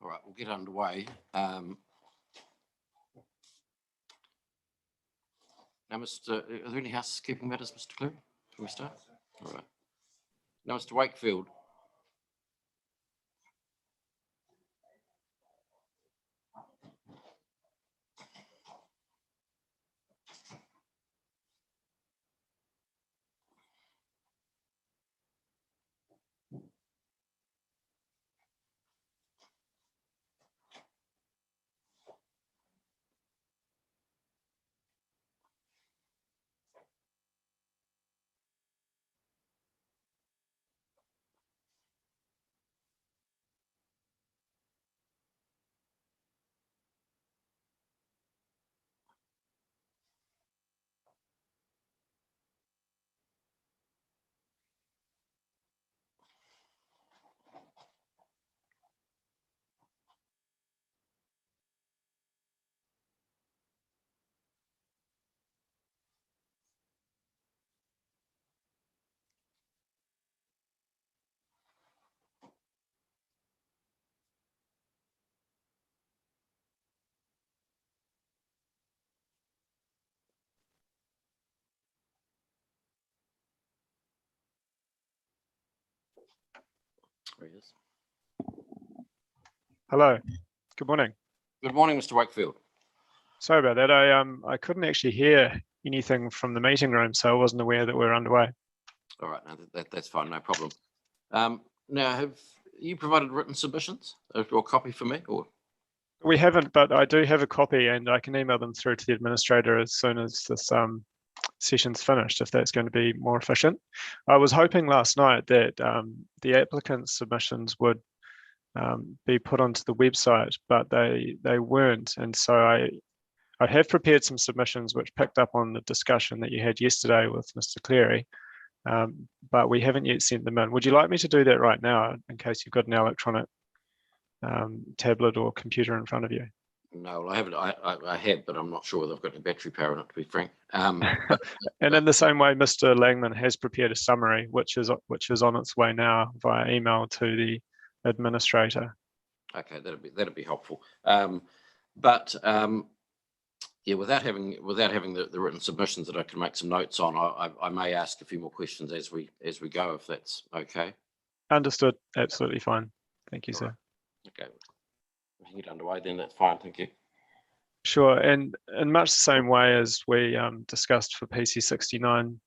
All right, we'll get underway. Now, are there any housekeeping matters, Mr. Cleary? Can we start? All right. Now, Mr. Wakefield. There he is. Hello, good morning. Good morning, Mr. Wakefield. Sorry about that. I couldn't actually hear anything from the meeting room, so I wasn't aware that we're underway. All right, no, that's fine, no problem. Now, have you provided written submissions or a copy for me? Or We haven't, but I do have a copy, and I can email them through to the administrator as soon as this session's finished, if that's going to be more efficient. I was hoping last night that the applicant's submissions would be put onto the website, but they weren't, and so I have prepared some submissions which picked up on the discussion that you had yesterday with Mr. Cleary, but we haven't yet sent them in. Would you like me to do that right now, in case you've got an electronic tablet or computer in front of you? No, I haven't. I have, but I'm not sure whether I've got any battery power in it, to be frank. And in the same way, Mr. Langman has prepared a summary, which is on its way now via email to the administrator. Okay, that'd be helpful. Yeah, without having the written submissions that I can make some notes on, I may ask a few more questions as we go, if that's okay. Understood. Absolutely fine. Thank you, sir. Right. Okay, we can get underway then. That's fine. Thank you. Sure, and in much the same way as we discussed for PC69,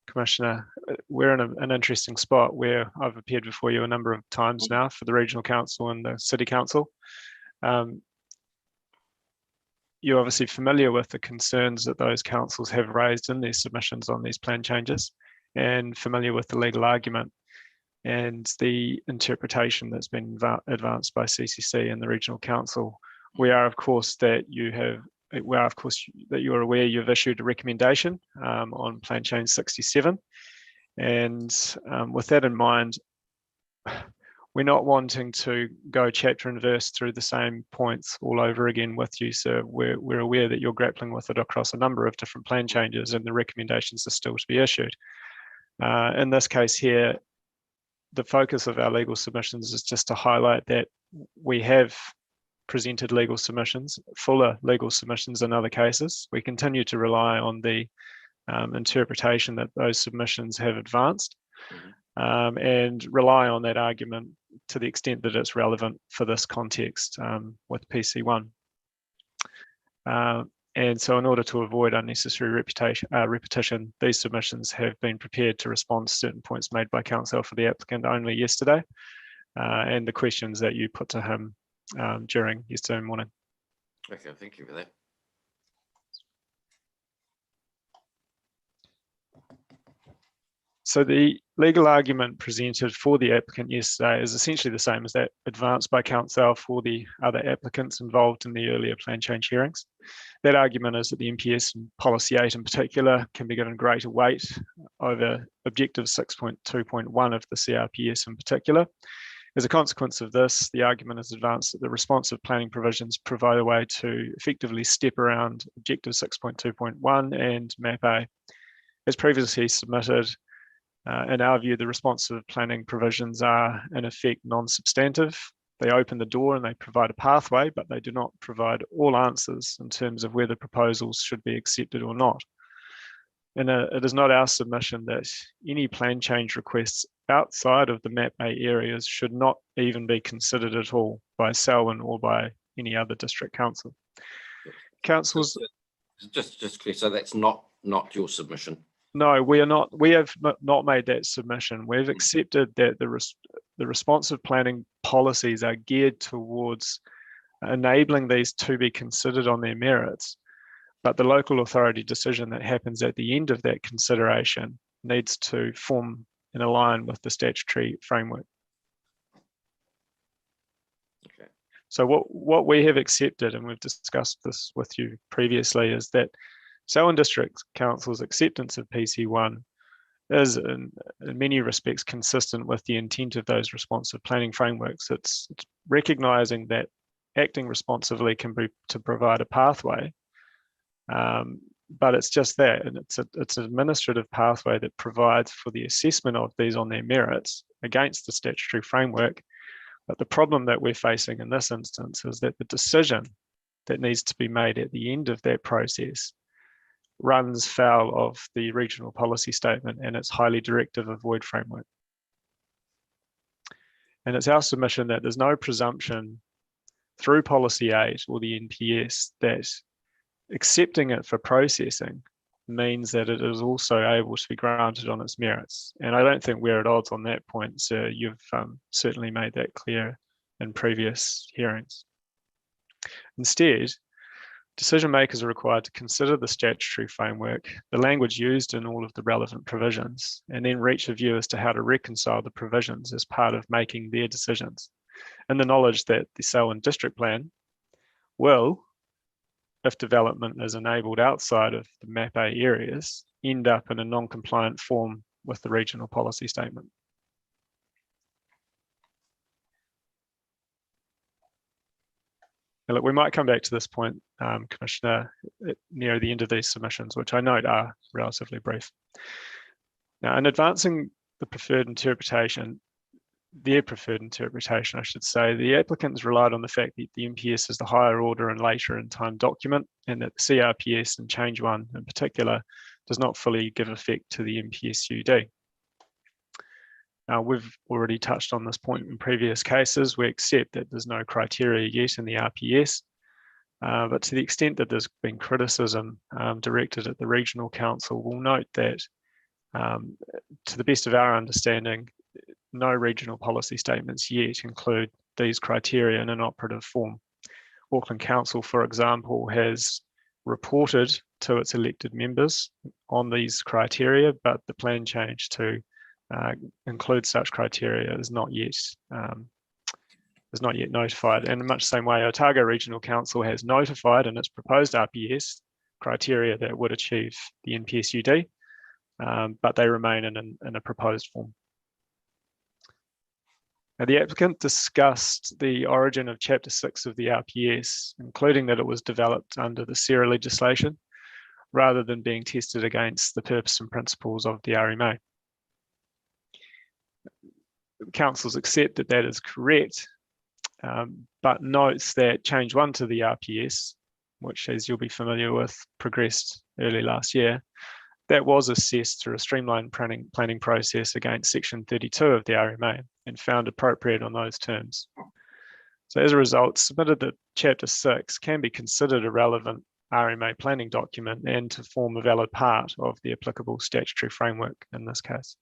Commissioner, we're in an interesting spot where I've appeared before you a number of times now for the Regional Council and the City Council. You're obviously familiar with the concerns that those councils have raised in their submissions on these plan changes, and familiar with the legal argument and the interpretation that's been advanced by CCC and the Regional Council. We are, of course, that you're aware you've issued a recommendation on Plan Change 67. And with that in mind, we're not wanting to go chapter and verse through the same points all over again with you, sir. We're aware that you're grappling with it across a number of different plan changes, and the recommendations are still to be issued. In this case here, the focus of our legal submissions is just to highlight that we have presented legal submissions, fuller legal submissions in other cases. We continue to rely on the interpretation that those submissions have advanced, and rely on that argument to the extent that it's relevant for this context with PC1. And so in order to avoid unnecessary repetition, these submissions have been prepared to respond to certain points made by counsel for the applicant only yesterday, and the questions that you put to him during yesterday morning. Okay, thank you for that. So the legal argument presented for the applicant yesterday is essentially the same as that advanced by counsel for the other applicants involved in the earlier plan change hearings. That argument is that the MPS and Policy 8 in particular can be given greater weight over Objective 6.2.1 of the CRPS in particular. As a consequence of this, the argument is advanced that the responsive planning provisions provide a way to effectively step around Objective 6.2.1 and Map A. As previously submitted, in our view, the responsive planning provisions are in effect non-substantive, They open the door and they provide a pathway, but they do not provide all answers in terms of whether proposals should be accepted or not. And it is not our submission that any plan change requests outside of the Map A areas should not even be considered at all by Selwyn or by any other district council. Councils, just clear, so that's not your submission. no, we are not. We have not made that submission. We've accepted that the responsive planning policies are geared towards enabling these to be considered on their merits. But the local authority decision that happens at the end of that consideration needs to form and align with the statutory framework. Okay. So what we have accepted, and we've discussed this with you previously, is that Selwyn District Council's acceptance of PC1 is in many respects consistent with the intent of those responsive planning frameworks. It's recognising that acting responsively can be to provide a pathway, but it's just that, and it's an administrative pathway that provides for the assessment of these on their merits against the statutory framework. But the problem that we're facing in this instance is that the decision that needs to be made at the end of that process runs foul of the regional policy statement and its highly directive of void framework. And it's our submission that there's no presumption through Policy 8 or the NPS that accepting it for processing means that it is also able to be granted on its merits. And I don't think we're at odds on that point, so you've certainly made that clear in previous hearings. Instead, decision makers are required to consider the statutory framework, the language used in all of the relevant provisions, and then reach a view as to how to reconcile the provisions as part of making their decisions, in the knowledge that the Selwyn District Plan will, if development is enabled outside of the Map A areas, end up in a non-compliant form with the regional policy statement. Now, look, we might come back to this point, Commissioner, near the end of these submissions, which I note are relatively brief. Now, in advancing the preferred interpretation, their preferred interpretation, I should say, the applicants relied on the fact that the MPS is the higher order and later in time document, and that the CRPS and Change 1 in particular does not fully give effect to the MPS-UD. We've already touched on this point in previous cases. We accept that there's no criteria yet in the RPS, but to the extent that there's been criticism directed at the Regional Council, we'll note that to the best of our understanding, no regional policy statements yet include these criteria in an operative form. Auckland Council, for example, has reported to its elected members on these criteria, but the plan change to include such criteria is not yet notified. And in much the same way, Otago Regional Council has notified in its proposed RPS criteria that would achieve the NPS-UD, but they remain in a proposed form. Now, the applicant discussed the origin of Chapter 6 of the RPS, including that it was developed under the SERA legislation, rather than being tested against the purpose and principles of the RMA. Councils accept that that is correct, but notes that Change 1 to the RPS, which, as you'll be familiar with, progressed early last year, that was assessed through a streamlined planning process against Section 32 of the RMA and found appropriate on those terms. So as a result, submitted that Chapter 6 can be considered a relevant RMA planning document and to form a valid part of the applicable statutory framework in this case.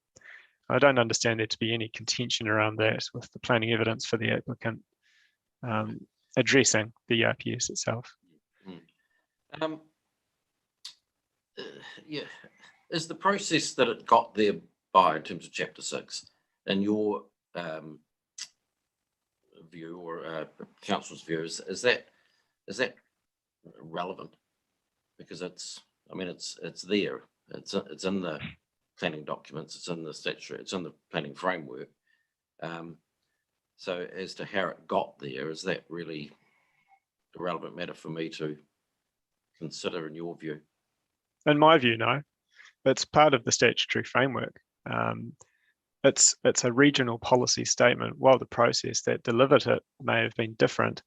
I don't understand there to be any contention around that with the planning evidence for the applicant addressing the RPS itself. Yeah, is the process that it got there by in terms of Chapter 6, in your view or council's view, is that relevant? Because it's there, it's in the planning documents, it's in the statutory, it's in the planning framework. So as to how it got there, is that really a relevant matter for me to consider in your view? In my view, no. It's part of the statutory framework. it's a regional policy statement. While the process that delivered it may have been different,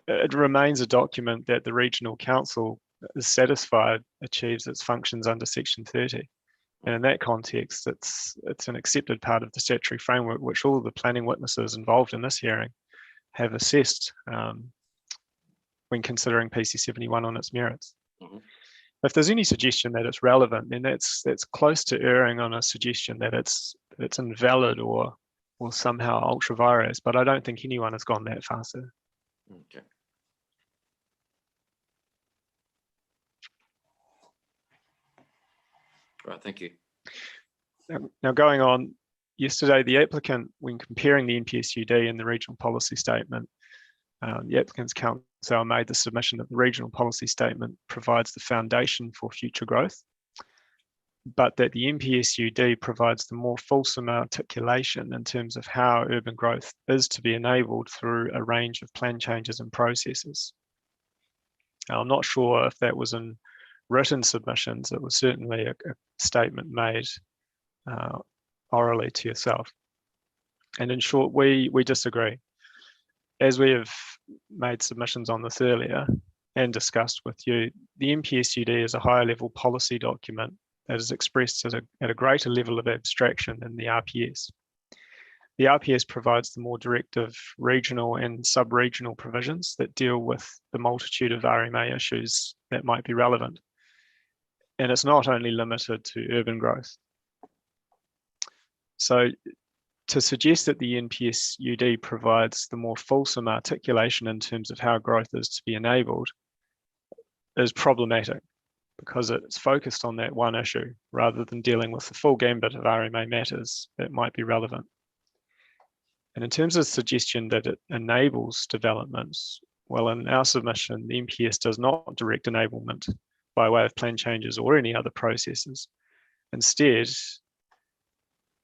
it remains a document that the regional council is satisfied achieves its functions under Section 30. And in that context, it's an accepted part of the statutory framework, which all the planning witnesses involved in this hearing have assessed when considering PC 71 on its merits. Mhm. If there's any suggestion that it's relevant, then that's close to erring on a suggestion that it's invalid or somehow ultra vires. But I don't think anyone has gone that far, sir. Okay. Right, thank you. Now going on, yesterday the applicant, when comparing the NPSUD and the regional policy statement, the applicant's counsel made the submission that the regional policy statement provides the foundation for future growth, but that the NPSUD provides the more fulsome articulation in terms of how urban growth is to be enabled through a range of plan changes and processes. Now, I'm not sure if that was in written submissions. It was certainly a statement made orally to yourself. And in short, we disagree. As we have made submissions on this earlier and discussed with you, the NPSUD is a higher level policy document that is expressed at a greater level of abstraction than the RPS. The RPS provides the more directive regional and sub-regional provisions that deal with the multitude of RMA issues that might be relevant. And it's not only limited to urban growth. So to suggest that the NPSUD provides the more fulsome articulation in terms of how growth is to be enabled is problematic, because it's focused on that one issue rather than dealing with the full gambit of RMA matters that might be relevant. And in terms of suggestion that it enables developments, well, in our submission, the NPS does not direct enablement by way of plan changes or any other processes. Instead,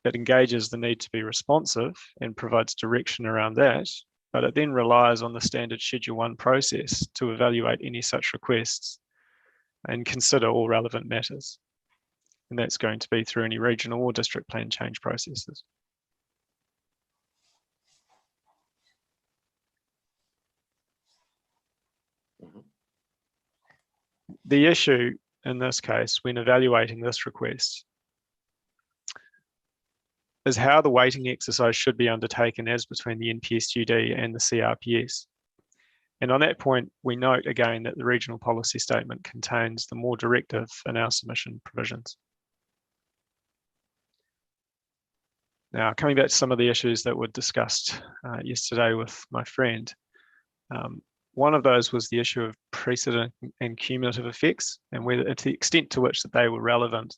it engages the need to be responsive and provides direction around that, but it then relies on the standard Schedule 1 process to evaluate any such requests and consider all relevant matters. And that's going to be through any regional or district plan change processes. The issue in this case, when evaluating this request, is how the weighting exercise should be undertaken as between the NPSUD and the CRPS. And on that point, we note again that the regional policy statement contains the more directive in our submission provisions. Now, coming back to some of the issues that were discussed yesterday with my friend, one of those was the issue of precedent and cumulative effects, and whether, to the extent to which that they were relevant.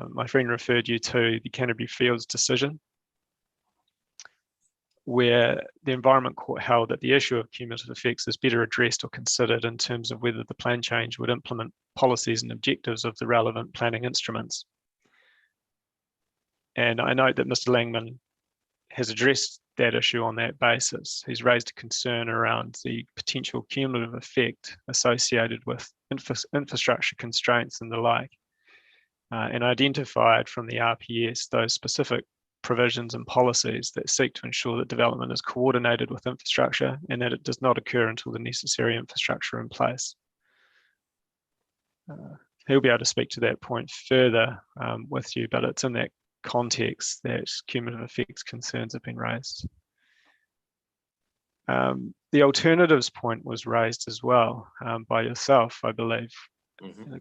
My friend referred you to the Canterbury Fields decision, where the Environment Court held that the issue of cumulative effects is better addressed or considered in terms of whether the plan change would implement policies and objectives of the relevant planning instruments. And I note that Mr. Langman has addressed that issue on that basis. He's raised a concern around the potential cumulative effect associated with infrastructure constraints and the like, and identified from the RPS those specific provisions and policies that seek to ensure that development is coordinated with infrastructure and that it does not occur until the necessary infrastructure in place. He'll be able to speak to that point further with you, but it's in that context that cumulative effects concerns have been raised. The alternatives point was raised as well by yourself, I believe,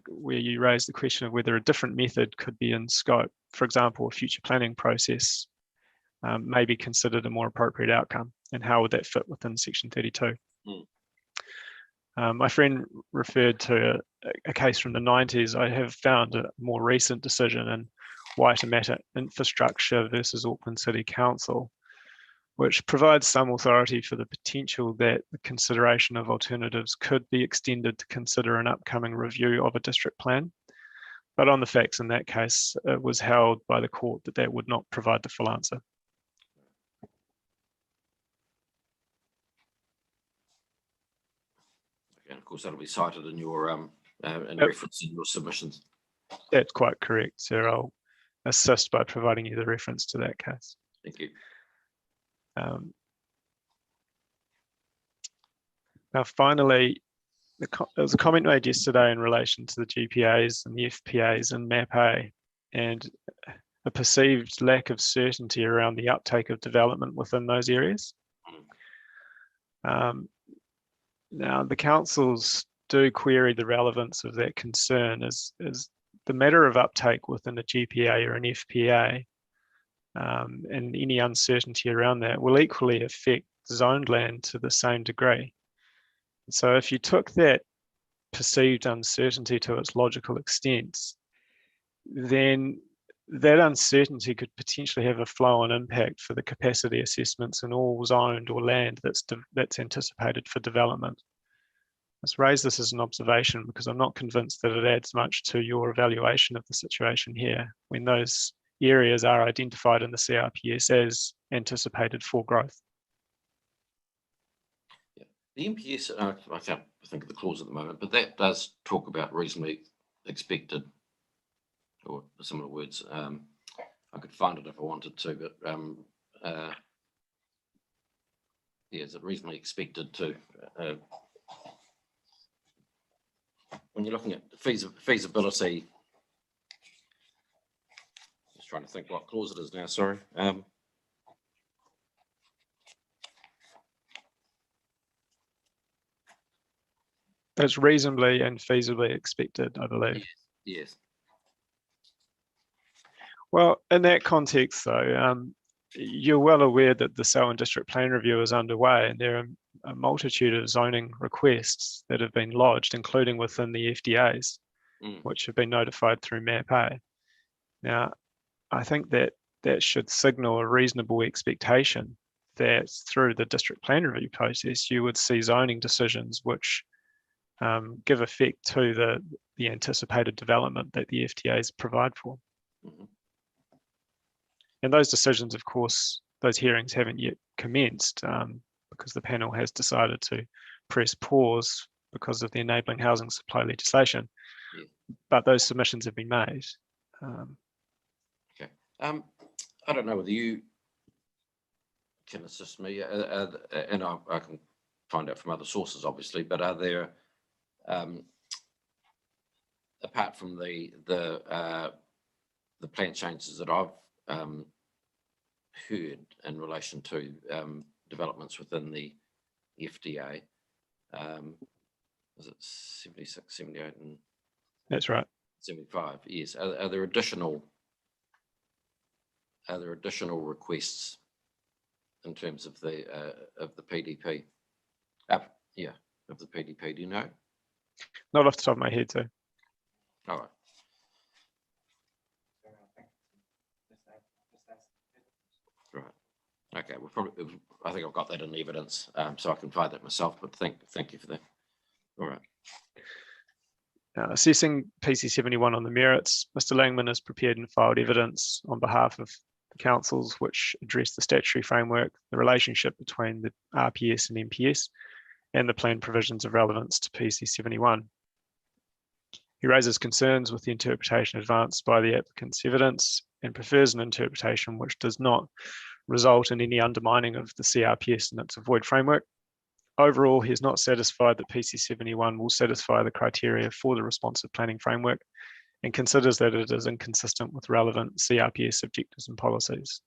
where you raised the question of whether a different method could be in scope. For example, a future planning process may be considered a more appropriate outcome, and how would that fit within Section 32? My friend referred to a case from the 90s. I have found a more recent decision in Waitemata Infrastructure versus Auckland City Council, which provides some authority for the potential that the consideration of alternatives could be extended to consider an upcoming review of a district plan. But on the facts in that case, it was held by the court that that would not provide the full answer. And of course, that'll be cited in your reference in your submissions. That's quite correct, sir. I'll assist by providing you the reference to that case. Thank you. Now, finally, there was a comment made yesterday in relation to the GPAs and the FPAs and MAP-A, and a perceived lack of certainty around the uptake of development within those areas. Now, the councils do query the relevance of that concern as the matter of uptake within a GPA or an FPA, and any uncertainty around that will equally affect zoned land to the same degree. So if you took that perceived uncertainty to its logical extent, then that uncertainty could potentially have a flow-on impact for the capacity assessments in all zoned or land that's anticipated for development. Let's raise this as an observation because I'm not convinced that it adds much to your evaluation of the situation here when those areas are identified in the CRPS as anticipated for growth. Yeah. The MPS, I can't think of the clause at the moment, but that does talk about reasonably expected, or similar words. I could find it if I wanted to, but yeah, is it reasonably expected to? When you're looking at feasibility, just trying to think what clause it is now, sorry. It's reasonably and feasibly expected, I believe. Yes. Well, in that context, though, you're well aware that the Selwyn District Plan Review is underway, and there are a multitude of zoning requests that have been lodged, including within the FDAs, which have been notified through MAP-A. Now, I think that should signal a reasonable expectation that through the District Plan Review process, you would see zoning decisions which give effect to the anticipated development that the FTAs provide for. And those decisions, of course, those hearings haven't yet commenced because the panel has decided to press pause because of the enabling housing supply legislation. Yeah. But those submissions have been made. Okay. I don't know whether you can assist me, and I can find out from other sources, obviously, but are there, apart from the plan changes that I've heard in relation to developments within the FDA, is it 76, 78 and that's right, 75? Yes. Are there additional requests in terms of the PDP? Yeah, of the PDP. Do you know? Not off the top of my head, sir. All right. Right. Okay. I think I've got that in evidence, so I can find that myself. But thank you for that. All right. Assessing PC 71 on the merits, Mr. Langman has prepared and filed evidence on behalf of the councils which address the statutory framework, the relationship between the RPS and MPS, and the plan provisions of relevance to PC 71. He raises concerns with the interpretation advanced by the applicant's evidence and prefers an interpretation which does not result in any undermining of the CRPS and its avoid framework. Overall, he is not satisfied that PC 71 will satisfy the criteria for the responsive planning framework and considers that it is inconsistent with relevant CRPS objectives and policies.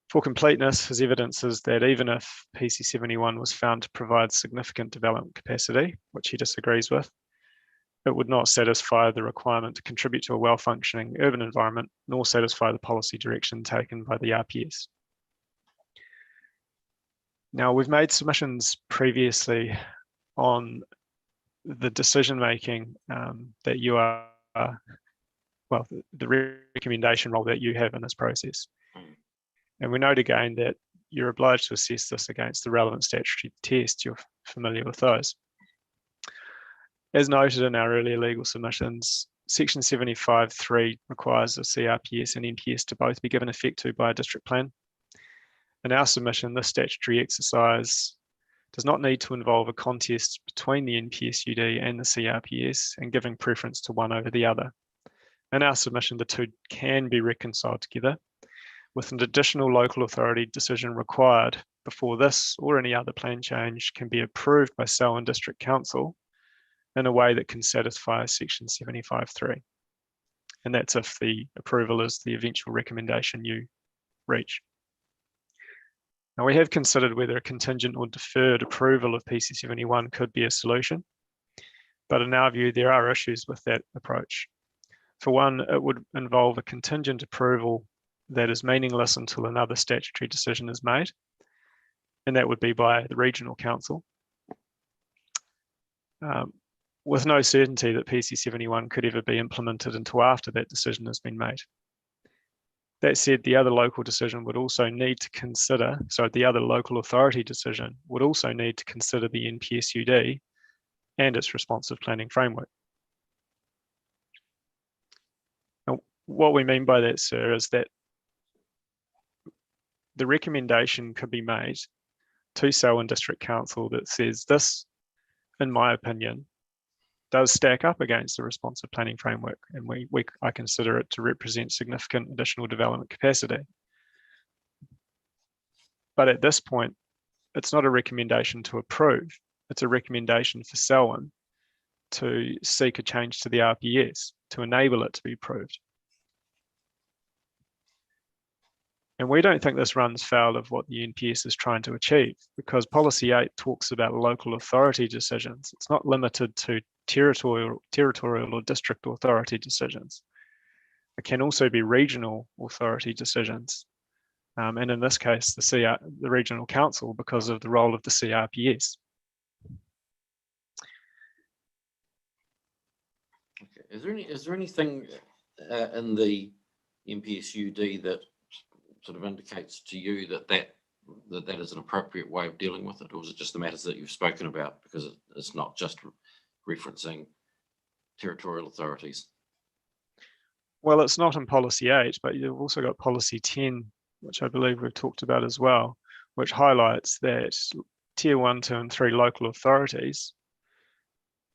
For completeness, his evidence is that even if PC 71 was found to provide significant development capacity, which he disagrees with, it would not satisfy the requirement to contribute to a well-functioning urban environment, nor satisfy the policy direction taken by the RPS. Now, we've made submissions previously on the decision-making that you are, well, the recommendation role that you have in this process. And we note again that you're obliged to assess this against the relevant statutory tests. You're familiar with those. As noted in our earlier legal submissions, Section 75(3) requires the CRPS and NPS to both be given effect to by a district plan. In our submission, this statutory exercise does not need to involve a contest between the NPSUD and the CRPS and giving preference to one over the other. In our submission, the two can be reconciled together with an additional local authority decision required before this or any other plan change can be approved by Selwyn District Council in a way that can satisfy Section 75(3). And that's if the approval is the eventual recommendation you reach. Now, we have considered whether a contingent or deferred approval of PC71 could be a solution, but in our view, there are issues with that approach. For one, it would involve a contingent approval that is meaningless until another statutory decision is made, and that would be by the regional council, with no certainty that PC71 could ever be implemented until after that decision has been made. That said, the other local decision would also need to consider, so the other local authority decision would also need to consider the NPSUD and its responsive planning framework. Now, what we mean by that, sir, is that the recommendation could be made to Selwyn District Council that says this, in my opinion, does stack up against the responsive planning framework, and I consider it to represent significant additional development capacity. But at this point, it's not a recommendation to approve, it's a recommendation for Selwyn to seek a change to the RPS to enable it to be approved. And we don't think this runs foul of what the NPS is trying to achieve, because Policy 8 talks about local authority decisions. It's not limited to territorial or district authority decisions. It can also be regional authority decisions. And in this case, the regional council, because of the role of the CRPS. Okay. Is there anything in the NPSUD that sort of indicates to you that is an appropriate way of dealing with it, or is it just the matters that you've spoken about, because it's not just referencing territorial authorities? Well, it's not in Policy 8, but you've also got Policy 10, which I believe we've talked about as well, which highlights that Tier 1, 2, and 3 local authorities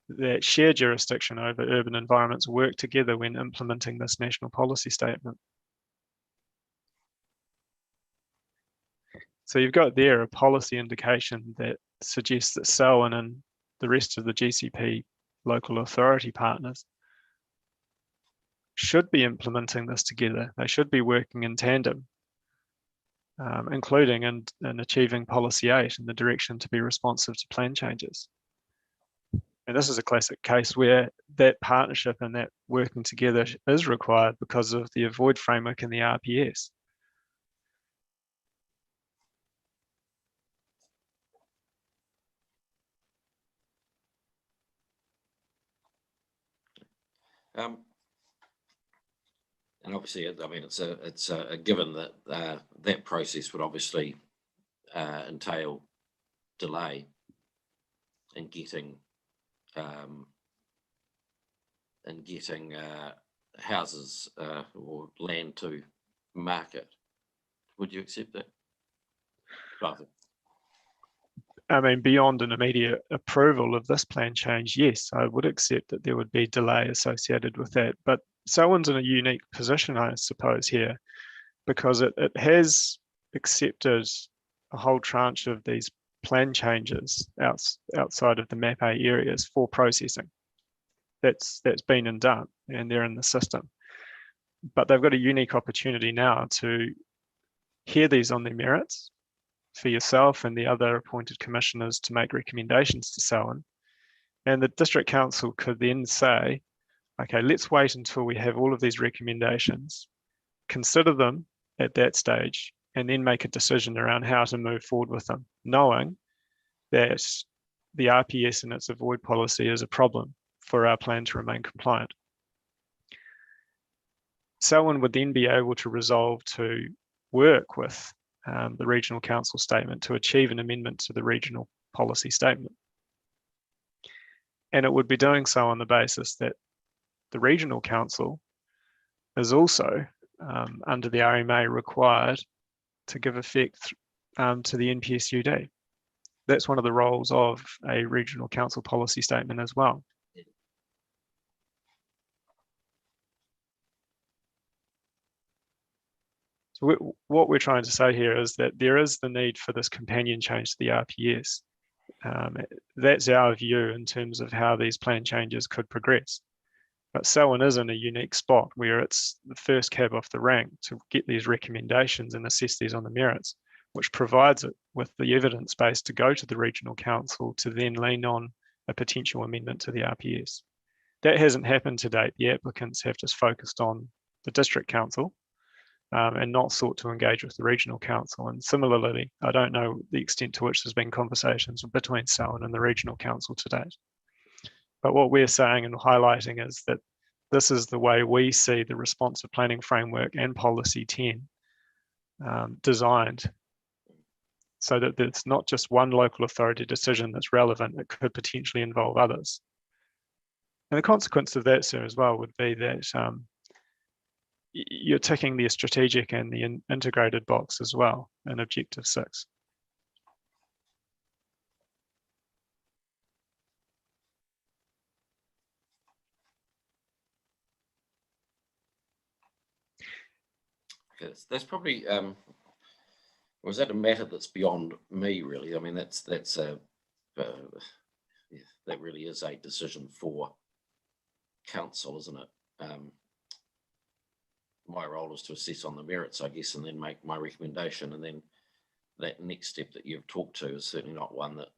that share jurisdiction over urban environments work together when implementing this national policy statement. So you've got there a policy indication that suggests that Selwyn and the rest of the GCP local authority partners should be implementing this together. They should be working in tandem, including in achieving Policy 8 in the direction to be responsive to plan changes. And this is a classic case where that partnership and that working together is required because of the avoid framework in the RPS. And obviously, I mean, it's a given that that process would obviously entail delay in getting houses or land to market. Would you accept that? Rather. I mean, beyond an immediate approval of this plan change, yes, I would accept that there would be delay associated with that. But Selwyn's in a unique position, I suppose, here, because it has accepted a whole tranche of these plan changes outside of the MAP-A areas for processing. That's been and done, and they're in the system. But they've got a unique opportunity now to hear these on their merits, for yourself and the other appointed commissioners to make recommendations to Selwyn. And the district council could then say, okay, let's wait until we have all of these recommendations, consider them at that stage, and then make a decision around how to move forward with them, knowing that the RPS and its avoid policy is a problem for our plan to remain compliant. Selwyn would then be able to resolve to work with the regional council statement to achieve an amendment to the regional policy statement. And it would be doing so on the basis that the regional council is also under the RMA required to give effect to the NPSUD. That's one of the roles of a regional council policy statement as well. So what we're trying to say here is that there is the need for this companion change to the RPS. That's our view in terms of how these plan changes could progress. But Selwyn is in a unique spot where it's the first cab off the rank to get these recommendations and assess these on the merits, which provides it with the evidence base to go to the regional council to then lean on a potential amendment to the RPS. That hasn't happened to date. The applicants have just focused on the district council and not sought to engage with the regional council. And similarly, I don't know the extent to which there's been conversations between Selwyn and the regional council to date. But what we're saying and highlighting is that this is the way we see the responsive planning framework and policy 10 designed, so that there's not just one local authority decision that's relevant, it could potentially involve others. And the consequence of that, sir, as well, would be that you're ticking the strategic and the integrated box as well in Objective 6. Yes, that's probably, was that a matter that's beyond me, really? I mean, that really is a decision for council, isn't it? My role is to assess on the merits, I guess, and then make my recommendation. And then that next step that you've talked to is certainly not one that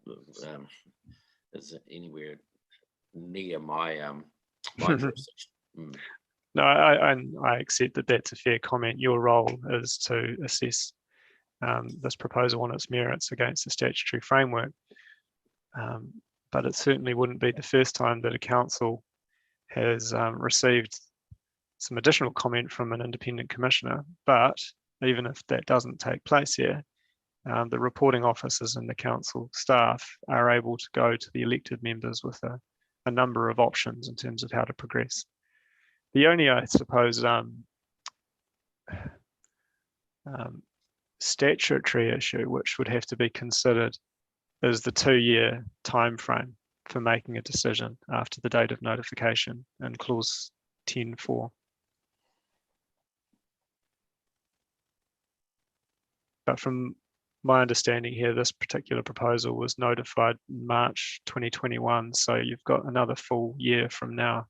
is anywhere near my jurisdiction. No, I accept that that's a fair comment. Your role is to assess this proposal on its merits against the statutory framework. But it certainly wouldn't be the first time that a council has received some additional comment from an independent commissioner. But even if that doesn't take place here, the reporting officers and the council staff are able to go to the elected members with a number of options in terms of how to progress. The only, I suppose, statutory issue which would have to be considered is the 2-year time frame for making a decision after the date of notification in clause 10.4. But from my understanding here, this particular proposal was notified in March 2021, so you've got another full year from now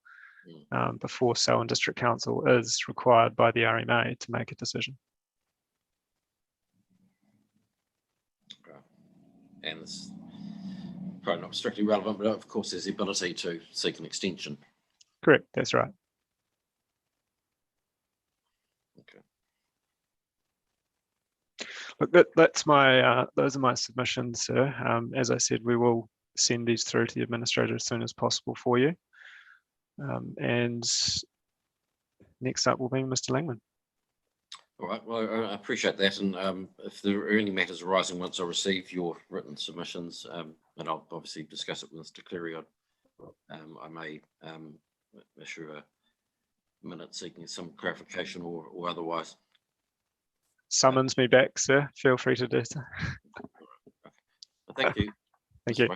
before Selwyn District Council is required by the RMA to make a decision. And it's probably not strictly relevant, but of course there's the ability to seek an extension. Correct, that's right. Okay. Look, that's my those are my submissions, sir. As I said, we will send these through to the administrator as soon as possible for you. And next up will be Mr. Langman. All right, well, I appreciate that. And if there are any matters arising once I receive your written submissions, and I'll obviously discuss it with Mr. Cleary, I may issue a minute seeking some clarification or otherwise. Summons me back, sir. Feel free to do so. Okay. Well, thank you. Thank you.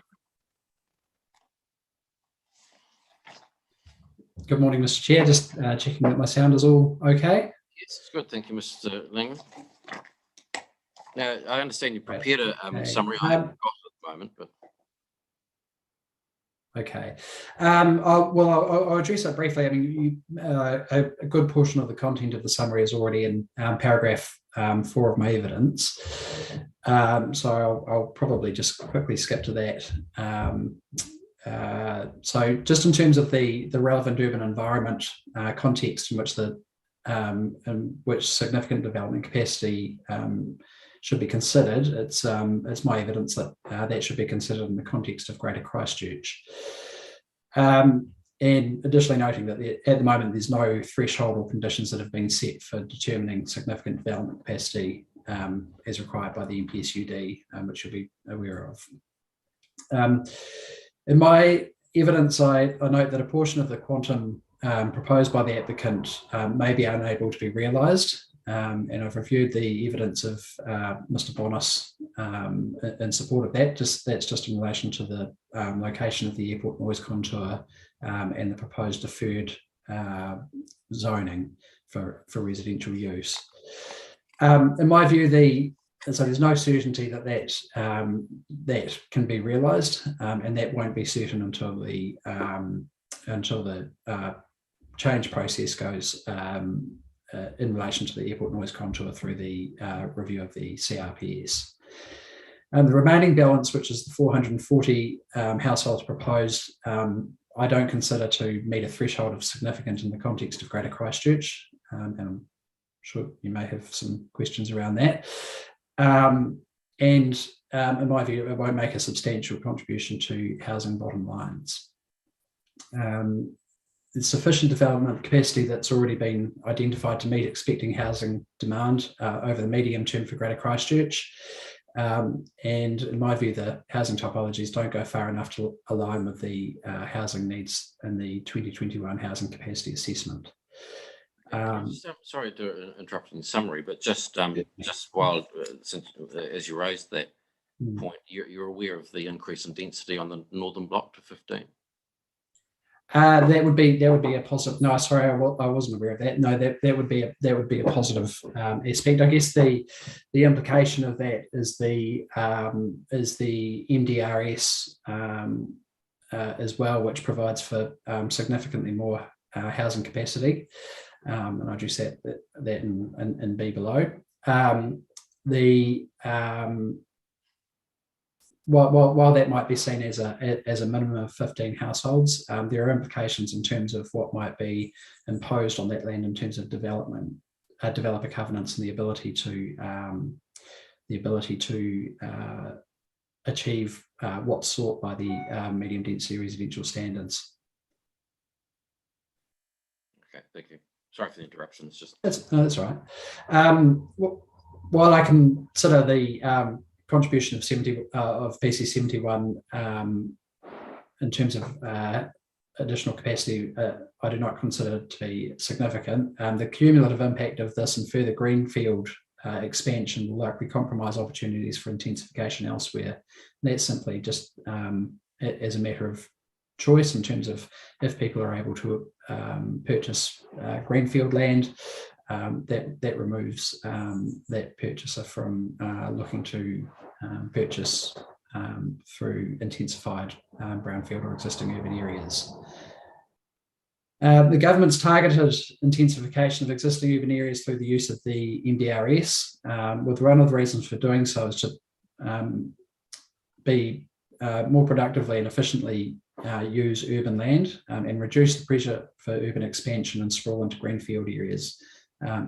Good morning, Mr. Chair. Just checking that my sound is all okay. Yes, it's good. Thank you, Mr. Langman. Now, I understand you prepared a summary. I haven't got it at the moment, but. Okay. I'll address that briefly. I mean, a good portion of the content of the summary is already in paragraph 4 of my evidence. So I'll probably just quickly skip to that. So just in terms of the relevant urban environment context in which significant development capacity should be considered, it's my evidence that that should be considered in the context of Greater Christchurch. And additionally noting that at the moment there's no threshold or conditions that have been set for determining significant development capacity as required by the NPSUD, which you'll be aware of. In my evidence, I note that a portion of the quantum proposed by the applicant may be unable to be realised, and I've reviewed the evidence of Mr. Bonas in support of that. That's just in relation to the location of the airport noise contour and the proposed deferred zoning for residential use. In my view, so there's no certainty that can be realised, and that won't be certain until the change process goes in relation to the airport noise contour through the review of the CRPS. And the remaining balance, which is the 440 households proposed, I don't consider to meet a threshold of significance in the context of Greater Christchurch, and I'm sure you may have some questions around that. In my view, it won't make a substantial contribution to housing bottom lines. There's sufficient development capacity that's already been identified to meet expecting housing demand over the medium term for Greater Christchurch. And in my view, the housing typologies don't go far enough to align with the housing needs in the 2021 housing capacity assessment. Sorry to interrupt in summary, but just while since as you raised that point, you're aware of the increase in density on the northern block to 15. That would be a positive. No, sorry, I wasn't aware of that. No, that would be a positive aspect. I guess the implication of that is the MDRS as well, which provides for significantly more housing capacity, and I just set that in B below. While that might be seen as a minimum of 15 households, there are implications in terms of what might be imposed on that land in terms of development, developer covenants, and the ability to achieve what's sought by the medium density residential standards. Okay, thank you. Sorry for the interruption. It's just that's all right. While I consider the contribution of PC 71 in terms of additional capacity, I do not consider it to be significant. The cumulative impact of this and further greenfield expansion will likely compromise opportunities for intensification elsewhere. And that's simply just as a matter of choice in terms of if people are able to purchase greenfield land. That removes that purchaser from looking to purchase through intensified brownfield or existing urban areas. The government's targeted intensification of existing urban areas through the use of the MDRS, with one of the reasons for doing so is to be more productively and efficiently use urban land and reduce the pressure for urban expansion and sprawl into greenfield areas,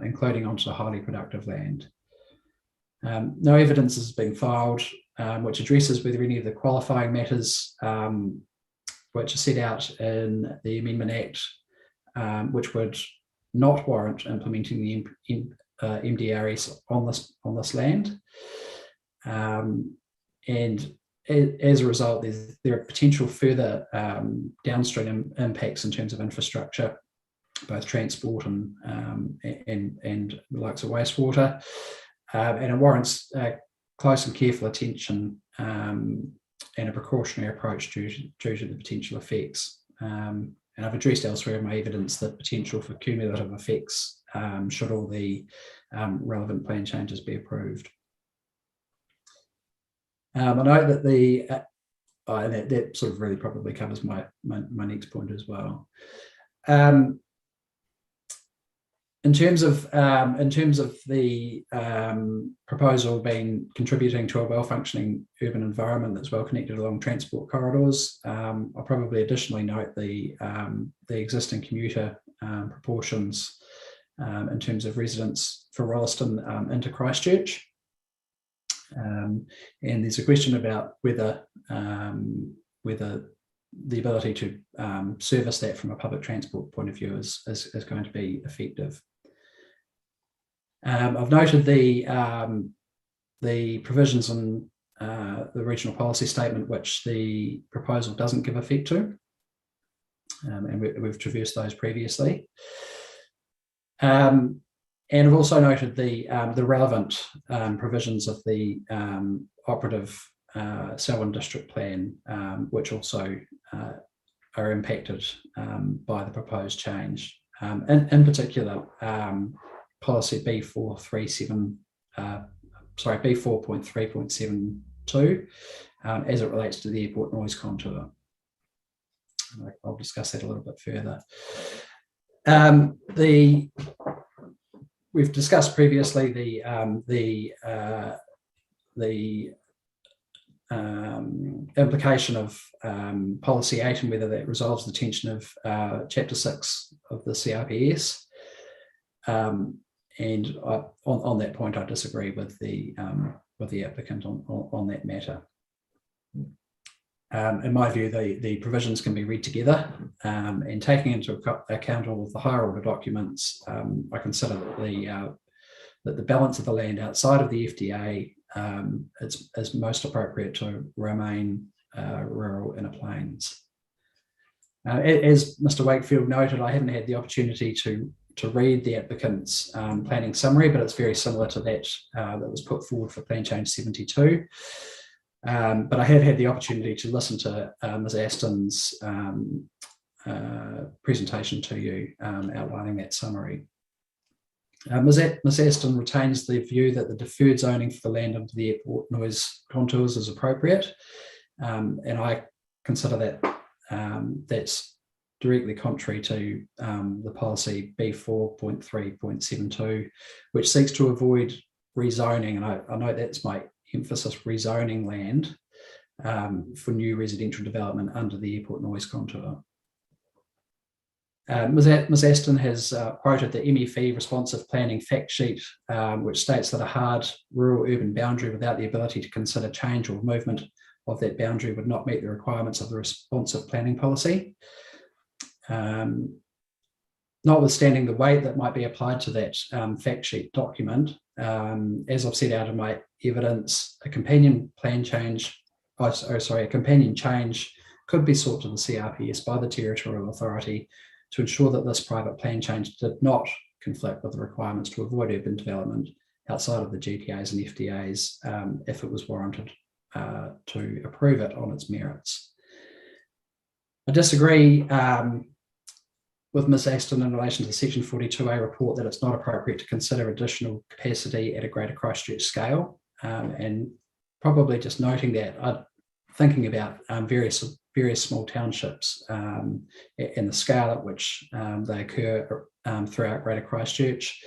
including onto highly productive land. No evidence has been filed which addresses whether any of the qualifying matters which are set out in the Amendment Act, which would not warrant implementing the MDRS on this land. And as a result, there are potential further downstream impacts in terms of infrastructure, both transport and the likes of wastewater, and it warrants close and careful attention and a precautionary approach due to the potential effects. And I've addressed elsewhere in my evidence the potential for cumulative effects should all the relevant plan changes be approved. I note that that sort of really probably covers my next point as well. In terms of the proposal being contributing to a well-functioning urban environment that's well connected along transport corridors, I'll probably additionally note the existing commuter proportions in terms of residents for Rolleston into Christchurch. And there's a question about whether the ability to service that from a public transport point of view is going to be effective. I've noted the provisions in the regional policy statement which the proposal doesn't give effect to, and we've traversed those previously. And I've also noted the relevant provisions of the operative Selwyn District Plan, which also are impacted by the proposed change. In particular, policy B437 B4.3.72 as it relates to the airport noise contour. And I'll discuss that a little bit further. We've discussed previously the implication of policy 8 and whether that resolves the tension of chapter 6 of the CRPS. And on that point, I disagree with the applicant on that matter. In my view, the provisions can be read together, and taking into account all of the higher order documents, I consider that the balance of the land outside of the FTA is most appropriate to remain rural inner plains. As Mr. Wakefield noted, I haven't had the opportunity to read the applicant's planning summary, but it's very similar to that that was put forward for Plan Change 72. But I have had the opportunity to listen to Ms. Aston's presentation to you, outlining that summary. Ms. Aston retains the view that the deferred zoning for the land under the airport noise contours is appropriate, and I consider that that's directly contrary to the policy B4.3.72, which seeks to avoid rezoning, and I know that's my emphasis, rezoning land for new residential development under the airport noise contour. Ms. Aston has quoted the MEFE responsive planning fact sheet, which states that a hard rural-urban boundary without the ability to consider change or movement of that boundary would not meet the requirements of the responsive planning policy. Notwithstanding the weight that might be applied to that fact sheet document, as I've set out in my evidence, a companion change could be sought to the CRPS by the Territorial Authority to ensure that this private plan change did not conflict with the requirements to avoid urban development outside of the GPAs and FDAs if it was warranted to approve it on its merits. I disagree with Ms. Aston in relation to the Section 42A report that it's not appropriate to consider additional capacity at a Greater Christchurch scale, and probably just noting that, thinking about various small townships and the scale at which they occur throughout Greater Christchurch.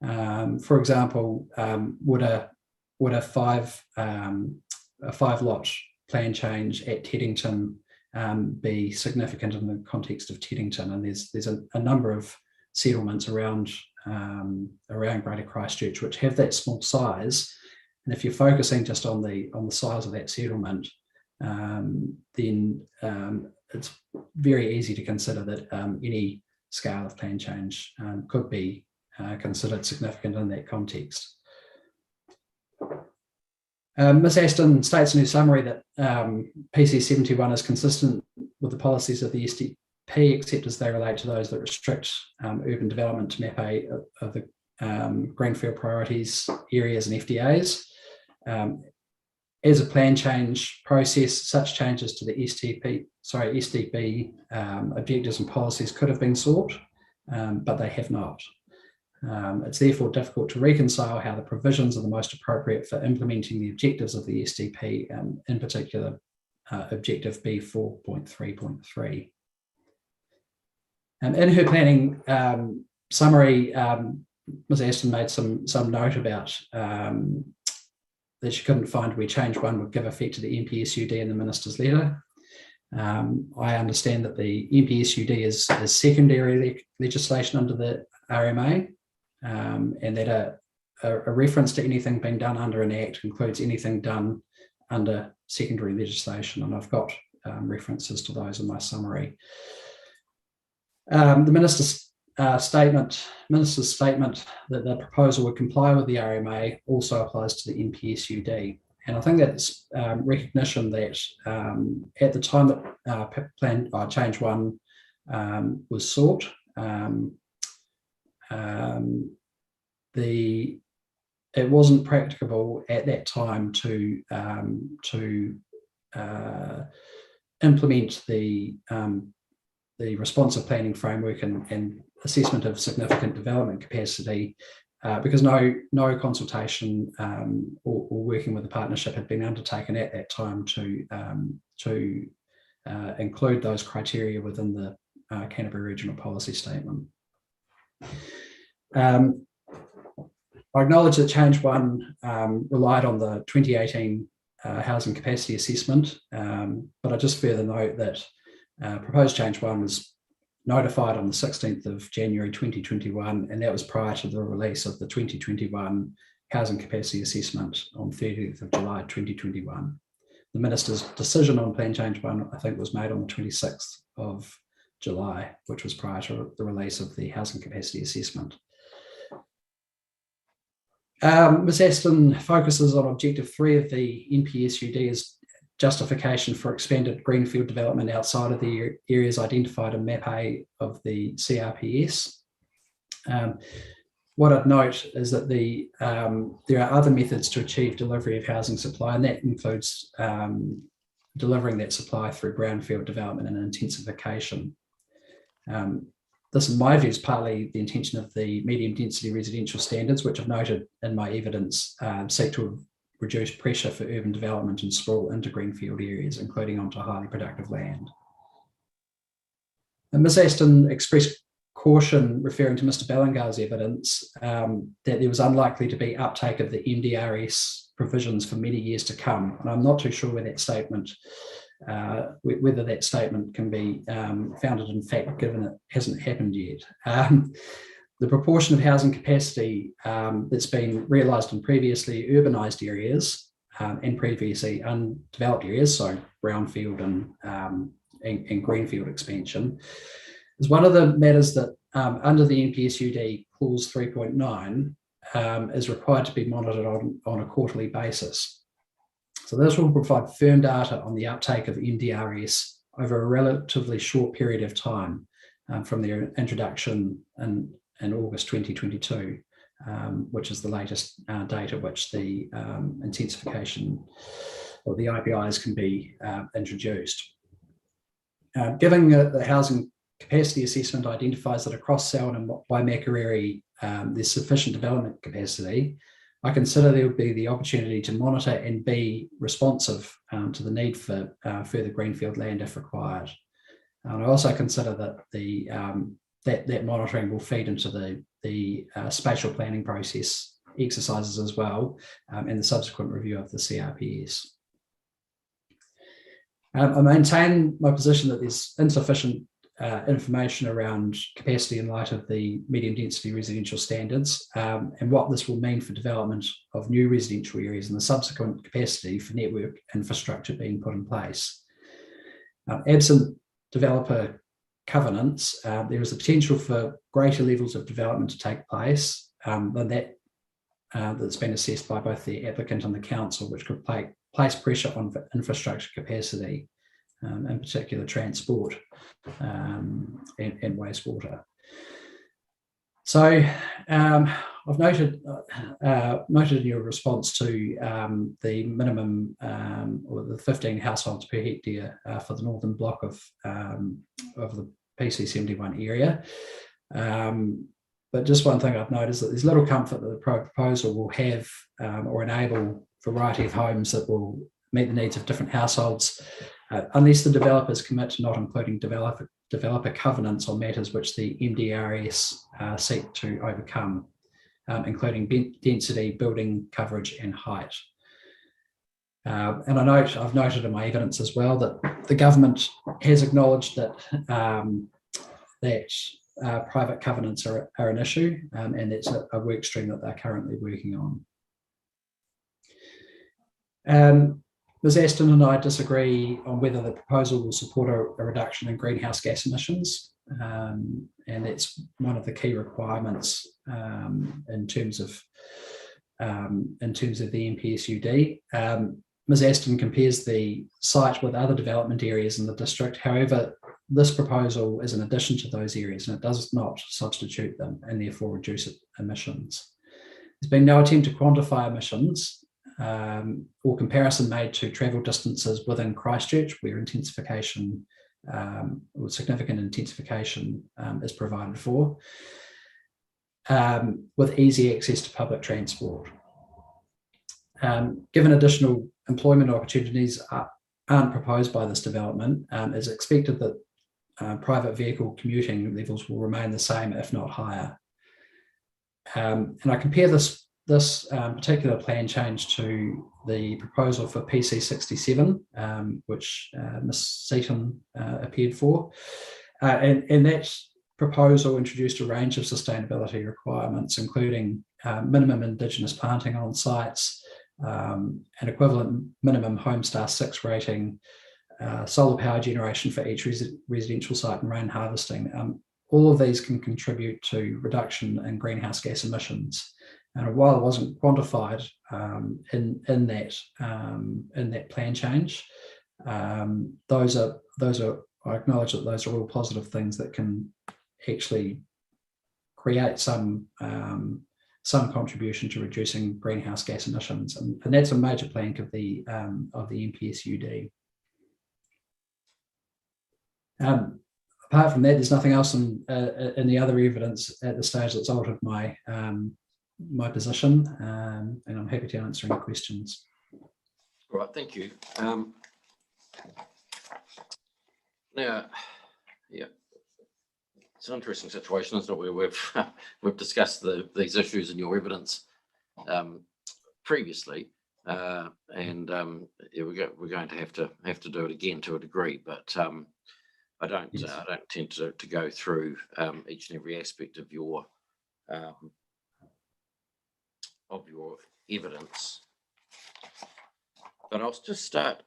For example, would a 5-lot plan change at Teddington be significant in the context of Teddington? And there's a number of settlements around Greater Christchurch which have that small size, and if you're focusing just on the size of that settlement, then it's very easy to consider that any scale of plan change could be considered significant in that context. Ms. Aston states in her summary that PC 71 is consistent with the policies of the SDP, except as they relate to those that restrict urban development to Map A of the Greenfield priorities areas and FDAs. As a plan change process, such changes to the SDP objectives and policies could have been sought, but they have not. It's therefore difficult to reconcile how the provisions are the most appropriate for implementing the objectives of the SDP, in particular objective B4.3.3. In her planning summary, Ms. Aston made some note about that she couldn't find where change 1 would give effect to the NPSUD in the minister's letter. I understand that the NPSUD is secondary legislation under the RMA, and that a reference to anything being done under an Act includes anything done under secondary legislation, and I've got references to those in my summary. The minister's statement that the proposal would comply with the RMA also applies to the NPSUD. And I think that's recognition that at the time that plan change 1 was sought, it wasn't practicable at that time to implement the responsive planning framework and assessment of significant development capacity because no consultation or working with the partnership had been undertaken at that time to include those criteria within the Canterbury Regional Policy Statement. I acknowledge that Change 1 relied on the 2018 Housing Capacity Assessment, but I just further note that proposed Change 1 was notified on the 16th of January 2021, and that was prior to the release of the 2021 Housing Capacity Assessment on 30th of July 2021. The Minister's decision on Plan Change 1, I think, was made on the 26th of July, which was prior to the release of the Housing Capacity Assessment. Ms Aston focuses on Objective 3 of the NPSUD as justification for expanded greenfield development outside of the areas identified in Map A of the CRPS. What I'd note is that there are other methods to achieve delivery of housing supply, and that includes delivering that supply through brownfield development and intensification. This, in my view, is partly the intention of the medium density residential standards, which I've noted in my evidence seek to reduce pressure for urban development and sprawl into greenfield areas, including onto highly productive land. And Ms Aston expressed caution, referring to Mr Ballingar's evidence, that there was unlikely to be uptake of the MDRS provisions for many years to come. And I'm not too sure whether that statement can be founded in fact, given it hasn't happened yet. The proportion of housing capacity that's been realised in previously urbanised areas and previously undeveloped areas, so brownfield and greenfield expansion, is one of the matters that under the NPSUD clause 3.9 is required to be monitored on a quarterly basis. So this will provide firm data on the uptake of MDRS over a relatively short period of time from their introduction in August 2022, which is the latest date at which the intensification or the IPIs can be introduced. Given that the housing capacity assessment identifies that across Selwyn and Waimakariri there's sufficient development capacity, I consider there would be the opportunity to monitor and be responsive to the need for further greenfield land if required. And I also consider that that monitoring will feed into the spatial planning process exercises as well, and the subsequent review of the CRPS. I maintain my position that there's insufficient information around capacity in light of the medium density residential standards, and what this will mean for development of new residential areas and the subsequent capacity for network infrastructure being put in place. Absent developer covenants, there is a potential for greater levels of development to take place than that's been assessed by both the applicant and the council, which could place pressure on infrastructure capacity, in particular transport and wastewater. So I've noted in your response to the minimum or the 15 households per hectare for the northern block of the PC71 area. But just one thing I've noticed that there's little comfort that the proposal will have or enable a variety of homes that will meet the needs of different households, unless the developers commit to not including developer covenants on matters which the MDRS seek to overcome, including density, building coverage and height. And I've noted in my evidence as well that the government has acknowledged that private covenants are an issue, and it's a work stream that they're currently working on. Ms Aston and I disagree on whether the proposal will support a reduction in greenhouse gas emissions, and that's one of the key requirements in terms of the NPSUD. Ms Aston compares the site with other development areas in the district. However, this proposal is an addition to those areas and it does not substitute them and therefore reduce emissions. There's been no attempt to quantify emissions or comparison made to travel distances within Christchurch, where intensification or significant intensification is provided for. with easy access to public transport. Given additional employment opportunities aren't proposed by this development, it's expected that private vehicle commuting levels will remain the same, if not higher. And I compare this particular plan change to the proposal for PC 67, which Ms. Seaton appeared for. And that proposal introduced a range of sustainability requirements, including minimum Indigenous planting on sites, an equivalent minimum Homestar 6 rating, solar power generation for each residential site, and rain harvesting. All of these can contribute to reduction in greenhouse gas emissions. And while it wasn't quantified in that plan change, those are I acknowledge that those are all positive things that can actually create some contribution to reducing greenhouse gas emissions, and that's a major plank of the NPSUD. Apart from that, there's nothing else in the other evidence at the stage that's altered my position, and I'm happy to answer any questions. All right, thank you. Now, yeah, it's an interesting situation, isn't it, where we've discussed these issues in your evidence previously, and yeah, we're going to have to do it again to a degree, but I don't tend to go through each and every aspect of your evidence. But I'll just start.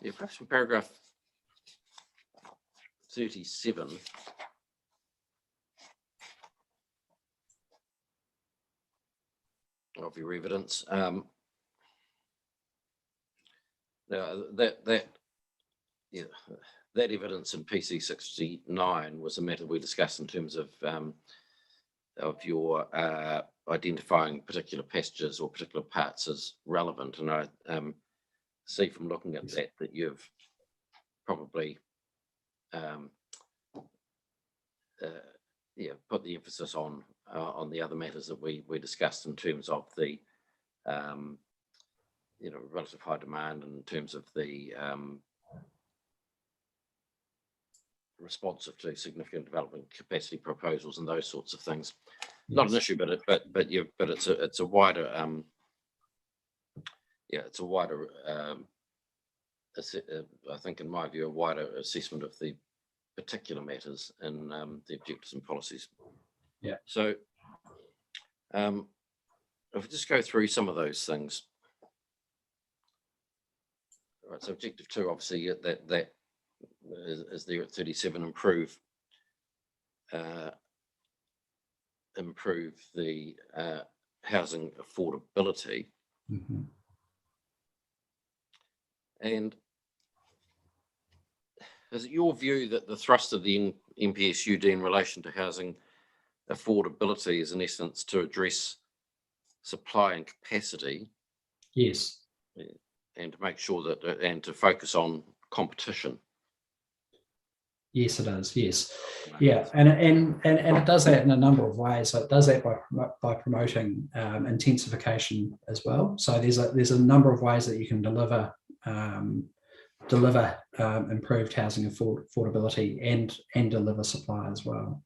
Yeah, perhaps from paragraph 37. Of your evidence. Now that evidence in PC 69 was a matter we discussed in terms of your identifying particular passages or particular parts as relevant, and I see from looking at that you've probably put the emphasis on the other matters that we discussed in terms of the relative high demand, and in terms of the responsive to significant development capacity proposals and those sorts of things. Yes. Not an issue, but it's a wider I think, in my view, a wider assessment of the particular matters in the objectives and policies. Yeah. So if we just go through some of those things. All right, so objective 2, obviously, that is there at 37, improve the housing affordability. Mm-hmm. And is it your view that the thrust of the NPSUD in relation to housing affordability is, in essence, to address supply and capacity? Yes. And to make sure that, and to focus on competition? Yes, it is. Yes, yeah, and it does that in a number of ways. So it does that by promoting intensification as well. So there's a number of ways that you can deliver improved housing affordability and deliver supply as well.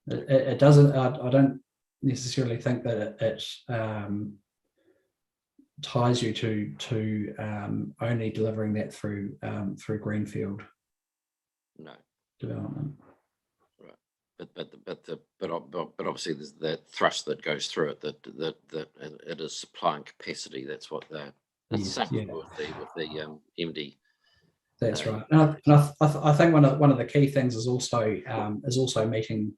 It doesn't. I don't necessarily think that it ties you to only delivering that through greenfield development. Right, but obviously there's that thrust that goes through it, that it is supply and capacity. That's what with the MD. That's right. And I think one of the key things is also meeting.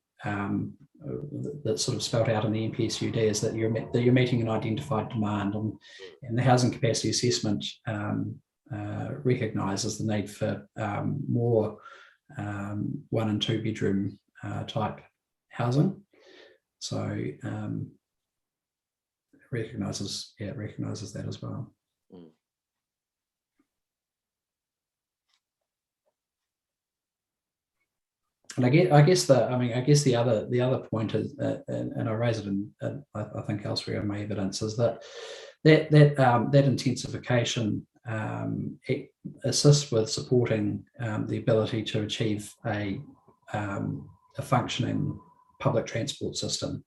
That's sort of spelled out in the NPSUD is that you're meeting an identified demand, and the housing capacity assessment recognises the need for more 1 and 2 bedroom type housing. So recognises that as well. Mm. And I guess the other point is, and I raise it in I think elsewhere in my evidence, is that intensification it assists with supporting the ability to achieve a functioning public transport system.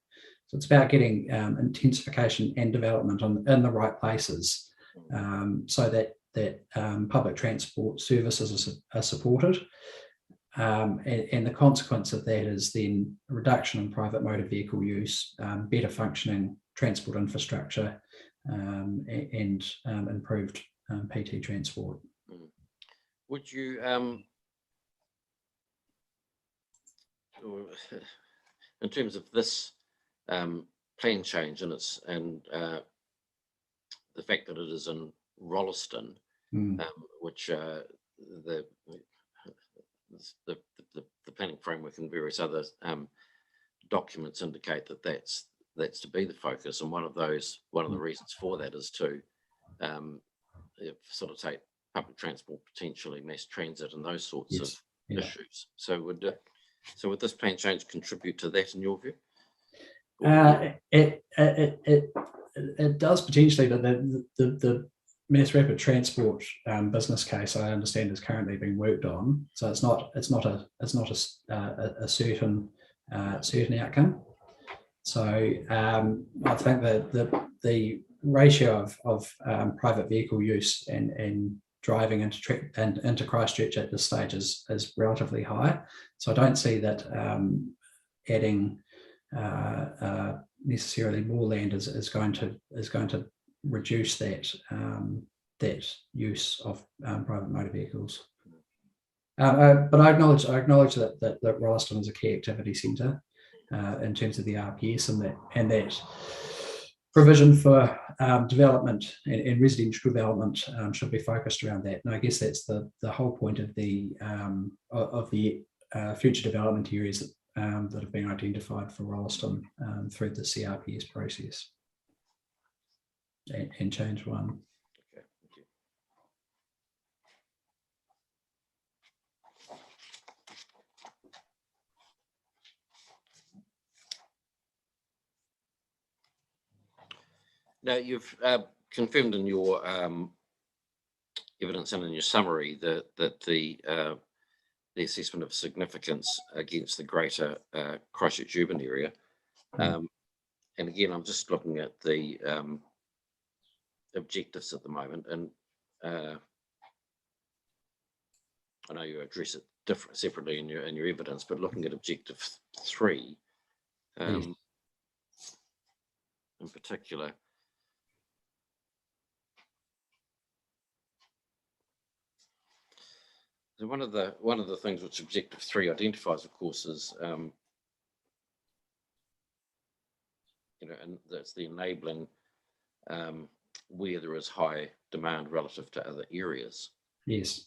So it's about getting intensification and development in the right places, so that public transport services are supported. And the consequence of that is then a reduction in private motor vehicle use, better functioning transport infrastructure, and improved PT transport. Would you, in terms of this plan change and the fact that it is in Rolleston, which the planning framework and various other documents indicate that that's to be the focus, and one of the reasons for that is to facilitate public transport, potentially mass transit, and those sorts of issues. So would this plan change contribute to that in your view? It does potentially, but the mass rapid transport business case, I understand, is currently being worked on. So it's not a certain outcome. So I think that the ratio of private vehicle use and driving into Christchurch at this stage is relatively high. So I don't see that adding necessarily more land is going to reduce that use of private motor vehicles. But I acknowledge that Rolleston is a key activity centre in terms of the RPS, and that provision for development and residential development should be focused around that. And I guess that's the whole point of the future development areas that have been identified for Rolleston through the CRPS process and change one. Okay, thank you. Now, you've confirmed in your evidence and in your summary that the assessment of significance against the greater Christchurch urban area. And again, I'm just looking at the objectives at the moment, and I know you address it separately in your evidence, but looking at objective 3 in particular. So one of the things which objective 3 identifies, of course, is and that's the enabling where there is high demand relative to other areas. Yes.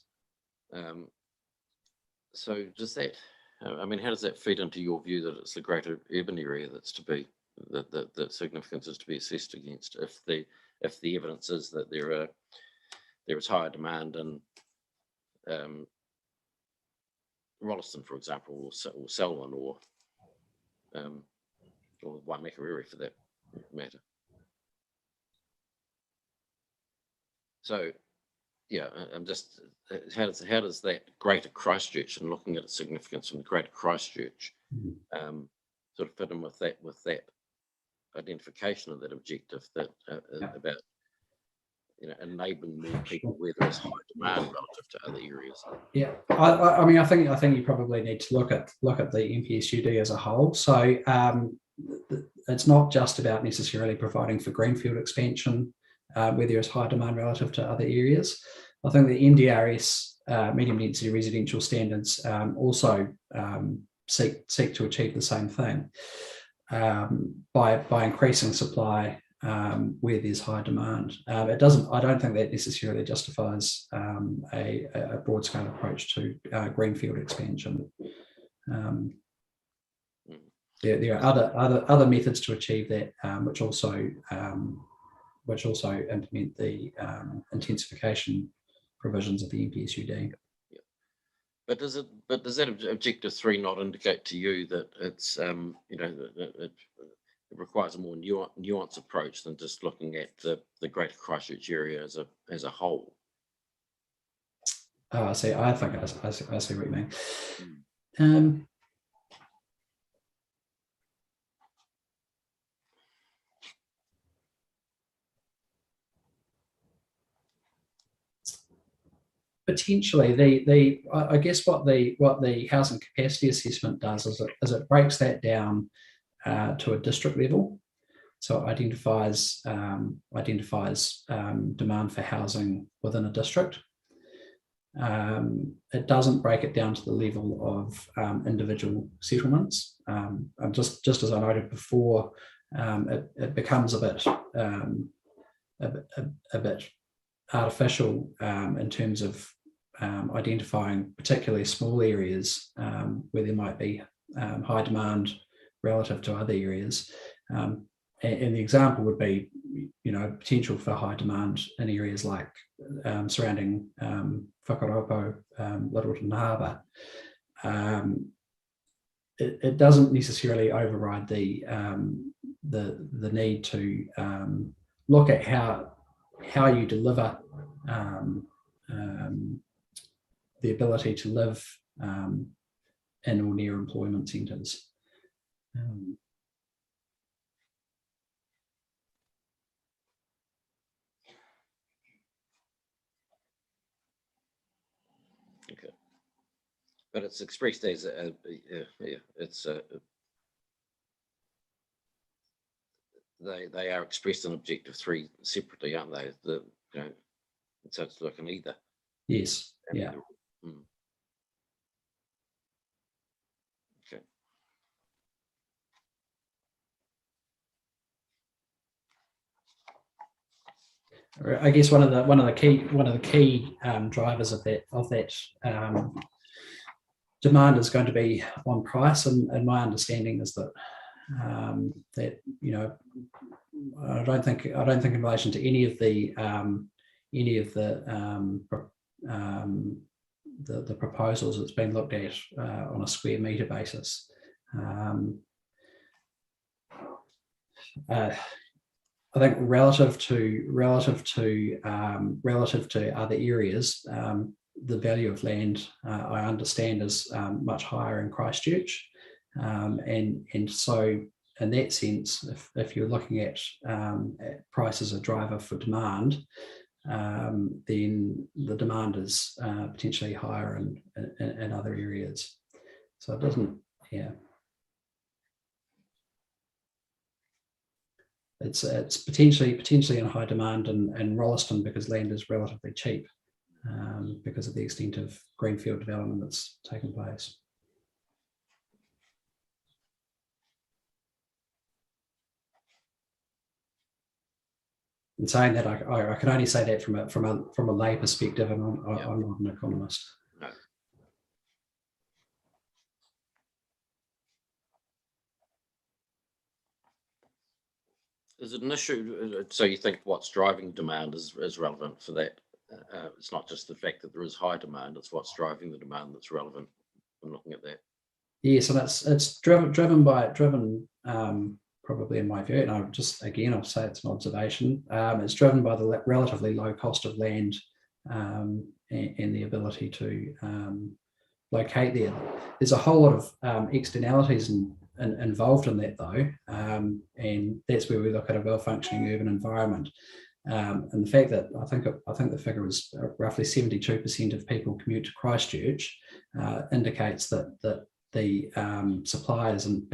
So does that? How does that feed into your view that it's the greater urban area that's to be that significance is to be assessed against? If the evidence is that there is higher demand in Rolleston, for example, or Selwyn, or Waimakariri for that matter. So, yeah, I'm just how does that greater Christchurch, and looking at its significance from the greater Christchurch, sort of fit in with that identification of that objective that about enabling more people where there is high demand relative to other areas. Yeah, I think you probably need to look at the MPSUD as a whole. So it's not just about necessarily providing for greenfield expansion where there is high demand relative to other areas. I think the MDRS medium density residential standards also seek to achieve the same thing by increasing supply where there's high demand. I don't think that necessarily justifies a broad scale approach to greenfield expansion. there are other methods to achieve that, which also implement the intensification provisions of the NPSUD. Yeah. But does that objective 3 not indicate to you that it's it requires a more nuanced approach than just looking at the Greater Christchurch area as a whole? I see. I think I see what you mean. Potentially, I guess what the housing capacity assessment does is it breaks that down to a district level. So it identifies demand for housing within a district. It doesn't break it down to the level of individual settlements. Just as I noted before, it becomes a bit artificial in terms of identifying particularly small areas where there might be high demand relative to other areas. And the example would be, potential for high demand in areas like surrounding Whakaropo, Littleton Harbour. It doesn't necessarily override the need to look at how you deliver the ability to live in or near employment centres. Okay, but it's expressed as they are expressed in objective 3 separately, aren't they? So it's looking either. Yes. Yeah. Okay. I guess one of the key drivers of that demand is going to be on price, and my understanding is that I don't think in relation to any of the proposals it's been looked at on a square metre basis. I think relative to other areas, the value of land I understand is much higher in Christchurch, and so in that sense, if you're looking at price as a driver for demand, then the demand is potentially higher in other areas. So it doesn't, yeah. It's potentially in high demand in Rolleston because land is relatively cheap because of the extent of greenfield development that's taken place. In saying that, I can only say that from a lay perspective, and I'm not an economist. No. Is it an issue? So you think what's driving demand is relevant for that? It's not just the fact that there is high demand; it's what's driving the demand that's relevant. I'm looking at that. Yes, and it's driven probably in my view, and I'll say it's an observation. It's driven by the relatively low cost of land and the ability to locate there. There's a whole lot of externalities involved in that, though, and that's where we look at a well-functioning urban environment. And the fact that I think the figure was roughly 72% of people commute to Christchurch indicates that the supply isn't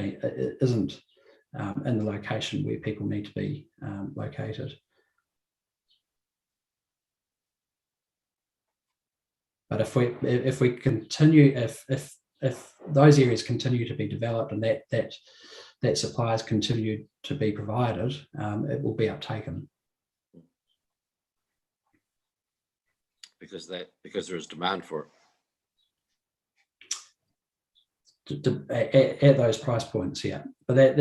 in the location where people need to be located. But if we continue, if those areas continue to be developed and that supplies continue to be provided, it will be uptaken. Because there is demand for it. at those price points, yeah. But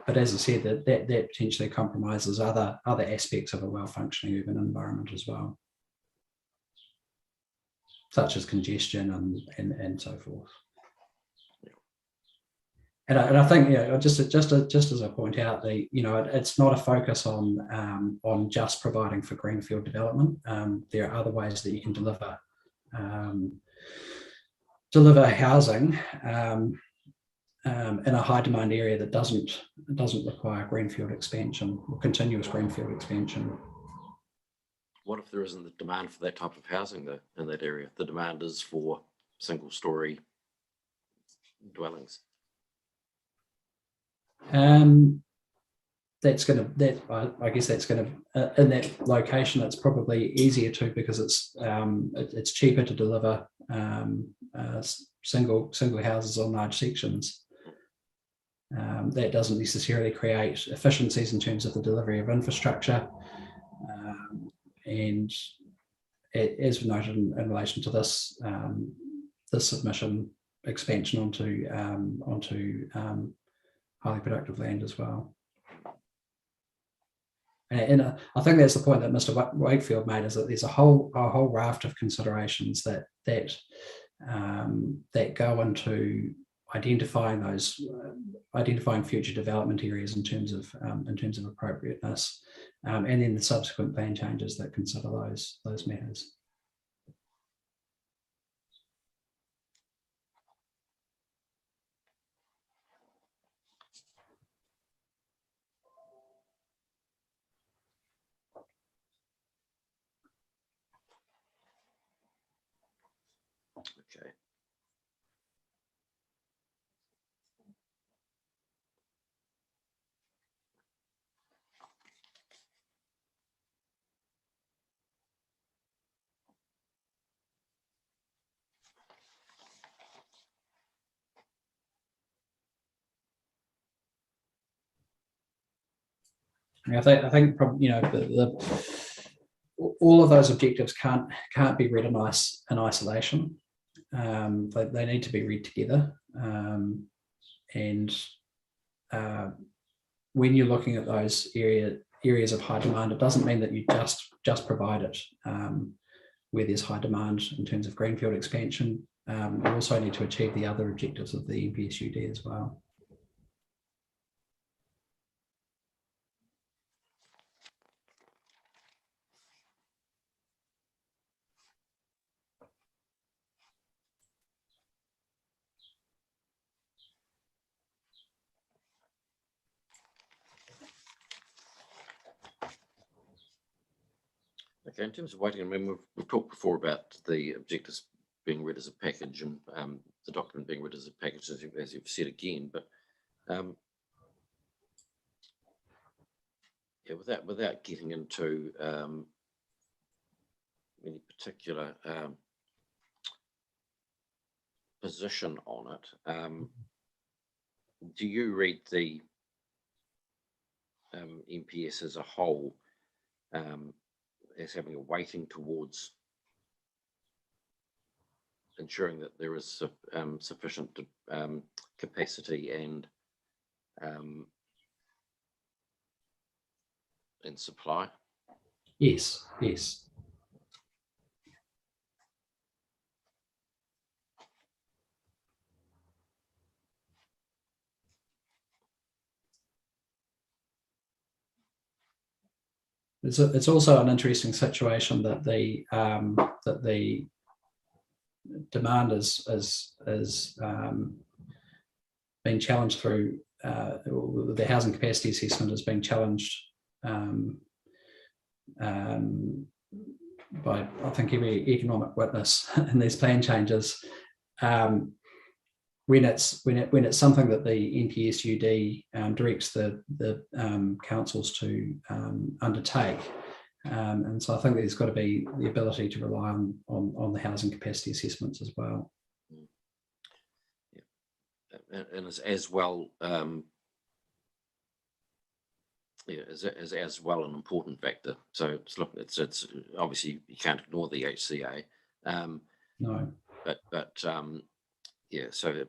but as I said, that potentially compromises other aspects of a well-functioning urban environment as well, such as congestion and so forth. And I think, just as I point out, it's not a focus on just providing for greenfield development. There are other ways that you can deliver housing in a high demand area that doesn't require greenfield expansion or continuous greenfield expansion. What if there isn't the demand for that type of housing though in that area? The demand is for single story dwellings. I guess that's going to in that location. It's probably easier to, because it's cheaper to deliver single houses on large sections. That doesn't necessarily create efficiencies in terms of the delivery of infrastructure, and as noted in relation to this submission, expansion onto highly productive land as well. And I think that's the point that Mr. Wakefield made, is that there's a whole raft of considerations that go into identifying future development areas in terms of appropriateness, and then the subsequent plan changes that consider those matters. Okay. I think probably, all of those objectives can't be read in isolation. They need to be read together. And when you're looking at those areas of high demand, it doesn't mean that you just provide it where there's high demand in terms of greenfield expansion. You also need to achieve the other objectives of the NPSUD as well. Okay, in terms of waiting, I mean, we've talked before about the objectives being read as a package, and the document being read as a package, as you've said again. But yeah, without getting into any particular position on it, do you read the NPS as a whole as having a weighting towards ensuring that there is sufficient capacity and supply? Yes. It's also an interesting situation that the demand is being challenged through the housing capacity assessment is being challenged by, I think, every economic witness in these plan changes. When it's something that the NPSUD directs the councils to undertake, and so I think there's got to be the ability to rely on the housing capacity assessments as well. Yeah. And as well, as well an important factor. So it's obviously you can't ignore the HCA. No, but so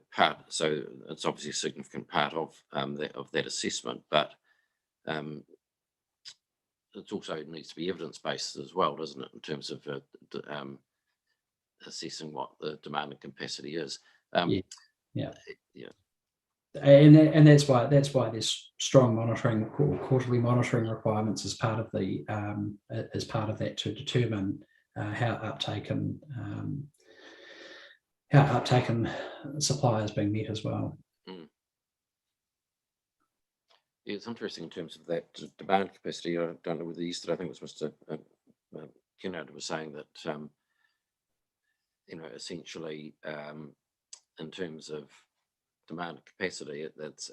it's obviously a significant part of that assessment, but it also needs to be evidence-based as well, doesn't it, in terms of assessing what the demand and capacity is. Yeah. Yeah. And that's why there's strong monitoring, quarterly monitoring requirements as part of that to determine how uptake and supply is being met as well. Yeah, it's interesting in terms of that demand capacity. I don't know whether yesterday, I think it was Mr. Kennard was saying that essentially in terms of demand and capacity, it's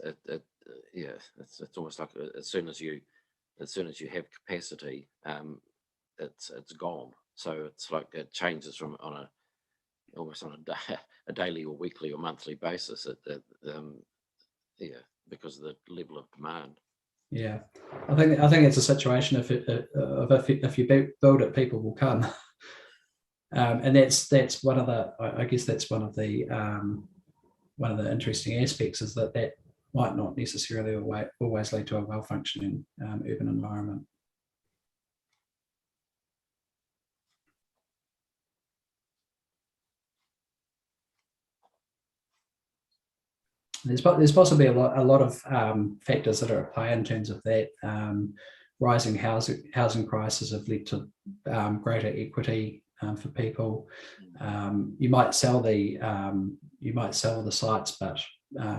almost like as soon as you have capacity, it's gone. So it's like it changes from almost on a daily or weekly or monthly basis. Because of the level of demand. Yeah, I think it's a situation if you build it, people will come, and that's one of the, I guess that's one of the interesting aspects, is that might not necessarily always lead to a well-functioning urban environment. There's possibly a lot of factors that are at play in terms of that. Rising housing prices have led to greater equity for people. You might sell the sites, but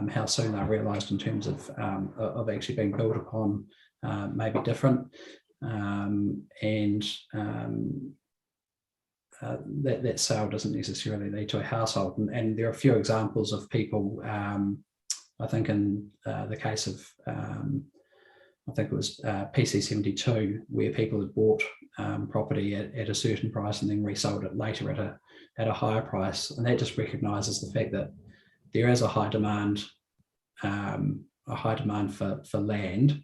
how soon they're realised in terms of actually being built upon may be different, that sale doesn't necessarily lead to a household. And there are a few examples of people. I think in the case of, I think it was PC72, where people had bought property at a certain price and then resold it later at a higher price, and that just recognises the fact that there is a high demand for land,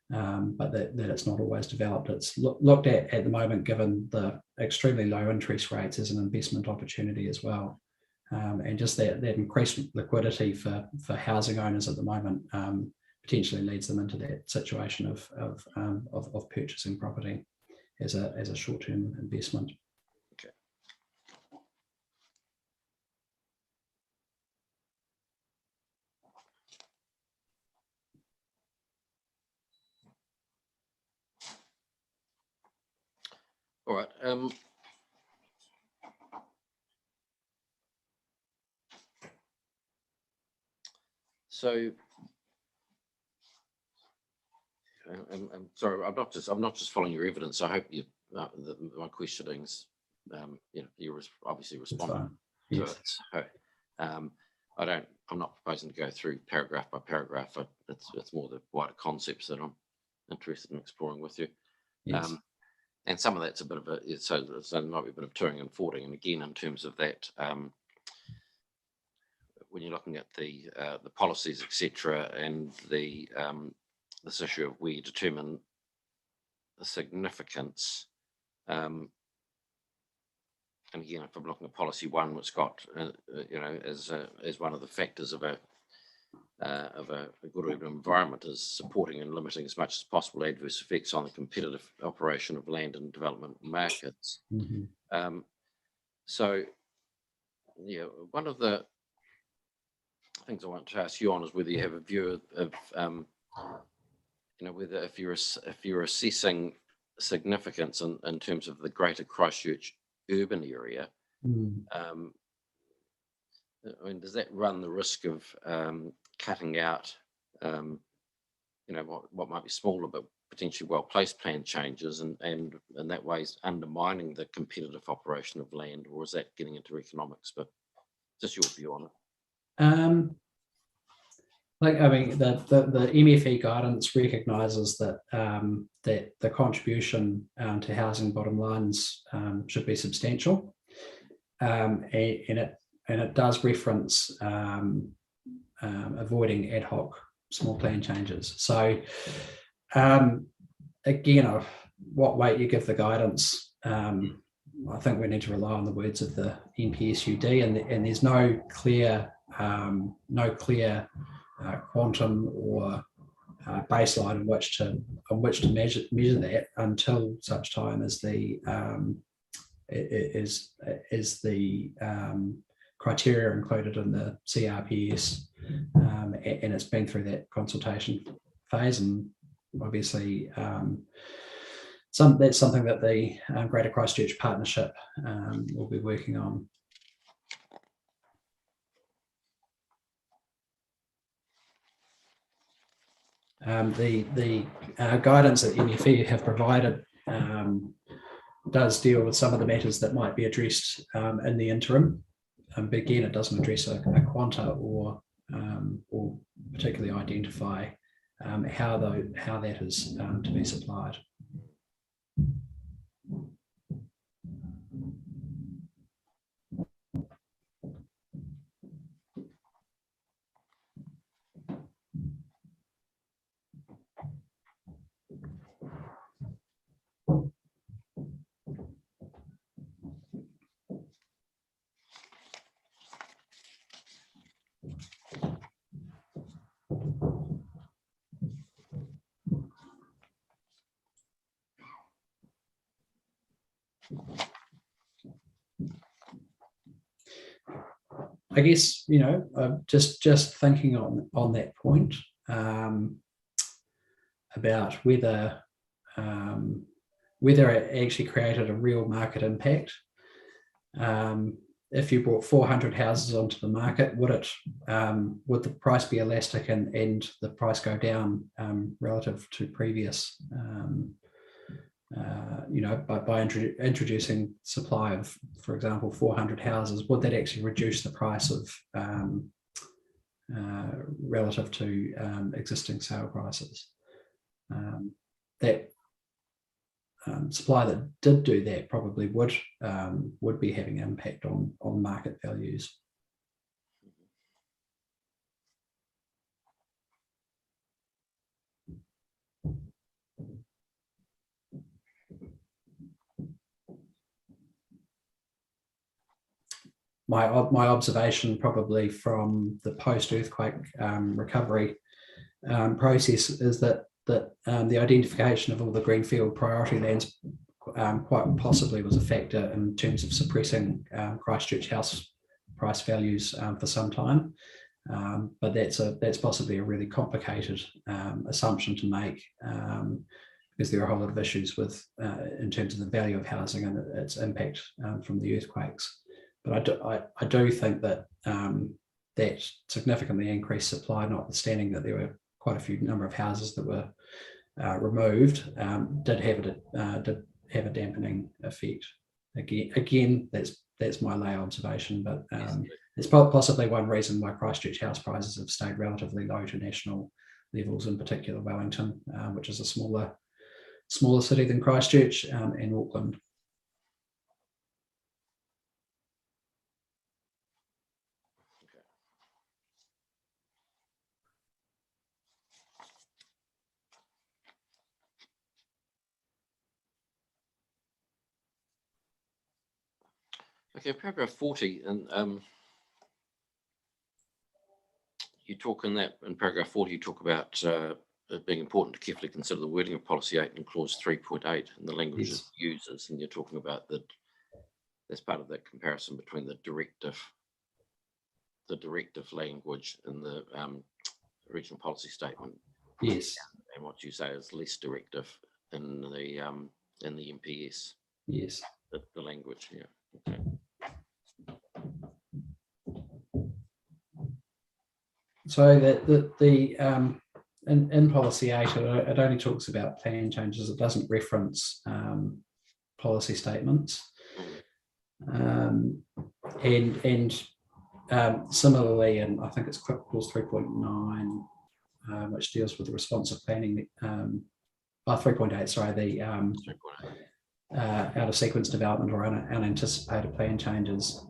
but that it's not always developed. It's looked at the moment, given the extremely low interest rates, as an investment opportunity as well. And just that increased liquidity for housing owners at the moment potentially leads them into that situation of purchasing property as a short-term investment. Okay. All right. So I'm sorry, I'm not just following your evidence. I hope my questioning's you're obviously responding to it. So, I'm not proposing to go through paragraph by paragraph. It's more the wider concepts that I'm interested in exploring with you. Yes. And some of that's a bit of so there might be a bit of touring and fording. And again, in terms of that, when you're looking at the policies, etc., and this issue of where you determine the significance, and again, if I'm looking at policy 1, which got as one of the factors of a good urban environment is supporting and limiting as much as possible adverse effects on the competitive operation of land and development markets. Mm-hmm. So, one of the things I want to ask you on is whether you have a view of whether if you're assessing significance in terms of the greater Christchurch urban area, does that run the risk of cutting out what might be smaller but potentially well-placed plan changes, and in that way undermining the competitive operation of land, or is that getting into economics? But just your view on it. The MFE guidance recognises that that the contribution to housing bottom lines should be substantial, and it does reference avoiding ad hoc small plan changes. So again, what weight you give the guidance, I think we need to rely on the words of the NPSUD, and there's no clear no clear quantum or baseline on which to measure that until such time as the criteria included in the CRPS, and it's been through that consultation phase, and obviously that's something that the Greater Christchurch Partnership will be working on. The guidance that NFE have provided does deal with some of the matters that might be addressed in the interim. But again, it doesn't address a quanta or particularly identify how that is to be supplied. I guess, just thinking on that point about whether it actually created a real market impact. If you brought 400 houses onto the market, would the price be elastic and the price go down relative to previous? By introducing supply of, for example, 400 houses, would that actually reduce the price of relative to existing sale prices? That supply that did do that probably would be having an impact on market values. My observation probably from the post-earthquake recovery process is that the identification of all the greenfield priority lands quite possibly was a factor in terms of suppressing Christchurch house price values for some time. But that's possibly a really complicated assumption to make because there are a whole lot of issues with in terms of the value of housing and its impact from the earthquakes. But I do think that that significantly increased supply, notwithstanding that there were quite a few number of houses that were removed, did have a dampening effect. Again, that's my lay observation, but it's possibly one reason why Christchurch house prices have stayed relatively low to national levels, in particular Wellington, which is a smaller city than Christchurch, and Auckland. Okay, paragraph 40, and you talk in paragraph 40, you talk about it being important to carefully consider the wording of policy 8 and clause 3.8 and the language it uses, and you're talking about that as part of that comparison between the directive language in the regional policy statement. Yes. And what you say is less directive in the MPS. Yes. The language, yeah. Okay. So that in policy 8, it only talks about plan changes. It doesn't reference policy statements, and similarly, and I think it's clause 3.9, which deals with the responsive planning. 3.8, sorry, the out of sequence development or unanticipated plan changes.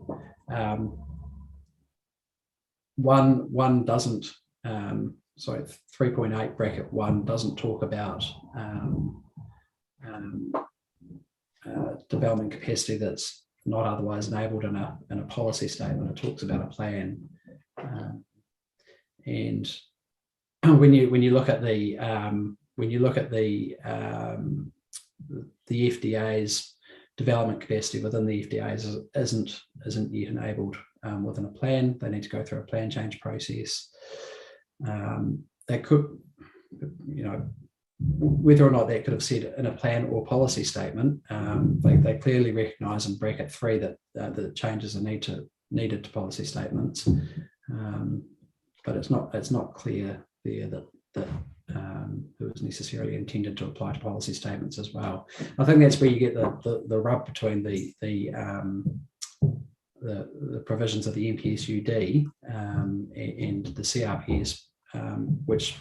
One doesn't, 3.8 bracket 1 doesn't talk about development capacity that's not otherwise enabled in a policy statement. It talks about a plan. And when you look at the FDA's development capacity within the FDA's isn't yet enabled within a plan. They need to go through a plan change process. They could, whether or not that could have said in a plan or policy statement, they clearly recognise in bracket 3 that the changes are needed to policy statements, but it's not clear there that it was necessarily intended to apply to policy statements as well. I think that's where you get the rub between the provisions of the MPSUD and the CRPS, which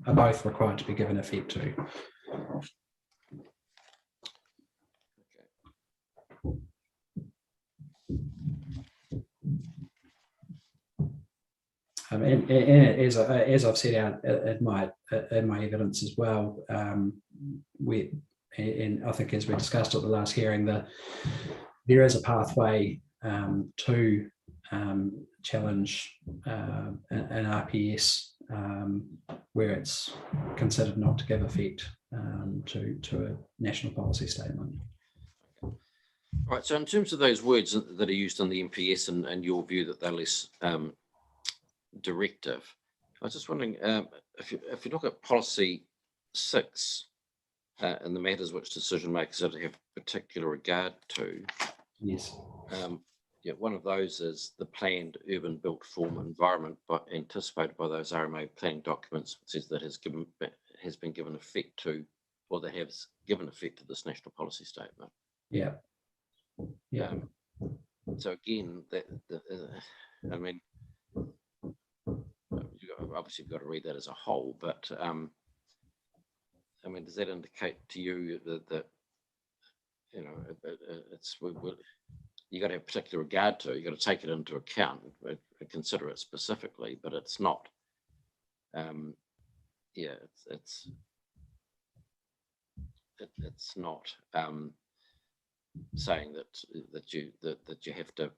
are both required to be given effect to. And as I've set out in my evidence as well, and I think as we discussed at the last hearing, there is a pathway to challenge an RPS where it's considered not to give effect to a national policy statement. Right. So in terms of those words that are used on the MPS and your view that they're less directive, I was just wondering if you look at policy 6 and the matters which decision makers are to have particular regard to. Yes. One of those is the planned urban built form environment, but anticipated by those RMA planning documents, says that has been given effect to, or that has given effect to this national policy statement. Yeah. Yeah. So again, I mean, obviously you've got to read that as a whole, but I mean, does that indicate to you that it's you got to have particular regard to, you got to take it into account and consider it specifically, but it's not it's not saying that you have to,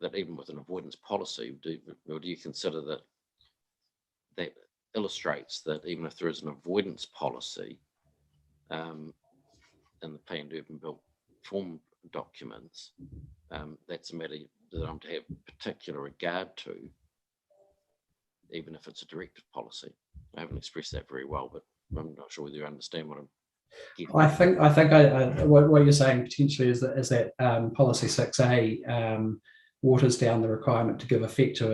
that even with an avoidance policy, do you consider that illustrates that even if there is an avoidance policy in the planned urban built form documents, that's a matter that I'm to have particular regard to, even if it's a directive policy. I haven't expressed that very well, but I'm not sure whether you understand what I'm getting at. I think what you're saying potentially is that policy 6A waters down the requirement to give effect to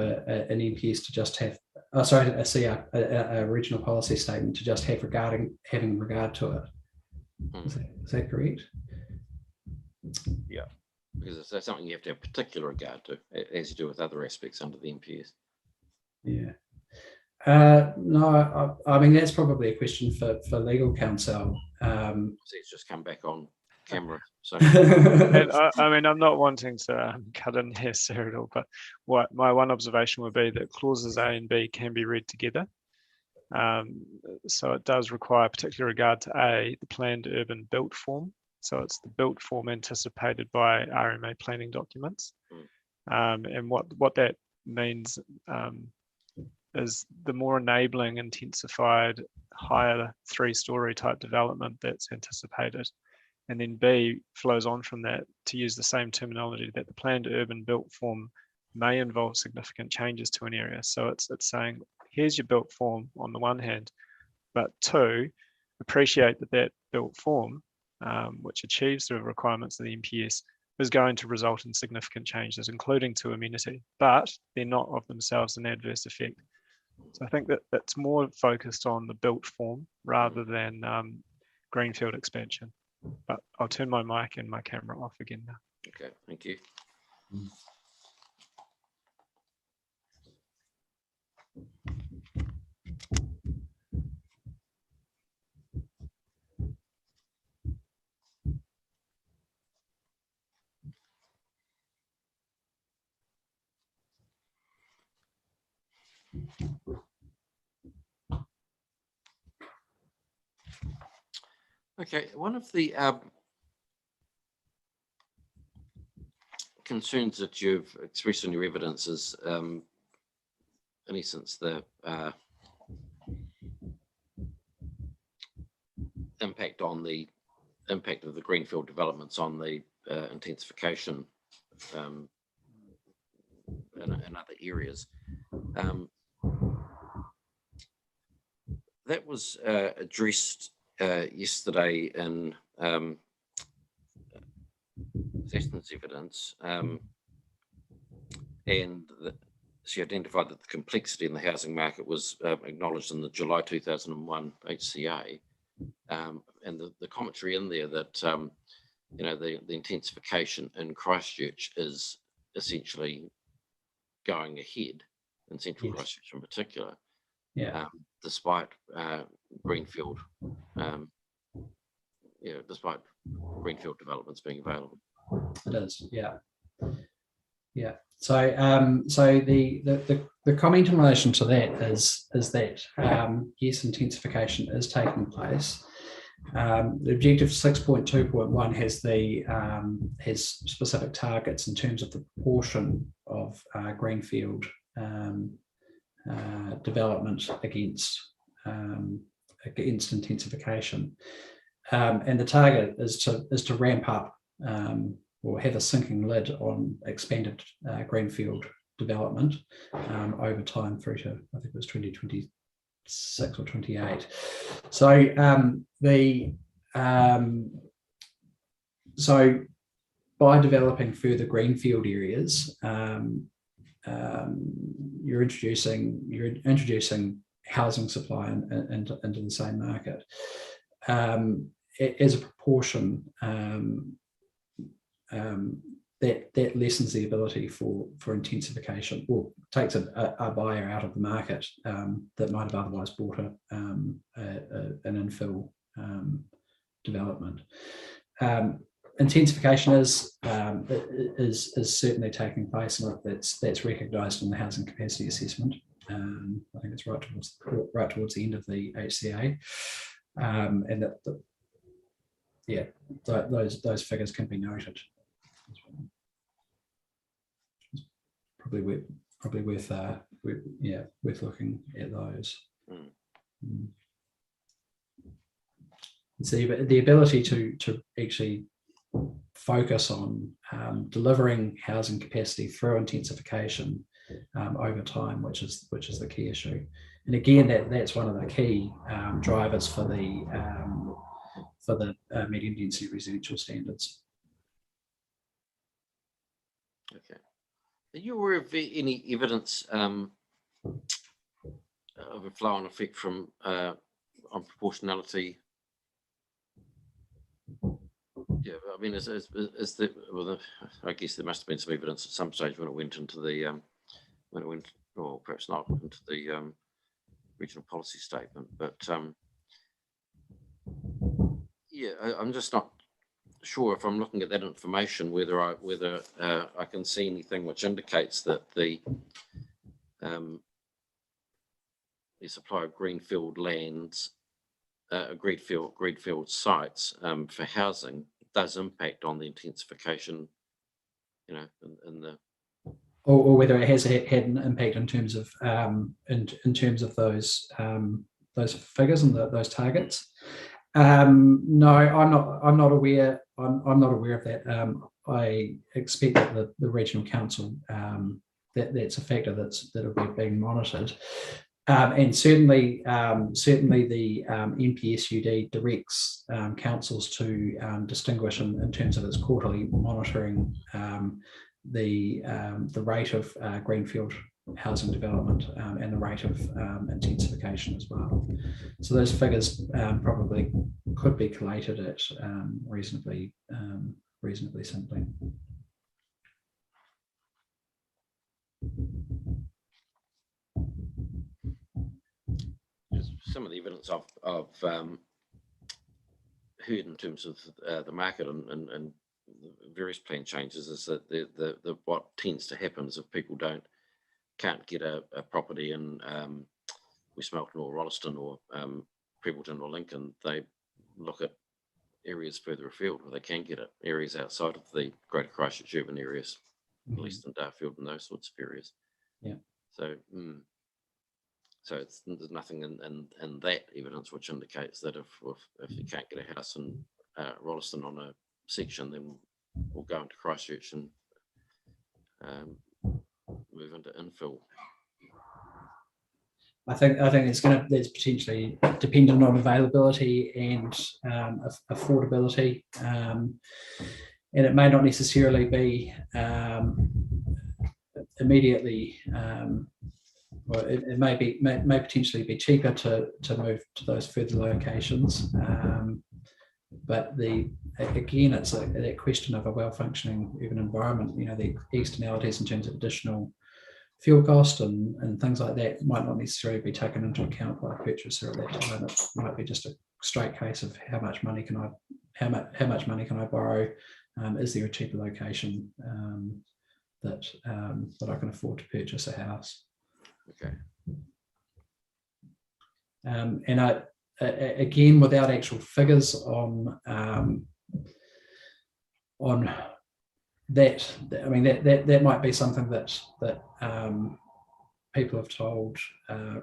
an MPS to just have, a regional policy statement to just have having regard to it. Is that correct? Yeah, because that's something you have to have particular regard to, as you do with other aspects under the MPS. Yeah. No, I mean, that's probably a question for legal counsel. It's just come back on camera. So And I mean, I'm not wanting to cut in here, Cyril, but my one observation would be that clauses A and B can be read together. So it does require particular regard to A, the planned urban built form. So it's the built form anticipated by RMA planning documents. And what that means is the more enabling, intensified, higher 3-story type development that's anticipated. And then B flows on from that to use the same terminology that the planned urban built form may involve significant changes to an area. So it's saying, here's your built form on the one hand, but 2, appreciate that built form, which achieves the requirements of the MPS, is going to result in significant changes, including to amenity, but they're not of themselves an adverse effect. So I think that that's more focused on the built form rather than greenfield expansion. But I'll turn my mic and my camera off again now. okay, thank you. Okay, one of the concerns that you've expressed in your evidence is in essence, the impact of the greenfield developments on the intensification in other areas. That was addressed yesterday in Seston's evidence, and she identified that the complexity in the housing market was acknowledged in the July 2001 HCA, and the commentary in there that the intensification in Christchurch is essentially going ahead in central Christchurch in particular, despite greenfield, despite greenfield developments being available. It is, yeah. So, the comment in relation to that is that yes, intensification is taking place. The objective 6.2.1 has specific targets in terms of the proportion of greenfield development against intensification, and the target is to ramp up or have a sinking lid on expanded greenfield development over time through to, I think it was 2026 or 28. So by developing further greenfield areas, you're introducing housing supply into the same market as a proportion. That lessens the ability for intensification, or takes a buyer out of the market that might have otherwise bought an infill development. Intensification is certainly taking place, and that's recognised in the housing capacity assessment. I think it's right towards the end of the HCA, and those figures can be noted. It's probably worth looking at those. So the ability to actually focus on delivering housing capacity through intensification over time, which is the key issue. And again, that's one of the key drivers for the medium density residential standards. Okay. Are you aware of any evidence of a flow-on effect from on proportionality? Yeah, I mean, is the I guess there must have been some evidence at some stage when it went into the or perhaps not into the regional policy statement, but I'm just not sure if I'm looking at that information whether I can see anything which indicates that the supply of greenfield lands, greenfield sites for housing does impact on the intensification, in the, or whether it has had an impact in terms of those figures and those targets. No, I'm not aware. I'm not aware of that. I expect that the regional council that's a factor that'll be being monitored, and certainly the NPSUD directs councils to distinguish in terms of its quarterly monitoring the rate of greenfield housing development and the rate of intensification as well. So those figures probably could be collated at reasonably simply. Some of the evidence I've heard in terms of the market and various plan changes is that the what tends to happen is if people can't get a property in West Melton or Rolleston or Prebleton or Lincoln, they look at areas further afield where they can get it, areas outside of the Greater Christchurch urban areas, Leaston, Darfield, and those sorts of areas. Yeah. So So there's nothing in that evidence which indicates that if you can't get a house in Rolleston on a section, then we'll go into Christchurch and move into infill. I think there's potentially dependent on availability and affordability, and it may not necessarily be immediately. Well, it may potentially be cheaper to move to those further locations, but again, it's that question of a well-functioning urban environment. The externalities in terms of additional fuel cost and things like that might not necessarily be taken into account by a purchaser at that time. It might be just a straight case of how much money can I borrow? Is there a cheaper location that I can afford to purchase a house? Okay. And again, without actual figures on that, I mean that might be something that people have told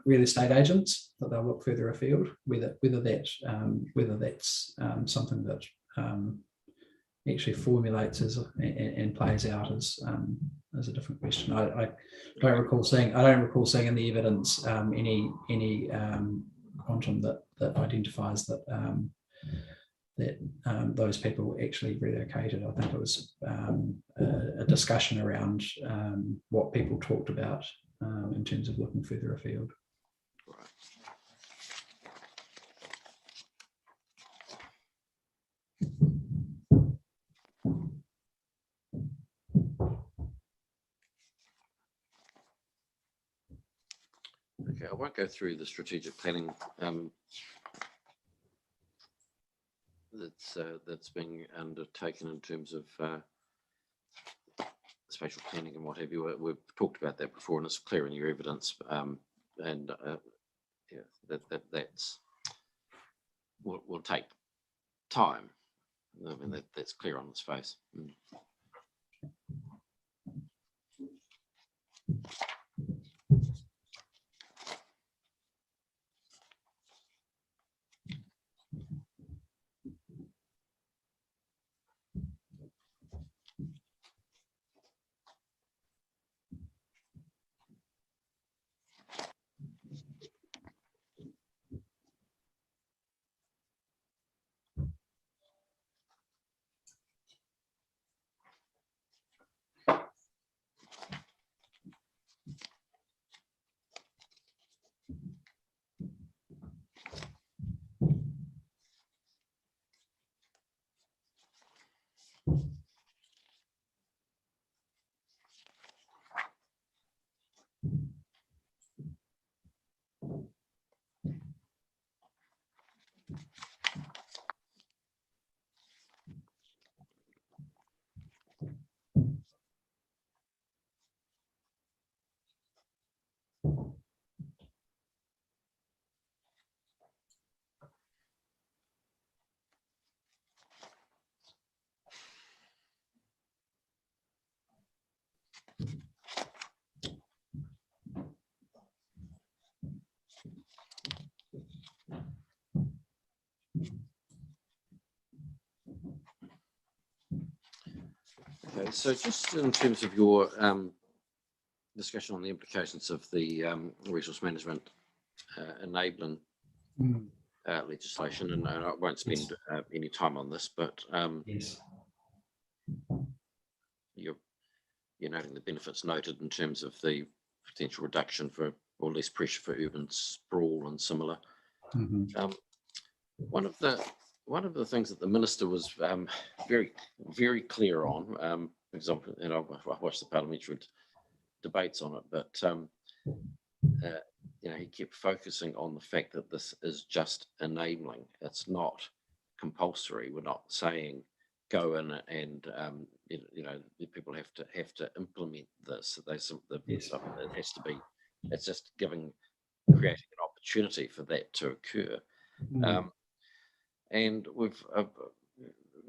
real estate agents that they'll look further afield. Whether that's something that actually formulates and plays out as a different question. I don't recall seeing in the evidence any quantum that identifies that those people actually relocated. I think it was a discussion around what people talked about in terms of looking further afield. Right. Okay, I won't go through the strategic planning that's being undertaken in terms of spatial planning and what have you. We've talked about that before, and it's clear in your evidence. Yeah, that's will take time. I mean, that's clear on its face. Okay, so just in terms of your discussion on the implications of the resource management enabling legislation, and I won't spend any time on this, but Yes. you're noting the benefits noted in terms of the potential reduction for or less pressure for urban sprawl and similar. One of the things that the minister was very, very clear on, for example, and I watched the parliamentary debates on it, but he kept focusing on the fact that this is just enabling. It's not compulsory. We're not saying go in and people have to implement this. Yes. It has to be. It's just creating an opportunity for that to occur. And we've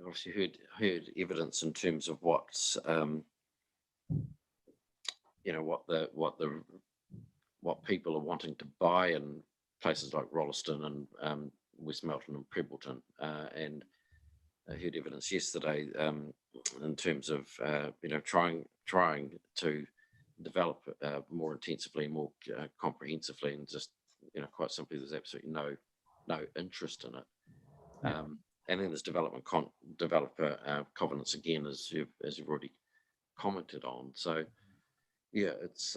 obviously heard evidence in terms of what's what the what people are wanting to buy in places like Rolleston and West Melton and Prebleton, and I heard evidence yesterday in terms of trying to develop more intensively, more comprehensively, and just quite simply there's absolutely no interest in it. And then there's developer covenants again, as you've already commented on. So yeah, it's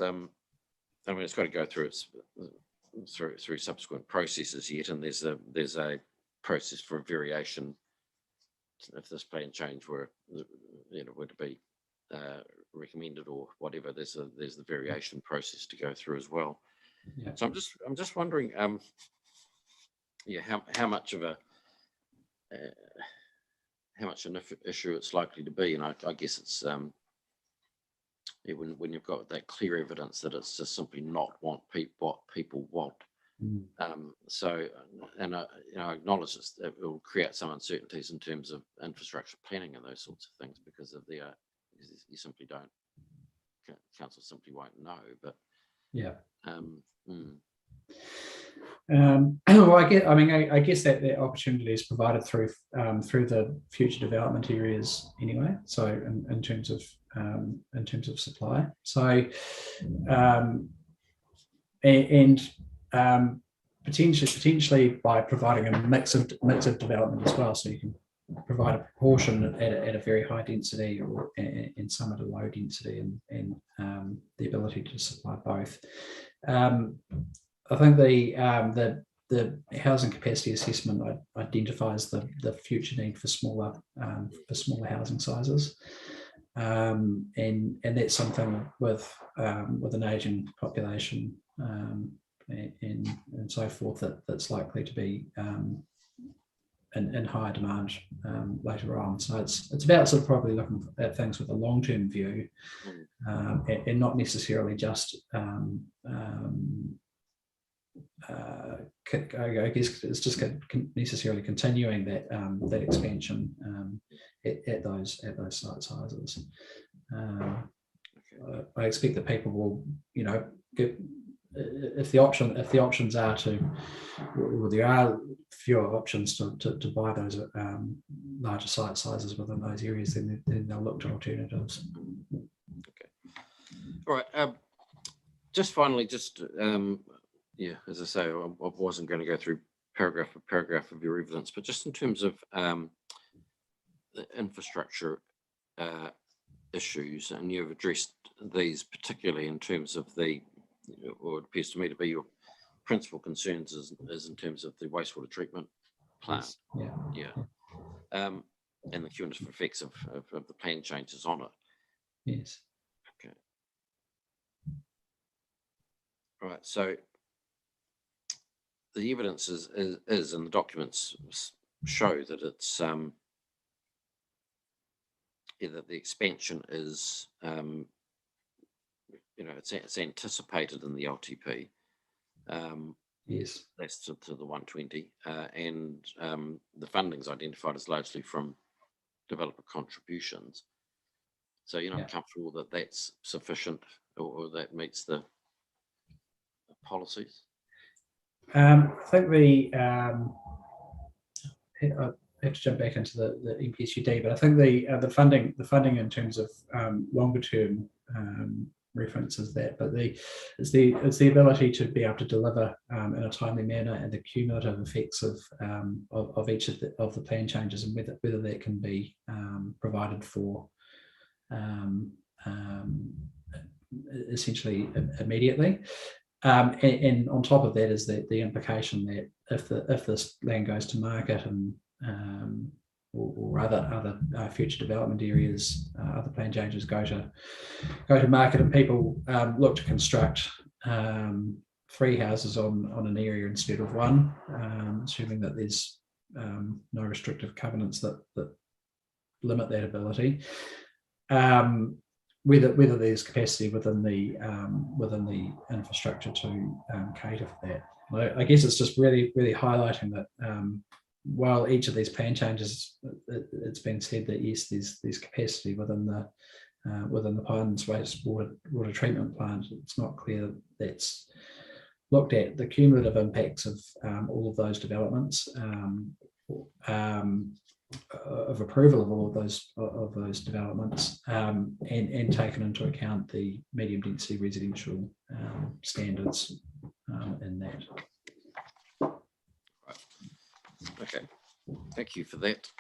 it's got to go through through subsequent processes yet, and there's a process for variation if this plan change were to be recommended or whatever. There's the variation process to go through as well. Yeah. So I'm just wondering how much of an issue it's likely to be, and I guess it's when you've got that clear evidence that it's just simply not what people want. So, and I acknowledge it will create some uncertainties in terms of infrastructure planning and those sorts of things because you simply don't, council simply won't know. But yeah. Well, I guess that opportunity is provided through the future development areas anyway. So in terms of supply. So potentially by providing a mix of development as well, so you can provide a proportion at a very high density or in some at a low density, and the ability to supply both. I think the housing capacity assessment identifies the future need for smaller housing sizes, and that's something with an aging population and so forth that's likely to be in higher demand later on. So it's about sort of probably looking at things with a long-term view, and not necessarily just I guess it's just necessarily continuing that expansion at those site sizes. I expect that people will, if the options are there are fewer options to buy those larger site sizes within those areas, then they'll look to alternatives. Okay. All right. Just finally, as I say, I wasn't going to go through paragraph for paragraph of your evidence, but just in terms of the infrastructure issues, and you've addressed these particularly in terms of or it appears to me to be your principal concerns is in terms of the wastewater treatment plant. Yeah. And the cumulative effects of the plan changes on it. Yes. Okay. Right. So the evidence is and the documents show that it's that the expansion is it's anticipated in the LTP. Yes, that's to the 120, and the funding's identified as largely from developer contributions. So you're not comfortable that that's sufficient or that meets the policies? I think I have to jump back into the MPSUD, but I think the funding in terms of longer term references that, but it's the ability to be able to deliver in a timely manner, and the cumulative effects of each of the plan changes, and whether that can be provided for essentially immediately. And on top of that is the implication that if this land goes to market and or other future development areas, other plan changes go to market, and people look to construct 3 houses on an area instead of 1, assuming that there's no restrictive covenants that limit that ability. Whether there's capacity within the infrastructure to cater for that. I guess it's just really highlighting that while each of these plan changes, it's been said that yes, there's capacity within the Pines wastewater treatment plant. It's not clear that's looked at the cumulative impacts of all of those developments, of approval of all of those developments, and taken into account the medium density residential standards in that. Okay, thank you for that.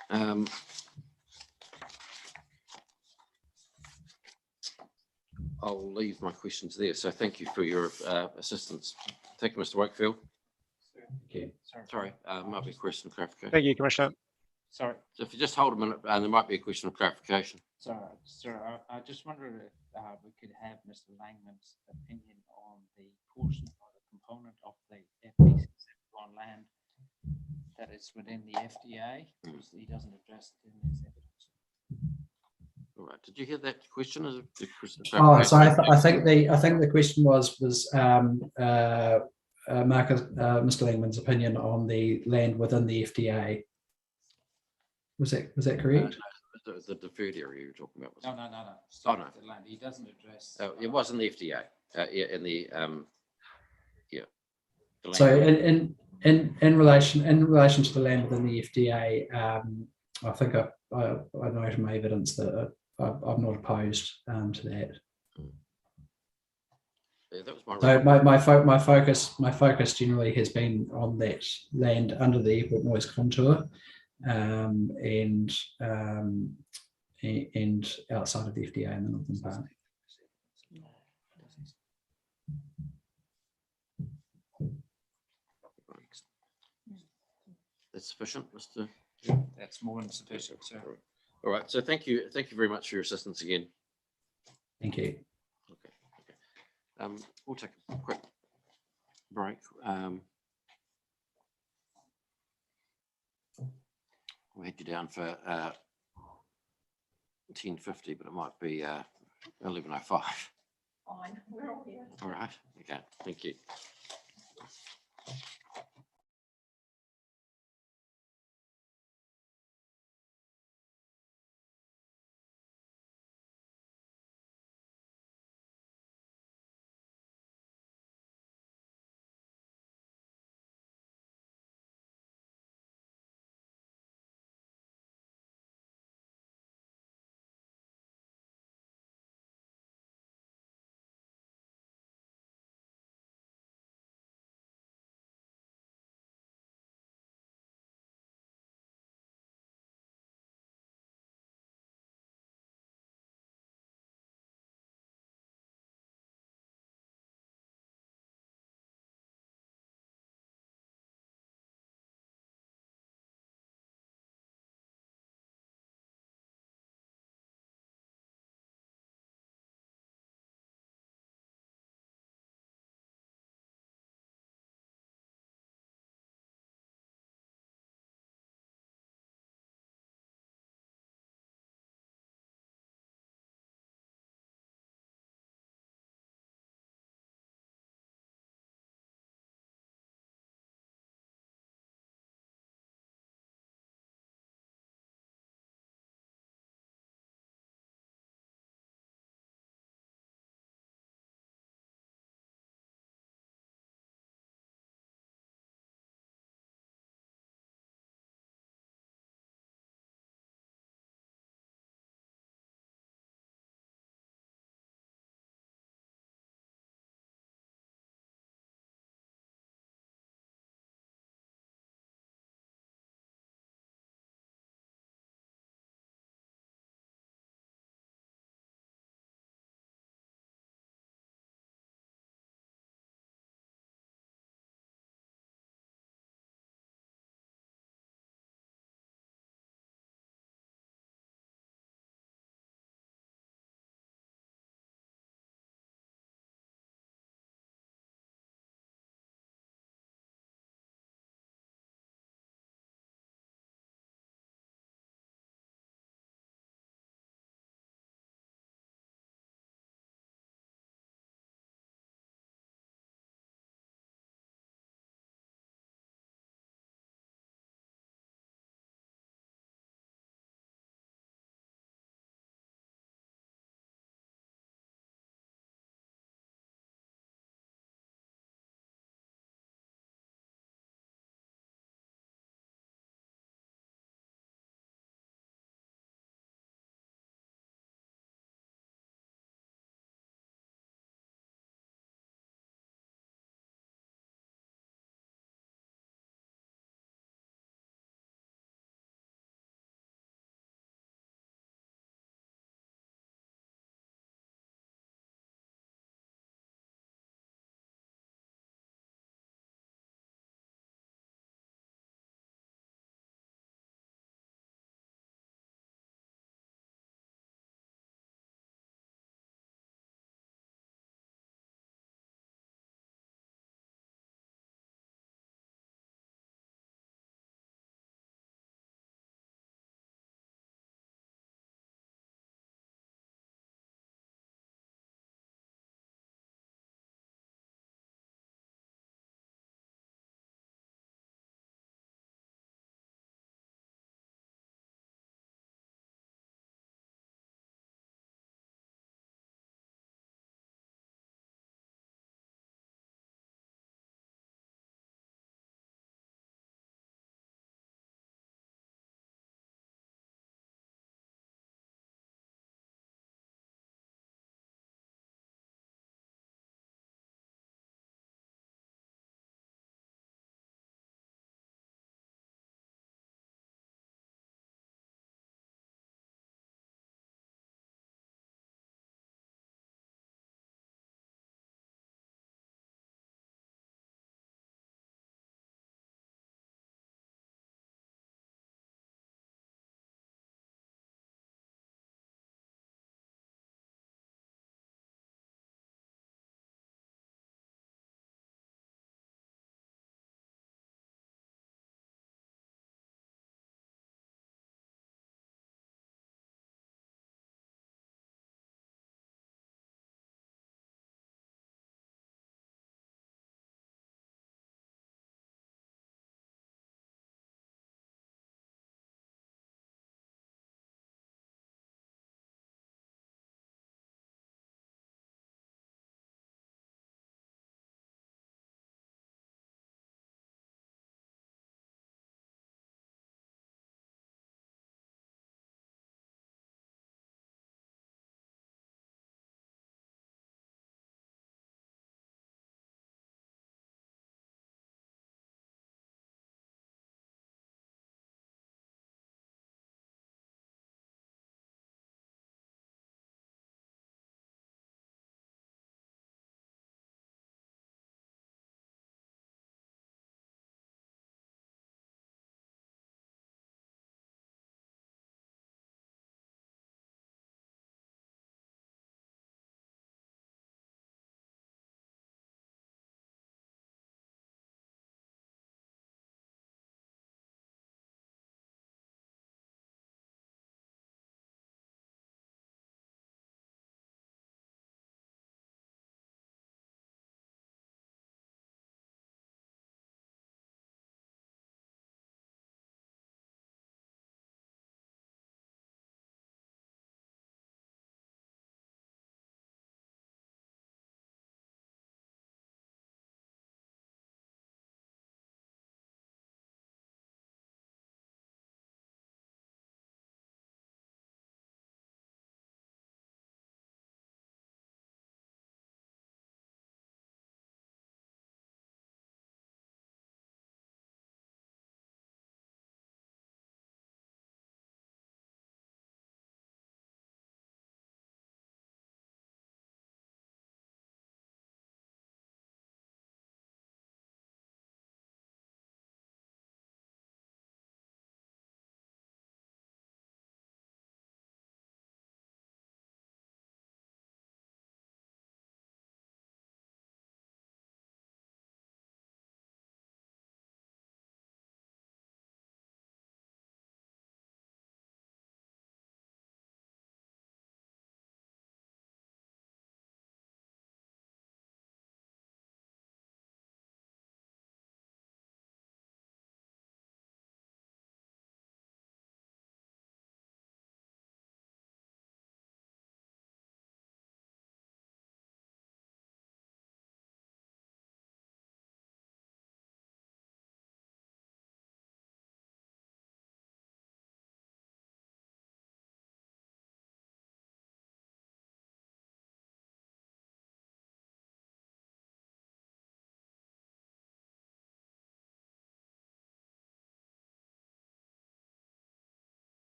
I'll leave my questions there. So thank you for your assistance. Thank you, Mr. Wakefield. Okay. Sorry, might be a question of clarification. Thank you, Commissioner. Sorry, So if you just hold a minute, there might be a question of clarification. sorry, sir. I just wondered if we could have Mr. Langman's opinion on the portion or the component of the FPC on land that is within the FDA, because he doesn't address it in his evidence. All right. Did you hear that question? Is it a question of Oh, so clarification? I think the question was Marcus, Mr. Langman's opinion on the land within the FDA. Was that correct? The deferred area you're talking about. Was No. Stop no. the land. He doesn't address. it was in the FDA. Yeah, in the the land. So in relation to the land within the FDA, I think I noted in my evidence that I'm not opposed to that. Yeah, that was my So my focus generally has been on that land under the airport noise contour, and outside of the FDA in the northern part. That's sufficient, Mr. That's more than sufficient, sir. All right. So thank you very much for your assistance again. Thank you. Okay. We'll take a quick break. We had you down for 10:50, but it might be 11:05. Fine, we're all here. All right. Okay. Thank you.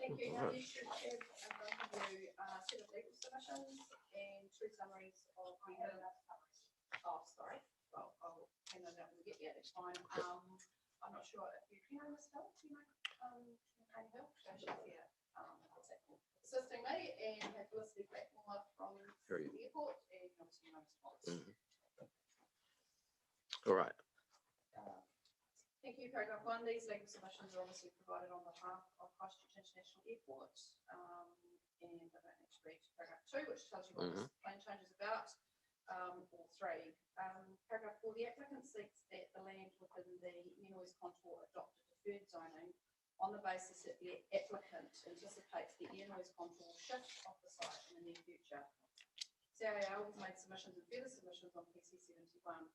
Thank you. Alright. You should have in front of you set of legal submissions and two summaries of oh, sorry. Well, I'll hang on that when we get there. That's fine. I'm not sure if you can this help. Do you know help? So she's here assisting me and have Felicity Blackmore from the airport and obviously no response. All right. Thank you. Paragraph 1. These legal submissions are obviously provided on behalf of Christchurch International Airport. And I don't need to read paragraph 2, which tells you what this plan change is about. Or 3. Paragraph 4. The applicant seeks that the land within the Nienoise contour adopt a deferred zoning on the basis that the applicant anticipates the Nienoise contour will shift off the site in the near future. CIL has made submissions and further submissions on PC 71.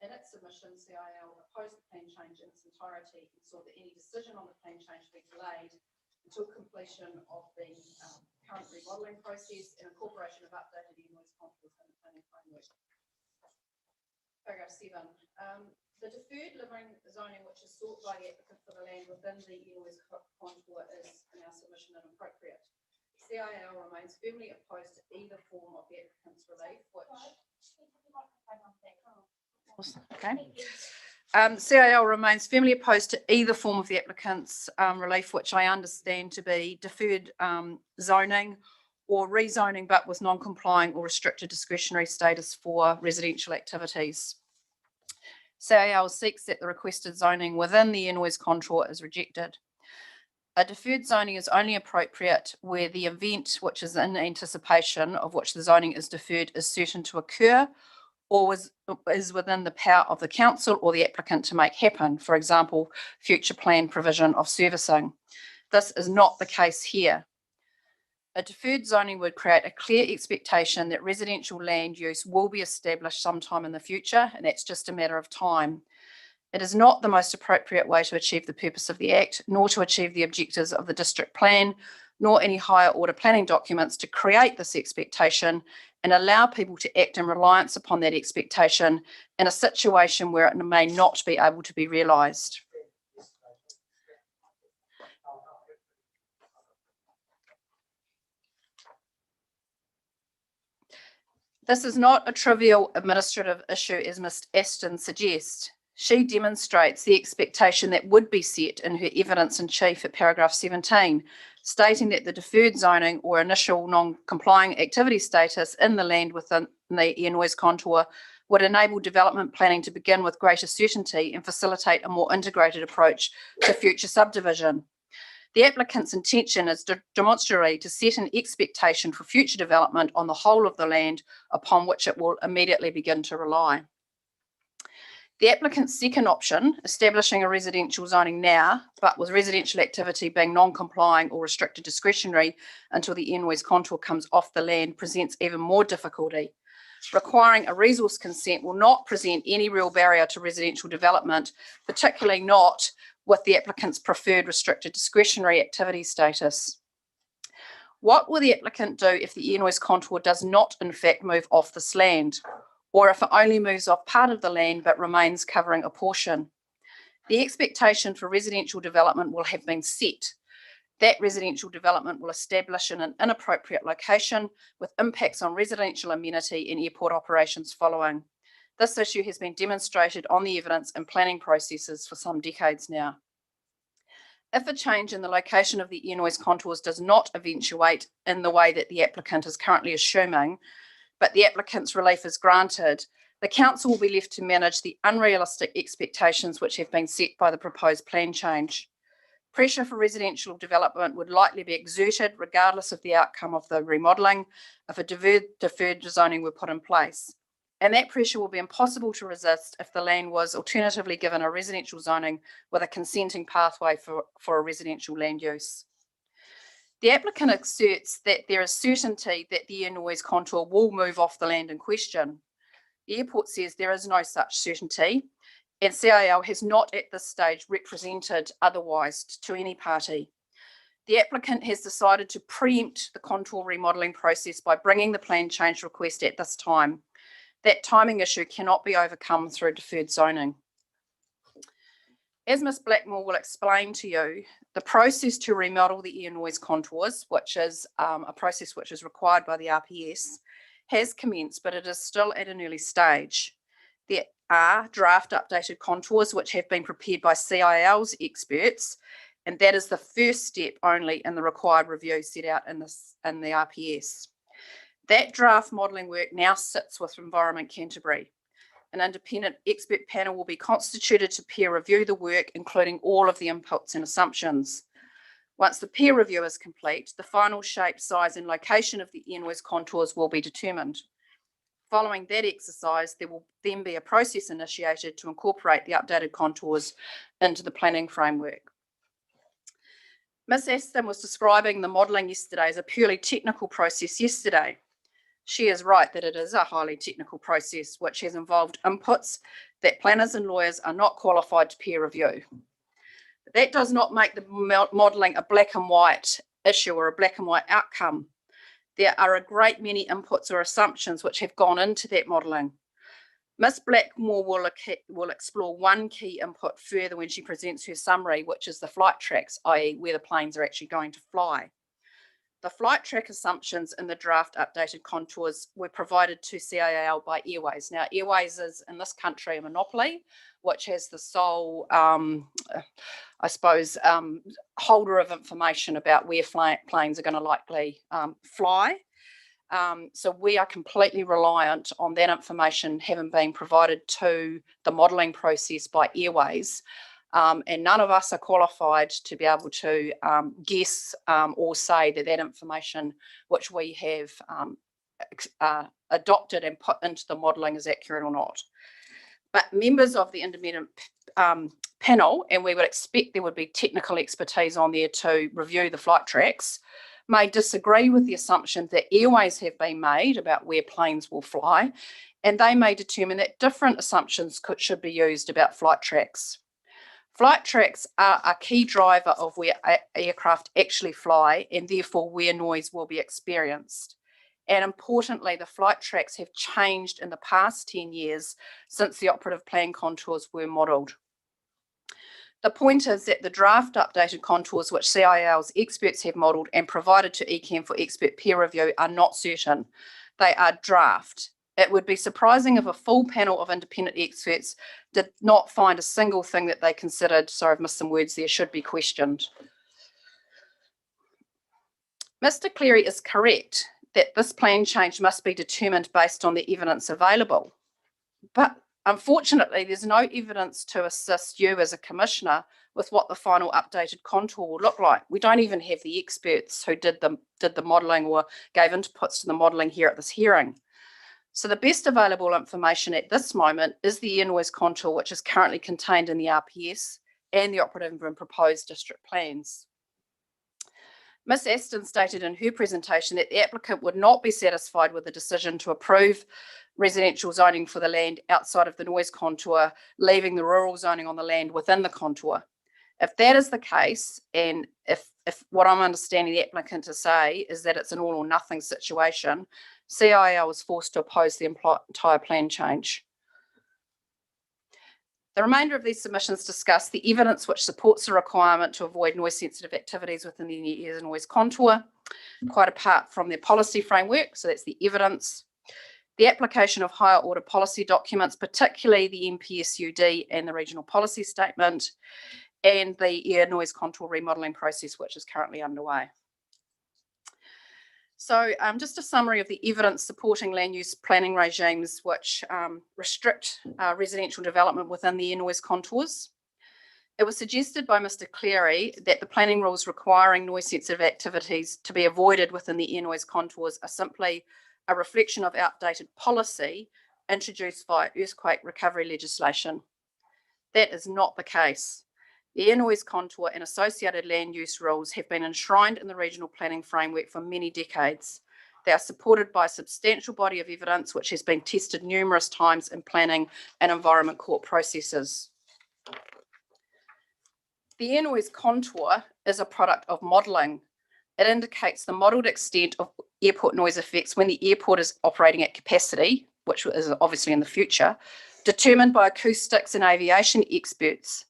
In its submission, CIL opposed the plan change in its entirety and saw that any decision on the plan change be delayed until completion of the current remodeling process and incorporation of updated Nienoise contours in the planning framework. Paragraph 7. The deferred living zoning which is sought by the applicant for the land within the Nienoise contour is in our submission inappropriate. CIL remains firmly opposed to either form of the applicant's relief, CIL remains firmly opposed to either form of the applicant's relief, which I understand to be deferred zoning or rezoning, but with non-complying or restricted discretionary status for residential activities. CIL seeks that the requested zoning within the Nienoise contour is rejected. A deferred zoning is only appropriate where the event which is in anticipation of which the zoning is deferred is certain to occur or is within the power of the council or the applicant to make happen, for example, future plan provision of servicing. This is not the case here. A deferred zoning would create a clear expectation that residential land use will be established sometime in the future, and that's just a matter of time. It is not the most appropriate way to achieve the purpose of the Act, nor to achieve the objectives of the district plan, nor any higher order planning documents to create this expectation and allow people to act in reliance upon that expectation in a situation where it may not be able to be realised. This is not a trivial administrative issue, as Ms. Aston suggests. She demonstrates the expectation that would be set in her evidence in chief at paragraph 17, stating that the deferred zoning or initial non-complying activity status in the land within the Nienoise contour would enable development planning to begin with greater certainty and facilitate a more integrated approach to future subdivision. The applicant's intention is demonstrably to set an expectation for future development on the whole of the land upon which it will immediately begin to rely. The applicant's second option, establishing a residential zoning now, but with residential activity being non-complying or restricted discretionary until the Nienoise contour comes off the land, presents even more difficulty. Requiring a resource consent will not present any real barrier to residential development, particularly not with the applicant's preferred restricted discretionary activity status. What will the applicant do if the Nienoise contour does not in fact move off this land, or if it only moves off part of the land but remains covering a portion? The expectation for residential development will have been set. That residential development will establish in an inappropriate location with impacts on residential amenity and airport operations following. This issue has been demonstrated on the evidence and planning processes for some decades now. If a change in the location of the Nienoise contours does not eventuate in the way that the applicant is currently assuming, but the applicant's relief is granted, the council will be left to manage the unrealistic expectations which have been set by the proposed plan change. Pressure for residential development would likely be exerted regardless of the outcome of the remodelling if a deferred zoning were put in place. And that pressure will be impossible to resist if the land was alternatively given a residential zoning with a consenting pathway for a residential land use. The applicant asserts that there is certainty that the Nienoise contour will move off the land in question. The airport says there is no such certainty, and CIL has not at this stage represented otherwise to any party. The applicant has decided to preempt the contour remodelling process by bringing the plan change request at this time. That timing issue cannot be overcome through deferred zoning. As Ms Blackmore will explain to you, the process to remodel the air noise contours, which is a process which is required by the RPS, has commenced, but it is still at an early stage. There are draft updated contours which have been prepared by CIL's experts, and that is the first step only in the required review set out in the RPS. That draft modelling work now sits with Environment Canterbury. An independent expert panel will be constituted to peer review the work, including all of the inputs and assumptions. Once the peer review is complete, the final shape, size and location of the air noise contours will be determined. Following that exercise, there will then be a process initiated to incorporate the updated contours into the planning framework. Ms Aston was describing the modelling yesterday as a purely technical process yesterday. She is right that it is a highly technical process which has involved inputs that planners and lawyers are not qualified to peer review. But that does not make the modelling a black and white issue or a black and white outcome. There are a great many inputs or assumptions which have gone into that modelling. Ms Blackmore will explore one key input further when she presents her summary, which is the flight tracks, i.e. where the planes are actually going to fly. The flight track assumptions in the draft updated contours were provided to CIL by Airways. Now, Airways is in this country a monopoly, which has the sole, holder of information about where planes are going to likely fly. So we are completely reliant on that information having been provided to the modelling process by Airways. And none of us are qualified to be able to guess or say that information which we have adopted and put into the modelling is accurate or not. But members of the independent panel, and we would expect there would be technical expertise on there to review the flight tracks, may disagree with the assumption that Airways have been made about where planes will fly, and they may determine that different assumptions should be used about flight tracks. Flight tracks are a key driver of where aircraft actually fly and therefore where noise will be experienced. And importantly, the flight tracks have changed in the past 10 years since the operative plan contours were modelled. The point is that the draft updated contours which CIL's experts have modelled and provided to ECAM for expert peer review are not certain. They are draft. It would be surprising if a full panel of independent experts did not find a single thing that they considered, sorry, I've missed some words there, should be questioned. Mr. Cleary is correct that this plan change must be determined based on the evidence available. But unfortunately, there's no evidence to assist you as a commissioner with what the final updated contour will look like. We don't even have the experts who did the modelling or gave inputs to the modelling here at this hearing. So the best available information at this moment is the air noise contour, which is currently contained in the RPS and the operative and proposed district plans. Ms Aston stated in her presentation that the applicant would not be satisfied with the decision to approve residential zoning for the land outside of the noise contour, leaving the rural zoning on the land within the contour. If that is the case, and if what I'm understanding the applicant to say is that it's an all or nothing situation, CIL was forced to oppose the entire plan change. The remainder of these submissions discuss the evidence which supports the requirement to avoid noise-sensitive activities within the air noise contour, quite apart from their policy framework, so that's the evidence. The application of higher order policy documents, particularly the NPSUD and the regional policy statement, and the air noise contour remodelling process, which is currently underway. So just a summary of the evidence supporting land use planning regimes which restrict residential development within the air noise contours. It was suggested by Mr. Cleary that the planning rules requiring noise sensitive activities to be avoided within the air noise contours are simply a reflection of outdated policy introduced via earthquake recovery legislation. That is not the case. The air noise contour and associated land use rules have been enshrined in the regional planning framework for many decades. They are supported by a substantial body of evidence which has been tested numerous times in planning and environment court processes. The air noise contour is a product of modelling. It indicates the modelled extent of airport noise effects when the airport is operating at capacity, which is obviously in the future, determined by acoustics and aviation experts.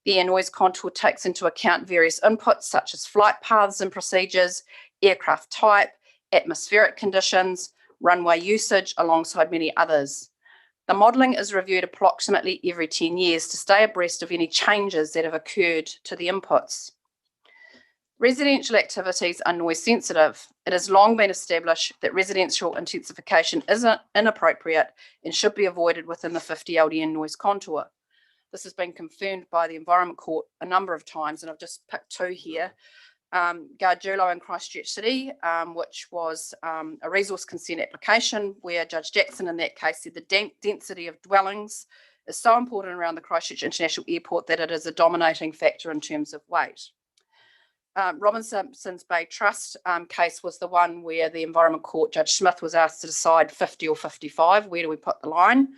The air noise contour takes into account various inputs such as flight paths and procedures, aircraft type, atmospheric conditions, runway usage, alongside many others. The modelling is reviewed approximately every 10 years to stay abreast of any changes that have occurred to the inputs. Residential activities are noise sensitive. It has long been established that residential intensification is inappropriate and should be avoided within the 50 LDN noise contour. This has been confirmed by the Environment Court a number of times, and I've just picked two here. Gargiulo in Christchurch City, which was a resource consent application where Judge Jackson in that case said the density of dwellings is so important around the Christchurch International Airport that it is a dominating factor in terms of weight. Robinson's Bay Trust case was the one where the Environment Court, Judge Smith, was asked to decide 50 or 55, where do we put the line?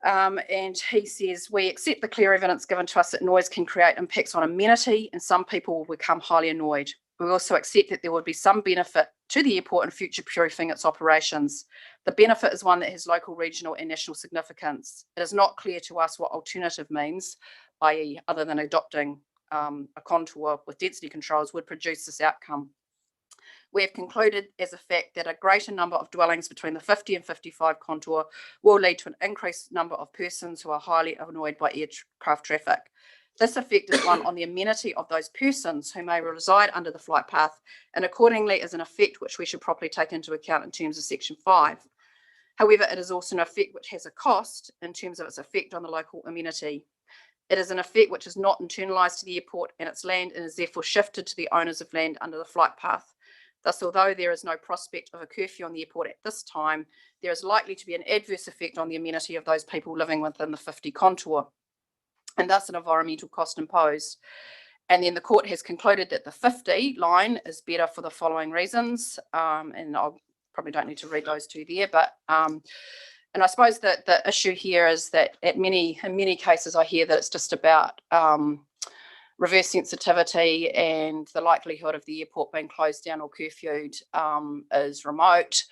And he says, we accept the clear evidence given to us that noise can create impacts on amenity and some people will become highly annoyed. We also accept that there would be some benefit to the airport in future-proofing its operations. The benefit is one that has local, regional and national significance. It is not clear to us what alternative means, i.e. other than adopting a contour with density controls, would produce this outcome. We have concluded as a fact that a greater number of dwellings between the 50 and 55 contour will lead to an increased number of persons who are highly annoyed by aircraft traffic. This effect is one on the amenity of those persons who may reside under the flight path, and accordingly is an effect which we should properly take into account in terms of Section 5. However, it is also an effect which has a cost in terms of its effect on the local amenity. It is an effect which is not internalised to the airport and its land, and is therefore shifted to the owners of land under the flight path. Thus, although there is no prospect of a curfew on the airport at this time, there is likely to be an adverse effect on the amenity of those people living within the 50 contour, and thus an environmental cost imposed. And then the court has concluded that the 50 line is better for the following reasons, and I probably don't need to read those two there, but and I suppose that the issue here is that in many cases I hear that it's just about reverse sensitivity, and the likelihood of the airport being closed down or curfewed is remote.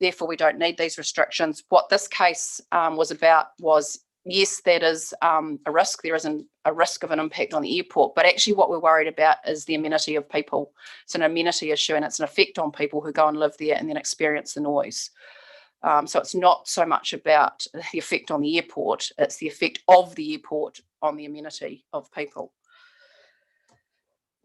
Therefore, we don't need these restrictions. What this case was about was, yes, that is a risk. There isn't a risk of an impact on the airport, but actually what we're worried about is the amenity of people. It's an amenity issue, and it's an effect on people who go and live there and then experience the noise. So it's not so much about the effect on the airport, it's the effect of the airport on the amenity of people.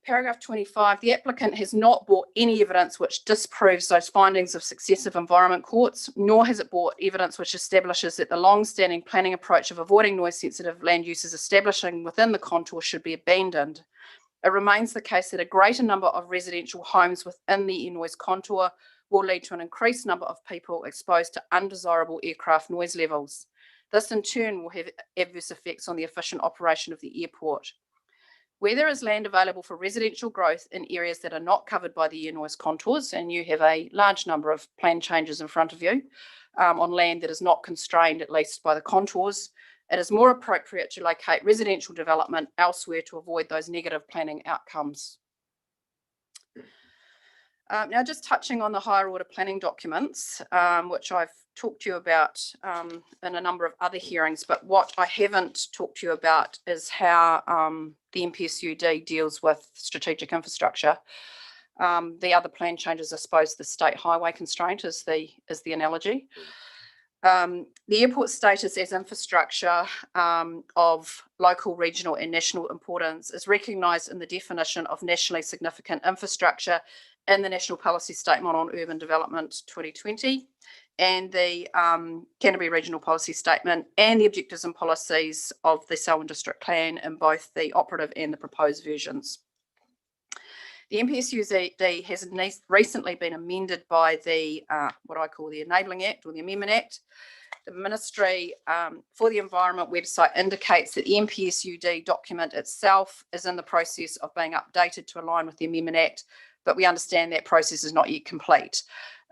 Paragraph 25, the applicant has not brought any evidence which disproves those findings of successive environment courts, nor has it brought evidence which establishes that the long-standing planning approach of avoiding noise-sensitive land uses establishing within the contour should be abandoned. It remains the case that a greater number of residential homes within the air noise contour will lead to an increased number of people exposed to undesirable aircraft noise levels. This in turn will have adverse effects on the efficient operation of the airport. Where there is land available for residential growth in areas that are not covered by the air noise contours, and you have a large number of plan changes in front of you on land that is not constrained at least by the contours, it is more appropriate to locate residential development elsewhere to avoid those negative planning outcomes. Now, just touching on the higher order planning documents, which I've talked to you about in a number of other hearings, but what I haven't talked to you about is how the NPSUD deals with strategic infrastructure. The other plan changes, I suppose, the state highway constraint is the analogy. The airport status as infrastructure of local, regional and national importance is recognised in the definition of nationally significant infrastructure in the National Policy Statement on Urban Development 2020 and the Canterbury Regional Policy Statement and the objectives and policies of the Selwyn District Plan in both the operative and the proposed versions. The NPSUD has recently been amended by the what I call the Enabling Act or the Amendment Act. The Ministry for the Environment website indicates that the NPSUD document itself is in the process of being updated to align with the Amendment Act, but we understand that process is not yet complete.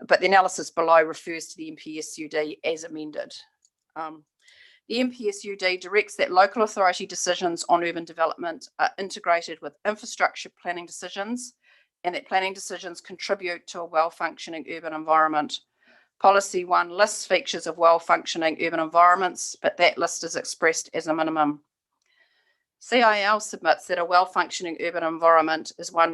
But the analysis below refers to the NPSUD as amended. The NPSUD directs that local authority decisions on urban development are integrated with infrastructure planning decisions, and that planning decisions contribute to a well-functioning urban environment. Policy 1 lists features of well-functioning urban environments, but that list is expressed as a minimum. CIL submits that a well-functioning urban environment is one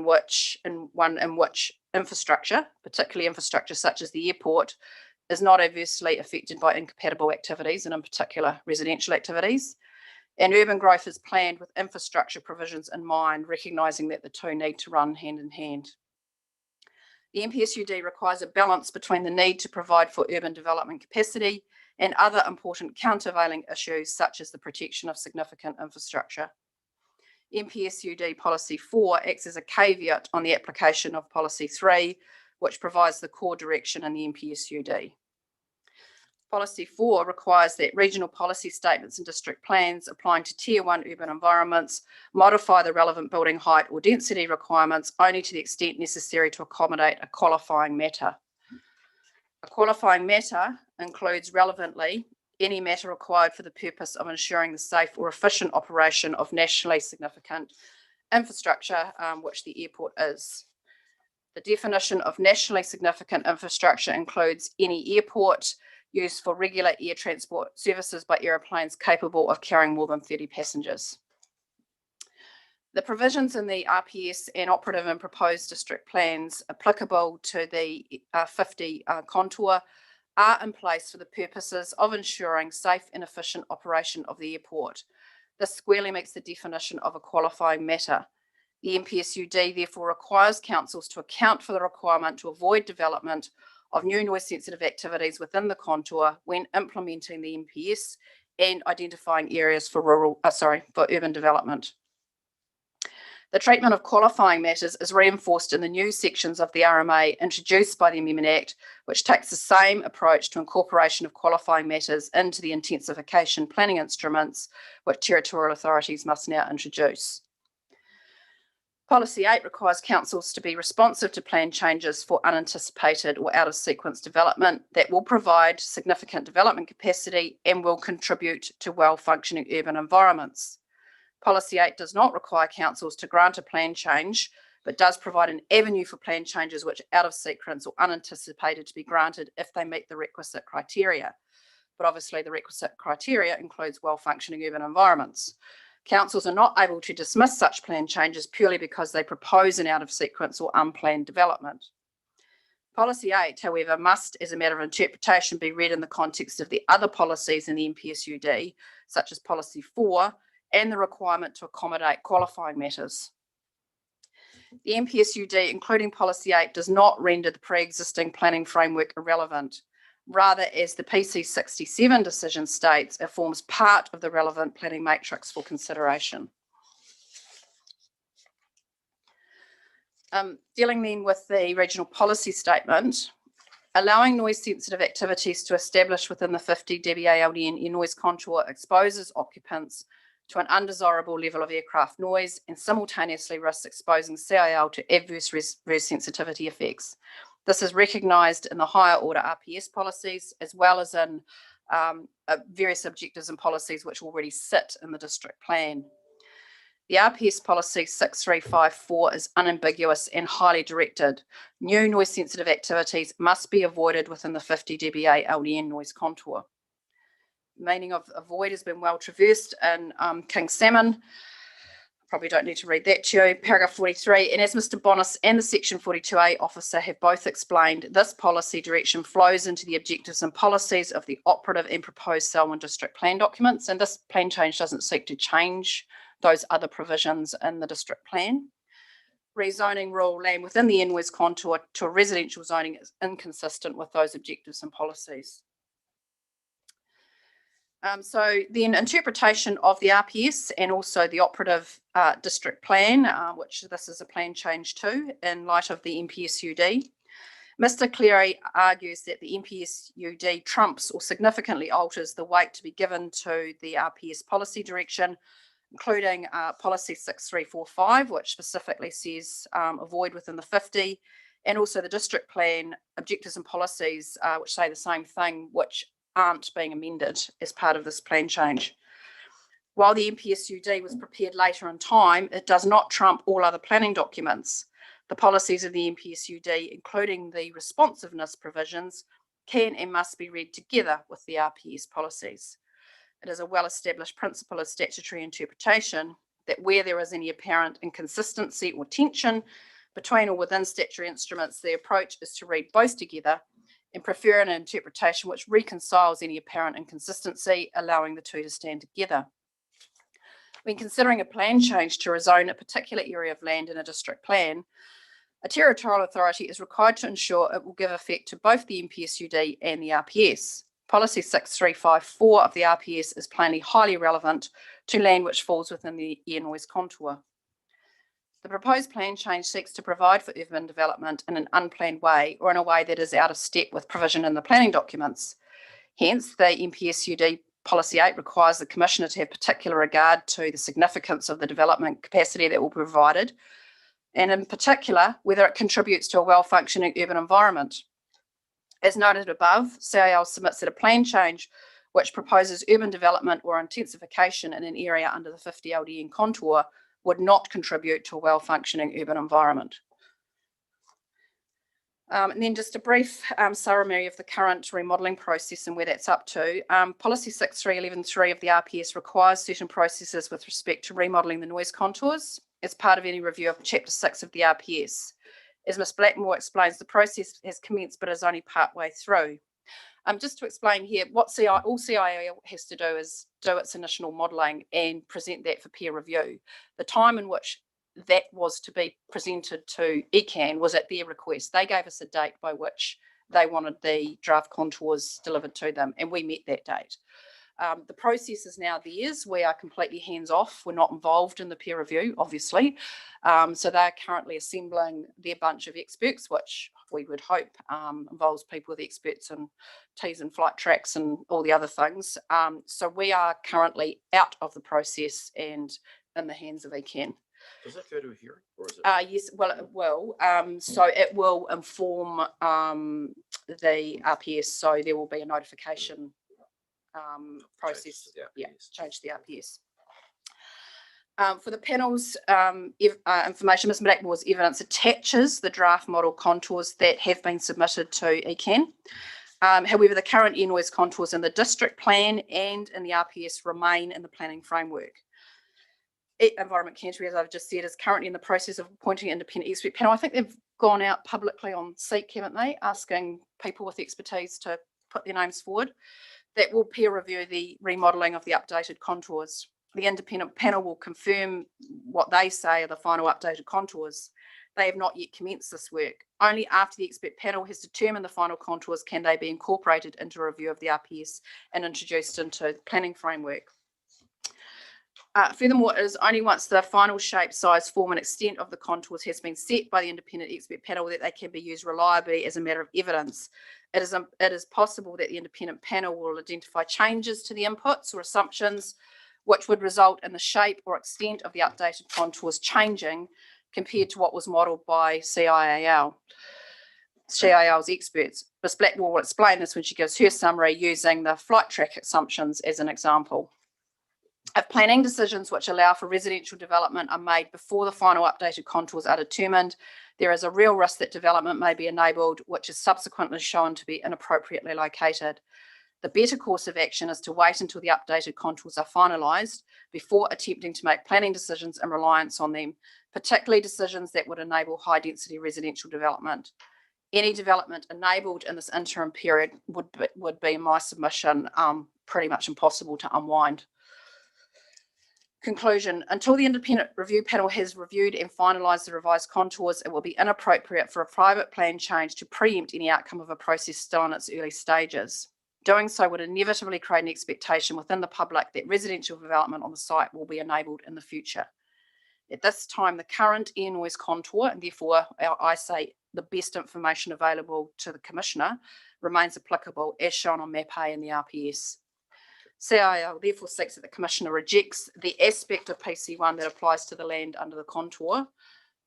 in which infrastructure, particularly infrastructure such as the airport, is not adversely affected by incompatible activities, and in particular residential activities. And urban growth is planned with infrastructure provisions in mind, recognising that the two need to run hand in hand. The NPSUD requires a balance between the need to provide for urban development capacity and other important countervailing issues such as the protection of significant infrastructure. NPSUD Policy 4 acts as a caveat on the application of Policy 3, which provides the core direction in the NPSUD. Policy 4 requires that regional policy statements and district plans applying to Tier 1 urban environments modify the relevant building height or density requirements only to the extent necessary to accommodate a qualifying matter. A qualifying matter includes, relevantly, any matter required for the purpose of ensuring the safe or efficient operation of nationally significant infrastructure, which the airport is. The definition of nationally significant infrastructure includes any airport used for regular air transport services by aeroplanes capable of carrying more than 30 passengers. The provisions in the RPS and operative and proposed district plans applicable to the 50 contour are in place for the purposes of ensuring safe and efficient operation of the airport. This squarely meets the definition of a qualifying matter. The NPSUD therefore requires councils to account for the requirement to avoid development of new noise-sensitive activities within the contour when implementing the NPS and identifying areas for urban development. The treatment of qualifying matters is reinforced in the new sections of the RMA introduced by the Amendment Act, which takes the same approach to incorporation of qualifying matters into the intensification planning instruments, which territorial authorities must now introduce. Policy 8 requires councils to be responsive to plan changes for unanticipated or out of sequence development that will provide significant development capacity and will contribute to well-functioning urban environments. Policy 8 does not require councils to grant a plan change, but does provide an avenue for plan changes which are out of sequence or unanticipated to be granted if they meet the requisite criteria. But obviously the requisite criteria includes well-functioning urban environments. Councils are not able to dismiss such plan changes purely because they propose an out of sequence or unplanned development. Policy 8, however, must, as a matter of interpretation, be read in the context of the other policies in the NPSUD, such as Policy 4, and the requirement to accommodate qualifying matters. The NPSUD, including Policy 8, does not render the pre-existing planning framework irrelevant. Rather, as the PC 67 decision states, it forms part of the relevant planning matrix for consideration. Dealing then with the regional policy statement, allowing noise-sensitive activities to establish within the 50 dBA LDN noise contour exposes occupants to an undesirable level of aircraft noise and simultaneously risks exposing CIL to adverse sensitivity effects. This is recognised in the higher order RPS policies as well as in various objectives and policies which already sit in the district plan. The RPS policy 6354 is unambiguous and highly directed. New noise sensitive activities must be avoided within the 50 dBA LDN noise contour. The meaning of avoid has been well traversed in King Salmon. Probably don't need to read that to you. Paragraph 43, and as Mr. Bonis and the Section 42A officer have both explained, this policy direction flows into the objectives and policies of the operative and proposed Selwyn District Plan documents, and this plan change doesn't seek to change those other provisions in the district plan. Rezoning rural land within the NWES contour to a residential zoning is inconsistent with those objectives and policies. So then interpretation of the RPS and also the operative district plan, which this is a plan change to in light of the NPSUD. Mr. Cleary argues that the NPSUD trumps or significantly alters the weight to be given to the RPS policy direction, including policy 6345, which specifically says avoid within the 50, and also the district plan objectives and policies, which say the same thing, which aren't being amended as part of this plan change. While the NPSUD was prepared later in time, it does not trump all other planning documents. The policies of the NPSUD, including the responsiveness provisions, can and must be read together with the RPS policies. It is a well-established principle of statutory interpretation that where there is any apparent inconsistency or tension between or within statutory instruments, the approach is to read both together and prefer an interpretation which reconciles any apparent inconsistency, allowing the two to stand together. When considering a plan change to rezone a particular area of land in a district plan, a territorial authority is required to ensure it will give effect to both the NPSUD and the RPS. Policy 6354 of the RPS is plainly highly relevant to land which falls within the air noise contour. The proposed plan change seeks to provide for urban development in an unplanned way or in a way that is out of step with provision in the planning documents. Hence, the NPSUD Policy 8 requires the Commissioner to have particular regard to the significance of the development capacity that will be provided, and in particular, whether it contributes to a well-functioning urban environment. As noted above, CIL submits that a plan change which proposes urban development or intensification in an area under the 50 LDN contour would not contribute to a well-functioning urban environment. And then just a brief summary of the current remodelling process and where that's up to. Policy 6311.3 of the RPS requires certain processes with respect to remodelling the noise contours as part of any review of Chapter 6 of the RPS. As Ms Blackmore explains, the process has commenced but is only partway through. Just to explain here, what all CIL has to do is do its initial modelling and present that for peer review. The time in which that was to be presented to ECAN was at their request. They gave us a date by which they wanted the draft contours delivered to them, and we met that date. The process is now theirs. We are completely hands-off. We're not involved in the peer review, obviously. So they're currently assembling their bunch of experts, which we would hope involves people with experts in T's and flight tracks and all the other things. So we are currently out of the process and in the hands of ECAN. Does that go to a hearing? Or is it? Yes, well, it will. So it will inform the RPS. So there will be a notification process. Change the RPS. For the panel's information, Ms Blackmore's evidence attaches the draft model contours that have been submitted to ECAN. However, the current air noise contours in the district plan and in the RPS remain in the planning framework. Environment Canterbury, as I've just said, is currently in the process of appointing an independent expert panel. I think they've gone out publicly on SEEK, haven't they, asking people with expertise to put their names forward. That will peer review the remodelling of the updated contours. The independent panel will confirm what they say are the final updated contours. They have not yet commenced this work. Only after the expert panel has determined the final contours can they be incorporated into a review of the RPS and introduced into the planning framework. Furthermore, it is only once the final shape, size, form and extent of the contours has been set by the independent expert panel that they can be used reliably as a matter of evidence. It is possible that the independent panel will identify changes to the inputs or assumptions which would result in the shape or extent of the updated contours changing compared to what was modelled by CIL's experts. Ms Blackmore will explain this when she gives her summary using the flight track assumptions as an example. If planning decisions which allow for residential development are made before the final updated contours are determined, there is a real risk that development may be enabled, which is subsequently shown to be inappropriately located. The better course of action is to wait until the updated contours are finalised before attempting to make planning decisions in reliance on them, particularly decisions that would enable high-density residential development. Any development enabled in this interim period would be, in my submission, pretty much impossible to unwind. Conclusion: until the independent review panel has reviewed and finalised the revised contours, it will be inappropriate for a private plan change to preempt any outcome of a process still in its early stages. Doing so would inevitably create an expectation within the public that residential development on the site will be enabled in the future. At this time, the current air noise contour, and therefore I say the best information available to the Commissioner, remains applicable as shown on Map A in the RPS. CIL therefore seeks that the Commissioner rejects the aspect of PC1 that applies to the land under the contour,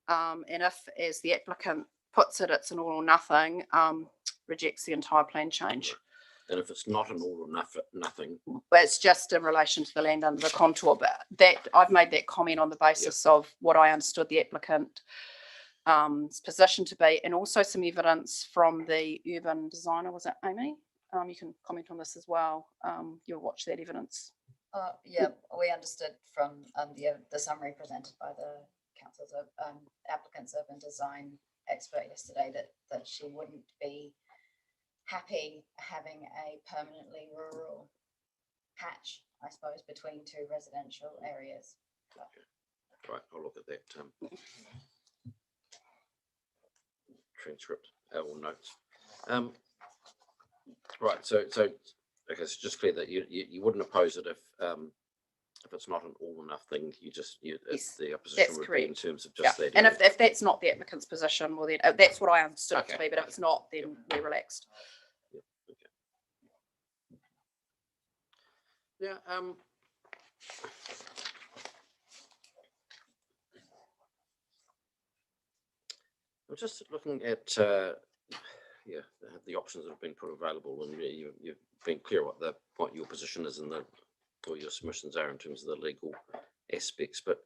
and if, as the applicant puts it, it's an all or nothing, rejects the entire plan change. And if it's not an all or nothing, but it's just in relation to the land under the contour. But that I've made that comment on the basis of what I understood the applicant's position to be, and also some evidence from the urban designer. Was it Amy? You can comment on this as well. You'll watch that evidence Yeah, we understood from the summary presented by the council's applicant's urban design expert yesterday that she wouldn't be happy having a permanently rural patch, I suppose, between two residential areas. Right, I'll look at that transcript or notes. Right, so okay, it's just clear that you wouldn't oppose it if it's not an all or nothing. Yes, the opposition that's would correct. be in terms of just that. And area. if that's not the applicant's position, well then that's what I understood it to Okay, be, but if it's not, then we're relaxed. Yeah. I'm just looking at the options that have been put available, and you've been clear what your position is and what your submissions are in terms of the legal aspects. But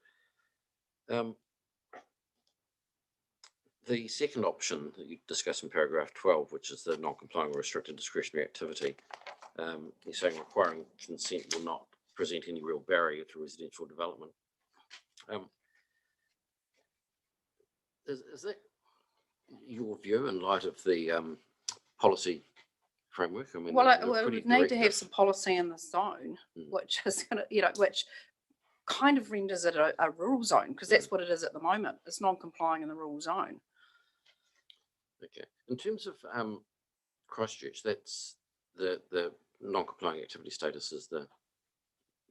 the second option that you discuss in paragraph 12, which is the non-complying or restricted discretionary activity, you're saying requiring consent will not present any real barrier to residential development. Is that your view in light of the policy framework? I mean, Well, we need to have some policy in the zone, which is going to, which kind of renders it a rural zone, because that's what it is at the moment. It's non-complying in the rural zone. Okay. In terms of Christchurch, that's the non-complying activity status is the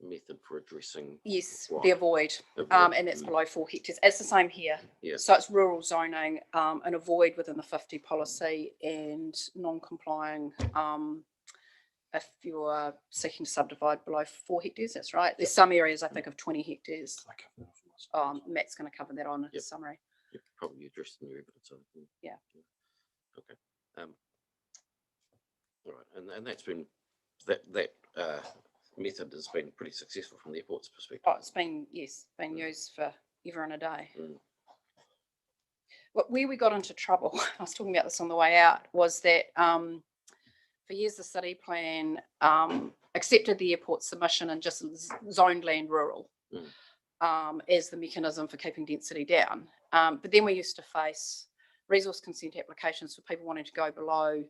method for addressing. Yes, what? the avoid, and that's below 4 hectares. It's the same here. Yeah. So it's rural zoning, and avoid within the 50 policy, and non-complying if you're seeking to subdivide below 4 hectares. That's right. There's some areas I think of 20 hectares. Matt's going to cover that on his summary. Yep, probably addressed in your evidence. Yeah. Okay. All right, and that's been that method has been pretty successful from the airport's perspective. Oh, it's been used for ever and a day. Where we got into trouble, I was talking about this on the way out, was that for years the city plan accepted the airport submission and just zoned land rural as the mechanism for keeping density down. But then we used to face resource consent applications for people wanting to go below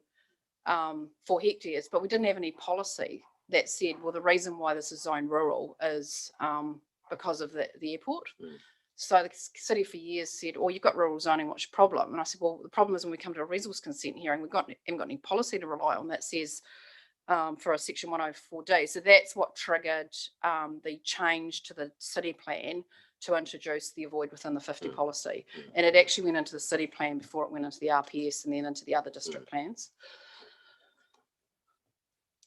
4 hectares, but we didn't have any policy that said, well, the reason why this is zoned rural is because of the airport. So the city for years said, oh, you've got rural zoning, what's your problem? And I said, well, the problem is when we come to a resource consent hearing, we haven't got any policy to rely on that says for a section 104D. So that's what triggered the change to the city plan to introduce the avoid within the 50 policy. And it actually went into the city plan before it went into the RPS and then into the other district plans.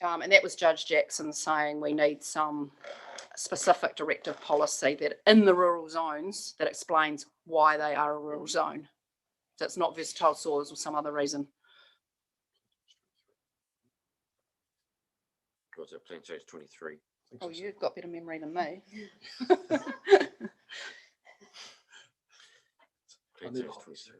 And that was Judge Jackson saying we need some specific directive policy that in the rural zones that explains why they are a rural zone. So it's not versatile soils or some other reason. Was that plan change 23? Oh, you've got better memory than me. Plan change 23.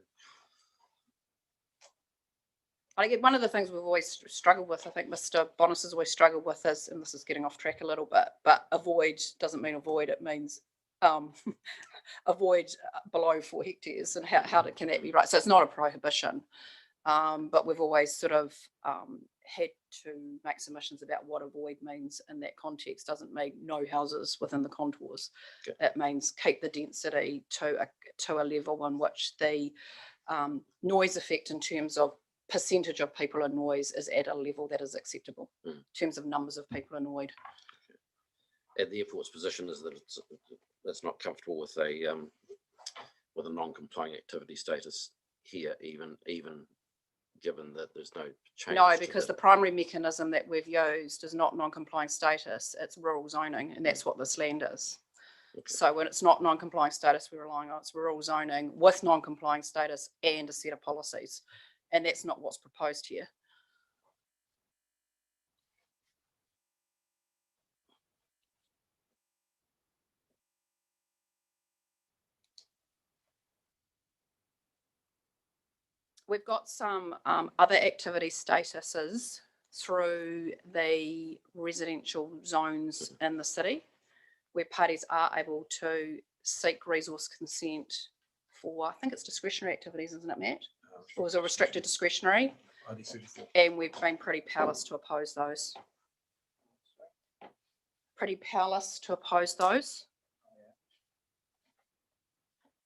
I think one of the things we've always struggled with, I think Mr. Bonas has always struggled with is, and this is getting off track a little bit, but avoid doesn't mean avoid, it means avoid below 4 hectares, and how can that be right? So it's not a prohibition, but we've always sort of had to make submissions about what avoid means in that context. Doesn't mean no houses within the contours. Okay. It means keep the density to a level in which the noise effect in terms of percentage of people annoyed is at a level that is acceptable in terms of numbers of people annoyed. And the airport's position is that it's not comfortable with a non-complying activity status here, even given that there's no change. No, because the primary mechanism that we've used is not non-complying status, it's rural zoning, and that's what this land is. Okay. So when it's not non-complying status, we're relying on it's rural zoning with non-complying status and a set of policies. And that's not what's proposed here. We've got some other activity statuses through the residential zones in the city, where parties are able to seek resource consent for, I think it's discretionary activities, isn't it, Matt? Or was it restricted discretionary? And we've been pretty powerless to oppose those. Pretty powerless to oppose those.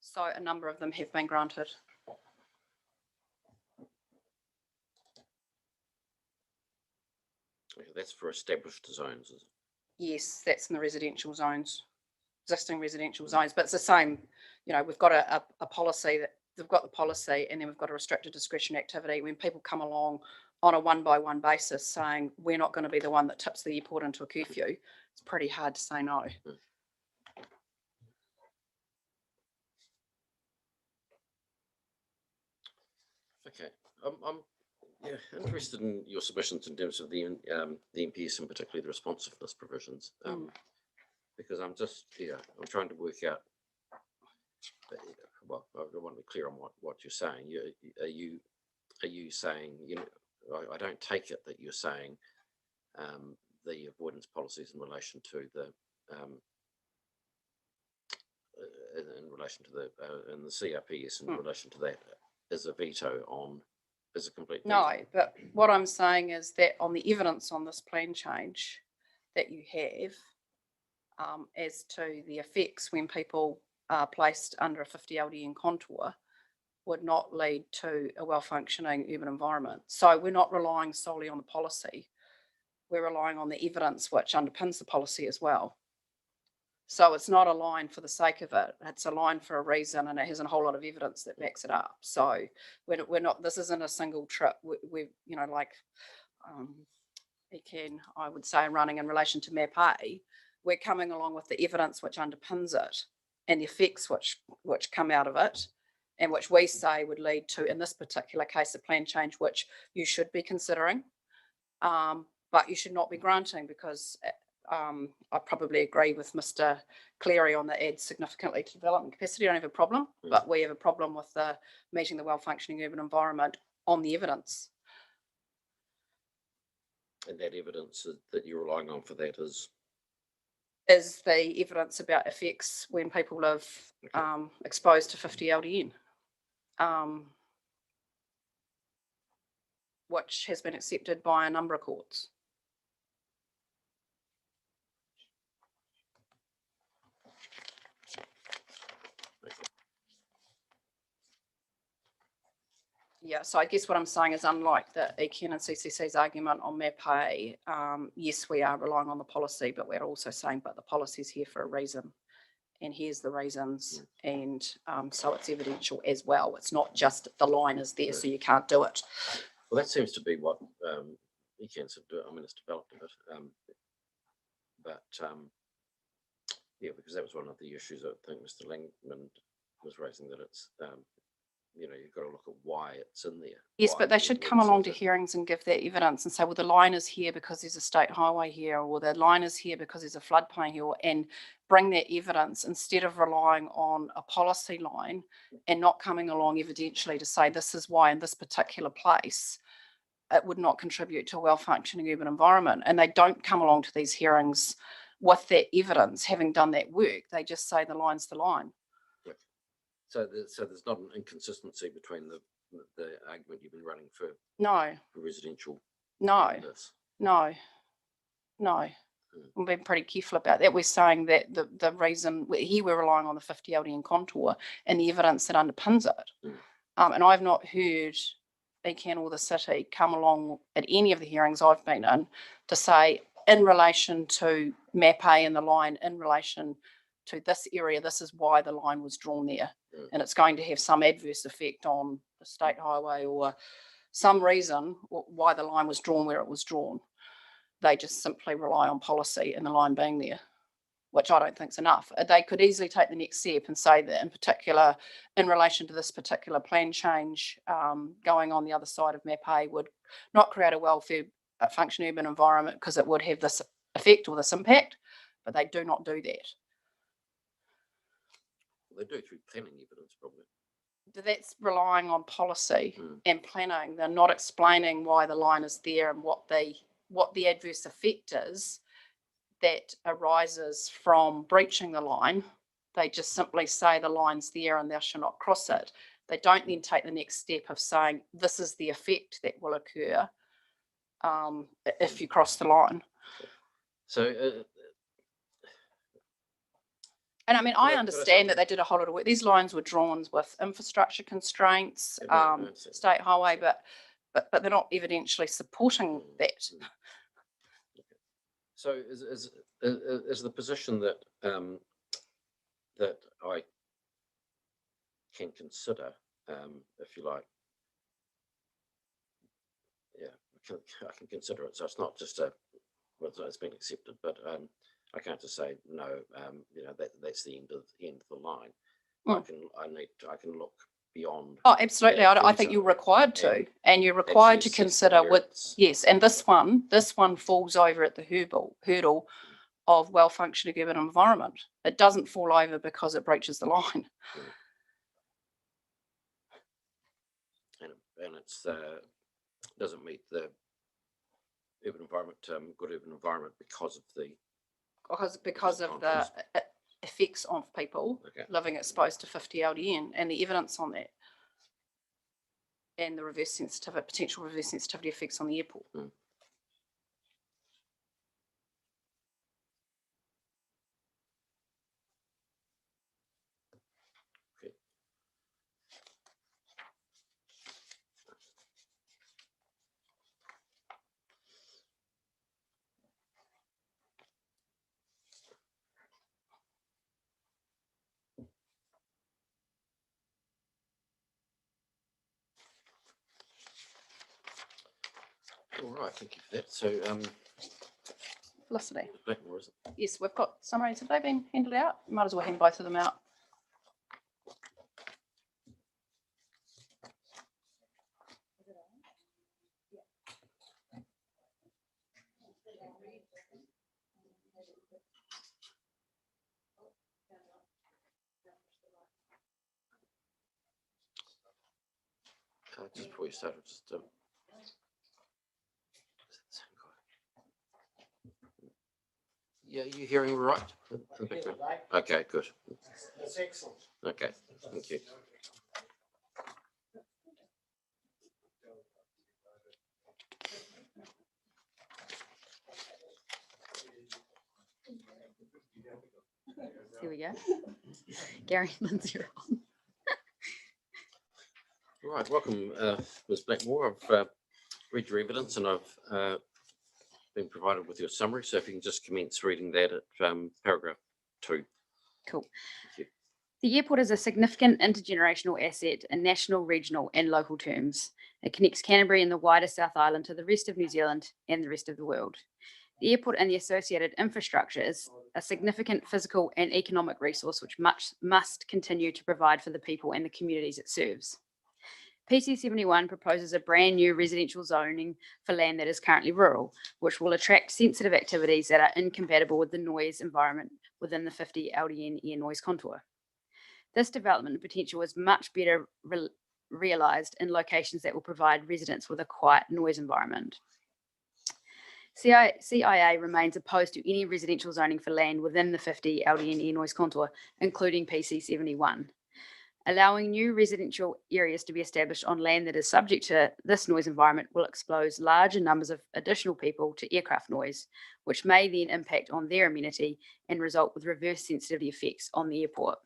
So a number of them have been granted. Okay, that's for established zones, is it? Yes, that's in the residential zones, existing residential zones, but it's the same, you know, we've got a policy that they've got the policy, and then we've got a restricted discretionary activity. When people come along on a one-by-one basis saying we're not going to be the one that tips the airport into a curfew, it's pretty hard to say no. Okay, I'm interested in your submissions in terms of the MPS and particularly the responsiveness provisions, because I'm trying to work out. Well, I want to be clear on what you're saying. Are you saying, you know, I don't take it that you're saying the avoidance policies in relation to the in the CRPS in relation to that is a veto on, is a complete veto. No, but what I'm saying is that on the evidence on this plan change that you have, as to the effects when people are placed under a 50 LDN contour, would not lead to a well-functioning urban environment. So we're not relying solely on the policy. We're relying on the evidence which underpins the policy as well. So it's not a line for the sake of it. It's a line for a reason, and it has a whole lot of evidence that backs it up. So we're not, this isn't a single trip. We're you know, like I would say, running in relation to MAP-A, we're coming along with the evidence which underpins it and the effects which come out of it, and which we say would lead to, in this particular case, a plan change which you should be considering, but you should not be granting, because I probably agree with Mr. Cleary on the adds significantly to development capacity. I don't have a problem, but we have a problem with meeting the well-functioning urban environment on the evidence. And that evidence that you're relying on for that is the evidence about effects when people live exposed to 50 LDN, which has been accepted by a number of courts. Yeah, so I guess what I'm saying is, unlike the ECAN and CCC's argument on MAP-A, yes, we are relying on the policy, but we're also saying, but the policy's here for a reason, and here's the reasons, and so it's evidential as well. It's not just the line is there, so you can't do it. Well, that seems to be what ECAN's have done. I mean, it's developed a bit, but yeah, because that was one of the issues I think Mr. Langman was raising, that it's you know, you've got to look at why it's in there. Yes, but they should come along to hearings and give their evidence and say, well, the line is here because there's a state highway here, or the line is here because there's a floodplain here, and bring their evidence instead of relying on a policy line and not coming along evidentially to say this is why in this particular place it would not contribute to a well-functioning urban environment. And they don't come along to these hearings with that evidence, having done that work. They just say the line's the line. So there's not an inconsistency between the argument you've been running for residential. No. We've been pretty careful about that. We're saying that the reason here we're relying on the 50 LDN contour and the evidence that underpins it. And I've not heard ECAN or the city come along at any of the hearings I've been in to say, in relation to MAP-A and the line, in relation to this area, this is why the line was drawn there, and it's going to have some adverse effect on the state highway or some reason why the line was drawn where it was drawn. They just simply rely on policy and the line being there, which I don't think is enough. They could easily take the next step and say that, in particular, in relation to this particular plan change, going on the other side of MAP-A would not create a welfare functioning urban environment because it would have this effect or this impact, but they do not do that. They do through planning evidence, probably. that's relying on policy Mm. and planning. They're not explaining why the line is there and what the adverse effect is that arises from breaching the line. They just simply say the line's there and thou shalt not cross it. They don't then take the next step of saying this is the effect that will occur if you cross the line. So, And I mean, I But I understand that they did a whole lot of work. These lines were drawn with infrastructure constraints, Yeah, no, it's- state highway, but they're not evidentially supporting that. so is the position that that I can consider, if you like, yeah, I can consider it. So it's not just well, it's been accepted, but I can't just say no. That's the end of the line. Mm. I can look beyond. Oh, absolutely. that I think you're required to, and you're required to actually assess consider the with, merits. yes, and this one falls over at the hurdle of well-functioning urban environment. It doesn't fall over because it breaches the line. And it's doesn't meet the urban environment, good urban environment because of the Because of the effects on people Okay. living exposed to 50 LDN and the evidence on that, and the potential reverse sensitivity effects on the airport. Mm. Okay. All right, thank you for that. So, Felicity. Blackmore, is it? Yes, we've got summaries. Have they been handed out? Might as well hand both of them out. Just before you start, just is it the same guy? Yeah, you hearing right? In the background? Okay, good. That's excellent. Okay, thank you. Here we go. Gary and Lindsay are on. All right, welcome, Ms. Blackmore. I've read your evidence and I've been provided with your summary. So if you can just commence reading that at paragraph 2. Cool. Thank you. The airport is a significant intergenerational asset in national, regional, and local terms. It connects Canterbury and the wider South Island to the rest of New Zealand and the rest of the world. The airport and the associated infrastructure is a significant physical and economic resource which must continue to provide for the people and the communities it serves. PC 71 proposes a brand new residential zoning for land that is currently rural, which will attract sensitive activities that are incompatible with the noise environment within the 50 LDN air noise contour. This development potential is much better realised in locations that will provide residents with a quiet noise environment. CIA remains opposed to any residential zoning for land within the 50 LDN air noise contour, including PC 71. Allowing new residential areas to be established on land that is subject to this noise environment will expose larger numbers of additional people to aircraft noise, which may then impact on their amenity and result with reverse sensitivity effects on the airport.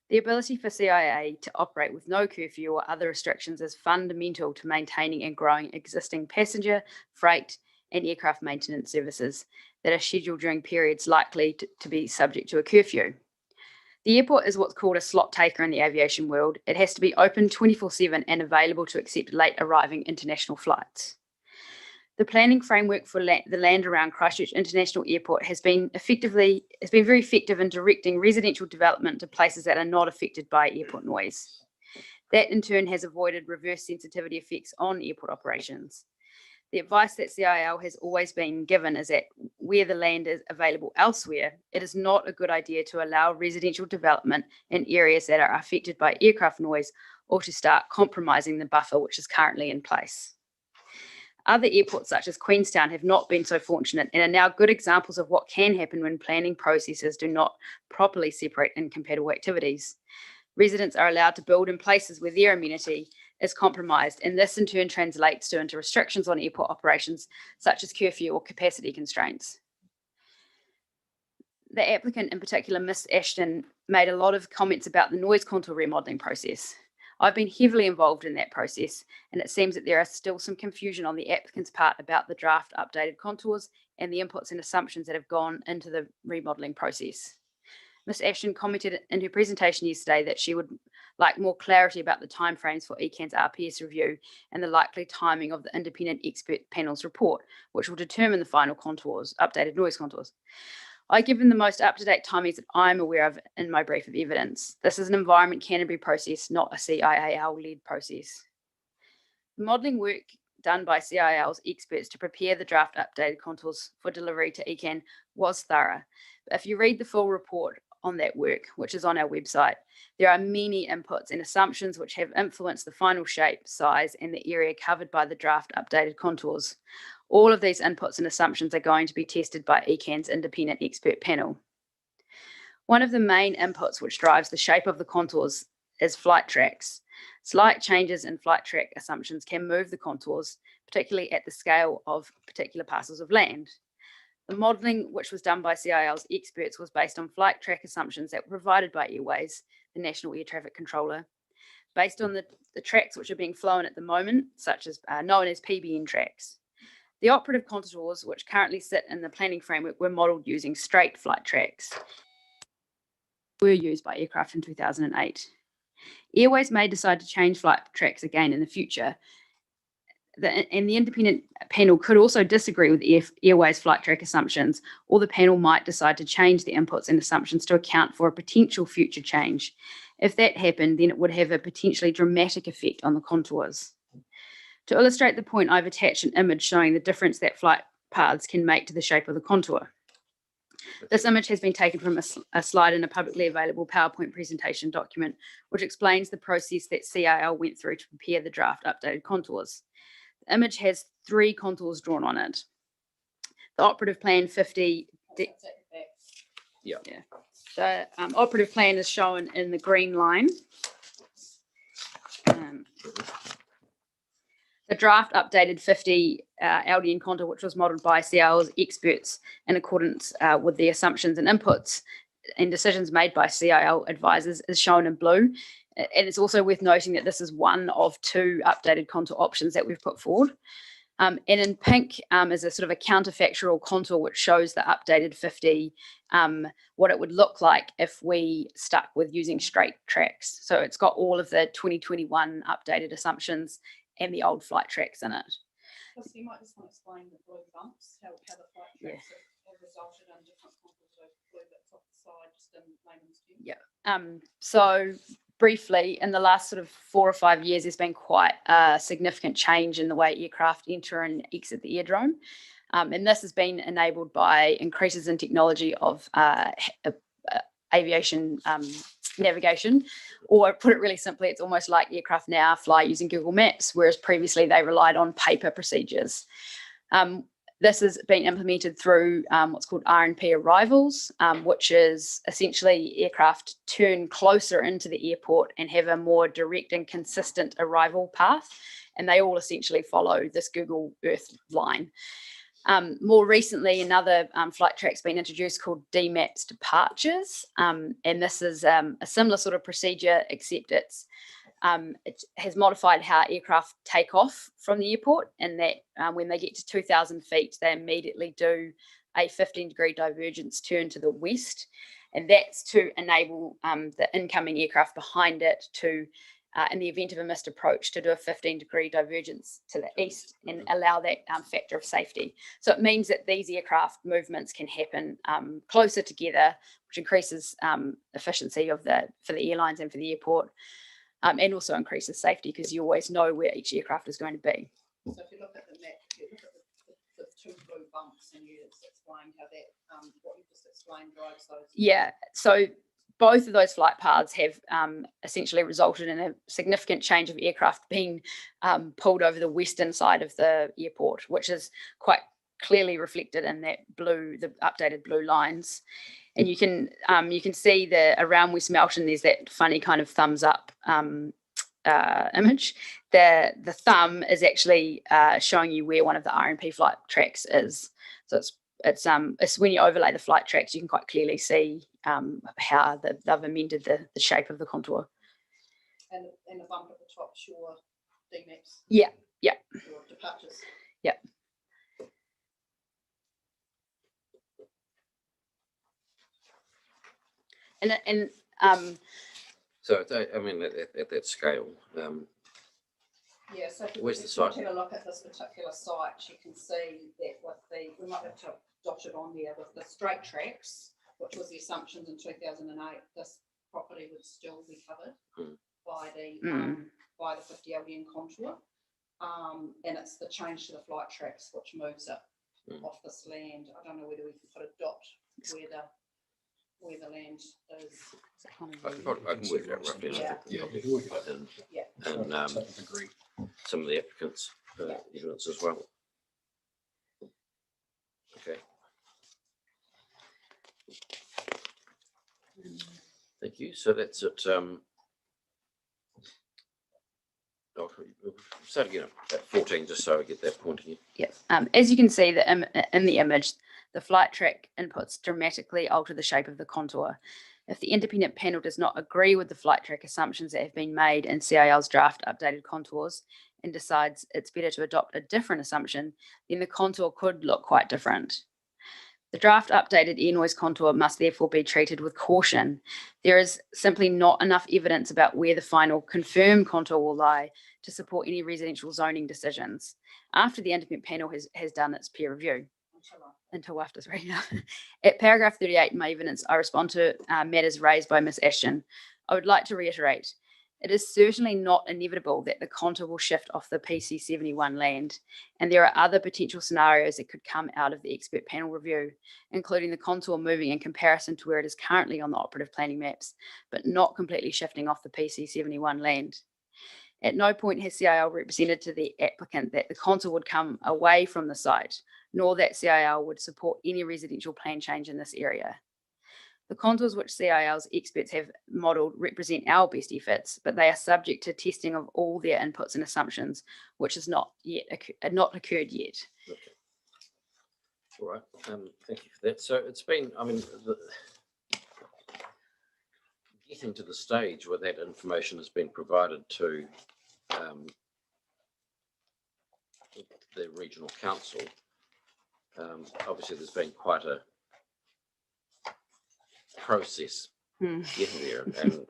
The ability for CIA to operate with no curfew or other restrictions is fundamental to maintaining and growing existing passenger, freight, and aircraft maintenance services that are scheduled during periods likely to be subject to a curfew. The airport is what's called a slot taker in the aviation world. It has to be open 24/7 and available to accept late arriving international flights. The planning framework for the land around Christchurch International Airport has been very effective in directing residential development to places that are not affected by airport noise. That in turn has avoided reverse sensitivity effects on airport operations. The advice that CIL has always been given is that where the land is available elsewhere, it is not a good idea to allow residential development in areas that are affected by aircraft noise or to start compromising the buffer which is currently in place. Other airports such as Queenstown have not been so fortunate and are now good examples of what can happen when planning processes do not properly separate incompatible activities. Residents are allowed to build in places where their amenity is compromised, and this in turn translates into restrictions on airport operations such as curfew or capacity constraints. The applicant in particular, Ms. Ashton, made a lot of comments about the noise contour remodeling process. I've been heavily involved in that process, and it seems that there are still some confusion on the applicant's part about the draft updated contours and the inputs and assumptions that have gone into the remodeling process. Ms. Ashton commented in her presentation yesterday that she would like more clarity about the timeframes for ECAN's RPS review and the likely timing of the independent expert panel's report, which will determine the final contours, updated noise contours. I given the most up-to-date timings that I'm aware of in my brief of evidence. This is an Environment Canterbury process, not a CIAL-led process. The modelling work done by CIAL's experts to prepare the draft updated contours for delivery to ECAN was thorough. But if you read the full report on that work, which is on our website, there are many inputs and assumptions which have influenced the final shape, size, and the area covered by the draft updated contours. All of these inputs and assumptions are going to be tested by ECAN's independent expert panel. One of the main inputs which drives the shape of the contours is flight tracks. Slight changes in flight track assumptions can move the contours, particularly at the scale of particular parcels of land. The modelling, which was done by CIL's experts, was based on flight track assumptions that were provided by Airways, the National Air Traffic Controller, based on the tracks which are being flown at the moment, such as known as PBN tracks. The operative contours, which currently sit in the planning framework, were modelled using straight flight tracks, were used by aircraft in 2008. Airways may decide to change flight tracks again in the future, and the independent panel could also disagree with Airways flight track assumptions, or the panel might decide to change the inputs and assumptions to account for a potential future change. If that happened, then it would have a potentially dramatic effect on the contours. To illustrate the point, I've attached an image showing the difference that flight paths can make to the shape of the contour. This image has been taken from a slide in a publicly available PowerPoint presentation document, which explains the process that CIL went through to prepare the draft updated contours. The image has 3 contours drawn on it. The operative plan 50. Yeah. The operative plan is shown in the green line. The draft updated 50 LDN contour, which was modelled by CIL's experts in accordance with the assumptions and inputs and decisions made by CIL advisors, is shown in blue. And it's also worth noting that this is one of 2 updated contour options that we've put forward. And in pink is a sort of a counterfactual contour which shows the updated 50, what it would look like if we stuck with using straight tracks. So it's got all of the 2021 updated assumptions and the old flight tracks in it. So you might just want to explain the blue bumps, how the flight tracks have resulted in different contours of blue bits off the side, just in layman's terms. Yeah. So briefly, in the last sort of 4 or 5 years, there's been quite a significant change in the way aircraft enter and exit the airdrome. And this has been enabled by increases in technology of aviation navigation, or put it really simply, it's almost like aircraft now fly using Google Maps, whereas previously they relied on paper procedures. This has been implemented through what's called R&P arrivals, which is essentially aircraft turn closer into the airport and have a more direct and consistent arrival path, and they all essentially follow this Google Earth line. More recently, another flight track's been introduced called DMAPS departures, and this is a similar sort of procedure, except it has modified how aircraft take off from the airport, and that when they get to 2,000 feet, they immediately do a 15-degree divergence turn to the west, and that's to enable the incoming aircraft behind it to in the event of a missed approach, to do a 15-degree divergence to the east and allow that factor of safety. So it means that these aircraft movements can happen closer together, which increases efficiency for the airlines and for the airport, and also increases safety because you always know where each aircraft is going to be. So if you look at the map, if you look at the two blue bumps and you explain how that, what you just explained drives those. Yeah, so both of those flight paths have essentially resulted in a significant change of aircraft being pulled over the western side of the airport, which is quite clearly reflected in that blue, the updated blue lines. And you can see the around West Melton, there's that funny kind of thumbs up image. The thumb is actually showing you where one of the RMP flight tracks is. So it's when you overlay the flight tracks, you can quite clearly see how they've amended the shape of the contour. And the bump at the top, sure, DMAPs. Yeah. Your departures. Yeah. And So, I mean, at that scale, yeah, so if where's you the just site? take a look at this particular site, you can see that with we might have to dot it on there with the straight tracks, which was the assumptions in 2008, this property would still be covered by the 50 LDN contour. And it's the change to the flight tracks which moves it off this land. I don't know whether we can put a dot where the land is. I can work it out roughly. Yeah. And some of the applicants' evidence as well. Okay. Thank you. So that's it. I'll start again at 14, just so I get that point again. Yep. As you can see in the image, the flight track inputs dramatically alter the shape of the contour. If the independent panel does not agree with the flight track assumptions that have been made in CIL's draft updated contours and decides it's better to adopt a different assumption, then the contour could look quite different. The draft updated air noise contour must therefore be treated with caution. There is simply not enough evidence about where the final confirmed contour will lie to support any residential zoning decisions after the independent panel has done its peer review. Until after, sorry. At paragraph 38 in my evidence, I respond to matters raised by Ms. Ashton. I would like to reiterate, it is certainly not inevitable that the contour will shift off the PC 71 land, and there are other potential scenarios that could come out of the expert panel review, including the contour moving in comparison to where it is currently on the operative planning maps, but not completely shifting off the PC 71 land. At no point has CIL represented to the applicant that the contour would come away from the site, nor that CIL would support any residential plan change in this area. The contours which CIL's experts have modelled represent our best efforts, but they are subject to testing of all their inputs and assumptions, which has not occurred yet. Okay. All right. Thank you for that. So it's been, I mean, getting to the stage where that information has been provided to the regional council. Obviously, there's been quite a process getting there,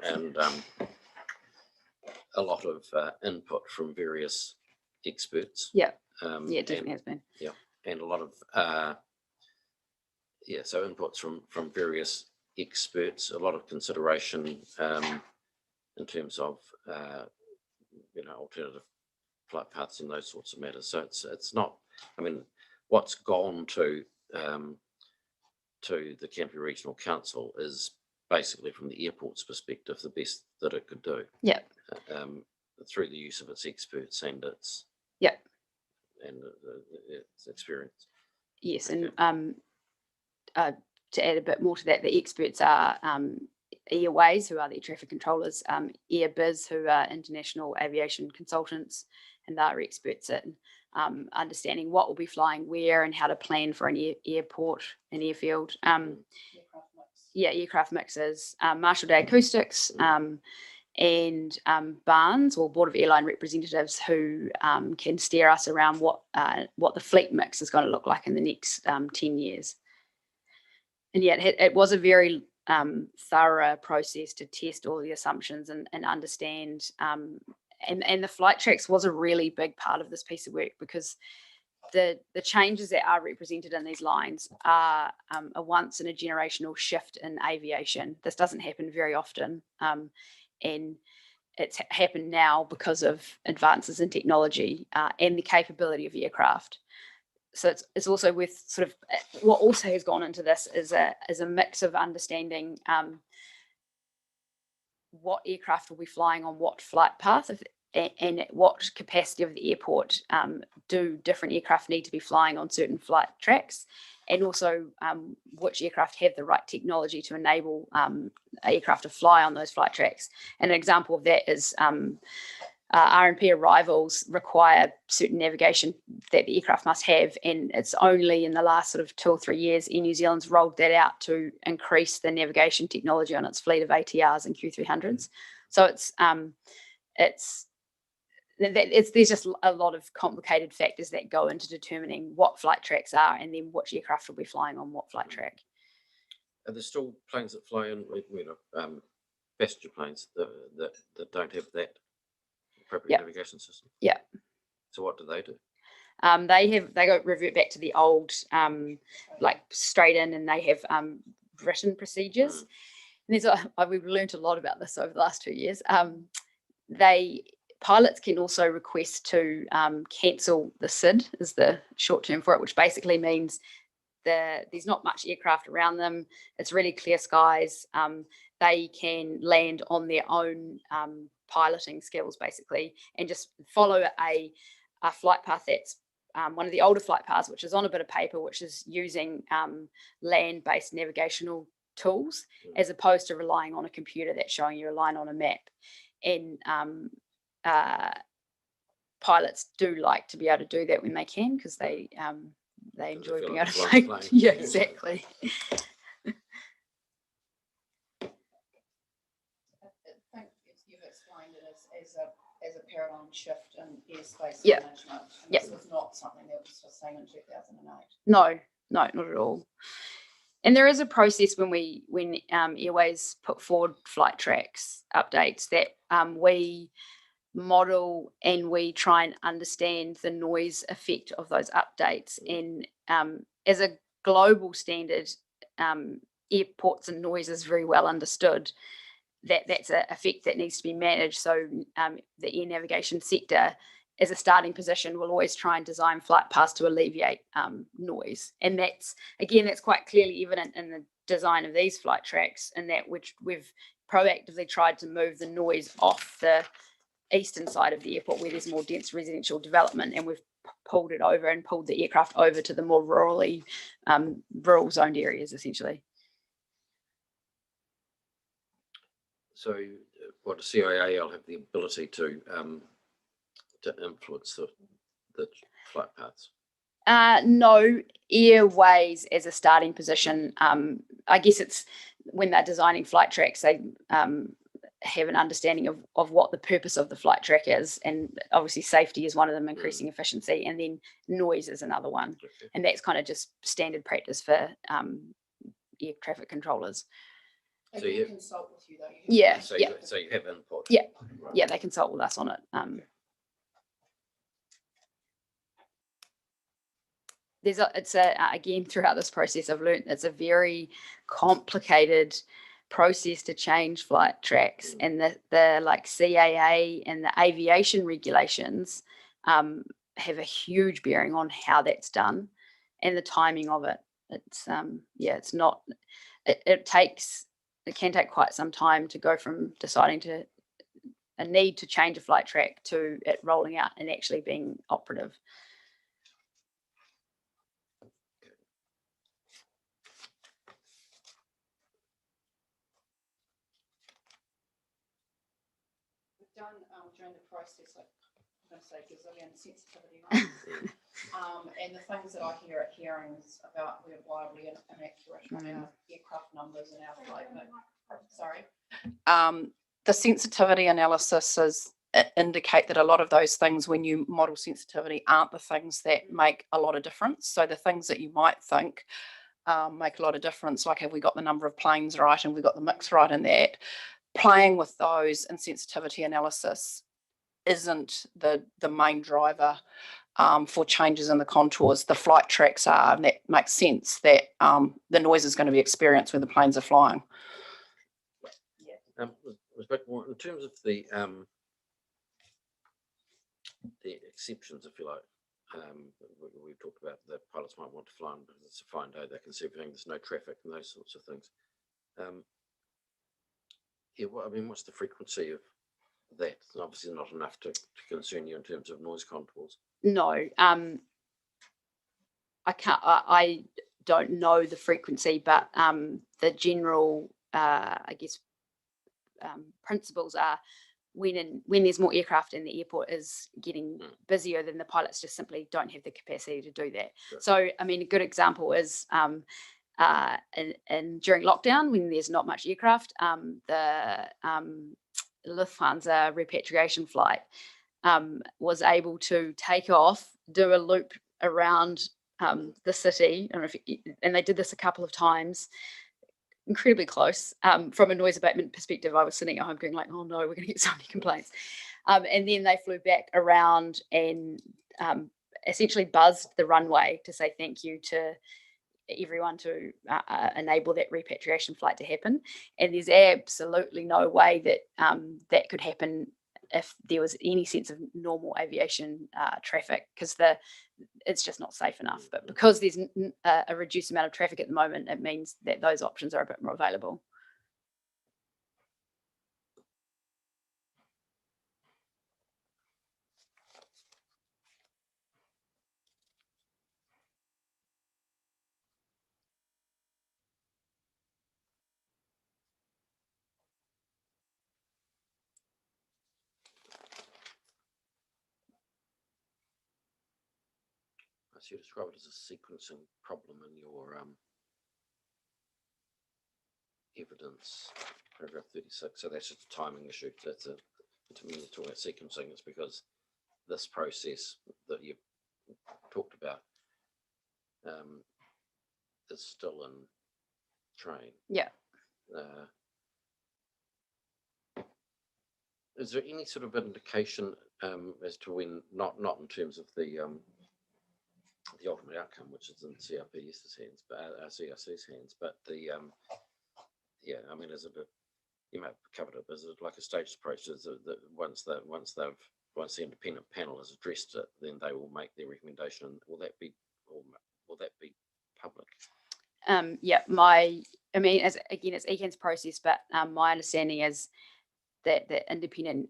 and a lot of input from various experts. Yeah, it definitely has been. Yeah, and a lot of so inputs from various experts, a lot of consideration in terms of alternative flight paths and those sorts of matters. So it's not, I mean, what's gone to the Canterbury Regional Council is basically, from the airport's perspective, the best that it could do. Yeah. Through the use of its experts and its its experience. Yes, and to add a bit more to that, the experts are Airways, who are the traffic controllers, Airbiz, who are international aviation consultants, and they're experts in understanding what will be flying where and how to plan for an airport, an airfield. Aircraft mixes, Marshall Day Acoustics, and Barnes, or Board of Airline representatives, who can steer us around what the fleet mix is going to look like in the next 10 years. And yet it was a very thorough process to test all the assumptions and understand. And the flight tracks was a really big part of this piece of work, because the changes that are represented in these lines are a once in a generational shift in aviation. This doesn't happen very often. And it's happened now because of advances in technology and the capability of aircraft. So it's also with sort of what also has gone into this is a mix of understanding what aircraft will be flying on what flight path and at what capacity of the airport do different aircraft need to be flying on certain flight tracks, and also which aircraft have the right technology to enable aircraft to fly on those flight tracks. And an example of that is R&P arrivals require certain navigation that the aircraft must have, and it's only in the last sort of 2 or 3 years Air New Zealand's rolled that out to increase the navigation technology on its fleet of ATRs and Q300s. So there's just a lot of complicated factors that go into determining what flight tracks are and then which aircraft will be flying on what flight track. Are there still planes that fly in, passenger planes that don't have that appropriate navigation system? Yeah. So what do? They revert back to the old like straight in, and they have written procedures. And we've learned a lot about this over the last 2 years. Pilots can also request to cancel the SID, is the short term for it, which basically means there's not much aircraft around them. It's really clear skies. They can land on their own piloting skills, basically, and just follow a flight path that's one of the older flight paths, which is on a bit of paper, which is using land-based navigational tools, as opposed to relying on a computer that's showing you a line on a map. And pilots do like to be able to do that when they can, because they enjoy being able to fly. Yeah, exactly. I think you've explained it as a paradigm shift in airspace Yeah. management. And Yeah. this was not something that was just seen in 2008. No, not at all. And there is a process when Airways put forward flight tracks updates that we model and we try and understand the noise effect of those updates. And as a global standard, airports and noise is very well understood. That's an effect that needs to be managed. So the air navigation sector, as a starting position, will always try and design flight paths to alleviate noise. And that's quite clearly evident in the design of these flight tracks, and that which we've proactively tried to move the noise off the eastern side of the airport where there's more dense residential development, and we've pulled the aircraft over to the more rural zoned areas, essentially. So what the CIA will have the ability to influence the flight paths? No, Airways as a starting position. I guess it's when they're designing flight tracks, they have an understanding of what the purpose of the flight track is, and obviously safety is one of them, increasing efficiency, and then noise is another one. Okay. And that's kind of just standard practice for air traffic controllers. And So they you- consult with you though. Yeah, So yeah. you have input. Yeah. Right. Yeah, they consult with us on it. Again, throughout this process, I've learned it's a very complicated process to change flight tracks, and the like CAA and the aviation regulations have a huge bearing on how that's done and the timing of it. It's it's not. It can take quite some time to go from deciding to a need to change a flight track to it rolling out and actually being operative. We've done during the process, like I'm going to say gazillion sensitivity runs. And the things that I hear at hearings about we're wildly inaccurate on our aircraft numbers and our flight. Sorry. The sensitivity analysis indicate that a lot of those things, when you model sensitivity, aren't the things that make a lot of difference. So the things that you might think make a lot of difference, like have we got the number of planes right and we got the mix right in that, playing with those in sensitivity analysis isn't the main driver for changes in the contours. The flight tracks are, and that makes sense that the noise is going to be experienced when the planes are flying. was a bit more in terms of the exceptions, if you like. We've talked about the pilots might want to fly on because it's a fine day, they can see everything, there's no traffic and those sorts of things. Yeah, well, I mean, what's the frequency of that? It's obviously not enough to concern you in terms of noise contours. No, I don't know the frequency, but the general, I guess, principles are when there's more aircraft and the airport is getting busier, then the pilots just simply don't have the capacity to do that. Sure. So, I mean, a good example is during lockdown, when there's not much aircraft, the Lufthansa repatriation flight was able to take off, do a loop around the city, and they did this a couple of times, incredibly close. From a noise abatement perspective, I was sitting at home going like, oh no, we're going to get so many complaints. And then they flew back around and essentially buzzed the runway to say thank you to everyone to enable that repatriation flight to happen. And there's absolutely no way that that could happen if there was any sense of normal aviation traffic, because it's just not safe enough. But because there's a reduced amount of traffic at the moment, it means that those options are a bit more available. So you describe it as a sequencing problem in your evidence, paragraph 36. So that's just a timing issue. That's to me, you're talking about sequencing. It's because this process that you've talked about is still in train. Yeah. Is there any sort of indication as to when, not in terms of the ultimate outcome, which is in CRPS's hands, but CRC's hands, but the yeah, I mean, is it you might have covered it, is it like a staged approach? Is it that once the independent panel has addressed it, then they will make their recommendation? Will that be public? Yeah, I mean, it's ECAN's process, but my understanding is that the independent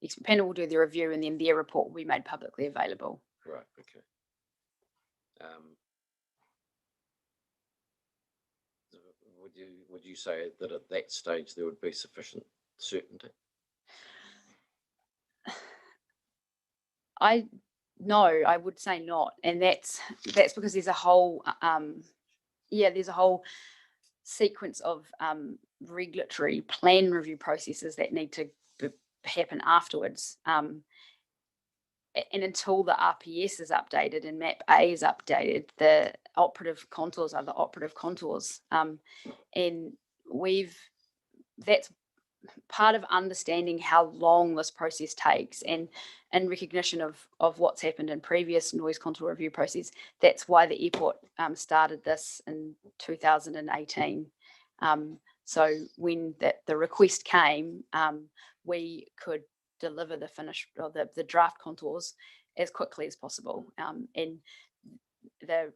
expert panel will do the review, and then their report will be made publicly available. Right. Okay. Would you say that at that stage there would be sufficient certainty? I would say not, and that's because there's a whole there's a whole sequence of regulatory plan review processes that need to happen afterwards. And until the RPS is updated and MAP A is updated, the operative contours are the operative contours. And that's part of understanding how long this process takes, and in recognition of what's happened in previous noise contour review process. That's why the airport started this in 2018. So when the request came, we could deliver the finished or the draft contours as quickly as possible. And the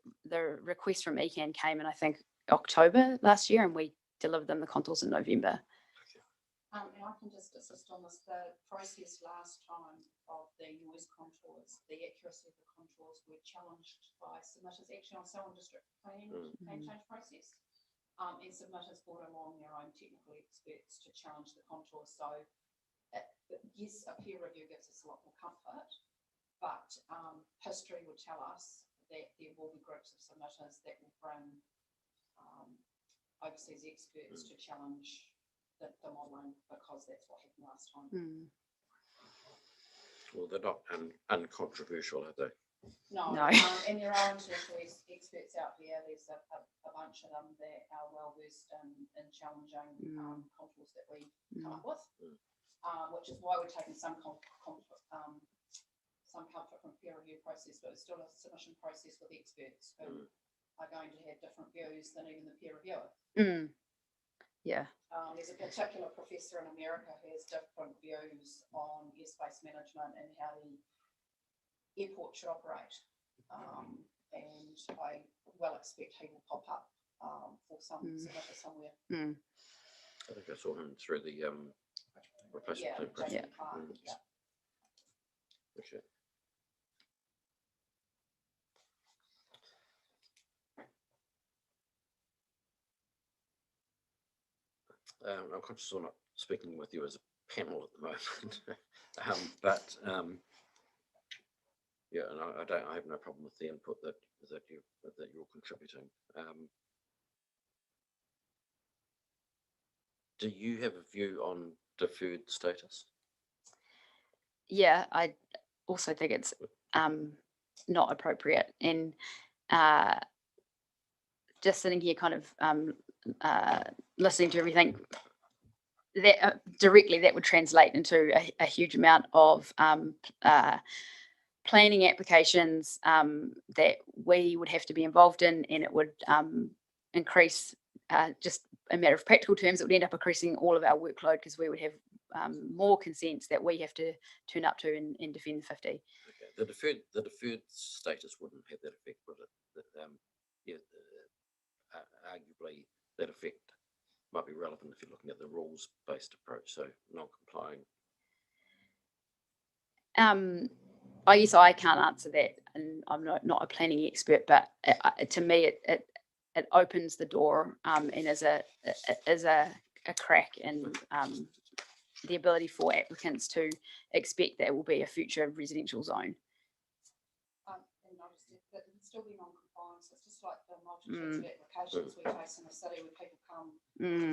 request from ECAN came in, I think, October last year, and we delivered them the contours in November. And I can just assist on this. The process last time of the noise contours, the accuracy of the contours were challenged by submitters actually on Selwyn District plan change process. And submitters brought along their own technical experts to challenge the contours. So yes, a peer review gives us a lot more comfort, but history would tell us that there will be groups of submitters that will bring overseas experts to challenge the modelling, because that's what happened last time. Well, they're not uncontroversial, are they? No. And there are international experts out there. There's a bunch of them that are well versed in challenging contours that we come up with, which is why we're taking some comfort from peer review process, but it's still a submission process with experts who are going to have different views than even the peer reviewer. Yeah. There's a particular professor in America who has different views on airspace management and how the airport should operate. And I well expect he will pop up for some submitter somewhere. I think I saw him through the replacement plan process. Jason Clark, yeah. Okay. I'm conscious of not speaking with you as a panel at the moment, but yeah, and I have no problem with the input that you're contributing. Do you have a view on deferred status? Yeah, I also think it's not appropriate. And just sitting here kind of listening to everything, that directly that would translate into a huge amount of planning applications that we would have to be involved in, and it would increase, just a matter of practical terms, it would end up increasing all of our workload because we would have more consents that we have to turn up to and defend the 50. Okay. The deferred status wouldn't have that effect, would it? Arguably, that effect might be relevant if you're looking at the rules-based approach, so non-complying. I guess I can't answer that, and I'm not a planning expert, but to me, it opens the door and is a crack in the ability for applicants to expect that it will be a future residential zone. And obviously, that would still be non-compliance. It's just like the multitude of applications we face in the city where people come,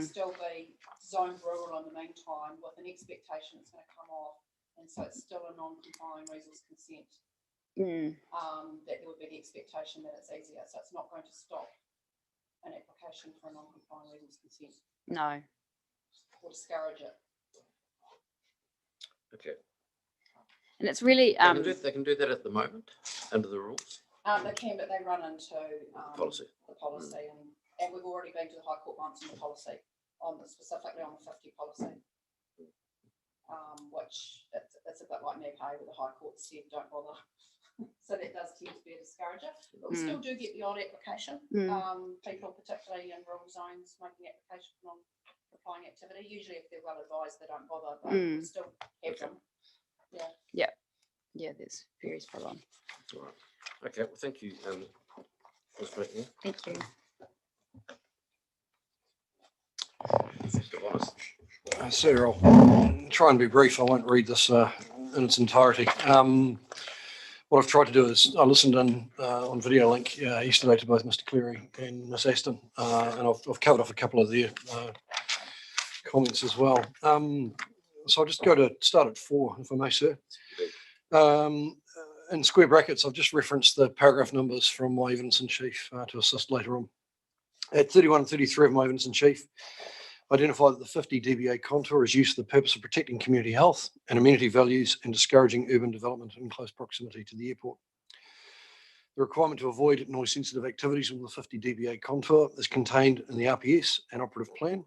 still be zoned rural in the meantime with an expectation it's going to come off, and so it's still a non-complying resource consent. That there would be the expectation that it's easier, so it's not going to stop an application for a non-compliant resource consent. No. Or discourage it. Okay. And it's really they can do that at the moment under the rules. They can, but they run into policy. The policy, and we've already been to the High Court once on the policy, specifically on the 50 policy, which it's a bit like Magpie, where the High Court said don't bother. So that does tend to be a discourager, but we still do get the odd application. People, particularly in rural zones, making application for non-complying activity. Usually, if they're well advised, they don't bother, but we still have them. Yeah, there's various problems. All right. Okay. Well, thank you for speaking. Thank you. Sir, I'll try and be brief. I won't read this in its entirety. What I've tried to do is I listened in on video link yesterday to both Mr. Cleary and Miss Aston, and I've covered off a couple of their comments as well. So I'll just go to start at 4, if I may, sir. In square brackets, I've just referenced the paragraph numbers from my evidence in chief to assist later on. At 31 and 33 of my evidence in chief, identify that the 50 dBA contour is used for the purpose of protecting community health and amenity values and discouraging urban development in close proximity to the airport. The requirement to avoid noise-sensitive activities within the 50 dBA contour is contained in the RPS and operative plan.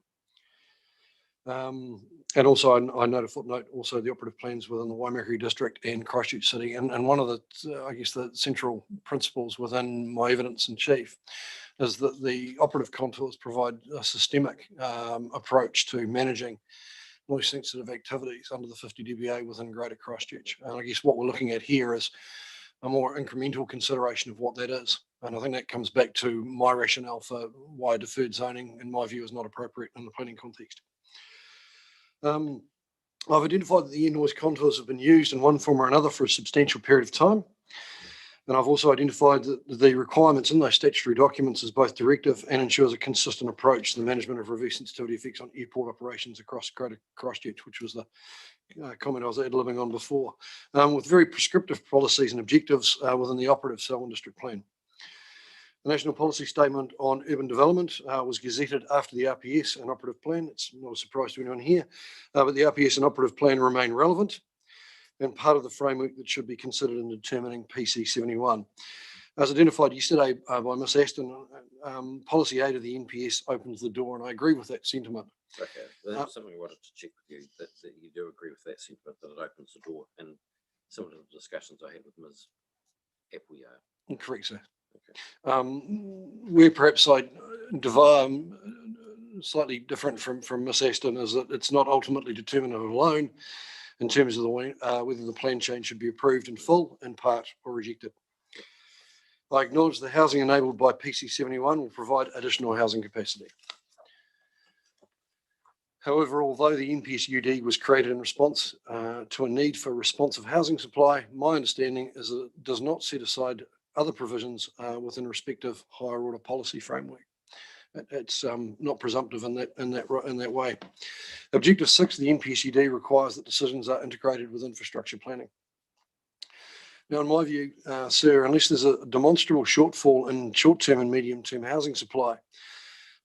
And also, I note a footnote, also the operative plans within the Waimakere district and Christchurch city. And one of the, I guess, the central principles within my evidence in chief is that the operative contours provide a systemic approach to managing noise-sensitive activities under the 50 dBA within Greater Christchurch. And I guess what we're looking at here is a more incremental consideration of what that is. And I think that comes back to my rationale for why deferred zoning, in my view, is not appropriate in the planning context. I've identified that the air noise contours have been used in one form or another for a substantial period of time. And I've also identified that the requirements in those statutory documents is both directive and ensures a consistent approach to the management of reverse sensitivity effects on airport operations across Greater Christchurch, which was the comment I was ad-libbing on before, with very prescriptive policies and objectives within the operative Selwyn District Plan. The National Policy Statement on Urban Development was gazetted after the RPS and Operative Plan. It's not a surprise to anyone here, but the RPS and Operative Plan remain relevant and part of the framework that should be considered in determining PC 71. As identified yesterday by Ms. Aston, Policy 8 of the NPS opens the door, and I agree with that sentiment. Okay, well, that's something I wanted to check with you, that you do agree with that sentiment, that it opens the door, and similar to the discussions I had with Ms. Appleyard. Correct, sir. Okay. Where perhaps I slightly different from Miss Aston is that it's not ultimately determinative alone in terms of the way, whether the plan change should be approved in full, in part, or rejected. I acknowledge the housing enabled by PC 71 will provide additional housing capacity. However, although the NPSUD was created in response to a need for responsive housing supply, my understanding is that it does not set aside other provisions within respective higher order policy framework. It's not presumptive in that way. Objective 6 of the NPSUD requires that decisions are integrated with infrastructure planning. Now, in my view, sir, unless there's a demonstrable shortfall in short-term and medium-term housing supply,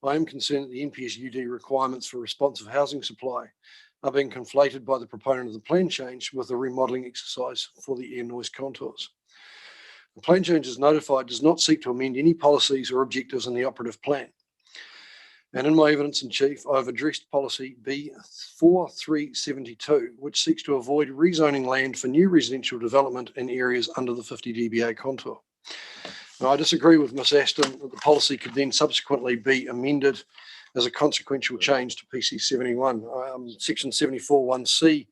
I am concerned that the NPSUD requirements for responsive housing supply are being conflated by the proponent of the plan change with the remodeling exercise for the air noise contours. The plan change as notified does not seek to amend any policies or objectives in the operative plan. And in my evidence in chief, I've addressed policy B4372, which seeks to avoid rezoning land for new residential development in areas under the 50 dBA contour. Now, I disagree with Ms. Aston that the policy could then subsequently be amended as a consequential change to PC 71. Section 74(1)(c)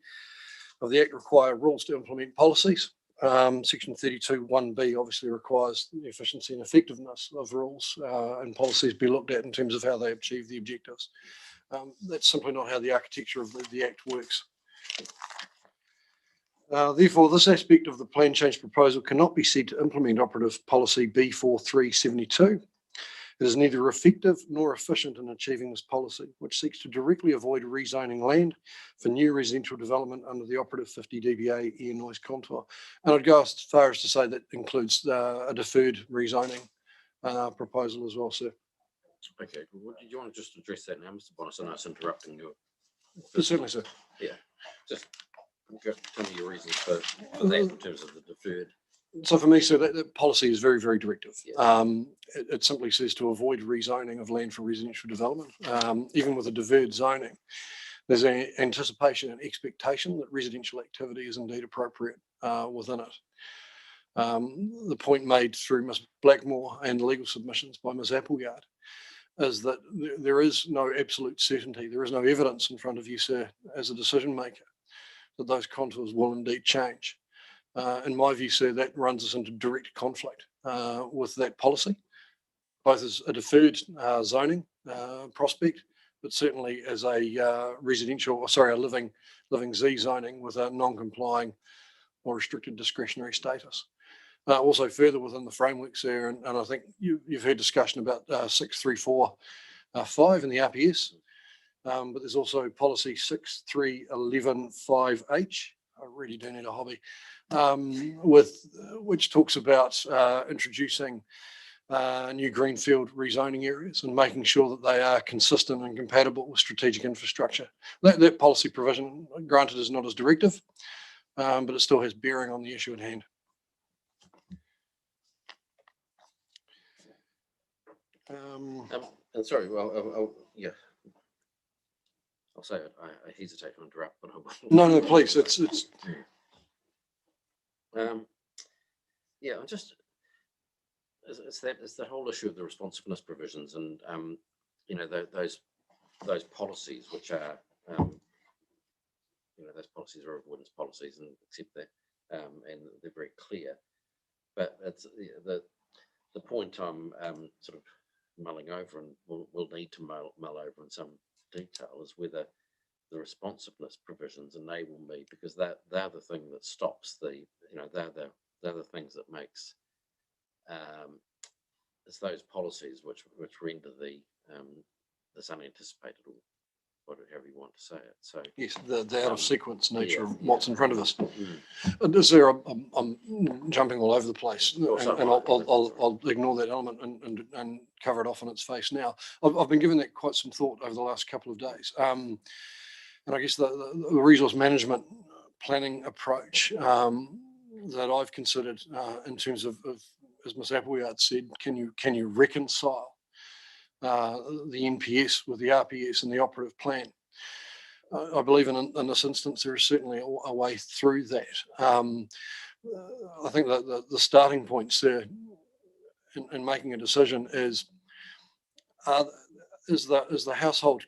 of the Act require rules to implement policies. Section 32(1)(b) obviously requires the efficiency and effectiveness of rules and policies be looked at in terms of how they achieve the objectives. That's simply not how the architecture of the Act works. Therefore, this aspect of the plan change proposal cannot be said to implement operative policy B4372. It is neither effective nor efficient in achieving this policy, which seeks to directly avoid rezoning land for new residential development under the operative 50 dBA air noise contour. And I'd go as far as to say that includes a deferred rezoning proposal as well, sir. Okay, well, do you want to just address that now, Mr. Bonus? I know it's interrupting you. Certainly, sir. Yeah, just tell me your reasons for that in terms of the deferred. So for me, sir, that policy is very, very directive. Yeah. It simply says to avoid rezoning of land for residential development. Even with a deferred zoning, there's an anticipation and expectation that residential activity is indeed appropriate within it. The point made through Ms. Blackmore and legal submissions by Ms. Appleyard is that there is no absolute certainty. There is no evidence in front of you, sir, as a decision maker, that those contours will indeed change. In my view, sir, that runs us into direct conflict with that policy, both as a deferred zoning prospect, but certainly as a living Z zoning with a non-complying or restricted discretionary status. Also further within the framework, sir, and I think you've heard discussion about 6345 in the RPS, but there's also policy 63115H. I really do need a hobby, which talks about introducing new greenfield rezoning areas and making sure that they are consistent and compatible with strategic infrastructure. That policy provision, granted, is not as directive, but it still has bearing on the issue at hand. And sorry, well, yeah. I'll say it. I hesitate to interrupt, but I will. No, please. It's. Yeah, I'm just. It's that whole issue of the responsiveness provisions, and you know, those policies which are you know, those policies are avoidance policies, and accept that, and they're very clear. But it's the point I'm sort of mulling over, and we'll need to mull over in some detail, is whether the responsiveness provisions enable me, because they're the thing that stops the, you know, they're the things that makes it's those policies which render the this unanticipated, or whatever you want to say it. So Yes, the out of sequence nature of yeah. what's in front of us. Is there? I'm jumping all over the place, and I'll ignore that element and cover it off on its face now. I've been giving that quite some thought over the last couple of days, and I guess the resource management planning approach that I've considered in terms of, as Ms. Appleyard said, can you reconcile the NPS with the RPS and the operative plan. I believe in this instance there is certainly a way through that. I think that the starting points there in making a decision is the household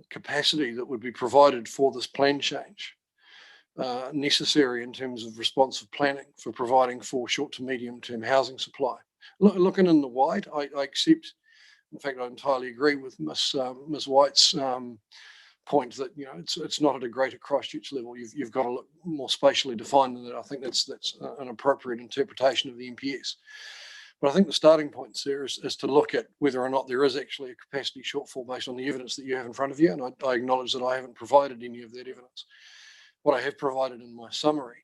capacity that would be provided for this plan change necessary in terms of responsive planning for providing for short to medium term housing supply. Looking in the wide, I accept, in fact, I entirely agree with Ms. White's point that it's not at a greater Christchurch level. You've got to look more spatially defined than that. I think that's an appropriate interpretation of the NPS. But I think the starting point there is to look at whether or not there is actually a capacity shortfall based on the evidence that you have in front of you. And I acknowledge that I haven't provided any of that evidence. What I have provided in my summary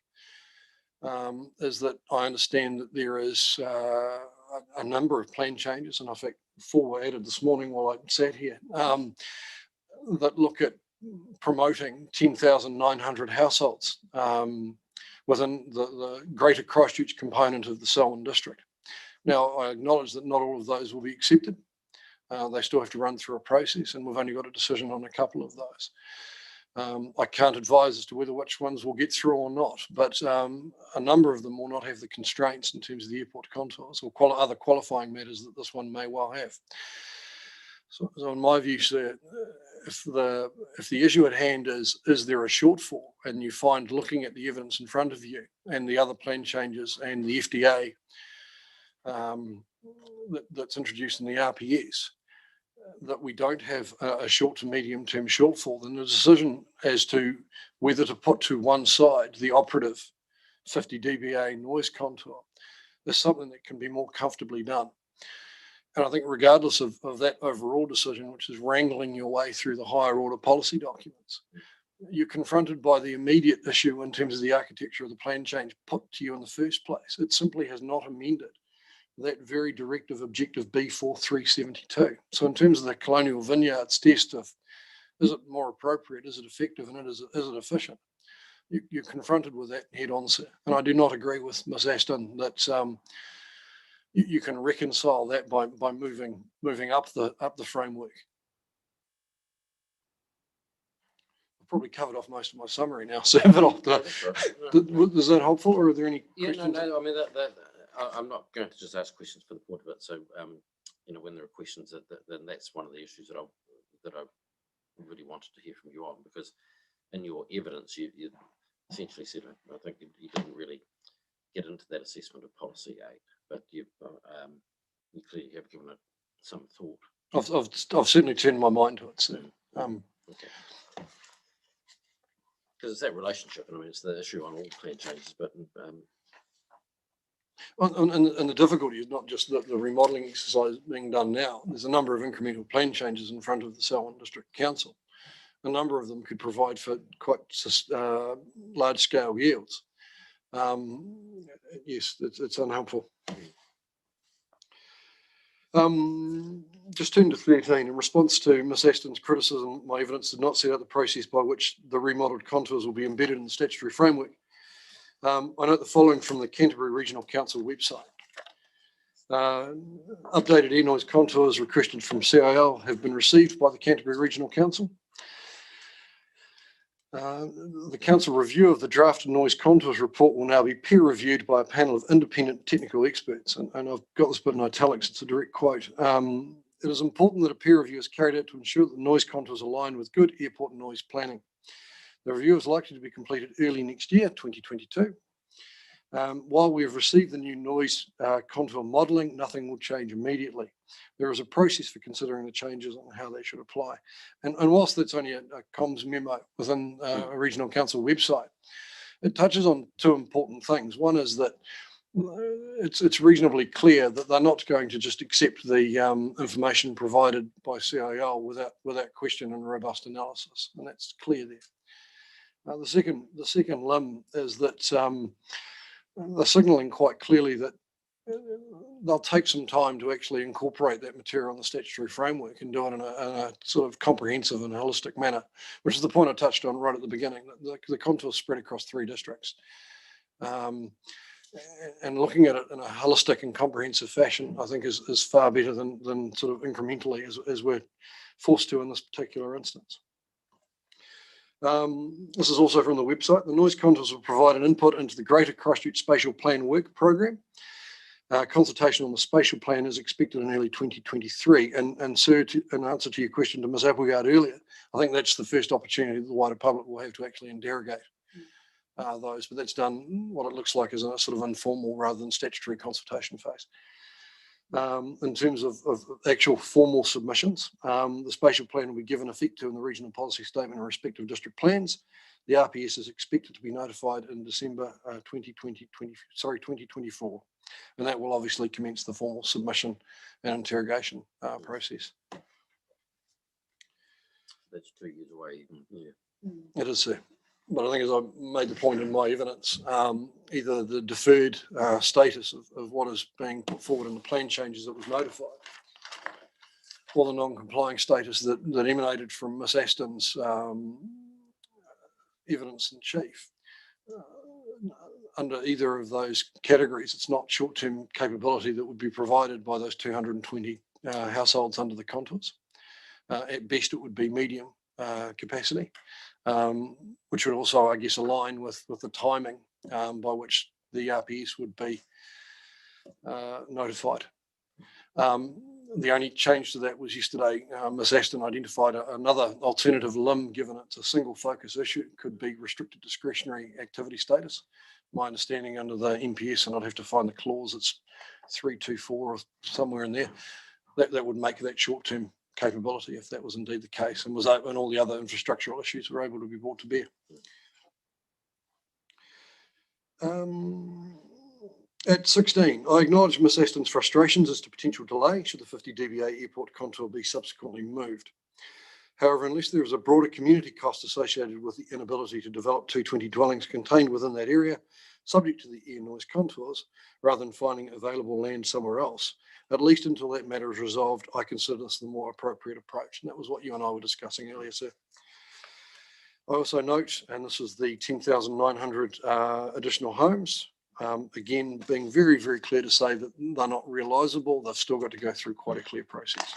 is that I understand that there is a number of plan changes, and in fact 4 were added this morning while I sat here, that look at promoting 10,900 households within the greater Christchurch component of the Selwyn district. Now, I acknowledge that not all of those will be accepted. They still have to run through a process, and we've only got a decision on a couple of those. I can't advise as to which ones will get through or not, but a number of them will not have the constraints in terms of the airport contours or other qualifying matters that this one may well have. So in my view, sir, if the issue at hand is there a shortfall, and you find looking at the evidence in front of you and the other plan changes and the FDA that's introduced in the RPS, that we don't have a short to medium term shortfall, then the decision as to whether to put to one side the operative 50 dBA noise contour is something that can be more comfortably done. And I think regardless of that overall decision, which is wrangling your way through the higher order policy documents, you're confronted by the immediate issue in terms of the architecture of the plan change put to you in the first place. It simply has not amended that very directive objective B4372. So in terms of the colonial vineyards test of is it more appropriate, is it effective, and is it efficient, you're confronted with that head on, sir. And I do not agree with Ms. Aston that you can reconcile that by moving up the framework. I've probably covered off most of my summary now, sir, but is that helpful, or are there any questions? No, I mean, I'm not going to just ask questions for the point of it. So, when there are questions, then that's one of the issues that I really wanted to hear from you on, because in your evidence, you essentially said, I think you didn't really get into that assessment of policy A, but you clearly have given it some thought. I've certainly turned my mind to it, sir. Okay. Because it's that relationship, and I mean, it's the issue on all plan changes, but and the difficulty is not just the remodelling exercise being done now. There's a number of incremental plan changes in front of the Selwyn District Council. A number of them could provide for quite large-scale yields. Yes, it's unhelpful. Just turn to 13. In response to Ms. Aston's criticism, my evidence did not set out the process by which the remodelled contours will be embedded in the statutory framework. I note the following from the Canterbury Regional Council website. Updated air noise contours requested from CIL have been received by the Canterbury Regional Council. The council review of the drafted noise contours report will now be peer reviewed by a panel of independent technical experts. And I've got this bit in italics, it's a direct quote. It is important that a peer review is carried out to ensure that the noise contours align with good airport noise planning. The review is likely to be completed early next year, 2022. While we have received the new noise contour modelling, nothing will change immediately. There is a process for considering the changes and how they should apply. And whilst that's only a comms memo within a regional council website, it touches on two important things. One is that it's reasonably clear that they're not going to just accept the information provided by CIL without question and robust analysis, and that's clear there. The second limb is that they're signalling quite clearly that they'll take some time to actually incorporate that material in the statutory framework and do it in a sort of comprehensive and holistic manner, which is the point I touched on right at the beginning. The contours spread across 3 districts. and looking at it in a holistic and comprehensive fashion, I think is far better than sort of incrementally as we're forced to in this particular instance. This is also from the website. The noise contours will provide an input into the Greater Christchurch Spatial Plan Work Programme. Consultation on the spatial plan is expected in early 2023. And Sir, in answer to your question to Ms Appleyard earlier, I think that's the first opportunity that the wider public will have to actually interrogate those. But that's done what it looks like as a sort of informal rather than statutory consultation phase. In terms of actual formal submissions, the spatial plan will be given effect to in the regional policy statement in respect of district plans. The RPS is expected to be notified in December 2024, and that will obviously commence the formal submission and interrogation process. That's 2 years away, even. Yeah. It is, sir. But I think, as I made the point in my evidence, either the deferred status of what is being put forward in the plan changes that was notified, or the non-complying status that emanated from Miss Aston's evidence in chief. Under either of those categories, it's not short-term capability that would be provided by those 220 households under the contours. At best, it would be medium capacity. Which would also, I guess, align with the timing by which the RPS would be notified. The only change to that was yesterday, Ms Aston identified another alternative limb, given it's a single focus issue, could be restricted discretionary activity status. My understanding under the NPS, and I'd have to find the clause, it's 324 or somewhere in there, that would make that short-term capability if that was indeed the case, and all the other infrastructural issues were able to be brought to bear. At 16, I acknowledge Ms Aston's frustrations as to potential delay should the 50 dBA airport contour be subsequently moved. However, unless there is a broader community cost associated with the inability to develop 220 dwellings contained within that area, subject to the air noise contours, rather than finding available land somewhere else, at least until that matter is resolved, I consider this the more appropriate approach. And that was what you and I were discussing earlier, sir. I also note, and this is the 10,900 additional homes, again, being very, very clear to say that they're not realisable. They've still got to go through quite a clear process.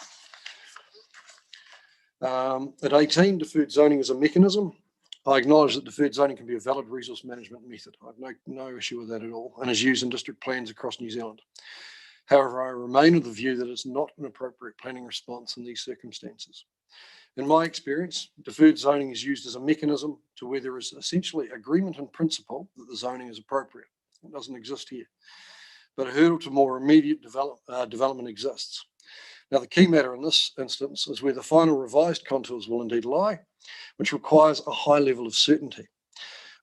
At 18, deferred zoning is a mechanism. I acknowledge that deferred zoning can be a valid resource management method. I have no issue with that at all, and is used in district plans across New Zealand. However, I remain of the view that it's not an appropriate planning response in these circumstances. In my experience, deferred zoning is used as a mechanism to where there is essentially agreement in principle that the zoning is appropriate. It doesn't exist here, but a hurdle to more immediate development exists. Now, the key matter in this instance is where the final revised contours will indeed lie, which requires a high level of certainty.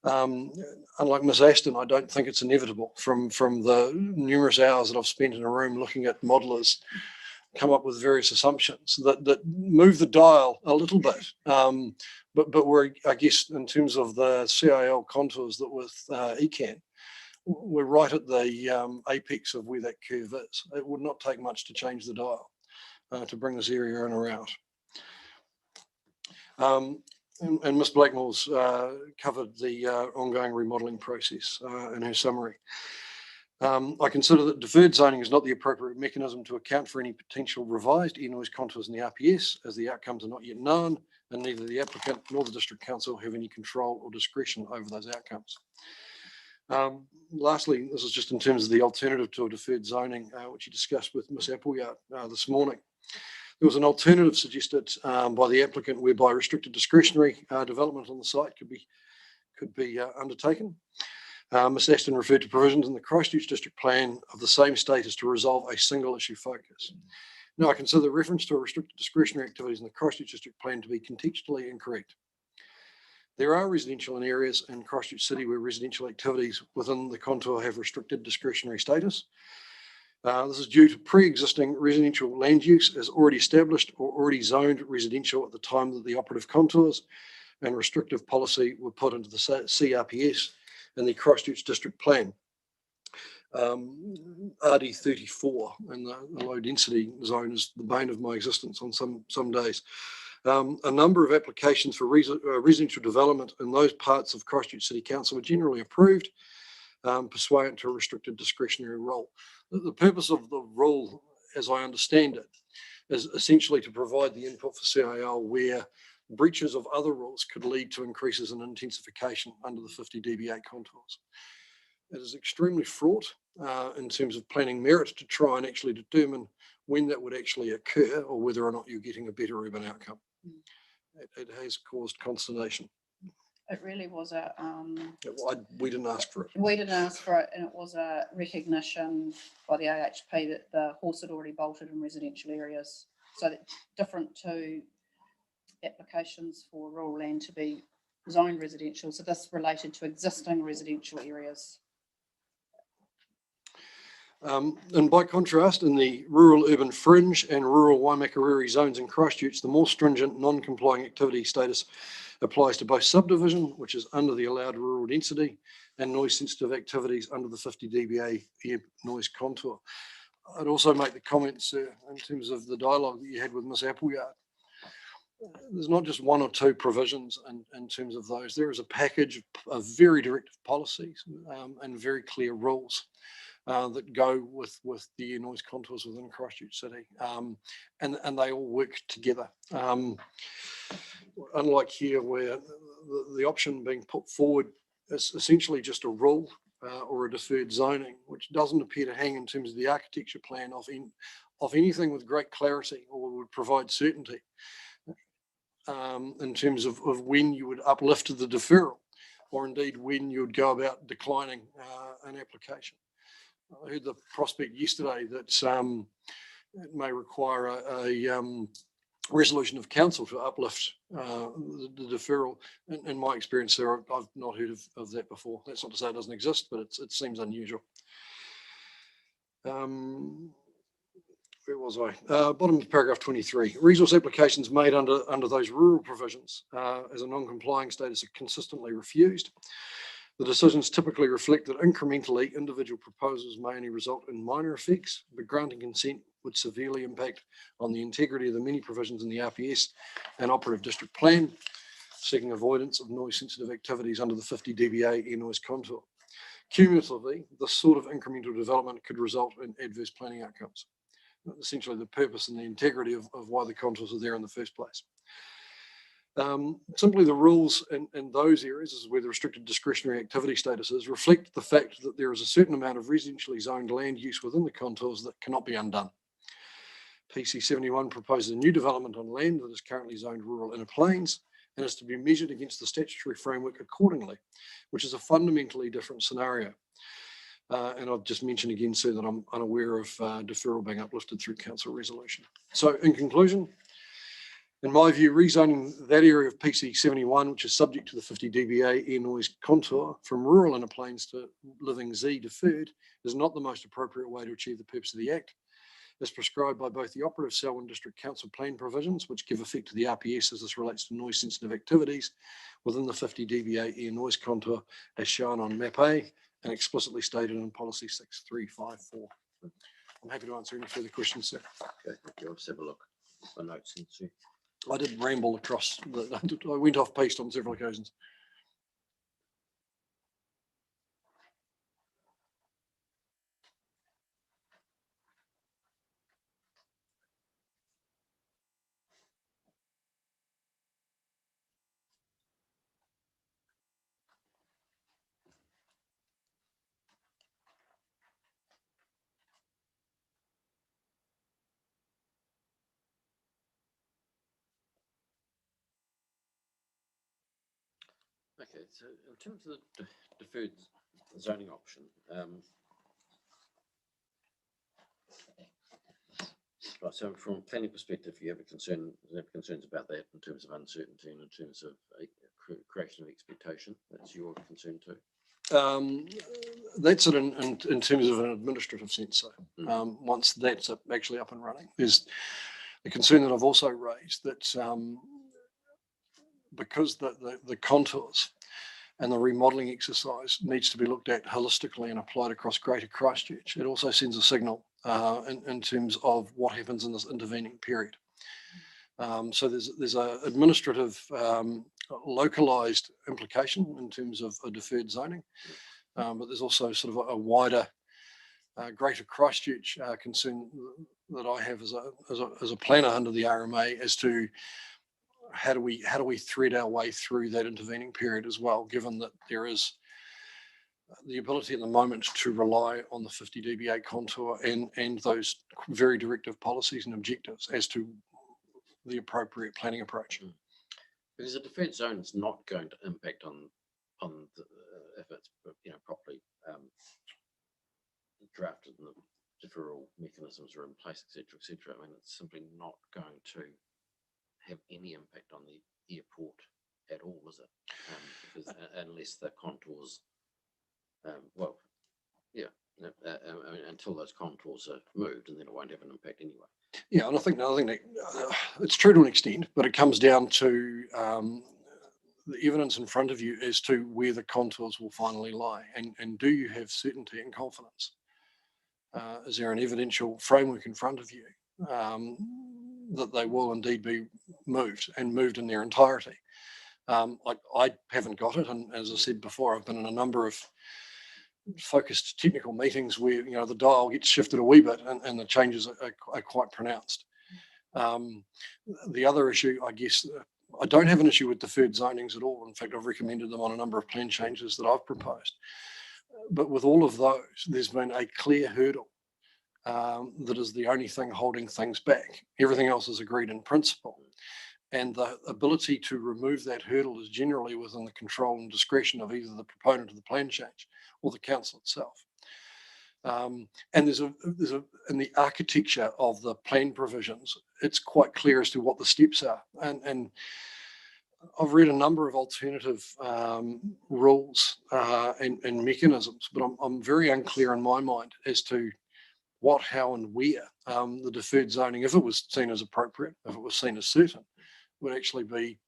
Unlike Ms Aston, I don't think it's inevitable from the numerous hours that I've spent in a room looking at modelers come up with various assumptions that move the dial a little bit. But we're, I guess, in terms of the CIL contours that with ECAN, we're right at the apex of where that curve is. It would not take much to change the dial to bring this area in or out. And Ms Blackmore's covered the ongoing remodeling process in her summary. I consider that deferred zoning is not the appropriate mechanism to account for any potential revised air noise contours in the RPS, as the outcomes are not yet known, and neither the applicant nor the District Council have any control or discretion over those outcomes. Lastly, this is just in terms of the alternative to a deferred zoning, which you discussed with Ms Appleyard this morning. There was an alternative suggested by the applicant whereby restricted discretionary development on the site could be undertaken. Ms Aston referred to provisions in the Christchurch District Plan of the same status to resolve a single issue focus. Now, I consider the reference to restricted discretionary activities in the Christchurch District Plan to be contextually incorrect. There are residential in areas in Christchurch City where residential activities within the contour have restricted discretionary status. This is due to pre-existing residential land use as already established or already zoned residential at the time that the operative contours and restrictive policy were put into the CRPS and the Christchurch District Plan. RD34 and the low density zone is the bane of my existence on some days. A number of applications for residential development in those parts of Christchurch City Council were generally approved. pursuant to a restricted discretionary role. The purpose of the rule, as I understand it, is essentially to provide the input for CIL where breaches of other rules could lead to increases in intensification under the 50 dBA contours. It is extremely fraught in terms of planning merit to try and actually determine when that would actually occur or whether or not you're getting a better urban outcome. It has caused consternation. It really was a. We didn't ask for it. We didn't ask for it, and it was a recognition by the AHP that the horse had already bolted in residential areas. So that different to applications for rural land to be zoned residential. So this related to existing residential areas. And by contrast, in the rural urban fringe and rural Waimakariri zones in Christchurch, the more stringent non-complying activity status applies to both subdivision, which is under the allowed rural density, and noise-sensitive activities under the 50 dBA air noise contour. I'd also make the comments in terms of the dialogue that you had with Ms. Appleyard. There's not just one or two provisions in terms of those. There is a package of very directive policies and very clear rules that go with the air noise contours within Christchurch City, and they all work together. Unlike here, where the option being put forward is essentially just a rule or a deferred zoning, which doesn't appear to hang in terms of the architecture plan of anything with great clarity or would provide certainty in terms of when you would uplift the deferral, or indeed when you would go about declining an application. I heard the prospect yesterday that it may require a resolution of council to uplift the deferral. In my experience, there, I've not heard of that before. That's not to say it doesn't exist, but it seems unusual. Where was I? Bottom of paragraph 23. Resource applications made under those rural provisions as a non-complying status are consistently refused. The decisions typically reflect that incrementally individual proposals may only result in minor effects, but granting consent would severely impact on the integrity of the many provisions in the RPS and operative district plan, seeking avoidance of noise-sensitive activities under the 50 dBA air noise contour. Cumulatively, this sort of incremental development could result in adverse planning outcomes. Essentially, the purpose and the integrity of why the contours are there in the first place. Simply the rules in those areas, this is where the restricted discretionary activity status is, reflect the fact that there is a certain amount of residentially zoned land use within the contours that cannot be undone. PC 71 proposes a new development on land that is currently zoned rural inner plains and is to be measured against the statutory framework accordingly, which is a fundamentally different scenario. And I've just mentioned again, sir, that I'm unaware of deferral being uplifted through council resolution. So in conclusion, in my view, rezoning that area of PC 71, which is subject to the 50 dBA air noise contour from rural inner plains to living Z deferred, is not the most appropriate way to achieve the purpose of the Act, as prescribed by both the operative Selwyn District Council plan provisions, which give effect to the RPS as this relates to noise sensitive activities within the 50 dBA air noise contour as shown on map A and explicitly stated in policy 6354. I'm happy to answer any further questions, sir. Okay, thank you. Let's have a look at the notes. I did ramble across. I went off piste on several occasions. Okay, so in terms of the deferred zoning option, right, so from a planning perspective, you have concerns about that in terms of uncertainty and in terms of creation of expectation. That's your concern too. That's it in terms of an administrative sense. So once that's actually up and running, there's the concern that I've also raised that because the contours and the remodeling exercise needs to be looked at holistically and applied across Greater Christchurch, it also sends a signal in terms of what happens in this intervening period. So there's an administrative localised implication in terms of a deferred zoning, but there's also sort of a wider Greater Christchurch concern that I have as a planner under the RMA as to how do we thread our way through that intervening period as well, given that there is the ability at the moment to rely on the 50 dBA contour and those very directive policies and objectives as to the appropriate planning approach. Because a deferred zone is not going to impact on the, if it's properly drafted and the deferral mechanisms are in place, etc., etc. I mean, it's simply not going to have any impact on the airport at all, is it? Because unless the contours, until those contours are moved, and then it won't have an impact anyway. Yeah, and I think another thing that it's true to an extent, but it comes down to the evidence in front of you as to where the contours will finally lie, and do you have certainty and confidence? Is there an evidential framework in front of you that they will indeed be moved in their entirety? I haven't got it, and as I said before, I've been in a number of focused technical meetings where the dial gets shifted a wee bit and the changes are quite pronounced. The other issue, I guess, I don't have an issue with deferred zonings at all. In fact, I've recommended them on a number of plan changes that I've proposed. But with all of those, there's been a clear hurdle that is the only thing holding things back. Everything else is agreed in principle. And the ability to remove that hurdle is generally within the control and discretion of either the proponent of the plan change or the council itself. And there's in the architecture of the plan provisions, it's quite clear as to what the steps are. And I've read a number of alternative rules and mechanisms, but I'm very unclear in my mind as to what, how, and where the deferred zoning, if it was seen as appropriate, if it was seen as certain, would actually be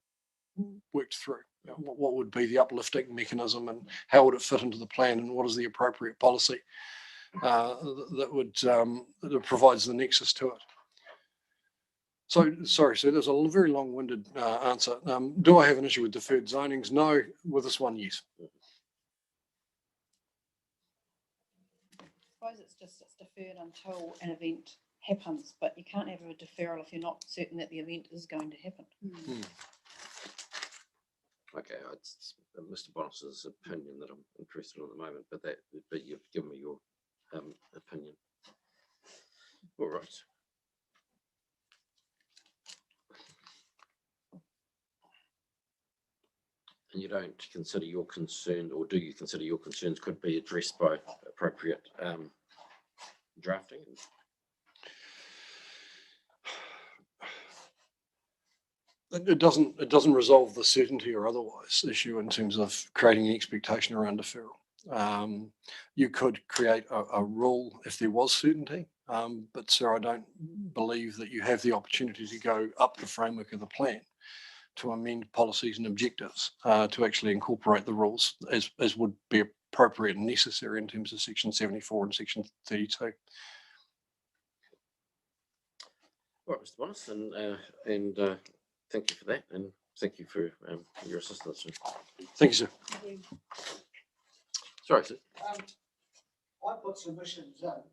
worked through. What would be the uplifting mechanism, and how would it fit into the plan, and what is the appropriate policy that provides the nexus to it? So, sorry, sir, there's a very long-winded answer. Do I have an issue with deferred zonings? No. With this one, yes. I suppose it's deferred until an event happens, but you can't have a deferral if you're not certain that the event is going to happen. Okay, it's Mr. Bonus's opinion that I'm interested in at the moment, but you've given me your opinion. All right. And you don't consider your concern, or do you consider your concerns could be addressed by appropriate drafting? It doesn't resolve the certainty or otherwise issue in terms of creating an expectation around deferral. You could create a rule if there was certainty, but sir, I don't believe that you have the opportunity to go up the framework of the plan to amend policies and objectives to actually incorporate the rules as would be appropriate and necessary in terms of section 74 and section 32. All right, Mr. Bonus, and thank you for that, and thank you for your assistance. Thank you, sir. Thank you. Sorry, sir. I put submissions in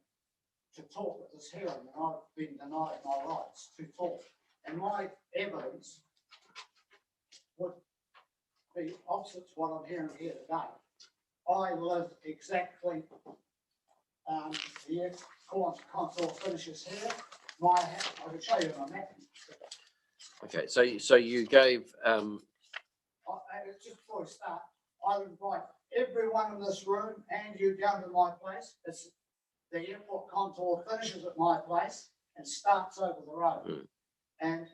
to talk at this hearing, and I've been denied my rights to talk. And my evidence would be opposite to what I'm hearing here today. I live exactly the contour finishes here. I can show you my map. Okay, so you gave just before we start, I would invite everyone in this room and you down to my place. It's the airport contour finishes at my place and starts over the road. And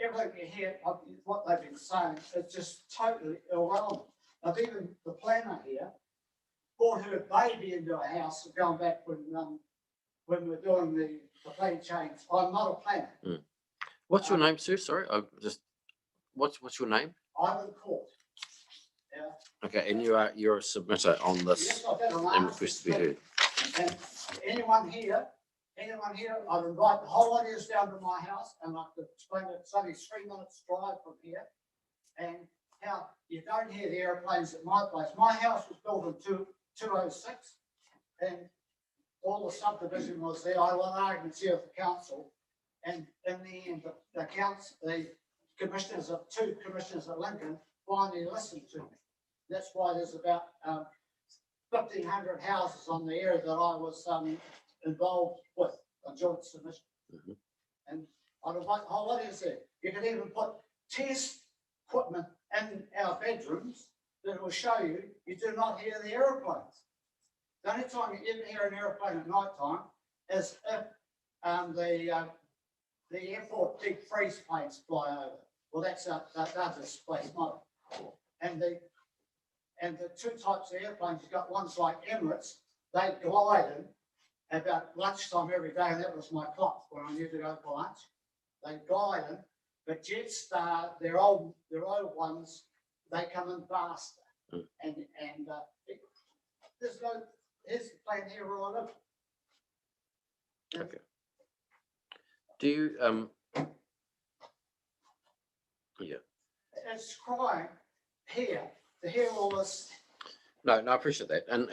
everything you hear, what they've been saying, is just totally irrelevant. I've even the planner here brought her baby into a house going back when we're doing the plan change. I'm not a planner. What's your name, sir? Sorry, what's your name? I'm in court. Yeah. Okay, and you're a submitter on this Yes, I've had an and request to be heard. And anyone here, I'd invite the whole audience down to my house, and I could explain it. It's only 3 minutes drive from here, and how you don't hear the airplanes at my place. My house was built in 206 and all the subdivision was there. I won arguments here with the council, and in the end, the commissioners of two commissioners at Lincoln finally listened to me. That's why there's about 1,500 houses on the area that I was involved with, a joint submission. Mhm. And on the whole lot is there. You can even put test equipment in our bedrooms that will show you do not hear the aeroplanes. The only time you ever hear an aeroplane at night time is if the airport big freeze planes fly over. Well, that's a space model. And the two types of airplanes, you've got ones like Emirates, they glide in about lunchtime every day, and that was my clock when I needed to go for lunch. They glide in, but Jetstar, their old ones, they come in faster. Mm. And there's no, here's the plane here where I live. Okay. Do you, yeah. It's crying here to hear all this. No, I appreciate that. And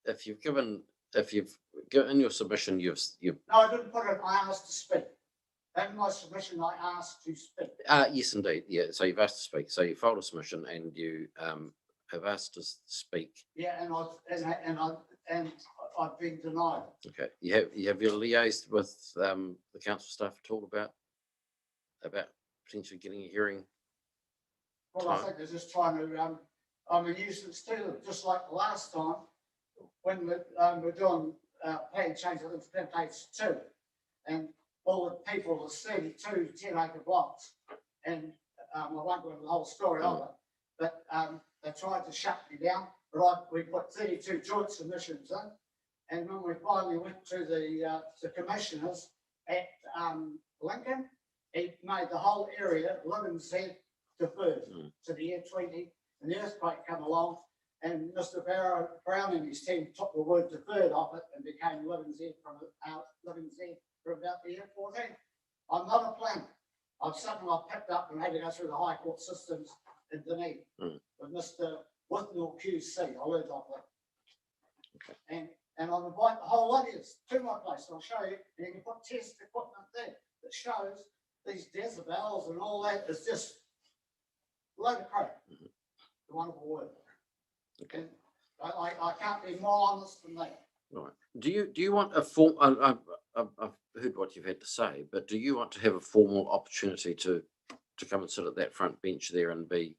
if you've given in your submission, you've No, I didn't put it, I asked to speak. In my submission, I asked to speak. yes, indeed. Yeah. So you've asked to speak. So you filed a submission and you have asked to speak. Yeah, and I've been denied. Okay. You have liaised with the council staff at all about potentially getting a hearing? Well, I think they're just trying to, I'm a nuisance too, just like the last time when we're doing plan change, I think it's page 2, and all the people were 32 10-acre blocks, and I won't go into the whole story of it, but they tried to shut me down, but we put 32 joint submissions in, and when we finally went to the commissioners at Lincoln, he made the whole area Living's Head deferred to the year 20, and the earthquake came along, and Mr. Brown and his team took the word deferred off it and became Living's Head from about the year 14. I'm not a planner. I've something I've picked up and had to go through the High Court systems in Dunedin with Mr. Withnell QC. I learned off that. Okay. And I'll invite the whole audience to my place. I'll show you, and you can put test equipment there that shows these decibels and all that is just a load of crap. The wonderful word. Okay. And I can't be more honest than that. Right. Do you want a form? I've heard what you've had to say, but do you want to have a formal opportunity to come and sit at that front bench there and be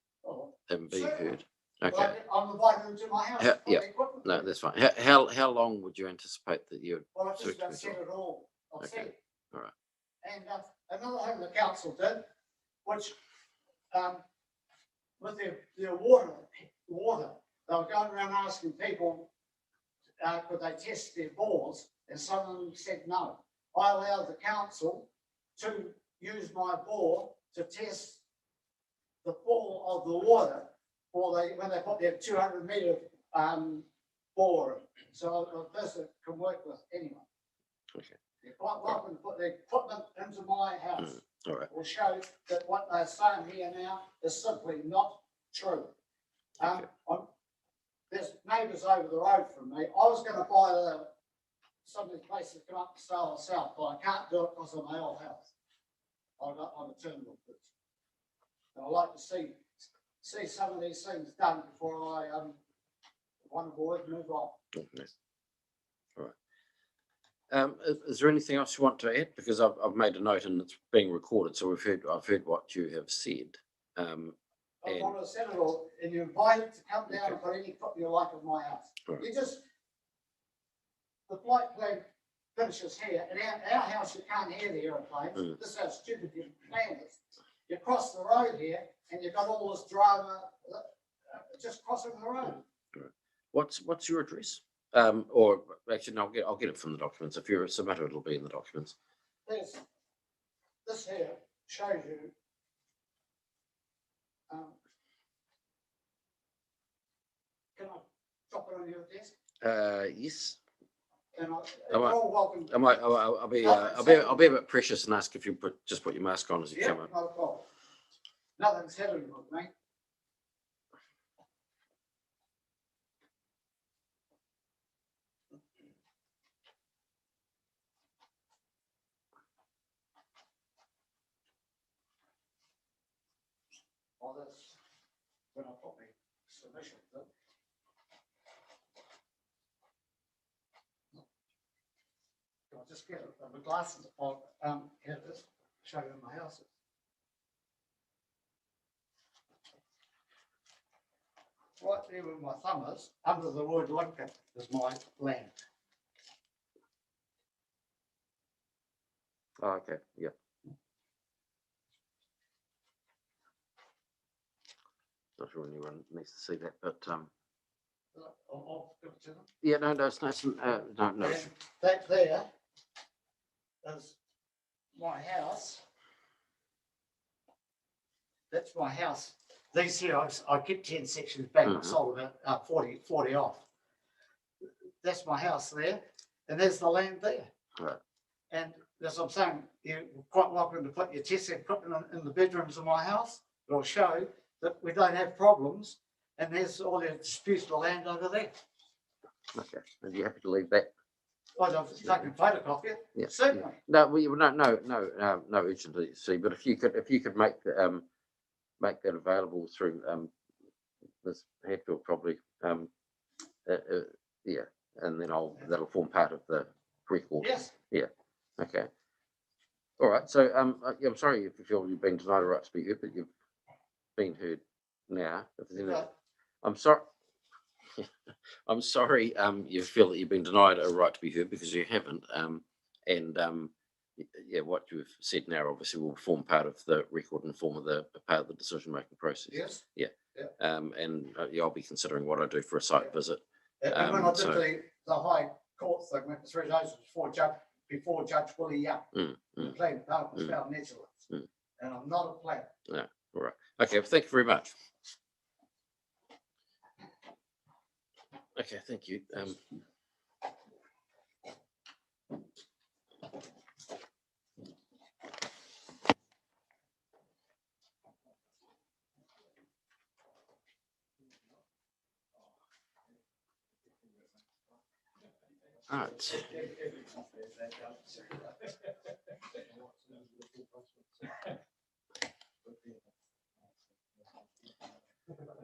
heard? Okay. Well, I'm invited into my house. Yeah. No, that's fine. How long would you anticipate that you would? Well, I've just about said it all. I've said it. All right. And another thing the council did, which with their water, they were going around asking people could they test their bores, and some of them said no. I allowed the council to use my bore to test the fall of the water when they put their 200-metre bore in. So a person can work with anyone. Okay. They're quite welcome to put their equipment into my house. All right. Will show that what they're saying here now is simply not true. There's neighbours over the road from me. I was going to buy some of these places that come up to Sale South, but I can't do it because of my old house. I'm a terminal person. And I like to see some of these things done before I want to avoid move on. Okay. All right. Is there anything else you want to add? Because I've made a note and it's being recorded, so I've heard what you have said. I want to set it all, and you're invited to come down and put any equipment you like in my house. Right. The flight plan finishes here, and our house you can't hear the aeroplanes. This is how stupid your plan is. You cross the road here, and you've got all this drama just crossing the road. Right. What's your address? Or actually, no, I'll get it from the documents. If you're a submitter, it'll be in the documents. This here shows you. Can I drop it on your desk? Yes. And you're all welcome. I'll be a bit precious and ask if you just put your mask on as you come up. Not a problem. Nothing's happening with me. Well, that's when I put my submission in. I'll just get the glasses. I'll have this, show you my house. Right there where my thumb is, under the word Lincoln, is my land. Oh, okay, yeah. Not sure anyone needs to see that, but I'll give it to them. yeah, no, it's nice. No. And that there is my house. That's my house. These here, I kept 10 sections back. I sold about 40 off. That's my house there, and there's the land there. Right. And as I'm saying, you're quite welcome to put your test equipment in the bedrooms of my house. But I'll show that we don't have problems, and there's all the disputes for land over there. Okay, are you happy to leave that? I've taken a photocopy. Yeah, Certainly. No, no urgency. But if you could make that available through Ms. Hatfield, probably, yeah, and then that'll form part of the record. Yes. Yeah. Okay. All right. So I'm sorry if you feel you've been denied a right to speak, but you've been heard now. I'm sorry. I'm sorry. You feel that you've been denied a right to be heard because you haven't. Yeah, what you've said now obviously will form part of the record and form of the part of the decision-making process. Yes. Yeah. And yeah, I'll be considering what I do for a site visit. And when I did the High Court thing, went 3 days before Judge Willie Young, the plan department was found negligence, and I'm not a planner. Yeah. All right. Okay. Well, thank you very much. Okay. Thank you. All right.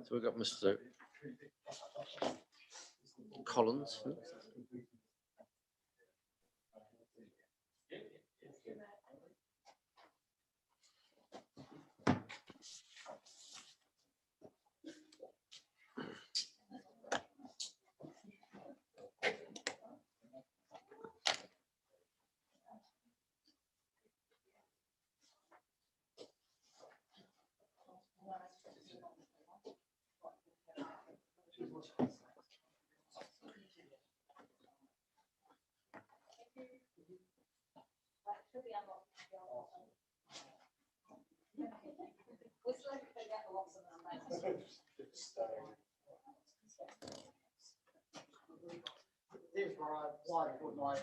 So we've got Mr. Collins. Here's where I applied for my,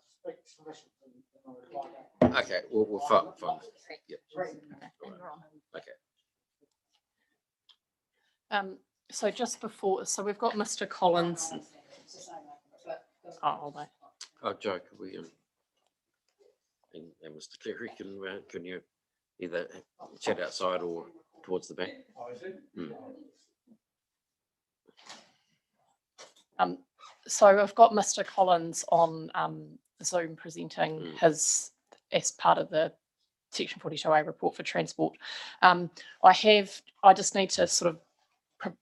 speak submission. Okay, we'll find. Yep. Okay. So just before, so we've got Mr. Collins. Oh, they. Oh, Joe, could we and Mr. Cleary, can you either chat outside or towards the back? So I've got Mr. Collins on Zoom presenting his as part of the Section 42A report for transport. I just need to sort of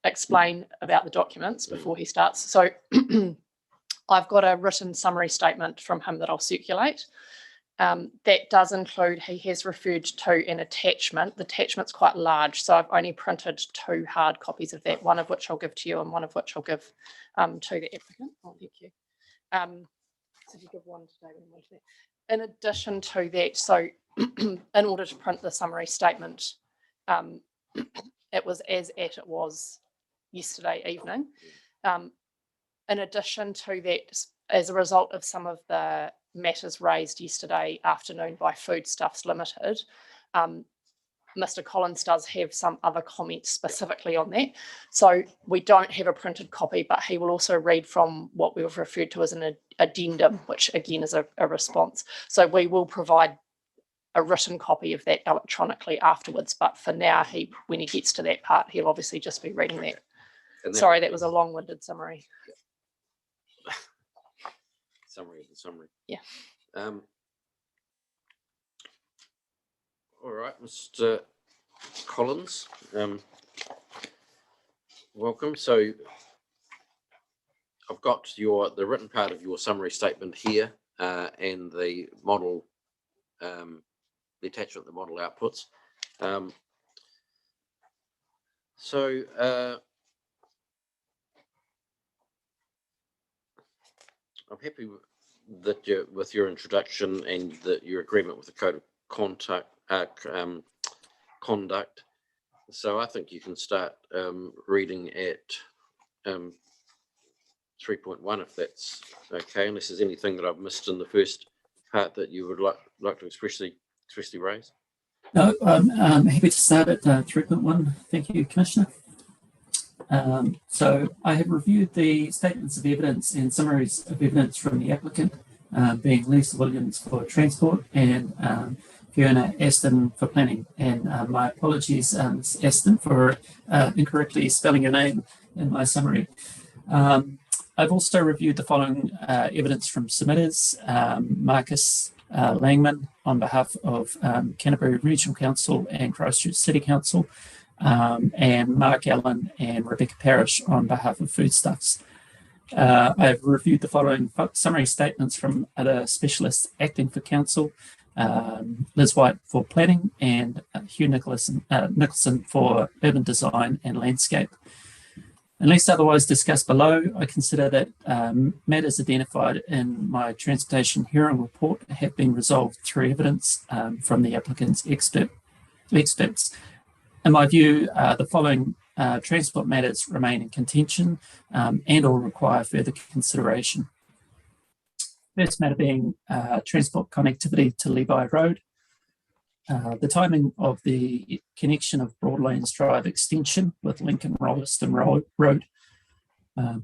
explain about the documents before he starts. So I've got a written summary statement from him that I'll circulate. That does include, he has referred to an attachment. The attachment's quite large, so I've only printed 2 hard copies of that, one of which I'll give to you and one of which I'll give to the applicant. Oh, thank you. So if you give one to David and one to that. In addition to that, so in order to print the summary statement, it was as it was yesterday evening. In addition to that, as a result of some of the matters raised yesterday afternoon by Foodstuffs Limited, Mr. Collins does have some other comments specifically on that. So we don't have a printed copy, but he will also read from what we've referred to as an addendum, which again is a response. So we will provide a written copy of that electronically afterwards. But for now, when he gets to that part, he'll obviously just be reading that. Sorry, that was a long-winded summary. Summary of the summary. Yeah. All right, Mr. Collins, welcome. So I've got the written part of your summary statement here, and the model, the attachment, the model outputs. I'm happy with your introduction and your agreement with the code of conduct. So I think you can start reading at 3.1 if that's okay, unless there's anything that I've missed in the first part that you would like to expressly raise. No, I'm happy to start at 3.1. Thank you, Commissioner. So I have reviewed the statements of evidence and summaries of evidence from the applicant, being Lisa Williams for transport and Fiona Aston for planning. And my apologies, Ms. Aston, for incorrectly spelling your name in my summary. I've also reviewed the following evidence from submitters: Marcus Langman on behalf of Canterbury Regional Council and Christchurch City Council, and Mark Allen and Rebecca Parrish on behalf of Foodstuffs. I've reviewed the following summary statements from other specialists acting for council: Liz White for planning and Hugh Nicholson for urban design and landscape. Unless otherwise discussed below, I consider that matters identified in my transportation hearing report have been resolved through evidence from the applicant's experts. In my view, the following transport matters remain in contention and or require further consideration. First matter being transport connectivity to Levi Road. The timing of the connection of Broadlands Drive extension with Lincoln Rolleston Road,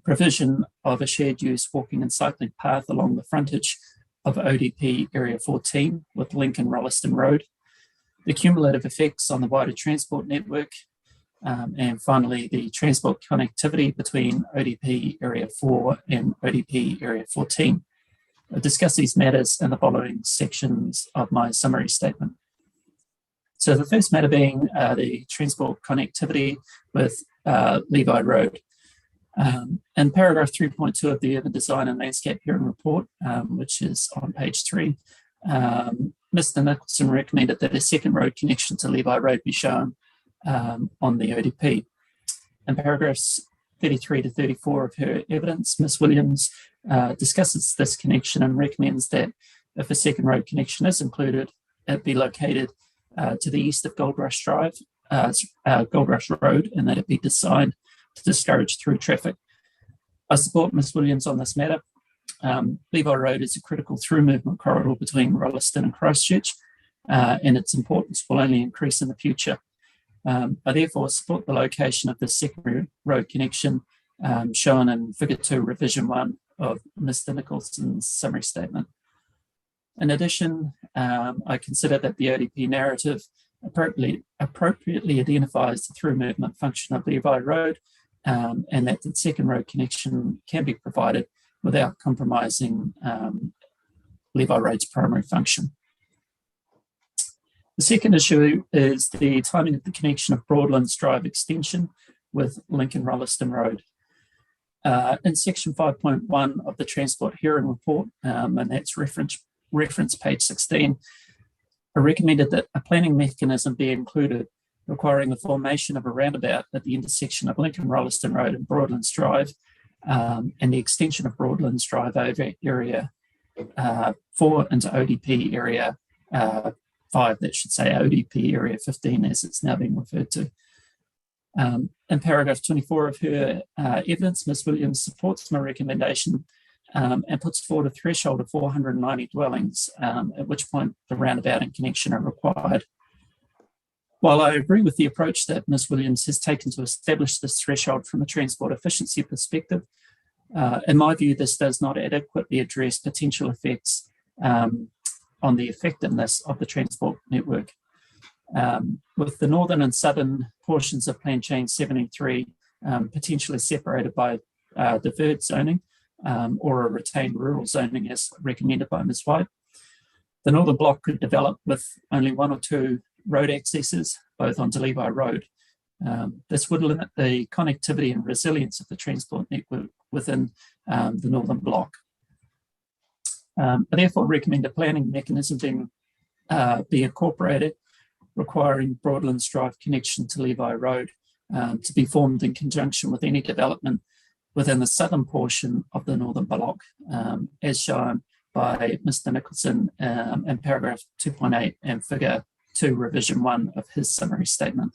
provision of a shared use walking and cycling path along the frontage of ODP Area 14 with Lincoln Rolleston Road, the cumulative effects on the wider transport network, and finally the transport connectivity between ODP Area 4 and ODP Area 14. I'll discuss these matters in the following sections of my summary statement. So the first matter being the transport connectivity with Levi Road. In paragraph 3.2 of the Urban Design and Landscape Hearing Report, which is on page 3, Mr. Nicholson recommended that a second road connection to Levi Road be shown on the ODP. In paragraphs 33 to 34 of her evidence, Ms. Williams discusses this connection and recommends that if a second road connection is included, it be located to the east of Gold Rush Road, and that it be designed to discourage through traffic. I support Ms. Williams on this matter. Levi Road is a critical through movement corridor between Rolleston and Christchurch, and its importance will only increase in the future. I therefore support the location of the secondary road connection shown in Figure 2, Revision 1 of Mr. Nicholson's summary statement. In addition, I consider that the ODP narrative appropriately identifies the through movement function of Levi Road, and that the second road connection can be provided without compromising Levi Road's primary function. The second issue is the timing of the connection of Broadlands Drive extension with Lincoln Rolleston Road. In section 5.1 of the Transport Hearing Report, and that's reference page 16, I recommended that a planning mechanism be included requiring the formation of a roundabout at the intersection of Lincoln Rolleston Road and Broadlands Drive, and the extension of Broadlands Drive over area 4 into ODP area 5, that should say ODP area 15 as it's now being referred to. In paragraph 24 of her evidence, Ms. Williams supports my recommendation and puts forward a threshold of 490 dwellings, at which point the roundabout and connection are required. While I agree with the approach that Ms Williams has taken to establish this threshold from a transport efficiency perspective, in my view, this does not adequately address potential effects on the effectiveness of the transport network. With the northern and southern portions of Plan Change 73 potentially separated by deferred zoning or a retained rural zoning as recommended by Ms White, the northern block could develop with only 1 or 2 road accesses, both onto Levi Road. This would limit the connectivity and resilience of the transport network within the northern block. I therefore recommend a planning mechanism be incorporated, requiring Broadlands Drive connection to Levi Road to be formed in conjunction with any development within the southern portion of the northern block, as shown by Mr Nicholson in paragraph 2.8 and figure 2, revision 1 of his summary statement.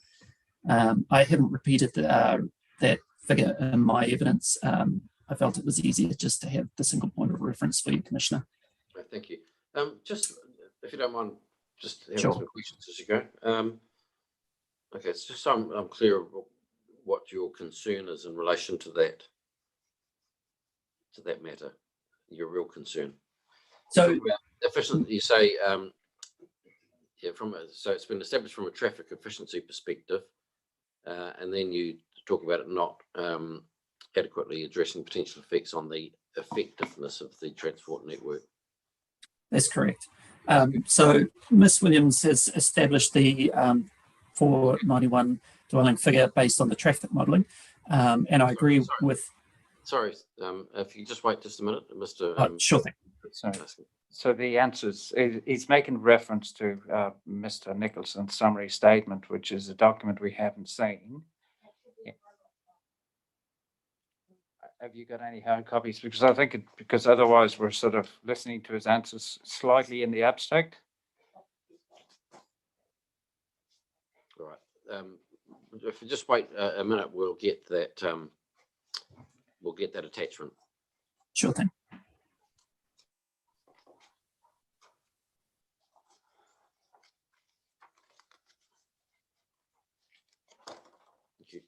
I haven't repeated that figure in my evidence. I felt it was easier just to have the single point of reference for you, Commissioner. Right, thank you. Just, if you don't mind, just have Sure. some questions as you go. Okay, it's just so I'm clear of what your concern is in relation to that matter, your real concern. So efficient, you say, so it's been established from a traffic efficiency perspective, and then you talk about it not adequately addressing potential effects on the effectiveness of the transport network. that's correct. So Ms Williams has established the 491 dwelling figure based on the traffic modelling, and I agree with. Sorry, if you just wait just a minute, Mr. Sure thing. Sorry. So the answer is, he's making reference to Mr. Nicholson's summary statement, which is a document we haven't seen. Yeah. Have you got any hard copies? Because I think because otherwise we're sort of listening to his answers slightly in the abstract. All right. If you just wait a minute, we'll get that. We'll get that attachment. Sure thing. Thank you.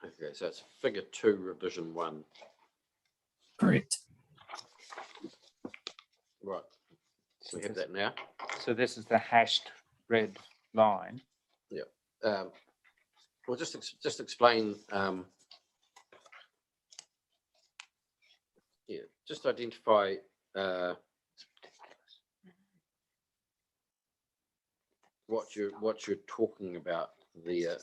Okay, so it's figure 2, revision 1. Correct. Right. So we have that now. So this is the hashed red line. Yeah. Well, just explain. Yeah, just identify. What you're talking about there.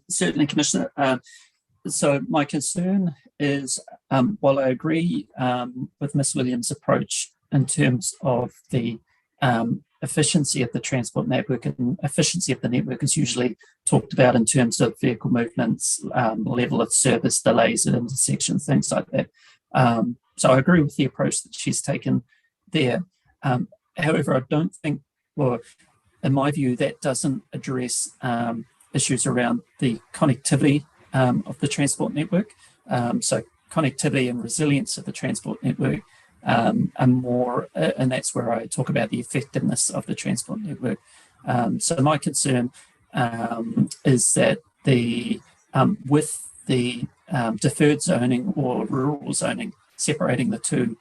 Certainly, Commissioner. So my concern is, while I agree with Ms Williams' approach in terms of the efficiency of the transport network, and efficiency of the network is usually talked about in terms of vehicle movements, level of service, delays at intersections, things like that. So I agree with the approach that she's taken there. However, I don't think, or in my view, that doesn't address issues around the connectivity of the transport network. So connectivity and resilience of the transport network are more, and that's where I talk about the effectiveness of the transport network. So my concern is that with the deferred zoning or rural zoning, separating the two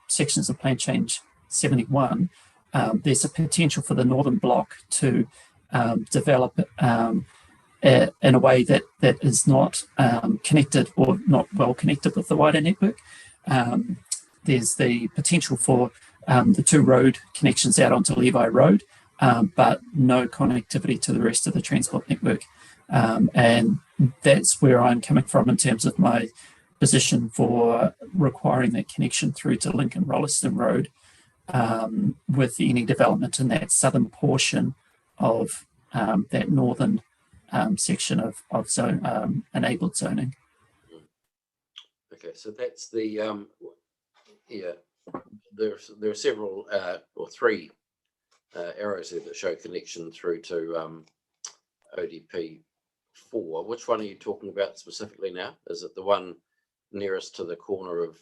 sections of Plan Change 71, there's a potential for the northern block to develop in a way that is not connected or not well connected with the wider network. There's the potential for the 2 road connections out onto Levi Road, but no connectivity to the rest of the transport network. And that's where I'm coming from in terms of my position for requiring that connection through to Lincoln Rolleston Road, with any development in that southern portion of that northern section of zone enabled zoning. Okay, so that's the yeah. There are several or three arrows here that show connection through to ODP 4. Which one are you talking about specifically now? Is it the one nearest to the corner of?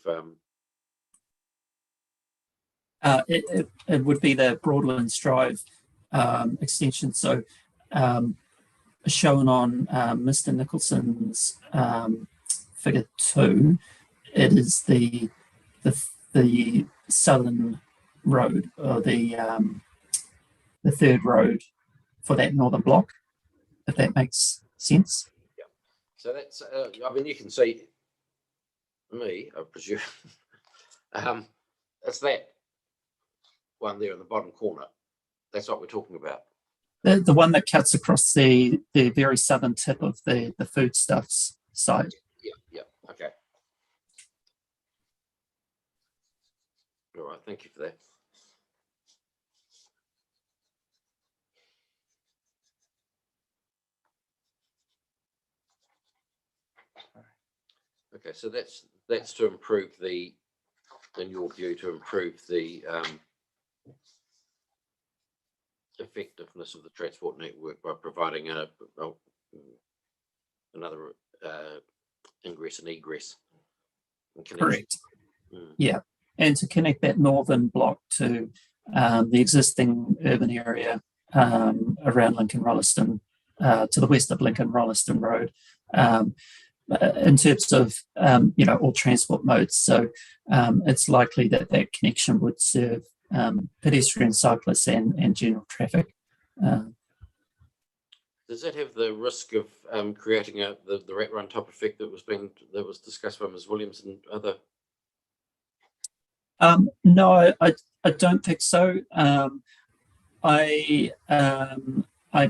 It would be the Broadlands Drive extension. So shown on Mr. Nicholson's figure 2, it is the southern road, or the third road for that northern block, if that makes sense. Yeah. So that's I mean, you can see me, I presume. It's that one there in the bottom corner. That's what we're talking about. The one that cuts across the very southern tip of the foodstuffs site. Yeah. Okay. All right. Thank you for that. Okay, so that's to improve the, in your view, to improve the effectiveness of the transport network by providing another ingress and egress. Correct. Yeah, and to connect that northern block to the existing urban area around Lincoln Rolleston, to the west of Lincoln Rolleston Road, in terms of all transport modes. So it's likely that that connection would serve pedestrian, cyclists, and general traffic. Does that have the risk of creating the rat run type effect that was discussed by Ms. Williams and other? No, I don't think so. I'm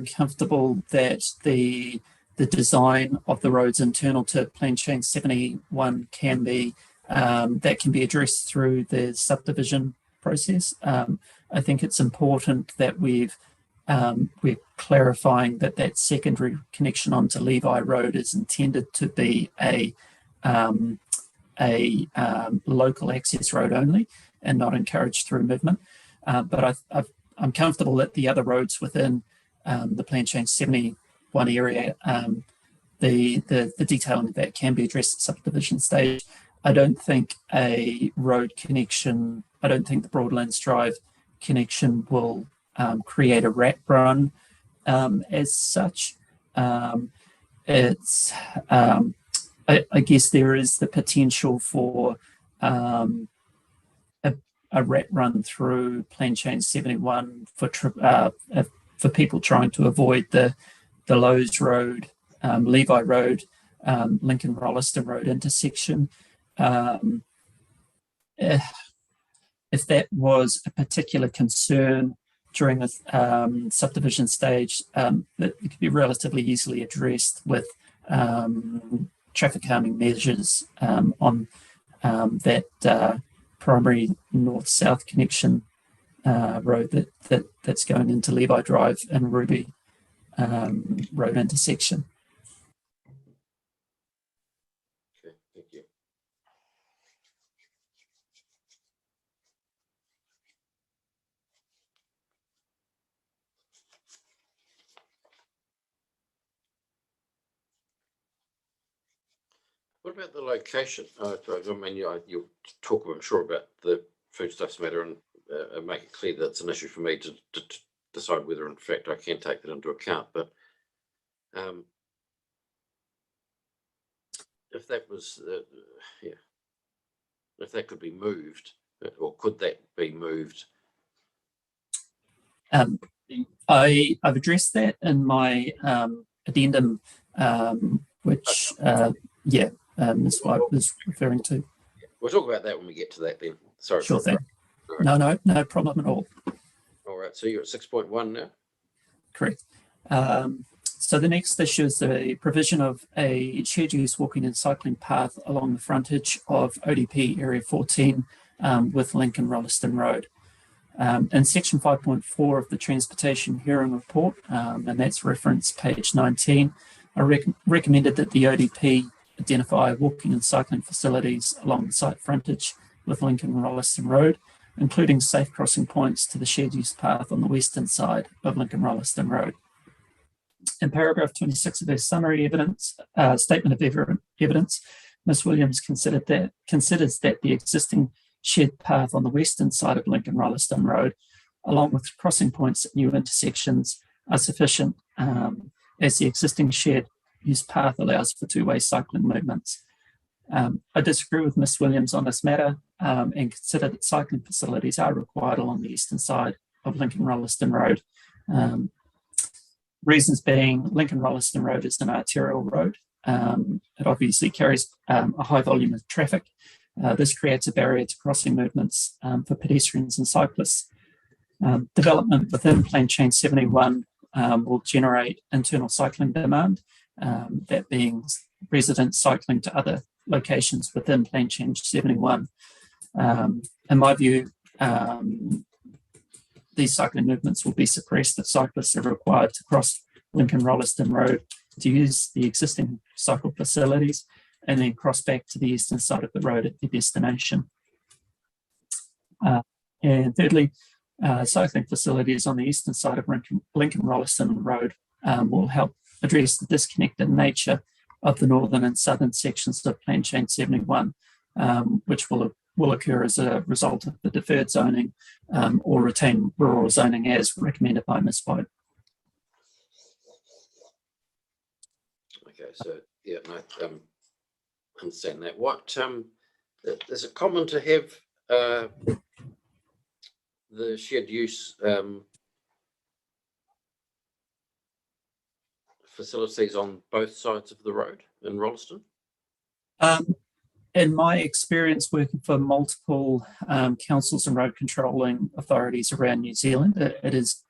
comfortable that the design of the roads internal to Plan Change 71 can be addressed through the subdivision process. I think it's important that we're clarifying that secondary connection onto Levi Road is intended to be a local access road only and not encouraged through movement. But I'm comfortable that the other roads within the Plan Change 71 area, the detailing of that can be addressed at subdivision stage. I don't think a road connection, I don't think the Broadlands Drive connection will create a rat run as such. It's I guess there is the potential for a rat run through Plan Change 71 for people trying to avoid the Lowe's Road, Levi Road, Lincoln Rolleston Road intersection. If that was a particular concern during the subdivision stage, it could be relatively easily addressed with traffic calming measures on that primary north-south connection road that's going into Levi Drive and Ruby Road intersection. Okay, thank you. What about the location? I mean, you'll talk, I'm sure, about the foodstuffs matter and make it clear that it's an issue for me to decide whether, in fact, I can take that into account. But if that was, if that could be moved, or could that be moved? I've addressed that in my addendum, which Ms. White was referring to. We'll talk about that when we get to that then. Sorry. Sure thing. Right. No problem at all. All right, so you're at 6.1 now? Correct. So the next issue is the provision of a shared use walking and cycling path along the frontage of ODP Area 14 with Lincoln Rolleston Road. In section 5.4 of the Transportation Hearing Report, and that's reference page 19, I recommended that the ODP identify walking and cycling facilities along the site frontage with Lincoln Rolleston Road, including safe crossing points to the shared use path on the western side of Lincoln Rolleston Road. In paragraph 26 of her summary evidence, statement of evidence, Ms. Williams considers that the existing shared path on the western side of Lincoln Rolleston Road, along with crossing points at new intersections, are sufficient as the existing shared use path allows for two-way cycling movements. I disagree with Ms. Williams on this matter and consider that cycling facilities are required along the eastern side of Lincoln Rolleston Road. Reasons being, Lincoln Rolleston Road is an arterial road. It obviously carries a high volume of traffic. This creates a barrier to crossing movements for pedestrians and cyclists. Development within Plan Change 71 will generate internal cycling demand, that being residents cycling to other locations within Plan Change 71. In my view, these cycling movements will be suppressed if cyclists are required to cross Lincoln Rolleston Road to use the existing cycle facilities and then cross back to the eastern side of the road at their destination. And thirdly, cycling facilities on the eastern side of Lincoln Rolleston Road will help address the disconnected nature of the northern and southern sections of Plan Change 71, which will occur as a result of the deferred zoning or retained rural zoning as recommended by Ms. White. Okay, so yeah, no, understand that. What is it common to have the shared use facilities on both sides of the road in Rolleston? In my experience working for multiple councils and road controlling authorities around New Zealand, it is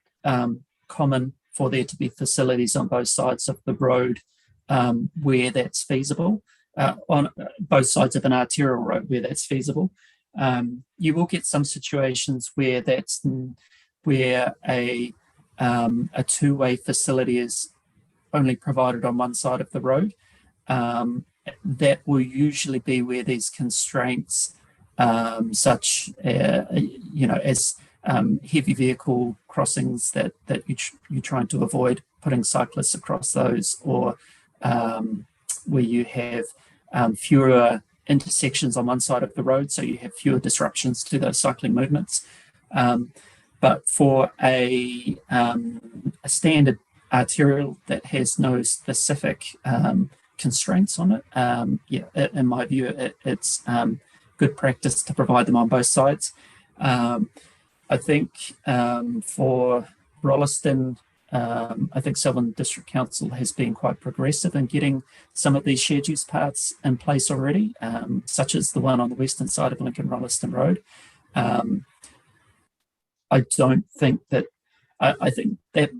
common for there to be facilities on both sides of the road where that's feasible, on both sides of an arterial road where that's feasible. You will get some situations where where a two-way facility is only provided on one side of the road. That will usually be where there's constraints such as heavy vehicle crossings that you're trying to avoid putting cyclists across those, or where you have fewer intersections on one side of the road, so you have fewer disruptions to those cycling movements. But for a standard arterial that has no specific constraints on it, in my view, it's good practice to provide them on both sides. I think for Rolleston, I think Southern District Council has been quite progressive in getting some of these shared use paths in place already, such as the one on the western side of Lincoln Rolleston Road. I don't think that, I think that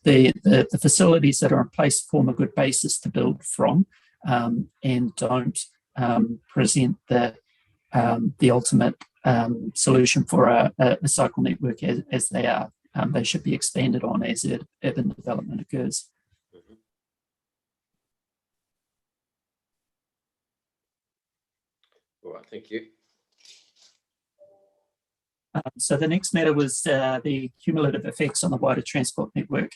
the facilities that are in place form a good basis to build from, and don't present the ultimate solution for a cycle network as they are. They should be expanded on as urban development occurs. Mm-hmm. All right, thank you. So the next matter was the cumulative effects on the wider transport network.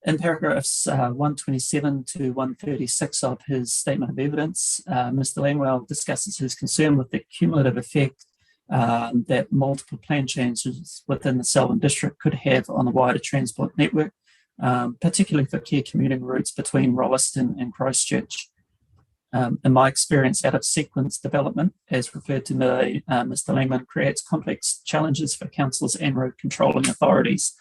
In paragraphs 127 to 136 of his statement of evidence, Mr. Langwell discusses his concern with the cumulative effect that multiple plan changes within the Selwyn district could have on the wider transport network, particularly for key commuting routes between Rolleston and Christchurch. In my experience, out of sequence development, as referred to by Mr. Langman, creates complex challenges for councils and road controlling authorities.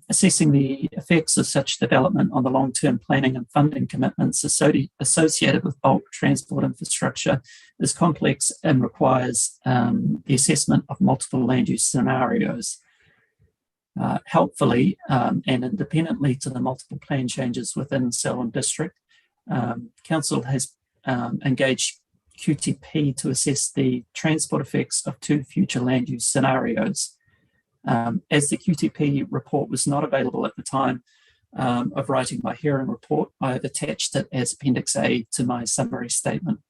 Assessing the effects of such development on the long-term planning and funding commitments associated with bulk transport infrastructure is complex and requires the assessment of multiple land use scenarios. Helpfully and independently to the multiple plan changes within Selwyn District, Council has engaged QTP to assess the transport effects of 2 future land use scenarios. As the QTP report was not available at the time of writing my hearing report, I have attached it as Appendix A to my summary statement.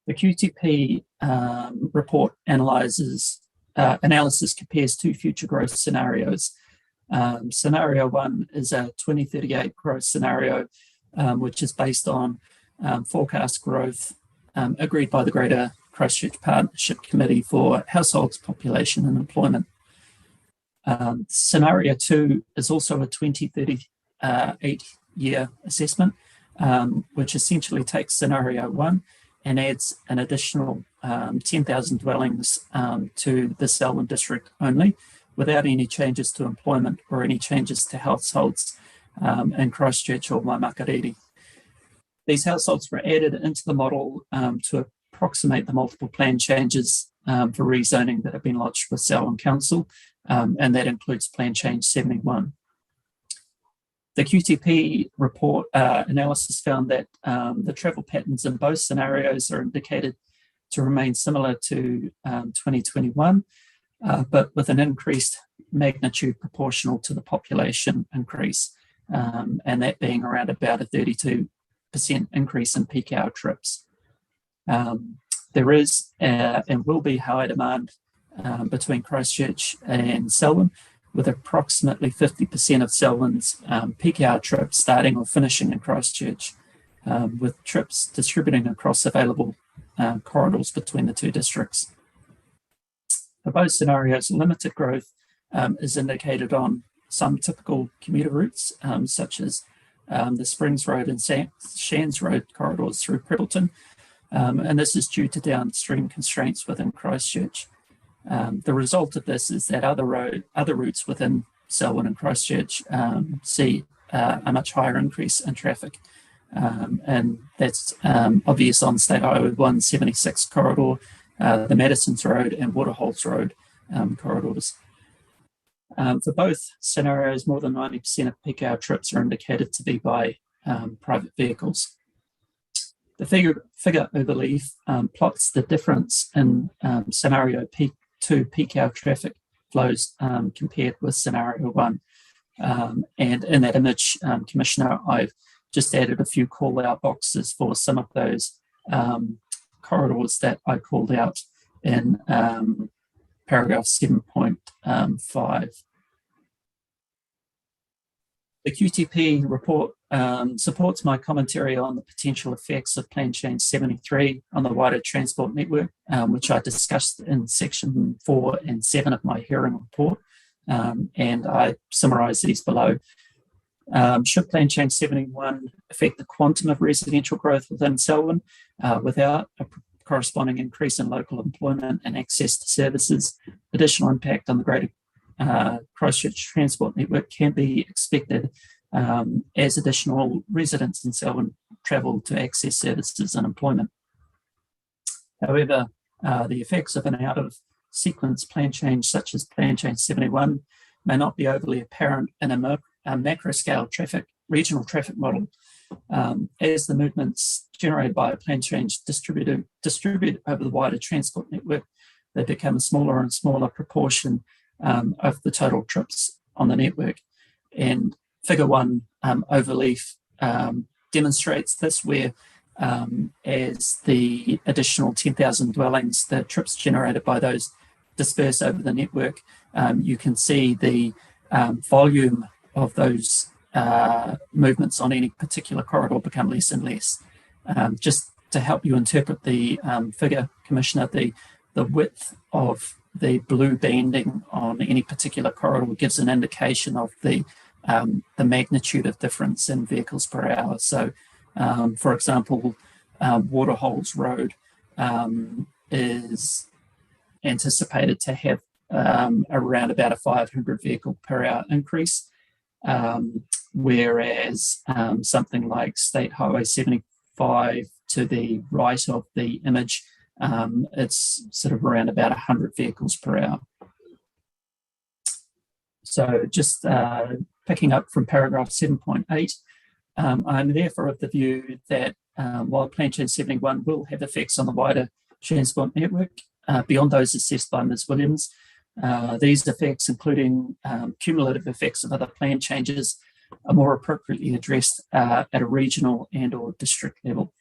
The QTP report analysis compares 2 future growth scenarios. Scenario 1 is a 2038 growth scenario, which is based on forecast growth agreed by the Greater Christchurch Partnership Committee for Households, Population and Employment. Scenario 2 is also a 2038-year assessment, which essentially takes scenario 1 and adds an additional 10,000 dwellings to the Selwyn district only, without any changes to employment or any changes to households in Christchurch or Waimakariri. These households were added into the model to approximate the multiple plan changes for rezoning that have been lodged with Selwyn Council, and that includes Plan Change 71. The QTP report analysis found that the travel patterns in both scenarios are indicated to remain similar to 2021, but with an increased magnitude proportional to the population increase, and that being around about a 32% increase in peak hour trips. There is and will be high demand between Christchurch and Selwyn, with approximately 50% of Selwyn's peak hour trips starting or finishing in Christchurch, with trips distributing across available corridors between the 2 districts. For both scenarios, limited growth is indicated on some typical commuter routes, such as the Springs Road and Shands Road corridors through Precedent, and this is due to downstream constraints within Christchurch. The result of this is that other routes within Selwyn and Christchurch see a much higher increase in traffic, and that's obvious on State Highway 176 corridor, the Madison's Road and Waterholes Road corridors. For both scenarios, more than 90% of peak hour trips are indicated to be by private vehicles. The figure overleaf plots the difference in scenario 2 peak hour traffic flows compared with scenario 1. And in that image, Commissioner, I've just added a few call out boxes for some of those corridors that I called out in paragraph 7.5. The QTP report supports my commentary on the potential effects of Plan Change 73 on the wider transport network, which I discussed in section 4 and 7 of my hearing report, and I summarise these below. Should Plan Change 71 affect the quantum of residential growth within Selwyn without a corresponding increase in local employment and access to services, additional impact on the greater Christchurch transport network can be expected as additional residents in Selwyn travel to access services and employment. However, the effects of an out of sequence plan change such as Plan Change 71 may not be overly apparent in a macro scale regional traffic model, as the movements generated by a plan change distribute over the wider transport network. They become a smaller and smaller proportion of the total trips on the network. And figure 1 overleaf demonstrates this, where as the additional 10,000 dwellings, the trips generated by those disperse over the network, you can see the volume of those movements on any particular corridor become less and less. Just to help you interpret the figure, Commissioner, the width of the blue banding on any particular corridor gives an indication of the magnitude of difference in vehicles per hour. So, for example, Waterholes Road is anticipated to have around about a 500 vehicle per hour increase, whereas something like State Highway 75 to the right of the image, it's sort of around about 100 vehicles per hour. So just picking up from paragraph 7.8, I'm therefore of the view that while Plan Change 71 will have effects on the wider transport network, beyond those assessed by Ms Williams, these effects, including cumulative effects of other plan changes, are more appropriately addressed at a regional and or district level.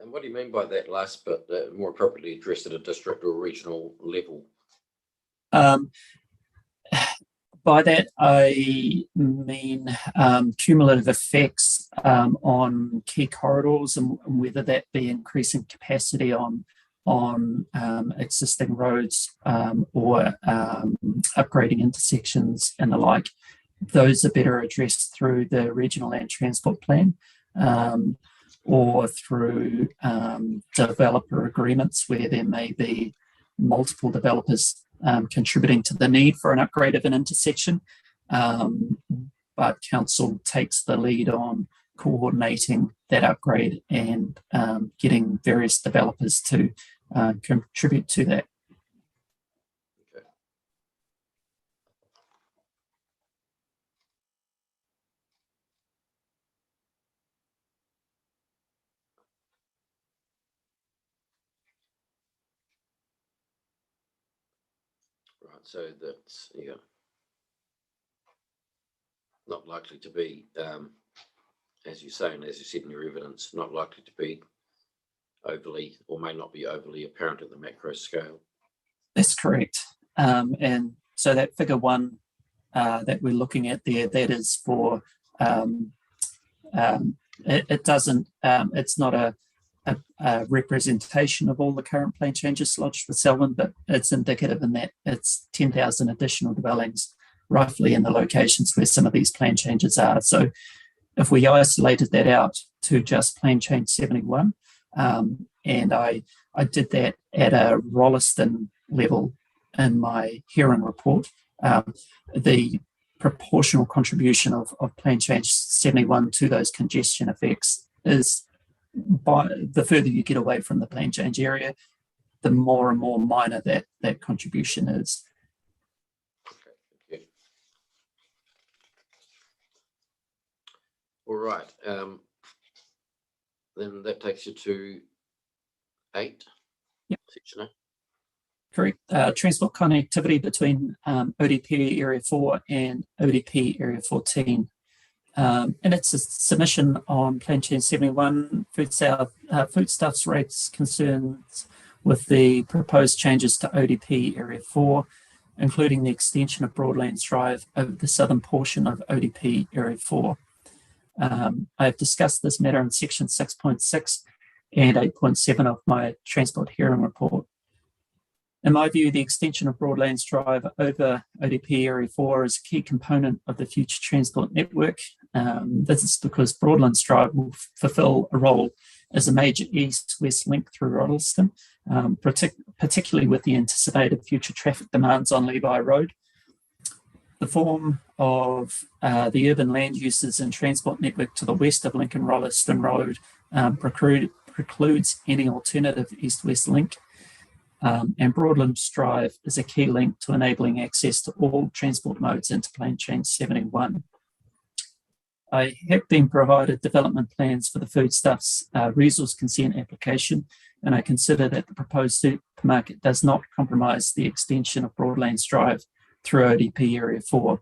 And what do you mean by that last bit, more appropriately addressed at a district or regional level? By that, I mean cumulative effects on key corridors, and whether that be increasing capacity on existing roads or upgrading intersections and the like. Those are better addressed through the Regional Land Transport Plan or through developer agreements where there may be multiple developers contributing to the need for an upgrade of an intersection, but council takes the lead on coordinating that upgrade and getting various developers to contribute to that. Okay. Right, so that's, yeah, not likely to be, as you say, and as you said in your evidence, not likely to be overly, or may not be overly apparent at the macro scale. That's correct. And so that figure 1 that we're looking at there, that is for, it doesn't, it's not a representation of all the current plan changes lodged with Selwyn, but it's indicative in that it's 10,000 additional dwellings roughly in the locations where some of these plan changes are. So if we isolated that out to just Plan Change 71, and I did that at a Rolleston level in my hearing report, the proportional contribution of Plan Change 71 to those congestion effects is, by the further you get away from the plan change area, the more and more minor that contribution is. Okay, thank you. All right, then that takes you to 8. Yep. Section 8. Correct. Transport connectivity between ODP Area 4 and ODP Area 14. And it's a submission on Plan Change 71, foodstuffs rates concerns with the proposed changes to ODP Area 4, including the extension of Broadlands Drive over the southern portion of ODP Area 4. I've discussed this matter in section 6.6 and 8.7 of my transport hearing report. In my view, the extension of Broadlands Drive over ODP Area 4 is a key component of the future transport network. This is because Broadlands Drive will fulfill a role as a major east-west link through Rolleston, particularly with the anticipated future traffic demands on Levi Road. The form of the urban land uses and transport network to the west of Lincoln Rolleston Road precludes any alternative east-west link. And Broadlands Drive is a key link to enabling access to all transport modes into Plan Change 71. I have been provided development plans for the foodstuffs resource consent application, and I consider that the proposed supermarket does not compromise the extension of Broadlands Drive through ODP Area 4.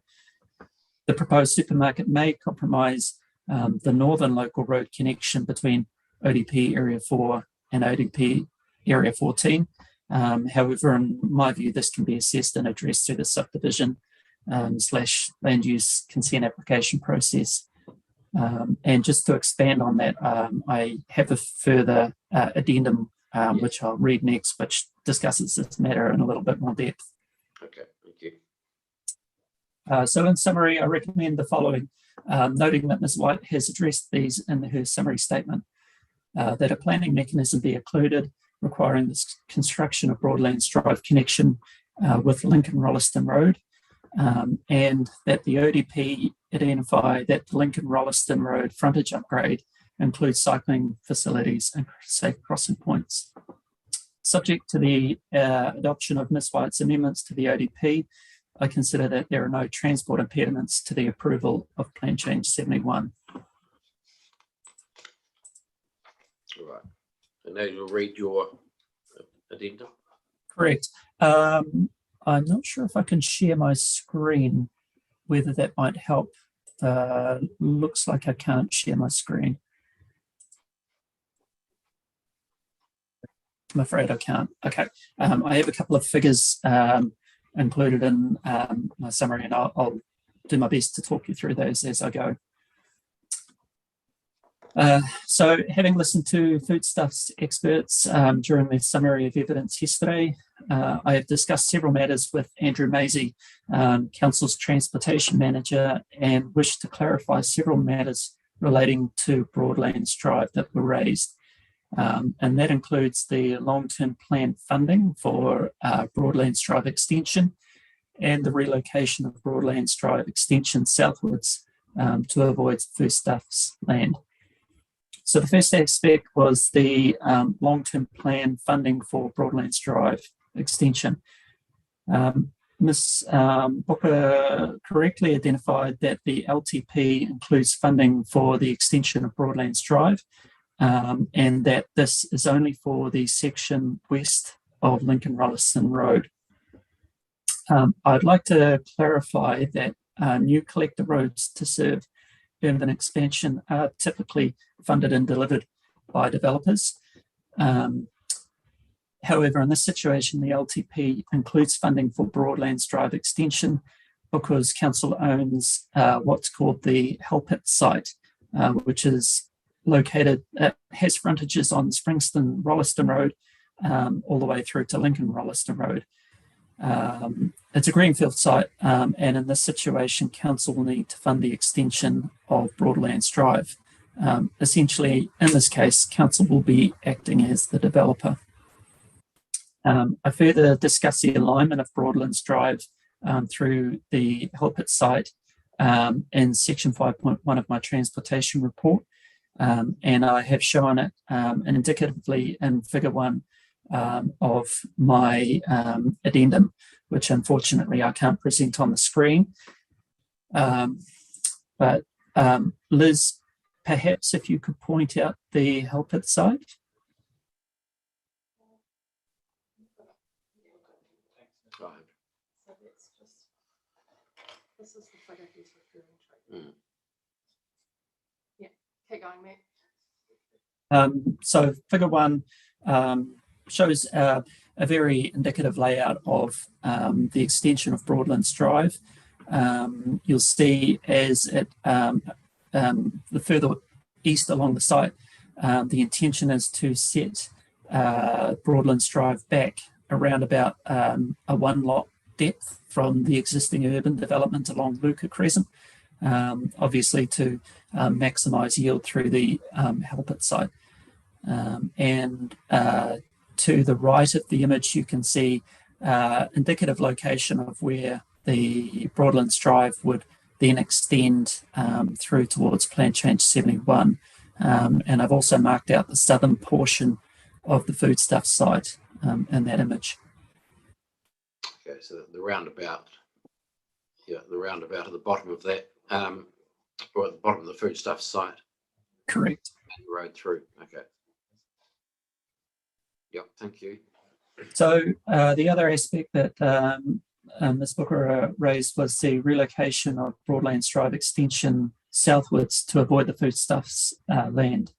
The proposed supermarket may compromise the northern local road connection between ODP Area 4 and ODP Area 14. However, in my view, this can be assessed and addressed through the subdivision / land use consent application process. And just to expand on that, I have a further addendum, which I'll read next, which discusses this matter in a little bit more depth. Okay, thank you. So in summary, I recommend the following, noting that Ms. White has addressed these in her summary statement, that a planning mechanism be included requiring the construction of Broadlands Drive connection with Lincoln Rolleston Road, and that the ODP identify that the Lincoln Rolleston Road frontage upgrade includes cycling facilities and safe crossing points. Subject to the adoption of Ms. White's amendments to the ODP, I consider that there are no transport impediments to the approval of Plan Change 71. All right. And now you'll read your addendum. Correct. I'm not sure if I can share my screen, whether that might help. Looks like I can't share my screen. I'm afraid I can't. Okay. I have a couple of figures included in my summary, and I'll do my best to talk you through those as I go. So having listened to foodstuffs experts during their summary of evidence yesterday, I have discussed several matters with Andrew Maisie, Council's Transportation Manager, and wish to clarify several matters relating to Broadlands Drive that were raised. And that includes the long-term plan funding for Broadlands Drive extension and the relocation of Broadlands Drive extension southwards to avoid foodstuffs land. So the first aspect was the long-term plan funding for Broadlands Drive extension. Ms. Booker correctly identified that the LTP includes funding for the extension of Broadlands Drive, and that this is only for the section west of Lincoln-Rolleston Road. I'd like to clarify that new collector roads to serve urban expansion are typically funded and delivered by developers. However, in this situation, the LTP includes funding for Broadlands Drive extension because council owns what's called the Hellpit site, which is located, has frontages on Springston Rolleston Road all the way through to Lincoln Rolleston Road. It's a greenfield site, and in this situation, council will need to fund the extension of Broadlands Drive. Essentially, in this case, council will be acting as the developer. I further discuss the alignment of Broadlands Drive through the Hellpit site in section 5.1 of my transportation report, and I have shown it indicatively in figure 1 of my addendum, which unfortunately I can't present on the screen. But Liz, perhaps if you could point out the Hellpit site. This is the figure he's referring to. Yeah, keep going, Matt. So figure 1 shows a very indicative layout of the extension of Broadlands Drive. You'll see as it the further east along the site, the intention is to set Broadlands Drive back around about a 1 lot depth from the existing urban development along Luca Crescent, obviously to maximise yield through the Hellpit site. And to the right of the image, you can see indicative location of where the Broadlands Drive would then extend through towards Plan Change 71. And I've also marked out the southern portion of the foodstuff site in that image. Okay, so the roundabout, the roundabout at the bottom of that, or at the bottom of the foodstuff site. Correct. And the road through. Okay. Yep, thank you. So the other aspect that Ms. Booker raised was the relocation of Broadlands Drive extension southwards to avoid the foodstuffs land.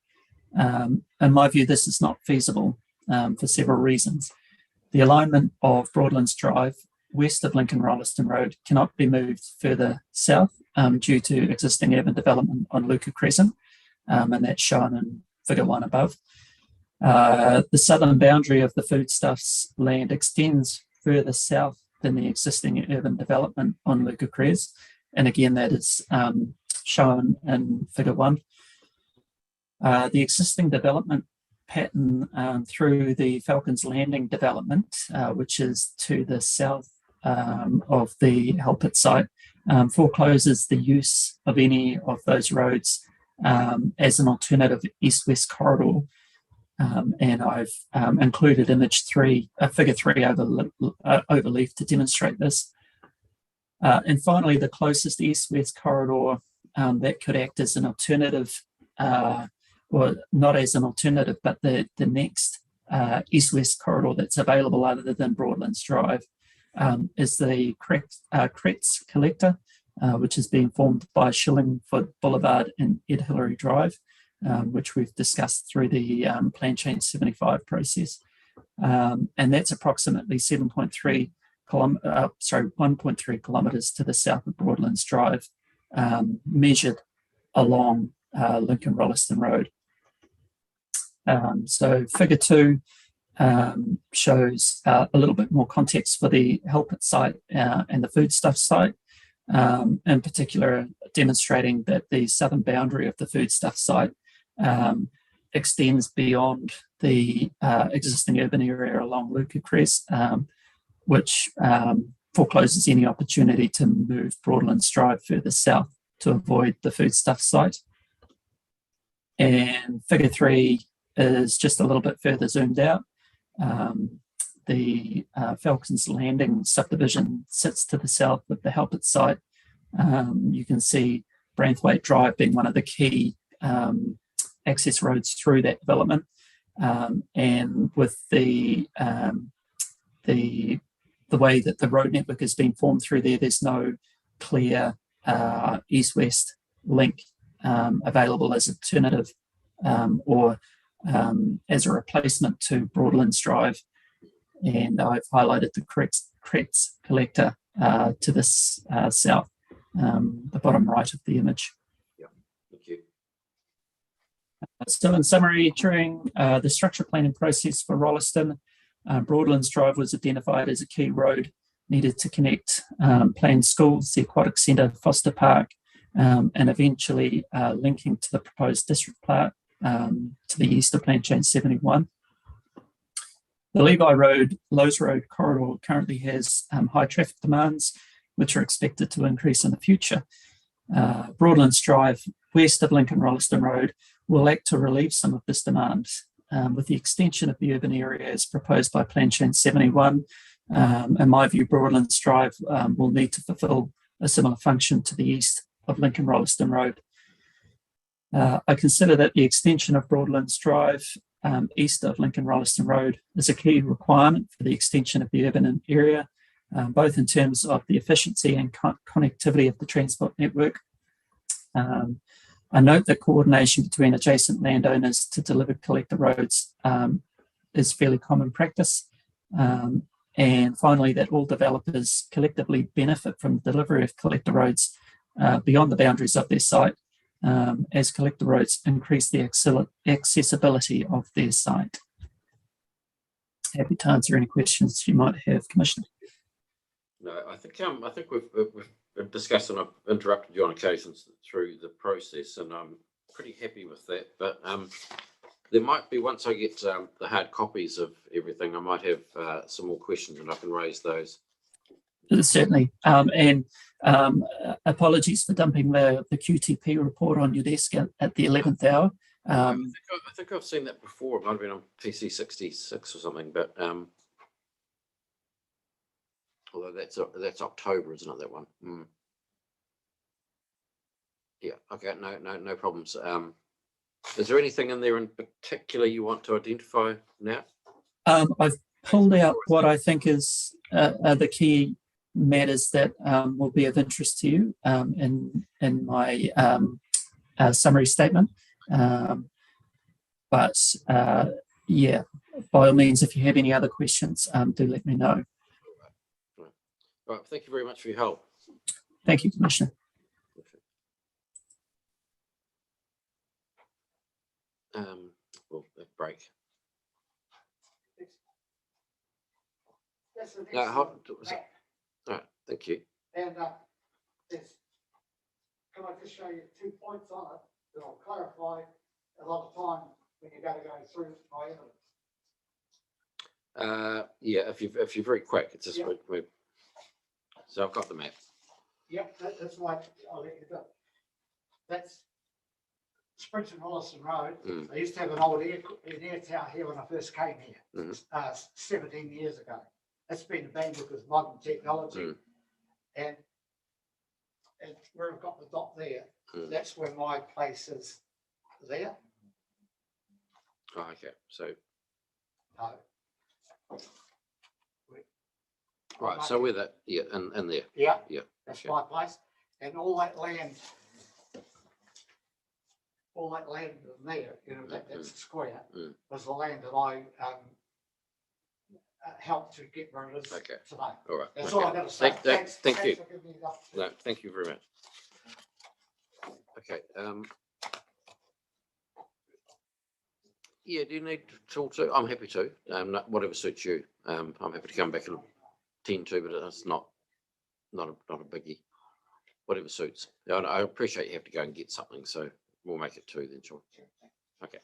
In my view, this is not feasible for several reasons. The alignment of Broadlands Drive west of Lincoln Rolleston Road cannot be moved further south due to existing urban development on Luca Crescent, and that's shown in figure 1 above. The southern boundary of the foodstuffs land extends further south than the existing urban development on Luca Cres, and again that is shown in figure 1. The existing development pattern through the Falcons Landing development, which is to the south of the Hellpit site, forecloses the use of any of those roads as an alternative east-west corridor. And I've included image 3, figure 3 overleaf to demonstrate this. And finally, the closest east-west corridor that could act as an alternative, or not as an alternative, but the next east-west corridor that's available other than Broadlands Drive is the Kretz Collector, which is being formed by Shillingford Boulevard and Ed Hillary Drive, which we've discussed through the Plan Change 75 process. And that's approximately 1.3 kilometres to the south of Broadlands Drive, measured along Lincoln Rolleston Road. So figure 2 shows a little bit more context for the Helpit site and the foodstuff site, in particular demonstrating that the southern boundary of the foodstuff site extends beyond the existing urban area along Luca Crest, which forecloses any opportunity to move Broadlands Drive further south to avoid the foodstuff site. And figure 3 is just a little bit further zoomed out. The Falcons Landing subdivision sits to the south of the Helpit site. You can see Branthwaite Drive being one of the key access roads through that development. And with the way that the road network has been formed through there, there's no clear east-west link available as alternative or as a replacement to Broadlands Drive. And I've highlighted the Kretz Collector to this south, the bottom right of the image. Yeah, thank you. So in summary, during the structure planning process for Rolleston, Broadlands Drive was identified as a key road needed to connect planned schools, the aquatic centre, Foster Park, and eventually linking to the proposed district park to the east of Plan Change 71. The Levi Road, Lowe's Road corridor currently has high traffic demands, which are expected to increase in the future. Broadlands Drive, west of Lincoln Rolleston Road, will act to relieve some of this demand with the extension of the urban area as proposed by Plan Change 71. In my view, Broadlands Drive will need to fulfil a similar function to the east of Lincoln Rolleston Road. I consider that the extension of Broadlands Drive east of Lincoln Rolleston Road is a key requirement for the extension of the urban area, both in terms of the efficiency and connectivity of the transport network. I note that coordination between adjacent landowners to deliver collector roads is fairly common practice. And finally, that all developers collectively benefit from the delivery of collector roads beyond the boundaries of their site, as collector roads increase the accessibility of their site. Happy to answer any questions you might have, Commissioner. No, I think we've discussed, and I've interrupted you on occasions through the process, and I'm pretty happy with that. But there might be, once I get the hard copies of everything, I might have some more questions, and I can raise those. Certainly, and apologies for dumping the QTP report on your desk at the 11th hour. I think I've seen that before. It might have been on PC 66 or something, but although that's October, isn't it, that one? Yeah, okay, no problems. Is there anything in there in particular you want to identify now? I've pulled out what I think is the key matters that will be of interest to you in my summary statement. But yeah, by all means, if you have any other questions, do let me know. All right, thank you very much for your help. Thank you, Commissioner. Well, break. That's the next No, one. all right, thank you. And can I just show you 2 points on it that will clarify a lot of time when you're going to go through my evidence? Yeah, if you're very quick, it's just Yep. So I've got the map. Yep, that's why I'll let you go. That's Sprints and Rolleston Road. I used to have an old air tower here when I first came here, 17 years ago. That's been abandoned with modern technology. And where I've got the dot there, Hmm. that's where my place is there. Oh, okay, so, No. right, so we're that, yeah, in there, Yeah, yeah, that's okay. my place, and all that land in there, you know, that's a square, Mm. was the land that I helped to get where it is Okay. today. All right. That's okay. all I've got to say. Thank you. For giving me the No, opportunity. thank you very much. Okay, yeah, do you need to talk to, I'm happy to, whatever suits you. I'm happy to come back and tend to, but it's not a biggie. Whatever suits. I appreciate you have to go and get something, so we'll make it 2 then, sure. Okay.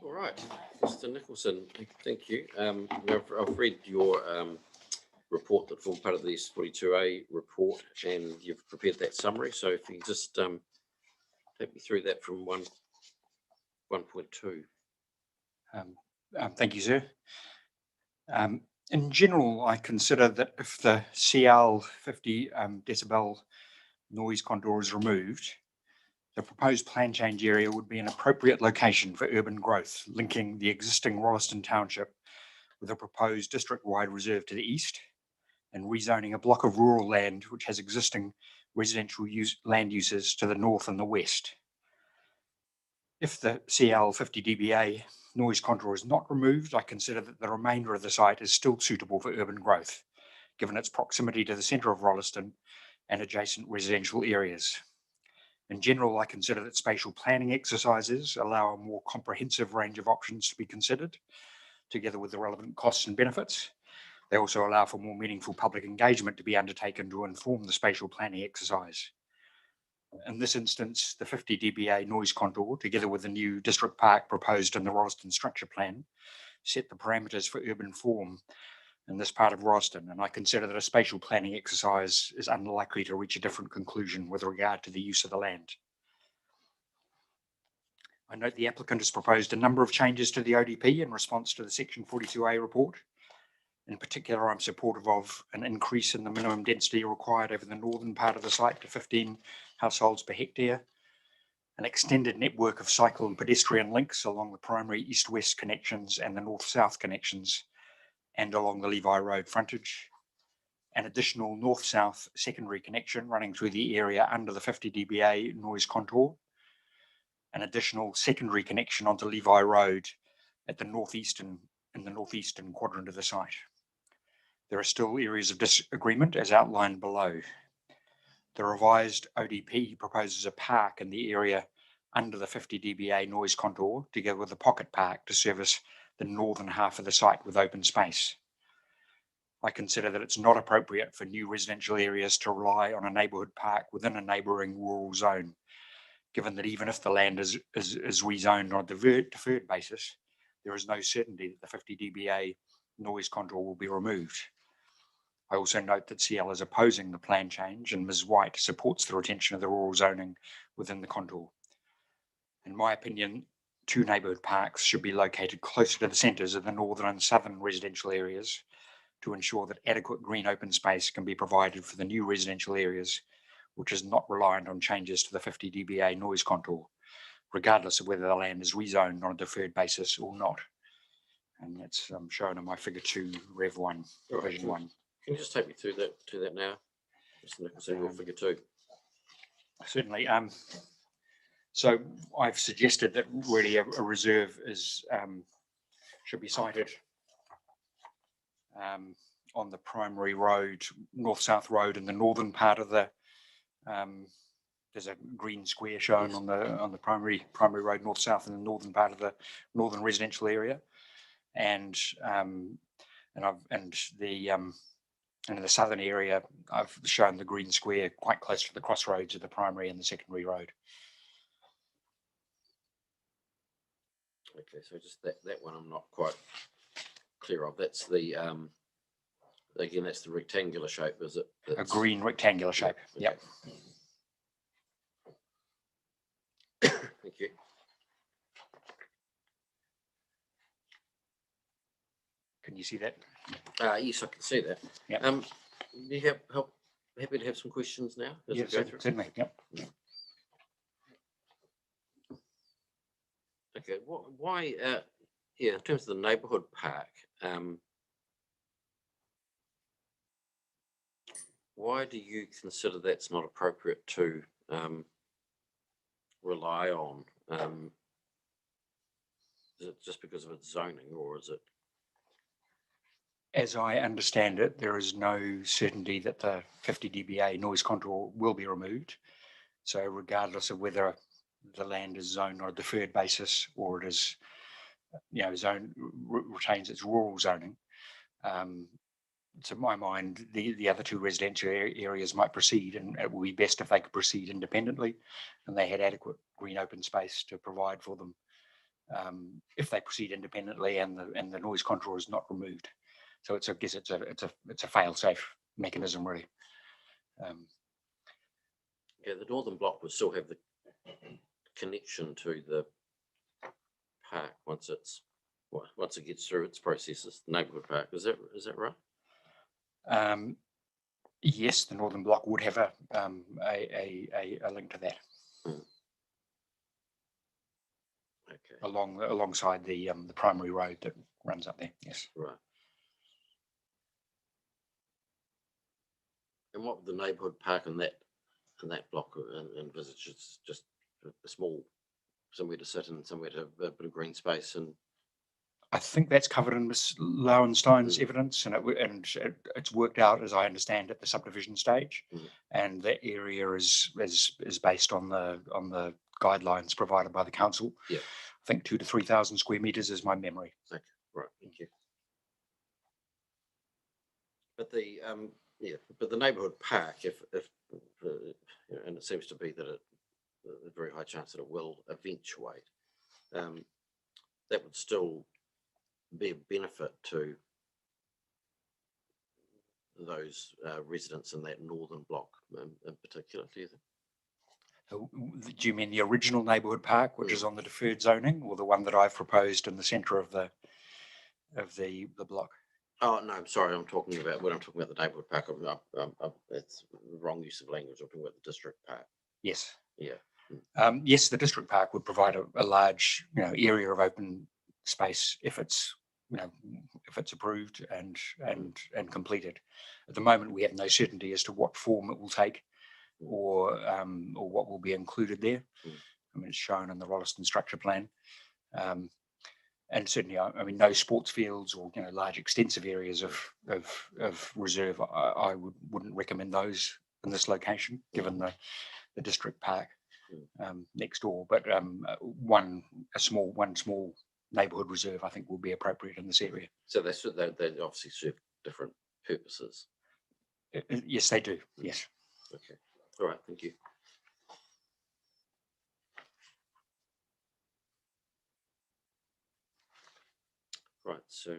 All right, Mr. Nicholson, thank you. Now I've read your report that formed part of the S42A report, and you've prepared that summary. So if you can just take me through that from 1.2. Thank you, sir. In general, I consider that if the CL 50 decibel noise contour is removed, the proposed plan change area would be an appropriate location for urban growth, linking the existing Rolleston township with a proposed district-wide reserve to the east and rezoning a block of rural land which has existing residential land uses to the north and the west. If the CL 50 dBA noise contour is not removed, I consider that the remainder of the site is still suitable for urban growth, given its proximity to the centre of Rolleston and adjacent residential areas. In general, I consider that spatial planning exercises allow a more comprehensive range of options to be considered, together with the relevant costs and benefits. They also allow for more meaningful public engagement to be undertaken to inform the spatial planning exercise. In this instance, the 50 dBA noise contour, together with the new district park proposed in the Rolleston structure plan, set the parameters for urban form in this part of Rolleston, and I consider that a spatial planning exercise is unlikely to reach a different conclusion with regard to the use of the land. I note the applicant has proposed a number of changes to the ODP in response to the Section 42A report. In particular, I'm supportive of an increase in the minimum density required over the northern part of the site to 15 households per hectare, an extended network of cycle and pedestrian links along the primary east-west connections and the north-south connections, and along the Levi Road frontage, an additional north-south secondary connection running through the area under the 50 dBA noise contour, an additional secondary connection onto Levi Road at the northeastern quadrant of the site. There are still areas of disagreement as outlined below. The revised ODP proposes a park in the area under the 50 dBA noise contour, together with a pocket park to service the northern half of the site with open space. I consider that it's not appropriate for new residential areas to rely on a neighbourhood park within a neighbouring rural zone, given that even if the land is rezoned on a deferred basis, there is no certainty that the 50 dBA noise contour will be removed. I also note that CL is opposing the plan change, and Ms. White supports the retention of the rural zoning within the contour. In my opinion, two neighbourhood parks should be located closer to the centres of the northern and southern residential areas to ensure that adequate green open space can be provided for the new residential areas, which is not reliant on changes to the 50 dBA noise contour, regardless of whether the land is rezoned on a deferred basis or not. And that's shown in my figure 2, Rev 1, Provision 1. Can you just take me through that now, Mr. Nicholson, your figure 2? Certainly. So I've suggested that really a reserve is should be sited on the primary road, north-south road in the northern part of the. There's a green square shown on the primary road north-south in the northern part of the northern residential area, and in the southern area, I've shown the green square quite close to the crossroads of the primary and the secondary road. Okay, so just that one I'm not quite clear of. That's the again, that's the rectangular shape, is it? A green rectangular shape. Yeah. Okay. Thank you. Can you see that? Yes, I can see that. Yeah. You happy to have some questions now? Yes, certainly. Yep. Okay. Why? Yeah, in terms of the neighbourhood park, why do you consider that's not appropriate to rely on? Is it just because of its zoning, or is it? As I understand it, there is no certainty that the 50 dBA noise contour will be removed. So regardless of whether the land is zoned on a deferred basis or it is, retains its rural zoning, to my mind, the other two residential areas might proceed, and it would be best if they could proceed independently and they had adequate green open space to provide for them if they proceed independently and the noise contour is not removed. So I guess it's a fail-safe mechanism, really. Yeah, the northern block would still have the connection to the park once it gets through its processes. The neighbourhood park, is that right? Yes, the northern block would have a link to that. Okay. Alongside the primary road that runs up there. Yes. Right. And what would the neighbourhood park in that block envisage? It's just a small, somewhere to sit and somewhere to have a bit of green space. And I think that's covered in Ms. Lowenstein's evidence, and it's worked out, as I understand, at the subdivision stage. And that area is based on the guidelines provided by the council. Yeah. I think 2,000 to 3,000 square meters is my memory. Okay, right, thank you. But the neighbourhood park, if and it seems to be that a very high chance that it will eventuate, that would still be a benefit to those residents in that northern block in particular, do you think? Do you mean the original neighbourhood park, which is on the deferred zoning, or the one that I've proposed in the centre of the block? Oh no, I'm sorry. I'm talking about when I'm talking about the neighbourhood park. It's the wrong use of language. I'm talking about the district park. Yes. Yeah. Yes, the district park would provide a large, area of open space if it's approved and completed. At the moment, we have no certainty as to what form it will take, or what will be included there. I mean, it's shown in the Rolleston structure plan, and certainly, I mean, no sports fields or large extensive areas of reserve. I wouldn't recommend those in this location, given the district park next door. But one small neighbourhood reserve, I think, will be appropriate in this area. So they obviously serve different purposes. Yes, they do. Yes. Okay. All right. Thank you. Right. So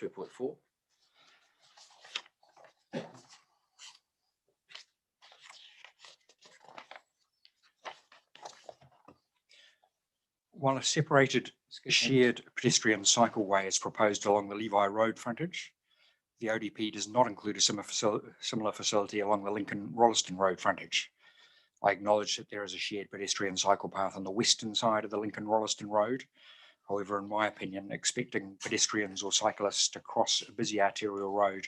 2.4. While a separated shared pedestrian cycleway is proposed along the Levi Road frontage, the ODP does not include a similar facility along the Lincoln-Rolleston Road frontage. I acknowledge that there is a shared pedestrian cycle path on the western side of the Lincoln-Rolleston Road. However, in my opinion, expecting pedestrians or cyclists to cross a busy arterial road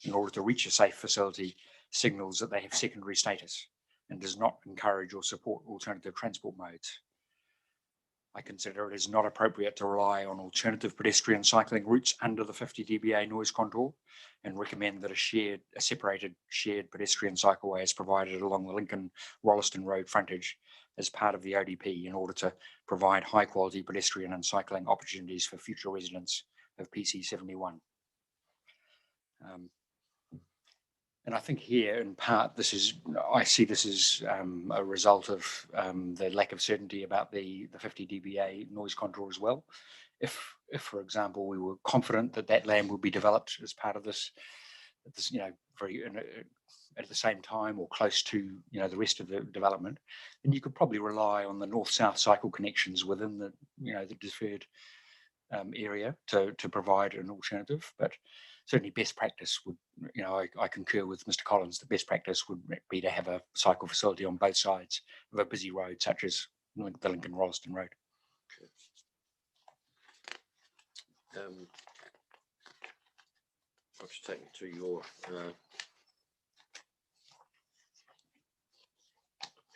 in order to reach a safe facility signals that they have secondary status and does not encourage or support alternative transport modes. I consider it is not appropriate to rely on alternative pedestrian cycling routes under the 50 dBA noise contour, and recommend that a separated shared pedestrian cycleway is provided along the Lincoln-Rolleston Road frontage as part of the ODP in order to provide high quality pedestrian and cycling opportunities for future residents of PC 71. And I think here, in part, I see this as a result of the lack of certainty about the 50 dBA noise contour as well. If, for example, we were confident that land would be developed as part of this, very at the same time or close to the rest of the development, then you could probably rely on the north-south cycle connections within the the deferred area to provide an alternative. But certainly best practice would, I concur with Mr. Collins, the best practice would be to have a cycle facility on both sides of a busy road such as the Lincoln-Rolleston Road. I'll just take you to your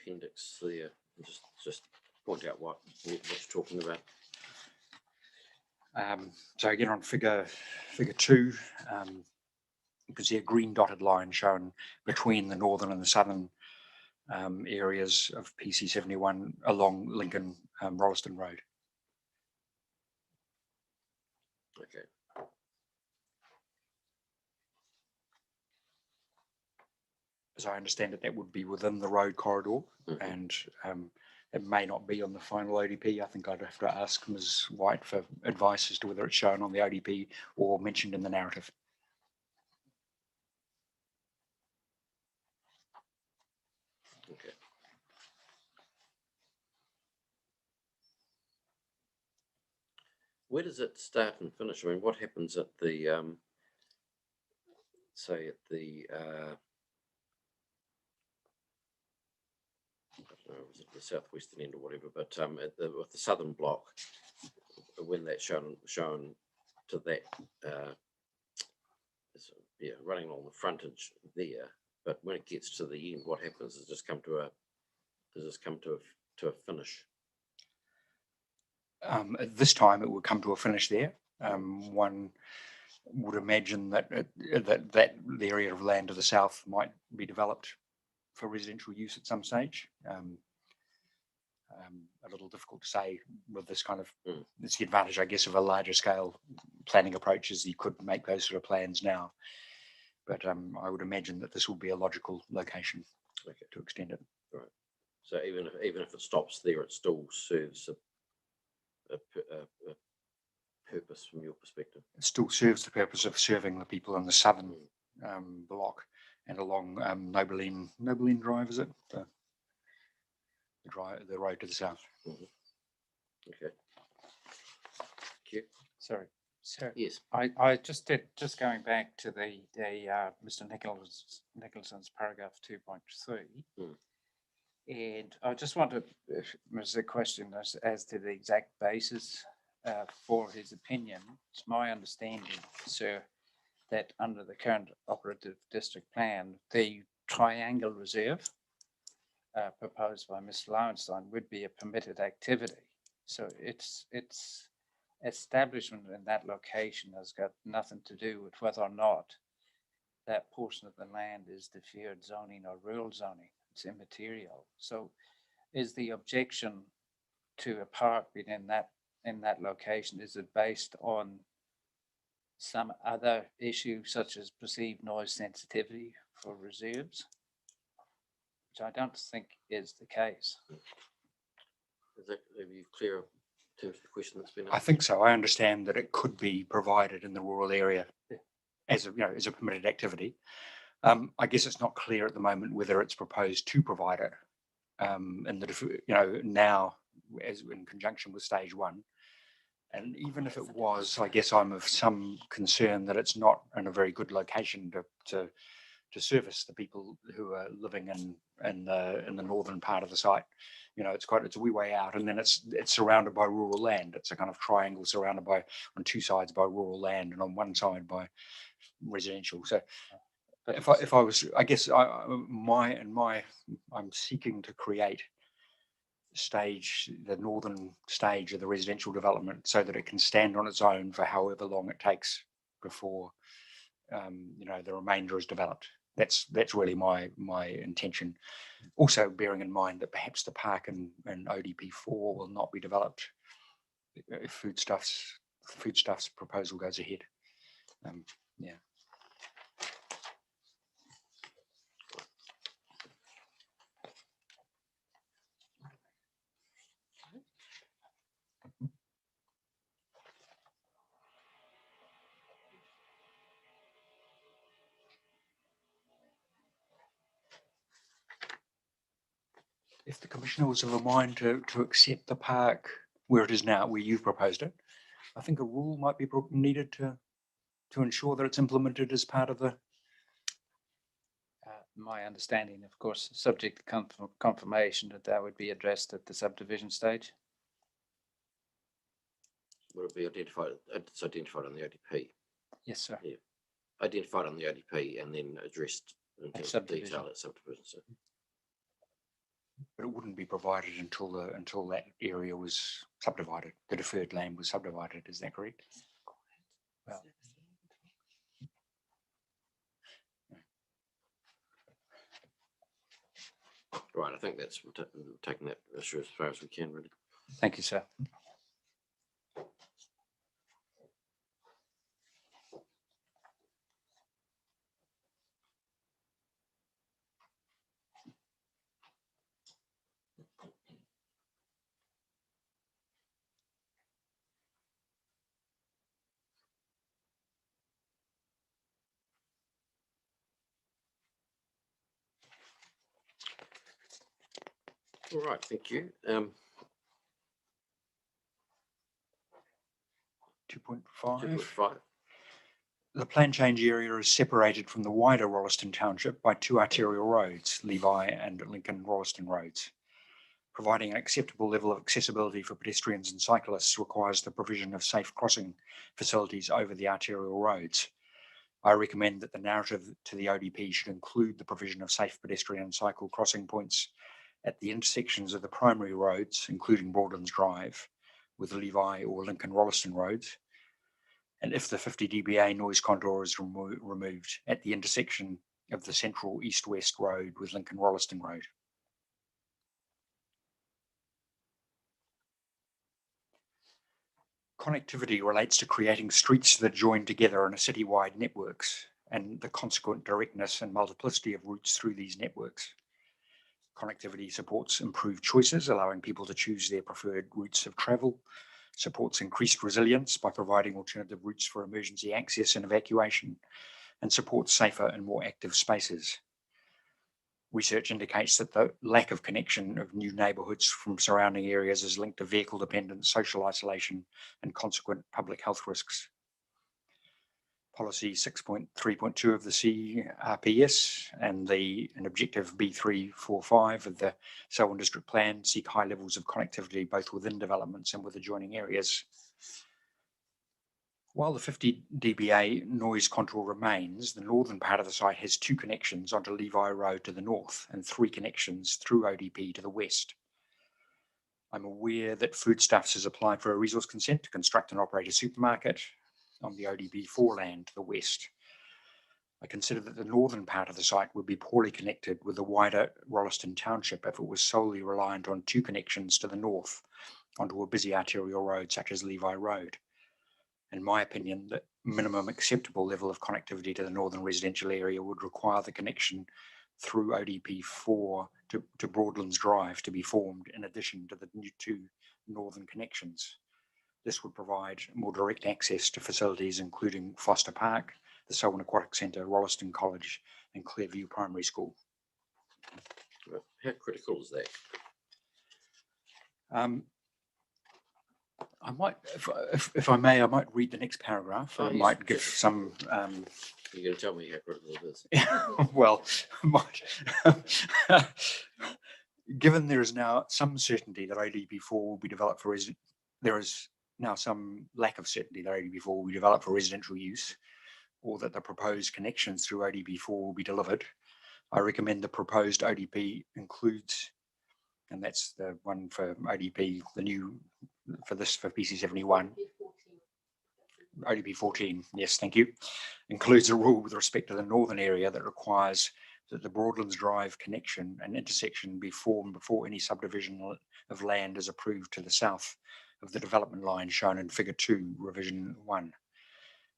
appendix there and just point out what you're talking about. So again, on figure 2, you can see a green dotted line shown between the northern and the southern areas of PC 71 along Lincoln Rolleston Road. Okay. As I understand it, that would be within the road corridor, and It may not be on the final ODP. I think I'd have to ask Ms. White for advice as to whether it's shown on the ODP or mentioned in the narrative. Okay. Where does it start and finish? I mean, what happens at the, say at the, I don't know, was it the southwestern end or whatever, but at the, with the southern block, when that's shown to that, yeah, running along the frontage there, but when it gets to the end, what happens? Does it just come to a, finish? At this time, it would come to a finish there. One would imagine that that the area of land to the south might be developed for residential use at some stage. A little difficult to say with this kind of, it's the advantage, I guess, of a larger scale planning approach is you could make those sort of plans now. But I would imagine that this will be a logical location to extend it. Right. So even if it stops there, it still serves a purpose from your perspective. It still serves the purpose of serving the people in the southern block and along Nobeline Drive, is it? The road to the south. Okay. Thank you. Sorry. So yes, I just going back to the Mr. Nicholson's paragraph 2.3, and I just want to raise a question as to the exact basis for his opinion. It's my understanding, sir, that under the current operative district plan, the triangle reserve proposed by Mr. Lowenstein would be a permitted activity. So its establishment in that location has got nothing to do with whether or not that portion of the land is deferred zoning or rural zoning. It's immaterial. So is the objection to a park being in that location, is it based on some other issue such as perceived noise sensitivity for reserves? Which I don't think is the case. Is that, are you clear in terms of the question that's been asked? I think so. I understand that it could be provided in the rural area as a permitted activity. I guess it's not clear at the moment whether it's proposed to provide it now as in conjunction with stage one. And even if it was, I guess I'm of some concern that it's not in a very good location to service the people who are living in the northern part of the site. It's a wee way out, and then it's surrounded by rural land. It's a kind of triangle surrounded by on two sides by rural land, and on one side by residential. So, if I was, I guess I'm seeking to create the northern stage of the residential development so that it can stand on its own for however long it takes before the remainder is developed. That's really my intention. Also bearing in mind that perhaps the park in ODP 4 will not be developed if foodstuffs proposal goes ahead. Yeah. If the commissioner was of a mind to accept the park where it is now, where you've proposed it, I think a rule might be needed to ensure that it's implemented as part of the. My understanding, of course, subject to confirmation that would be addressed at the subdivision stage. Will it be identified? It's identified on the ODP. Yes, sir. Yeah, identified on the ODP and then addressed in terms of detail at subdivision. So. But it wouldn't be provided until that area was subdivided. The deferred land was subdivided. Is that correct? Well, right. I think that's taking that issue as far as we can. Really. Thank you, sir. All right, thank you. 2.5. 2.5. The plan change area is separated from the wider Rolleston Township by two arterial roads, Levi and Lincoln Rolleston roads. Providing an acceptable level of accessibility for pedestrians and cyclists requires the provision of safe crossing facilities over the arterial roads. I recommend that the narrative to the ODP should include the provision of safe pedestrian and cycle crossing points at the intersections of the primary roads, including Broadlands Drive, with Levi or Lincoln Rolleston roads, and if the 50 dBA noise contour is removed at the intersection of the central east-west road with Lincoln Rolleston Road. Connectivity relates to creating streets that join together in a citywide networks and the consequent directness and multiplicity of routes through these networks. Connectivity supports improved choices, allowing people to choose their preferred routes of travel, supports increased resilience by providing alternative routes for emergency access and evacuation, and supports safer and more active spaces. Research indicates that the lack of connection of new neighbourhoods from surrounding areas is linked to vehicle dependence, social isolation, and consequent public health risks. Policy 6.3.2 of the CRPS and objective B345 of the Selwyn District Plan seek high levels of connectivity both within developments and with adjoining areas. While the 50 dBA noise contour remains, the northern part of the site has two connections onto Levi Road to the north and three connections through ODP to the west. I'm aware that Foodstuffs has applied for a resource consent to construct and operate a supermarket on the ODP4 land to the west. I consider that the northern part of the site would be poorly connected with the wider Rolleston Township if it was solely reliant on two connections to the north onto a busy arterial road such as Levi Road. In my opinion, the minimum acceptable level of connectivity to the northern residential area would require the connection through ODP4 to Broadlands Drive to be formed in addition to the new two northern connections. This would provide more direct access to facilities including Foster Park, the Selwyn Aquatic Centre, Rolleston College and Clearview Primary School. How critical is that? I might, if I may, I might read the next paragraph. Oh, I yes. might give some. You're going to tell me how critical it is. Well, given there is now some certainty that ODP4 will be developed for there is now some lack of certainty that ODP4 will be developed for residential use, or that the proposed connections through ODP4 will be delivered. I recommend the proposed ODP includes, and that's the one for ODP, the new for PC71. ODP 14, yes, thank you, includes a rule with respect to the northern area that requires that the Broadlands Drive connection and intersection be formed before any subdivision of land is approved to the south of the development line shown in Figure 2, Revision 1.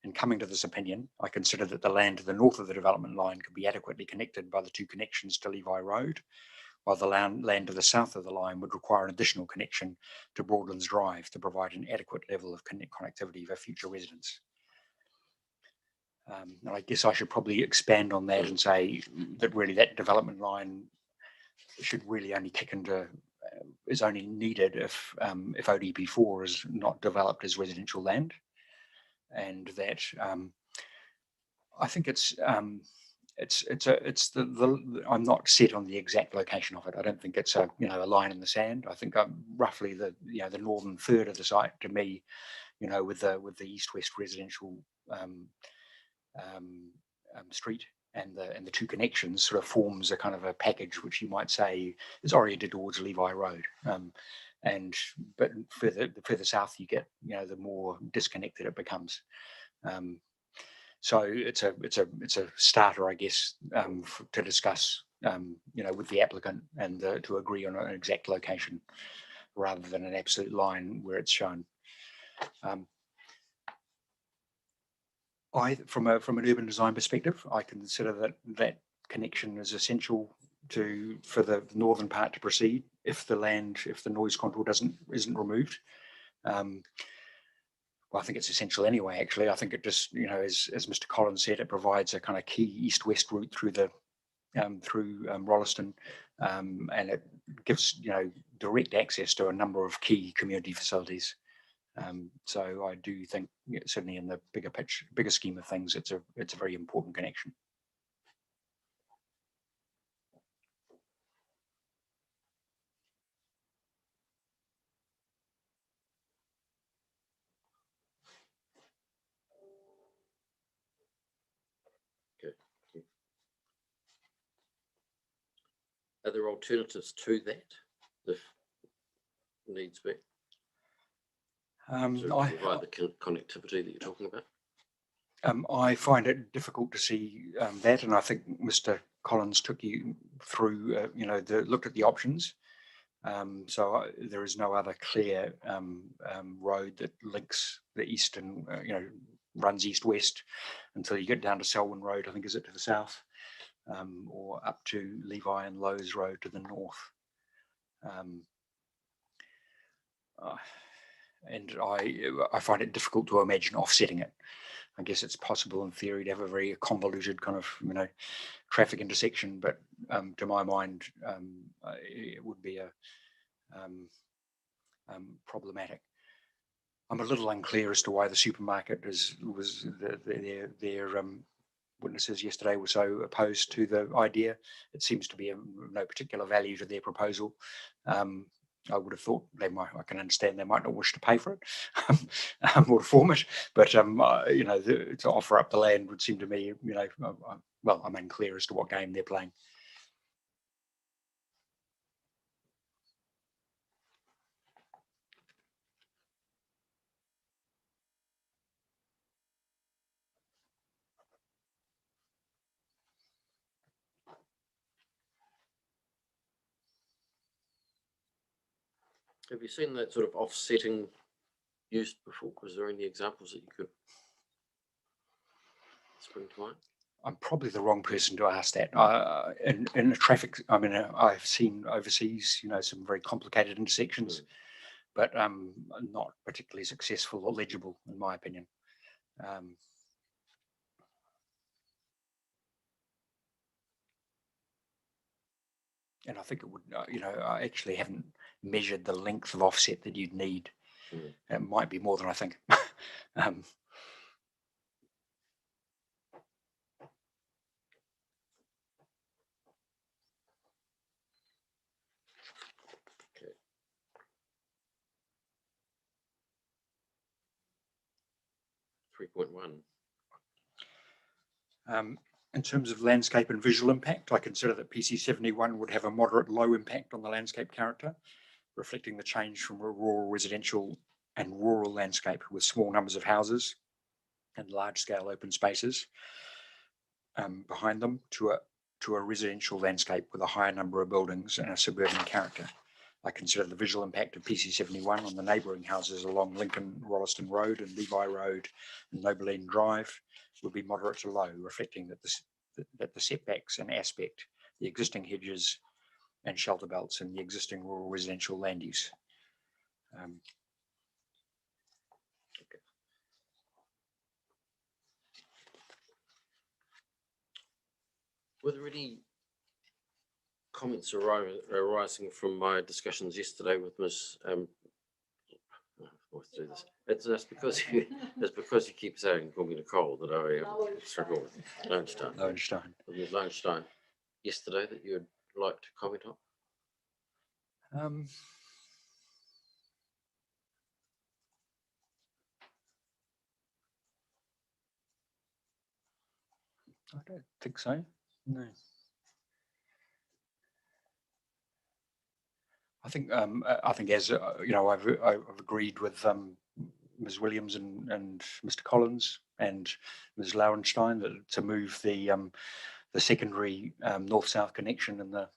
In coming to this opinion, I consider that the land to the north of the development line could be adequately connected by the two connections to Levi Road, while the land to the south of the line would require an additional connection to Broadlands Drive to provide an adequate level of connectivity for future residents. And I guess I should probably expand on that and say that really that development line should really only kick into, is only needed if ODP4 is not developed as residential land. And that I think it's I'm not set on the exact location of it. I don't think it's a line in the sand. I think I'm roughly the northern third of the site to me, with the east-west residential street and the two connections sort of forms a kind of a package which you might say is oriented towards Levi Road. But the further south you get, the more disconnected it becomes. So it's a starter, I guess, to discuss, with the applicant and to agree on an exact location rather than an absolute line where it's shown. From an urban design perspective, I consider that connection is essential for the northern part to proceed if the noise contour isn't removed. Well, I think it's essential anyway, actually. I think it just, as Mr. Collins said, it provides a kind of key east-west route through the through Rolleston, and it gives direct access to a number of key community facilities. So I do think certainly in the bigger scheme of things, it's a very important connection. Are there alternatives to that, if needs be? To provide the connectivity that you're talking about? I find it difficult to see that, and I think Mr. Collins took you through, looked at the options. So there is no other clear road that links the eastern, runs east-west until you get down to Selwyn Road, I think, is it to the south, or up to Levi and Lowe's Road to the north. And I find it difficult to imagine offsetting it. I guess it's possible in theory to have a very convoluted kind of, traffic intersection, but to my mind, it would be problematic. I'm a little unclear as to why the supermarket was their witnesses yesterday were so opposed to the idea. It seems to be of no particular value to their proposal. I would have thought I can understand they might not wish to pay for it or to form it, but to offer up the land would seem to me, well, I'm unclear as to what game they're playing. Have you seen that sort of offsetting used before? Was there any examples that you could spring to mind? I'm probably the wrong person to ask that. In the traffic, I've seen overseas, some very complicated intersections, but not particularly successful or legible, in my opinion. And I think it would, I actually haven't measured the length of offset that you'd need. It might be more than I think. Okay. 3.1. In terms of landscape and visual impact, I consider that PC 71 would have a moderate low impact on the landscape character, reflecting the change from a rural residential and rural landscape with small numbers of houses and large-scale open spaces behind them to a residential landscape with a higher number of buildings and a suburban character. I consider the visual impact of PC 71 on the neighbouring houses along Lincoln Rolleston Road and Levi Road and Nobeline Drive would be moderate to low, reflecting that the setbacks and aspect, the existing hedges and shelter belts and the existing rural residential land use. Were there any comments arising from my discussions yesterday with Ms. Do this. It's just because you keep saying call me Nicole that I struggle with Lowenstein. With Lowenstein yesterday that you'd like to comment on? I don't think so. No. I think as I've agreed with Ms. Williams and Mr. Collins and Ms. Lowenstein that to move the secondary north-south connection in the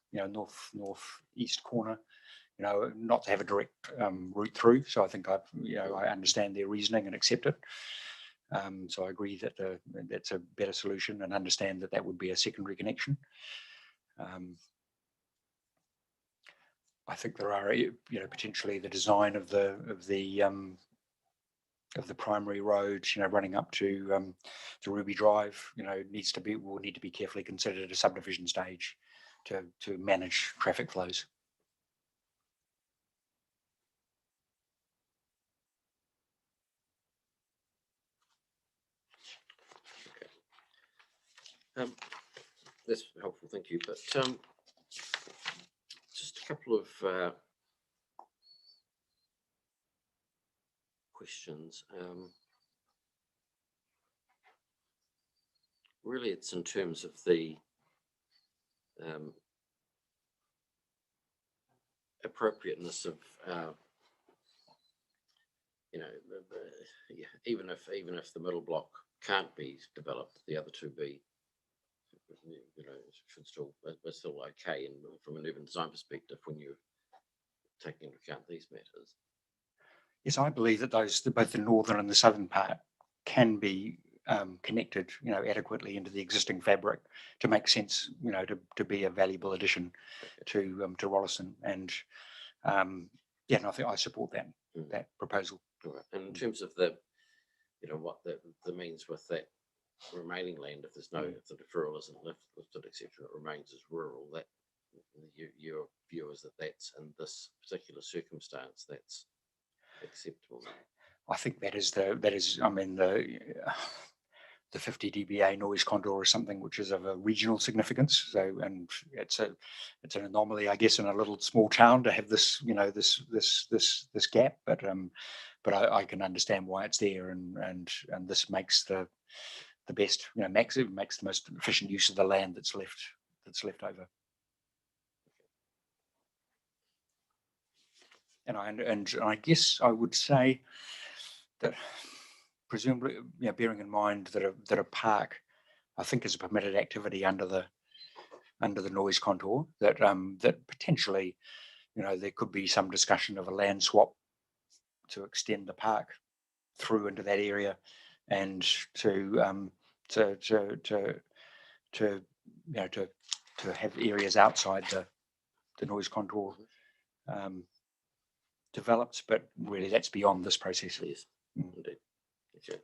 north-east corner, not to have a direct route through. So I think I understand their reasoning and accept it. So I agree that that's a better solution and understand that would be a secondary connection. I think there are, potentially the design of the of the primary road, running up to Ruby Drive, will need to be carefully considered at a subdivision stage to manage traffic flows. That's helpful, thank you. But just a couple of questions. Really, it's in terms of the appropriateness of even if the middle block can't be developed, the other two be should still are still okay, and from an urban design perspective when you're taking into account these matters. Yes, I believe that both the northern and the southern part can be connected, adequately into the existing fabric to make sense, to be a valuable addition to Rolleston, and and I think I support that proposal. Right. And in terms of the, what the means with that remaining land, if there's if the deferral isn't lifted, etc., it remains as rural. That your view is that that's in this particular circumstance that's acceptable. I think that is the 50 dBA noise contour is something which is of a regional significance. So, and it's an anomaly, I guess, in a little small town to have this, this gap. But I can understand why it's there, and this makes the best, makes the most efficient use of the land that's left over. And I guess I would say that, presumably, bearing in mind that a park, I think, is a permitted activity under the noise contour, that that potentially, there could be some discussion of a land swap to extend the park through into that area, and to have areas outside the noise contour developed, but really that's beyond this process. Yes, indeed. Okay.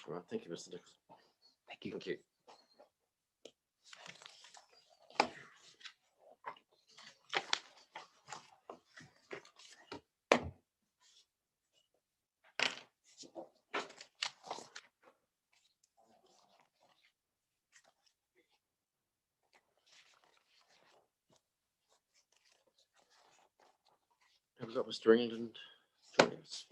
All right, thank you, Mr. Dix. Thank you. Thank you. Have we got Mr. England joining us?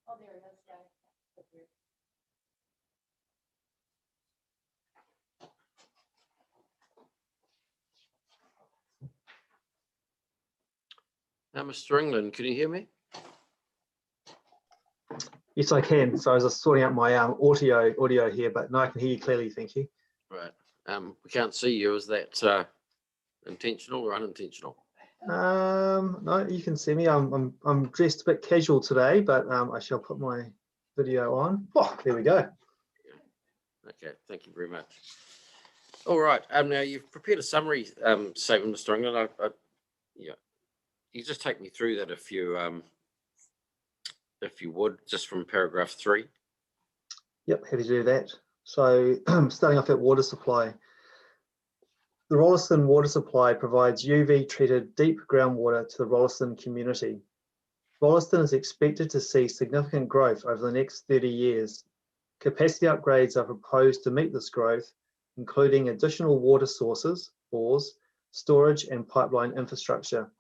Oh, there it is, yeah. Now, Mr. England, can you hear me? Yes, I can. So I was just sorting out my audio here, but no, I can hear you clearly. Thank you. Right. We can't see you. Is that intentional or unintentional? No, you can see me. I'm dressed a bit casual today, but I shall put my video on. Oh, there we go. Okay, thank you very much. All right. Now you've prepared a summary statement, Mr. England. Yeah, you just take me through that if you would, just from paragraph 3. Yep, happy to do that. So starting off at water supply. The Rolleston water supply provides UV treated deep groundwater to the Rolleston community. Rolleston is expected to see significant growth over the next 30 years. Capacity upgrades are proposed to meet this growth, including additional water sources, bores, storage and pipeline infrastructure.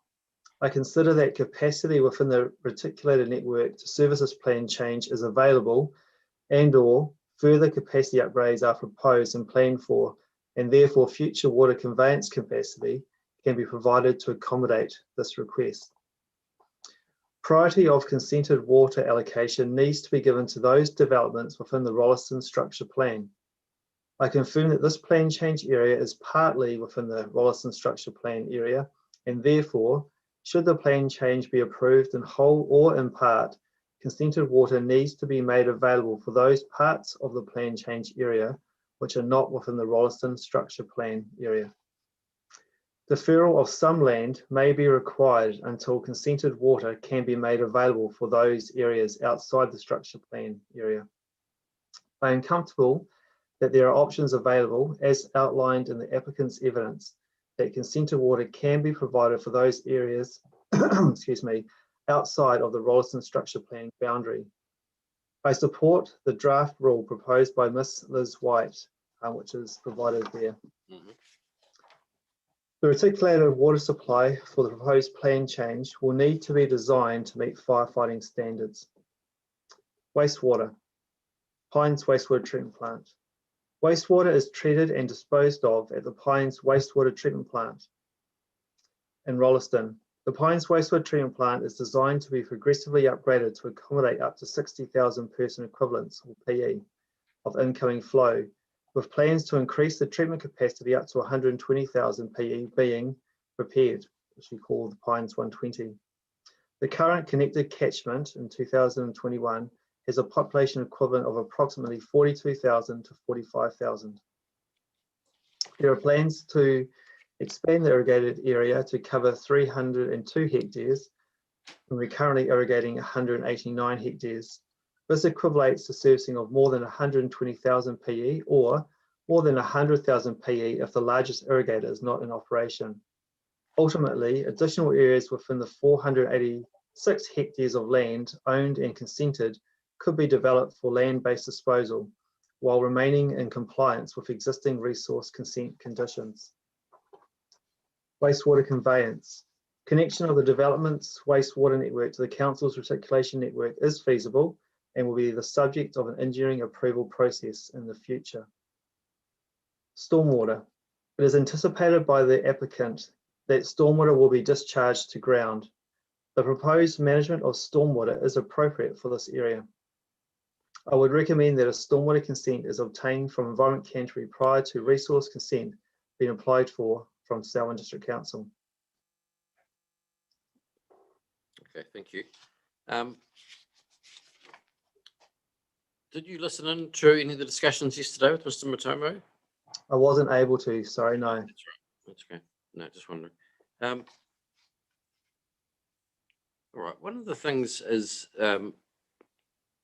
I consider that capacity within the reticulated network to service this plan change is available, and/or further capacity upgrades are proposed and planned for, and therefore future water conveyance capacity can be provided to accommodate this request. Priority of consented water allocation needs to be given to those developments within the Rolleston structure plan. I confirm that this plan change area is partly within the Rolleston structure plan area, and therefore, should the plan change be approved in whole or in part, consented water needs to be made available for those parts of the plan change area which are not within the Rolleston structure plan area. Deferral of some land may be required until consented water can be made available for those areas outside the structure plan area. I am comfortable that there are options available as outlined in the applicant's evidence that consented water can be provided for those areas excuse me, outside of the Rolleston structure plan boundary. I support the draft rule proposed by Ms. Liz White, which is provided there. The reticulated water supply for the proposed plan change will need to be designed to meet firefighting standards. Wastewater, Pines Wastewater Treatment Plant. Wastewater is treated and disposed of at the Pines Wastewater Treatment Plant in Rolleston. The Pines Wastewater Treatment Plant is designed to be progressively upgraded to accommodate up to 60,000 person equivalents, or PE, of incoming flow, with plans to increase the treatment capacity up to 120,000 PE being prepared, which we call the Pines 120. The current connected catchment in 2021 has a population equivalent of approximately 42,000 to 45,000. There are plans to expand the irrigated area to cover 302 hectares, and we're currently irrigating 189 hectares. This equivalates to servicing of more than 120,000 PE or more than 100,000 PE if the largest irrigator is not in operation. Ultimately, additional areas within the 486 hectares of land owned and consented could be developed for land-based disposal while remaining in compliance with existing resource consent conditions. Wastewater conveyance. Connection of the development's wastewater network to the council's reticulation network is feasible and will be the subject of an engineering approval process in the future. Stormwater. It is anticipated by the applicant that stormwater will be discharged to ground. The proposed management of stormwater is appropriate for this area. I would recommend that a stormwater consent is obtained from Environment Canterbury prior to resource consent being applied for from Selwyn District Council. Okay, thank you. Did you listen in to any of the discussions yesterday with Mr. Matomo? I wasn't able to, sorry, no. That's right. That's okay. No, just wondering. All right. One of the things is, and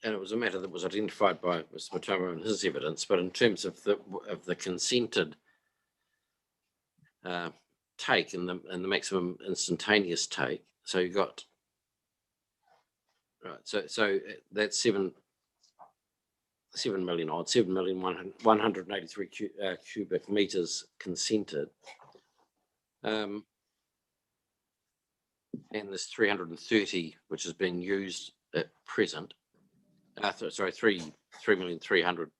it was a matter that was identified by Mr. Matomo in his evidence, but in terms of the consented take and the maximum instantaneous take, so you got right. So that's 7,183 cubic meters consented, and there's 330 which is being used at present. Sorry, 3,300,000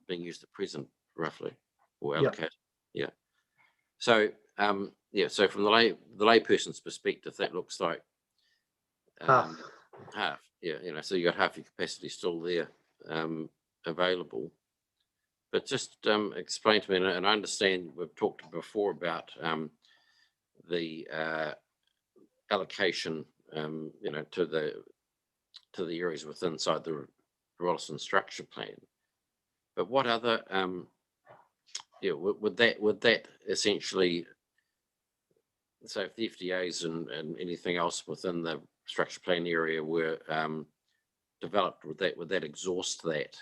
being used at present, roughly, or allocated. Yeah. So yeah. So from the layperson's perspective, that looks like half. Yeah. You know, so you got half your capacity still there. Available, but just explain to me, and I understand we've talked before about the allocation, you know, to the areas within inside the Rolleston structure plan. But what other, yeah, would that essentially, so if the FDAs and anything else within the structure plan area were developed, would that exhaust that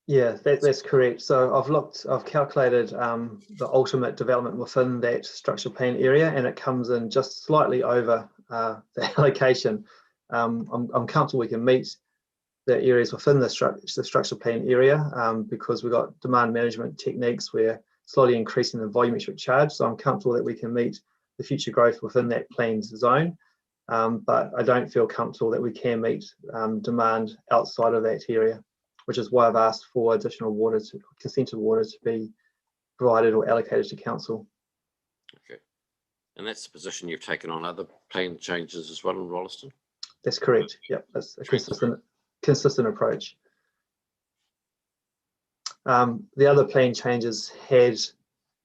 Yeah, that's correct. So I've calculated the ultimate development within that structural plan area, and it comes in just slightly over the allocation. I'm comfortable we can meet the areas within the structural plan area because we've got demand management techniques. We're slowly increasing the volumetric charge, so I'm comfortable that we can meet the future growth within that planned zone. But I don't feel comfortable that we can meet demand outside of that area, which is why I've asked for additional water, consented water, to be provided or allocated to council. Okay, and that's the position you've taken on other plan changes as well in Rolleston? That's correct. Yep, that's a consistent approach. The other plan changes had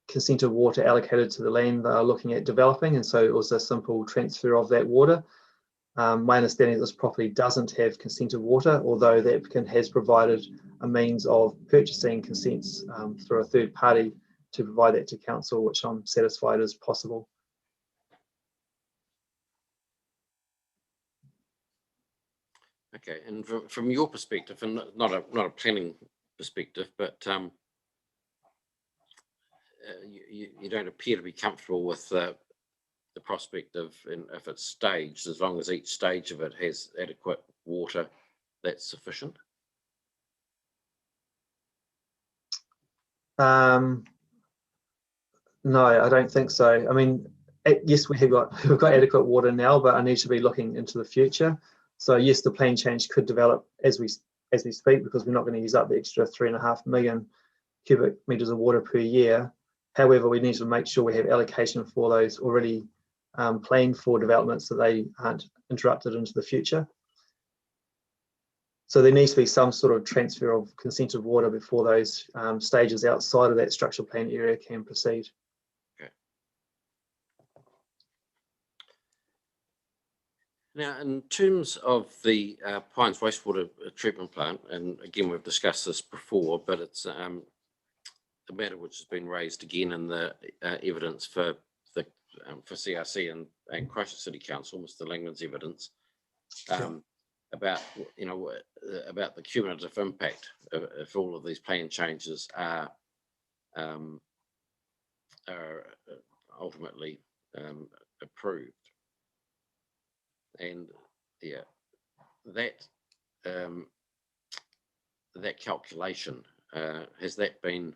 consented water allocated to the land they are looking at developing, and so it was a simple transfer of that water. My understanding is this property doesn't have consented water, although the applicant has provided a means of purchasing consents through a third party to provide that to council, which I'm satisfied is possible. Okay, and from your perspective, and not a planning perspective, but you don't appear to be comfortable with the prospect of, if it's staged, as long as each stage of it has adequate water, that's sufficient? No, I don't think so. I mean, yes, we've got adequate water now, but I need to be looking into the future. So yes, the plan change could develop as we speak, because we're not going to use up the extra 3.5 million cubic meters of water per year. However, we need to make sure we have allocation for those already planned for developments so they aren't interrupted into the future. So there needs to be some sort of transfer of consented water before those stages outside of that structural plan area can proceed. Okay. Now, in terms of the Pines wastewater treatment plant, and again, we've discussed this before, but it's a matter which has been raised again in the evidence for CRC and Christchurch City Council, Mr. Langman's evidence, about about the cumulative impact if all of these plan changes are ultimately approved. And yeah, that calculation, has that been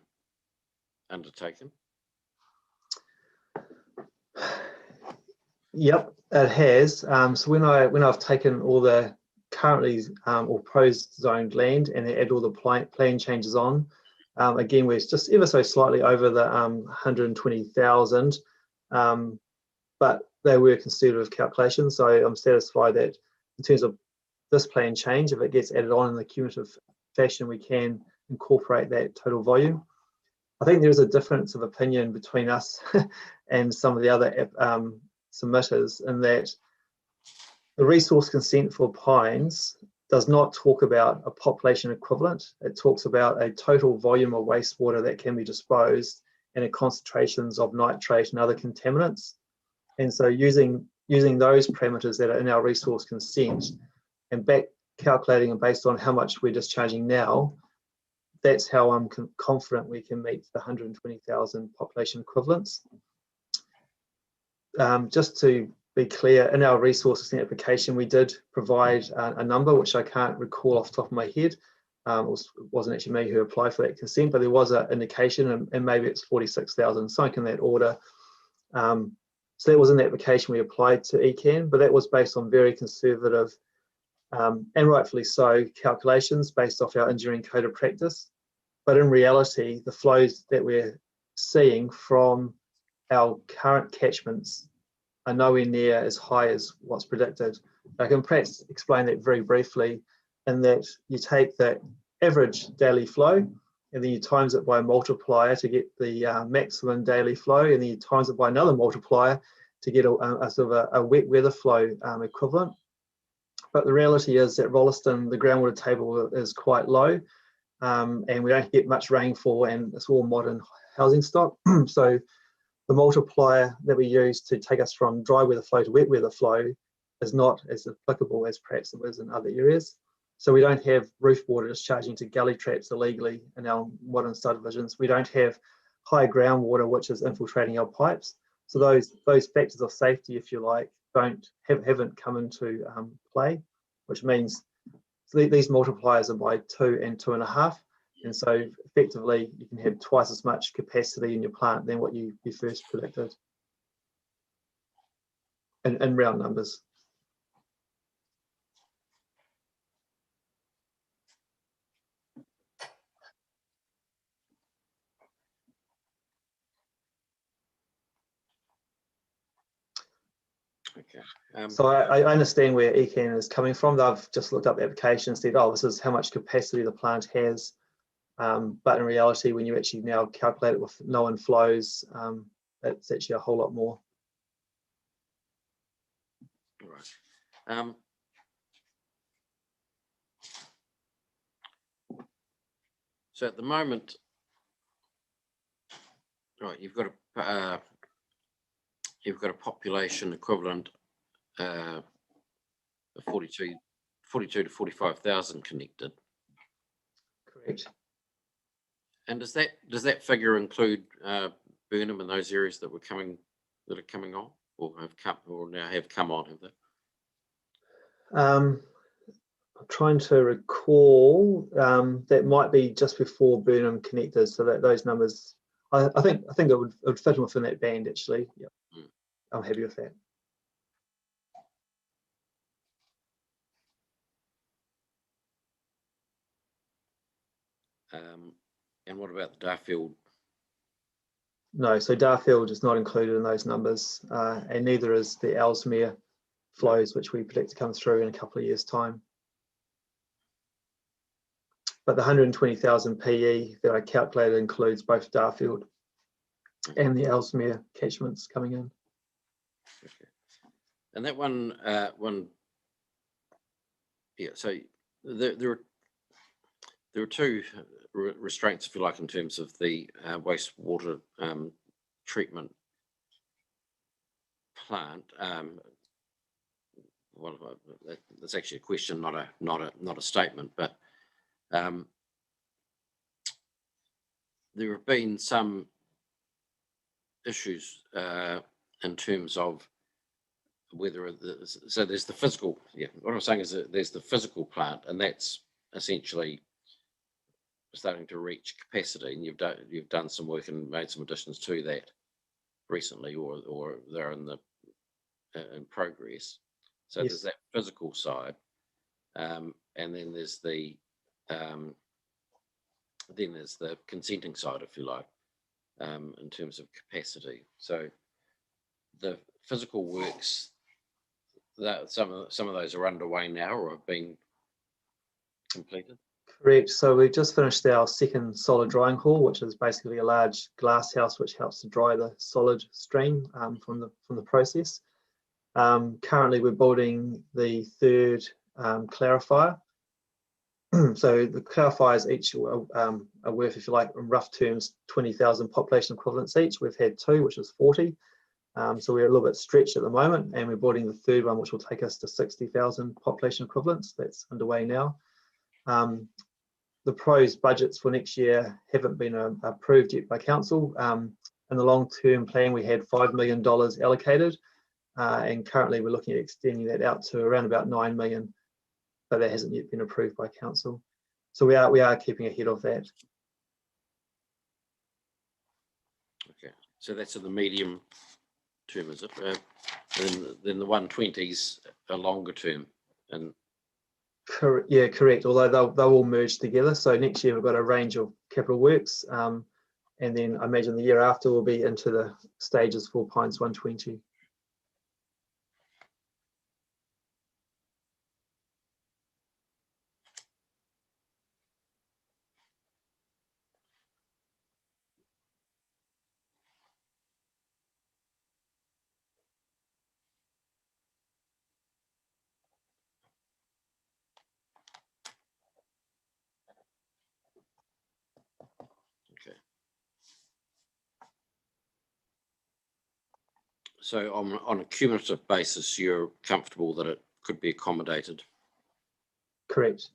undertaken? Yep, it has. So when I've taken all the currently or proposed zoned land and add all the plan changes on, again, we're just ever so slightly over the 120,000, but they were conservative calculations. So I'm satisfied that in terms of this plan change, if it gets added on in the cumulative fashion, we can incorporate that total volume. I think there's a difference of opinion between us and some of the other submitters in that the resource consent for Pines does not talk about a population equivalent. It talks about a total volume of wastewater that can be disposed and concentrations of nitrate and other contaminants. And so using those parameters that are in our resource consent and back calculating them based on how much we're discharging now, that's how I'm confident we can meet the 120,000 population equivalents. Just to be clear, in our resource consent application, we did provide a number, which I can't recall off the top of my head. It wasn't actually me who applied for that consent, but there was an indication, and maybe it's 46,000, something in that order. So that was in the application we applied to ECAN, but that was based on very conservative, and rightfully so, calculations based off our engineering code of practice. But in reality, the flows that we're seeing from our current catchments are nowhere near as high as what's predicted. I can perhaps explain that very briefly, in that you take the average daily flow and then you times it by a multiplier to get the maximum daily flow, and then you times it by another multiplier to get a sort of a wet weather flow equivalent. But the reality is that Rolleston, the groundwater table is quite low, and we don't get much rainfall, and it's all modern housing stock. So the multiplier that we use to take us from dry weather flow to wet weather flow is not as applicable as perhaps it is in other areas. So we don't have roof water discharging to gully traps illegally in our modern subdivisions. We don't have high groundwater which is infiltrating our pipes. So those factors of safety, if you like, haven't come into play, which means these multipliers are by 2 and 2.5. And so effectively you can have twice as much capacity in your plant than what you first predicted in round numbers. Okay. So I understand where ECAN is coming from. They've just looked up the application and said, oh, this is how much capacity the plant has. But in reality, when you actually now calculate it with known flows, it's actually a whole lot more. Right. So at the moment, right, you've got a population equivalent of 42 to 45,000 connected. Correct. And does that figure include Burnham and those areas that are coming on, or now have come on? Have they? I'm trying to recall. That might be just before Burnham connected, so that those numbers, I think it would fit within that band actually. Yeah, I'm happy with that. And what about the Darfield? No, so Darfield is not included in those numbers, and neither is the Ellesmere flows, which we predict to come through in a couple of years' time. But the 120,000 PE that I calculated includes both Darfield and the Ellesmere catchments coming in. Okay. And that one, yeah. So there are two restraints, if you like, in terms of the wastewater treatment plant. Well, that's actually a question, not a statement, but there have been some issues in terms of whether so there's the physical. Yeah, what I'm saying is that there's the physical plant, and that's essentially starting to reach capacity, and you've done some work and made some additions to that recently, or they're in progress. So Yes. There's that physical side, and then there's the consenting side, if you like, in terms of capacity. So the physical works, that some of those are underway now or have been completed. Correct. So we've just finished our second solid drying hall, which is basically a large glass house which helps to dry the solid stream from the process. Currently, we're building the third clarifier. So the clarifiers each are worth, if you like, in rough terms, 20,000 population equivalents each. We've had 2, which is 40. So we're a little bit stretched at the moment, and we're building the third one, which will take us to 60,000 population equivalents. That's underway now. The proposed budgets for next year haven't been approved yet by council. In the long-term plan, we had $5 million allocated, and currently we're looking at extending that out to around about 9 million, but that hasn't yet been approved by council. So we are keeping ahead of that. Okay, so that's in the medium term, is it? Then the 120s are longer term, and Yeah, correct. Although they'll all merge together. So next year we've got a range of capital works, and then I imagine the year after we'll be into the stages for Pines 120. okay. So on a cumulative basis, you're comfortable that it could be accommodated? Correct.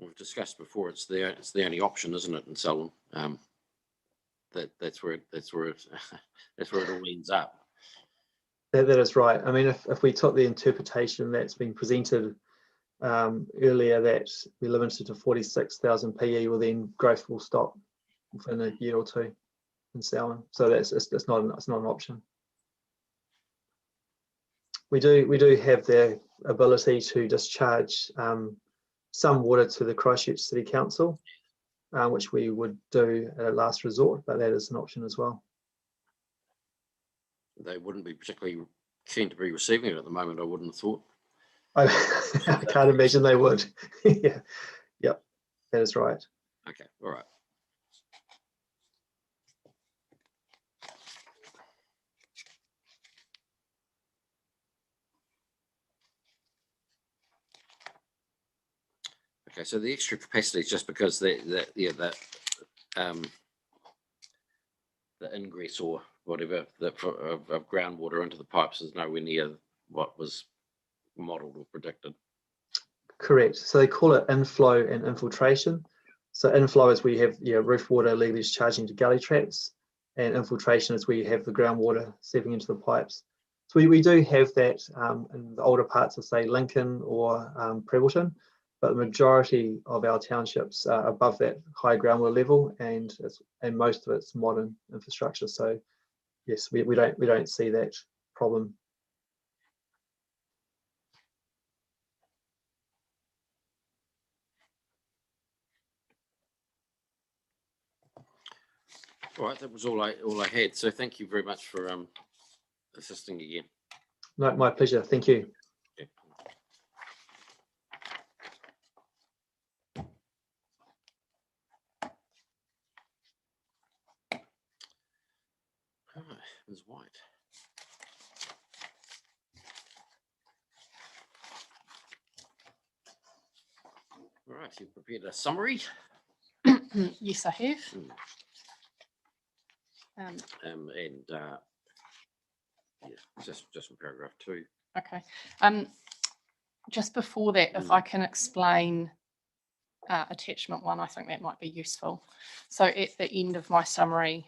we've discussed before, it's the only option, isn't it, in Selwyn? That's where it all ends up. That is right. I mean, if we took the interpretation that's been presented earlier, that we're limited to 46,000 PE, well then growth will stop within a year or two in Selwyn. So it's not an option. We do have the ability to discharge some water to the Christchurch City Council, which we would do at a last resort, but that is an option as well. They wouldn't be particularly keen to be receiving it at the moment, I wouldn't have thought. I can't imagine they would. Yeah, yep, that is right. Okay, all right. Okay, so the extra capacity is just because the ingress or whatever of groundwater into the pipes is nowhere near what was modelled or predicted. Correct. So they call it inflow and infiltration. So inflow is where you have roof water legally discharging to gully traps, and infiltration is where you have the groundwater seeping into the pipes. So we do have that in the older parts of, say, Lincoln or Prebleton, but the majority of our townships are above that high groundwater level, and most of it's modern infrastructure. So yes, we don't see that problem. All right, that was all I had. So thank you very much for assisting again. No, my pleasure. Thank you. Yeah. Oh, Ms. White. All right, you've prepared a summary. Yes, I have. Yeah, just from paragraph 2. Okay. Just before that, if I can explain attachment 1, I think that might be useful. So at the end of my summary,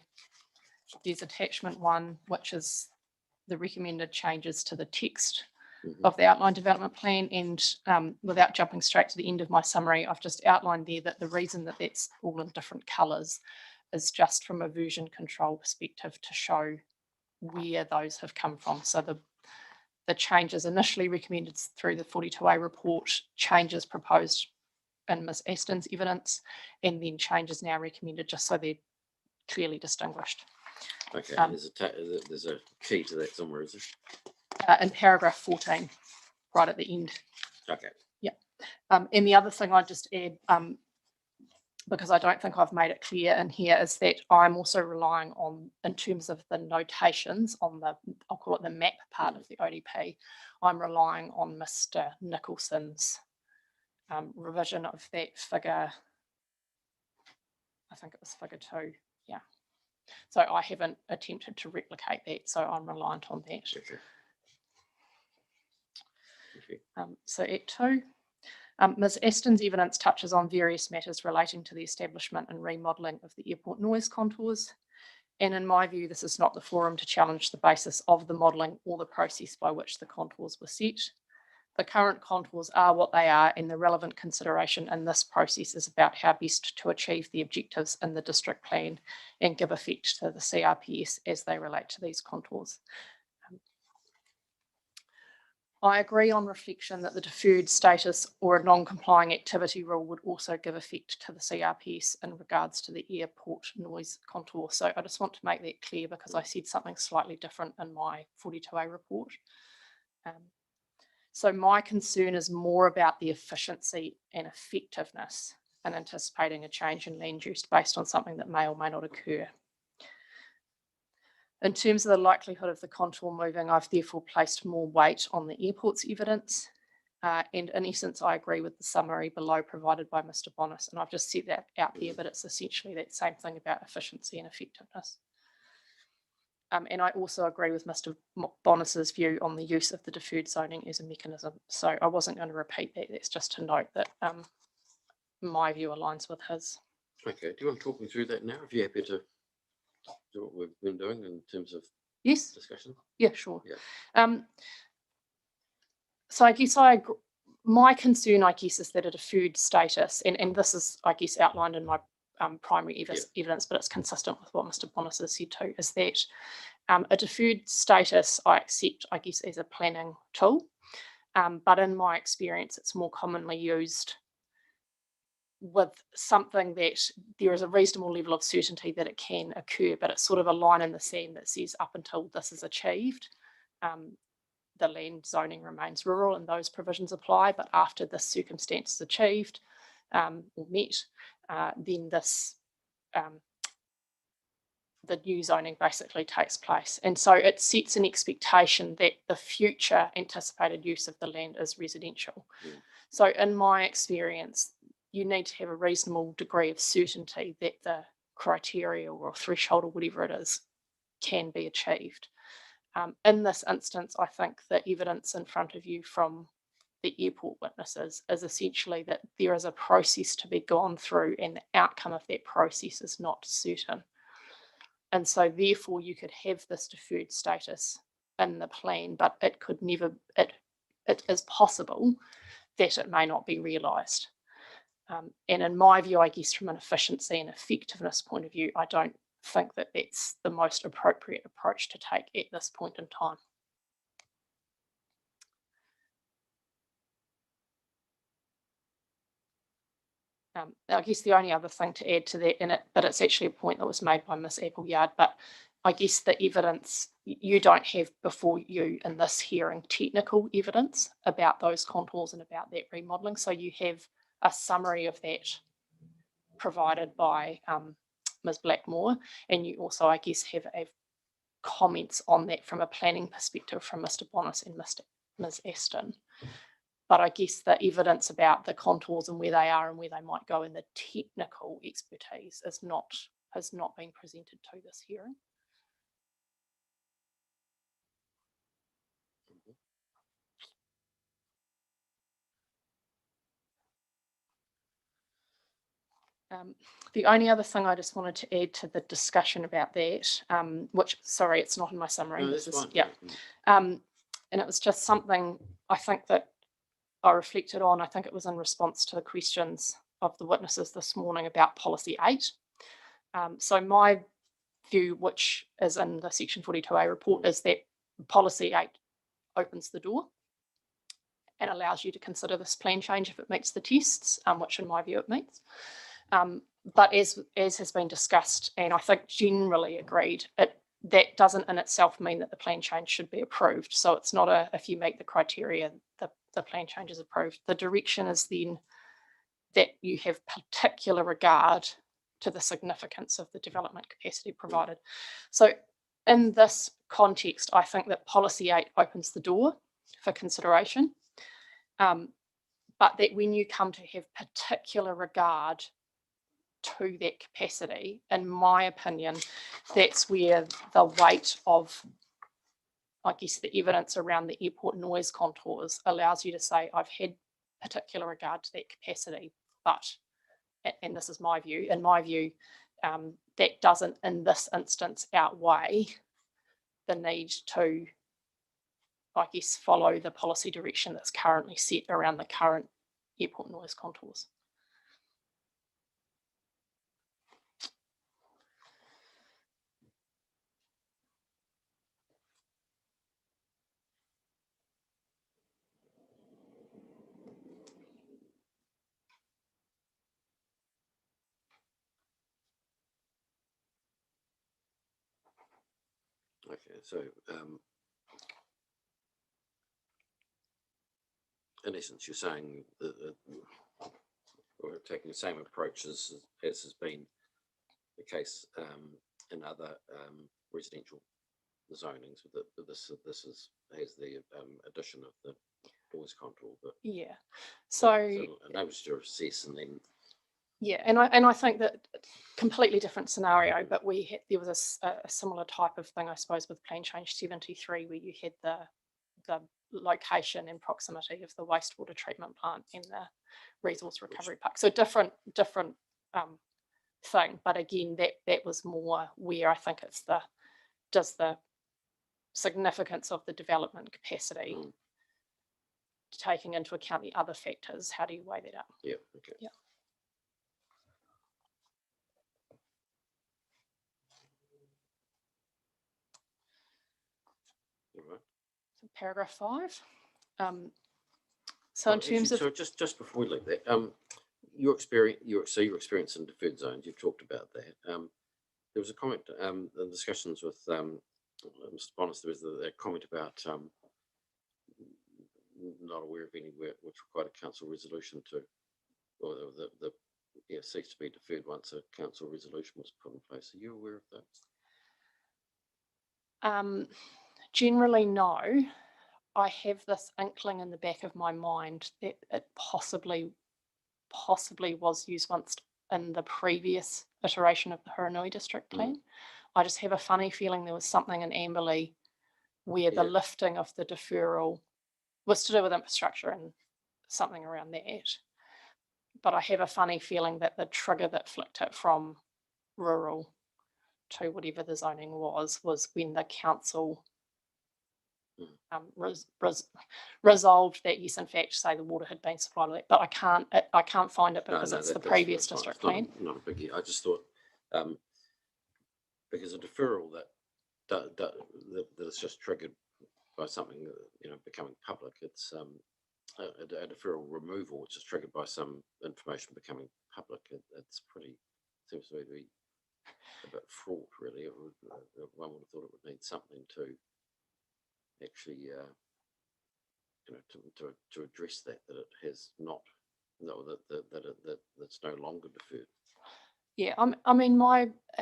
there's attachment 1, which is the recommended changes to the text of the outline development plan. And without jumping straight to the end of my summary, I've just outlined there that the reason that that's all in different colours is just from a version control perspective to show where those have come from. So the changes initially recommended through the 42A report, changes proposed in Ms. Aston's evidence, and then changes now recommended, just so they're clearly distinguished. Okay, there's a key to that somewhere, is there? In paragraph 14, right at the end. Okay. Yeah. And the other thing I just add, because I don't think I've made it clear in here, is that I'm also relying on, in terms of the notations on the, I'll call it the map part of the ODP, I'm relying on Mr. Nicholson's revision of that figure. I think it was figure 2. Yeah. So I haven't attempted to replicate that, so I'm reliant on that. Okay. So at 2. Ms. Aston's evidence touches on various matters relating to the establishment and remodelling of the airport noise contours. And in my view, this is not the forum to challenge the basis of the modelling or the process by which the contours were set. The current contours are what they are, and the relevant consideration in this process is about how best to achieve the objectives in the district plan and give effect to the CRPS as they relate to these contours. I agree on reflection that the deferred status or a non-complying activity rule would also give effect to the CRPS in regards to the airport noise contour. So I just want to make that clear, because I said something slightly different in my 42A report. So my concern is more about the efficiency and effectiveness and anticipating a change in land use based on something that may or may not occur. In terms of the likelihood of the contour moving, I've therefore placed more weight on the airport's evidence. And in essence, I agree with the summary below provided by Mr. Bonis. And I've just set that out there, but it's essentially that same thing about efficiency and effectiveness. And I also agree with Mr. Bonis's view on the use of the deferred zoning as a mechanism. So I wasn't going to repeat that. That's just to note that my view aligns with his. Okay, do you want to talk me through that now? If you're happy to do what we've been doing in terms of Yes. discussion? Yeah, sure. Yeah. So I guess my concern, I guess, is that a deferred status, and this is, I guess, outlined in my primary evidence, but it's consistent with what Mr. Bonis has said too, is that a deferred status I accept, I guess, as a planning tool, but in my experience, it's more commonly used with something that there is a reasonable level of certainty that it can occur, but it's sort of a line in the sand that says up until this is achieved, the land zoning remains rural and those provisions apply, but after this circumstance is achieved or met, then this the new zoning basically takes place. And so it sets an expectation that the future anticipated use of the land is residential. So in my experience, you need to have a reasonable degree of certainty that the criteria or threshold or whatever it is can be achieved. In this instance, I think the evidence in front of you from the airport witnesses is essentially that there is a process to be gone through and the outcome of that process is not certain. And so therefore you could have this deferred status in the plan, but it could never, it is possible that it may not be realised. And in my view, I guess from an efficiency and effectiveness point of view, I don't think that that's the most appropriate approach to take at this point in time. I guess the only other thing to add to that, but it's actually a point that was made by Ms. Appleyard, but I guess the evidence, you don't have before you in this hearing technical evidence about those contours and about that remodelling. So you have a summary of that provided by Ms. Blackmore, and you also, I guess, have comments on that from a planning perspective from Mr. Bonis and Ms. Aston. But I guess the evidence about the contours and where they are and where they might go in the technical expertise has not been presented to this hearing. The only other thing I just wanted to add to the discussion about that, which, sorry, it's not in my summary. No, that's fine. Yeah. And it was just something I think that I reflected on. I think it was in response to the questions of the witnesses this morning about policy 8. So my view, which is in the section 42A report, is that policy 8 opens the door and allows you to consider this plan change if it meets the tests, which in my view it meets. But as has been discussed, and I think generally agreed, that doesn't in itself mean that the plan change should be approved. So it's not if you meet the criteria, the plan change is approved. The direction is then that you have particular regard to the significance of the development capacity provided. So in this context, I think that policy 8 opens the door for consideration, but that when you come to have particular regard to that capacity, in my opinion, that's where the weight of, I guess, the evidence around the airport noise contours allows you to say, I've had particular regard to that capacity, but, and this is my view, in my view, that doesn't in this instance outweigh the need to, I guess, follow the policy direction that's currently set around the current airport noise contours. Okay, so in essence, you're saying that we're taking the same approach as has been the case in other residential zonings. But this has the addition of the noise control. But yeah, so it allows you to assess and then. Yeah, and I think that completely different scenario, but there was a similar type of thing, I suppose, with Plan Change 73, where you had the location and proximity of the wastewater treatment plant and the resource recovery park. So different thing, but again, that was more where I think it's does the significance of the development capacity, taking into account the other factors, how do you weigh that up? Yeah, okay. Yeah. All right. So paragraph 5. So in terms of, so just before we leave that, your experience in deferred zones, you've talked about that. There was a comment in discussions with Mr. Bonus. There was a comment about not aware of anywhere which required a council resolution to, or cease to be deferred once a council resolution was put in place. Are you aware of that? generally, no. I have this inkling in the back of my mind that it possibly was used once in the previous iteration of the Huranui District Plan. I just have a funny feeling there was something in Amberley where the lifting of the deferral was to do with infrastructure and something around that. But I have a funny feeling that the trigger that flicked it from rural to whatever the zoning was when the council resolved that yes, in fact, say the water had been supplied with it. But I can't find it because it's the previous district plan. Not a biggie. I just thought because a deferral that is just triggered by something becoming public. It's a deferral removal, which is triggered by some information becoming public. It's pretty, seems to be a bit fraught, really. One would have thought it would need something to actually, to address that it has not, that it's no longer deferred. Yeah, I mean,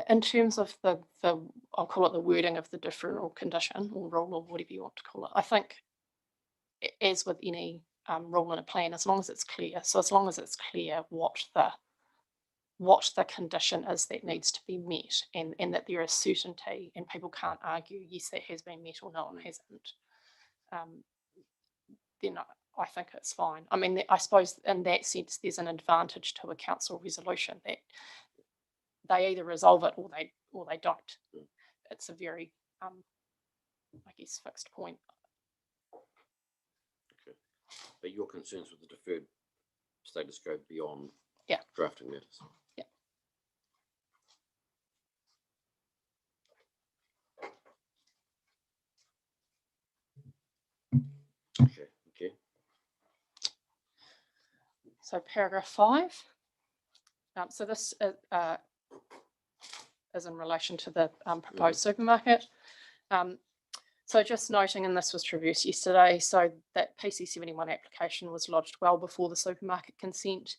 in terms of the I'll call it the wording of the deferral condition or rule or whatever you want to call it, I think as with any rule in a plan, as long as it's clear, what the condition is that needs to be met and that there is certainty and people can't argue, yes, that has been met or no, it hasn't, then I think it's fine. I mean, I suppose in that sense, there's an advantage to a council resolution that they either resolve it or they don't. It's a very, I guess, fixed point. Okay, but your concerns with the deferred status go beyond drafting matters. Yeah. Okay. So paragraph 5. So this is in relation to the proposed supermarket. So just noting, and this was traversed yesterday, so that PC 71 application was lodged well before the supermarket consent,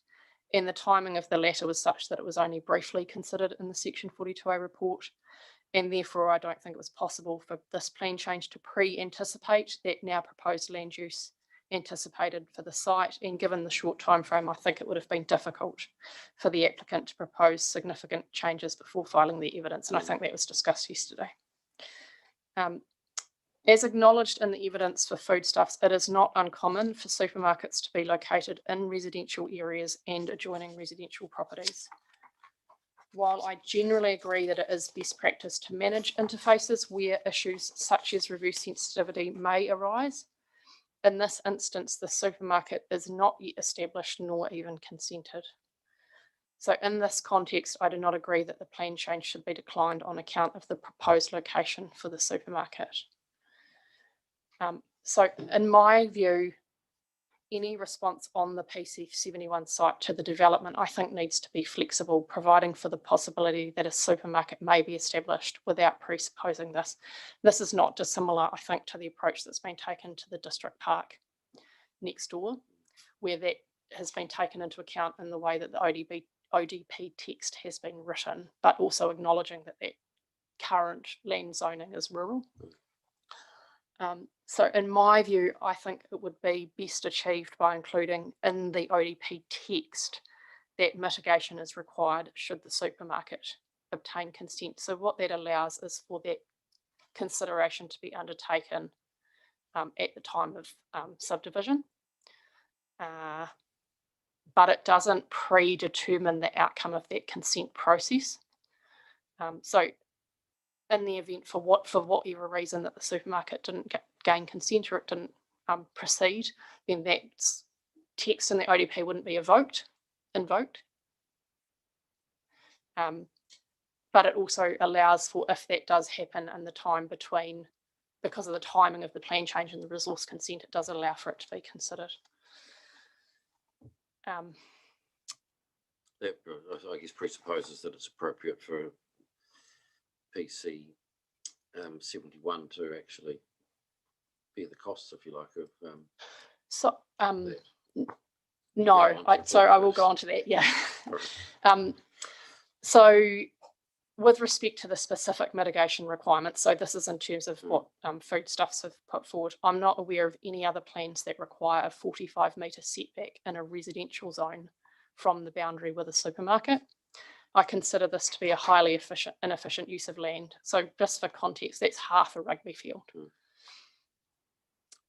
and the timing of the latter was such that it was only briefly considered in the Section 42A report, and therefore I don't think it was possible for this plan change to pre-anticipate that now proposed land use anticipated for the site, and given the short time frame, I think it would have been difficult for the applicant to propose significant changes before filing the evidence, and I think that was discussed yesterday. As acknowledged in the evidence for foodstuffs, it is not uncommon for supermarkets to be located in residential areas and adjoining residential properties. While I generally agree that it is best practice to manage interfaces where issues such as reverse sensitivity may arise, in this instance, the supermarket is not yet established nor even consented. So in this context, I do not agree that the plan change should be declined on account of the proposed location for the supermarket. So in my view, any response on the PC 71 site to the development, I think, needs to be flexible, providing for the possibility that a supermarket may be established without presupposing this. This is not dissimilar, I think, to the approach that's been taken to the district park next door, where that has been taken into account in the way that the ODP text has been written, but also acknowledging that that current land zoning is rural. So in my view, I think it would be best achieved by including in the ODP text that mitigation is required should the supermarket obtain consent. So what that allows is for that consideration to be undertaken at the time of subdivision. But it doesn't predetermine the outcome of that consent process. So in the event for whatever reason that the supermarket didn't gain consent or it didn't proceed, then that text in the ODP wouldn't be invoked. But it also allows for, if that does happen in the time between, because of the timing of the plan change and the resource consent, it does allow for it to be considered. That, I guess, presupposes that it's appropriate for PC 71 to actually bear the costs, if you like, of no, yeah, so I will go on to that. Yeah. So with respect to the specific mitigation requirements, so this is in terms of what Foodstuffs have put forward, I'm not aware of any other plans that require a 45-metre setback in a residential zone from the boundary with a supermarket. I consider this to be a highly inefficient use of land. So just for context, that's half a rugby field.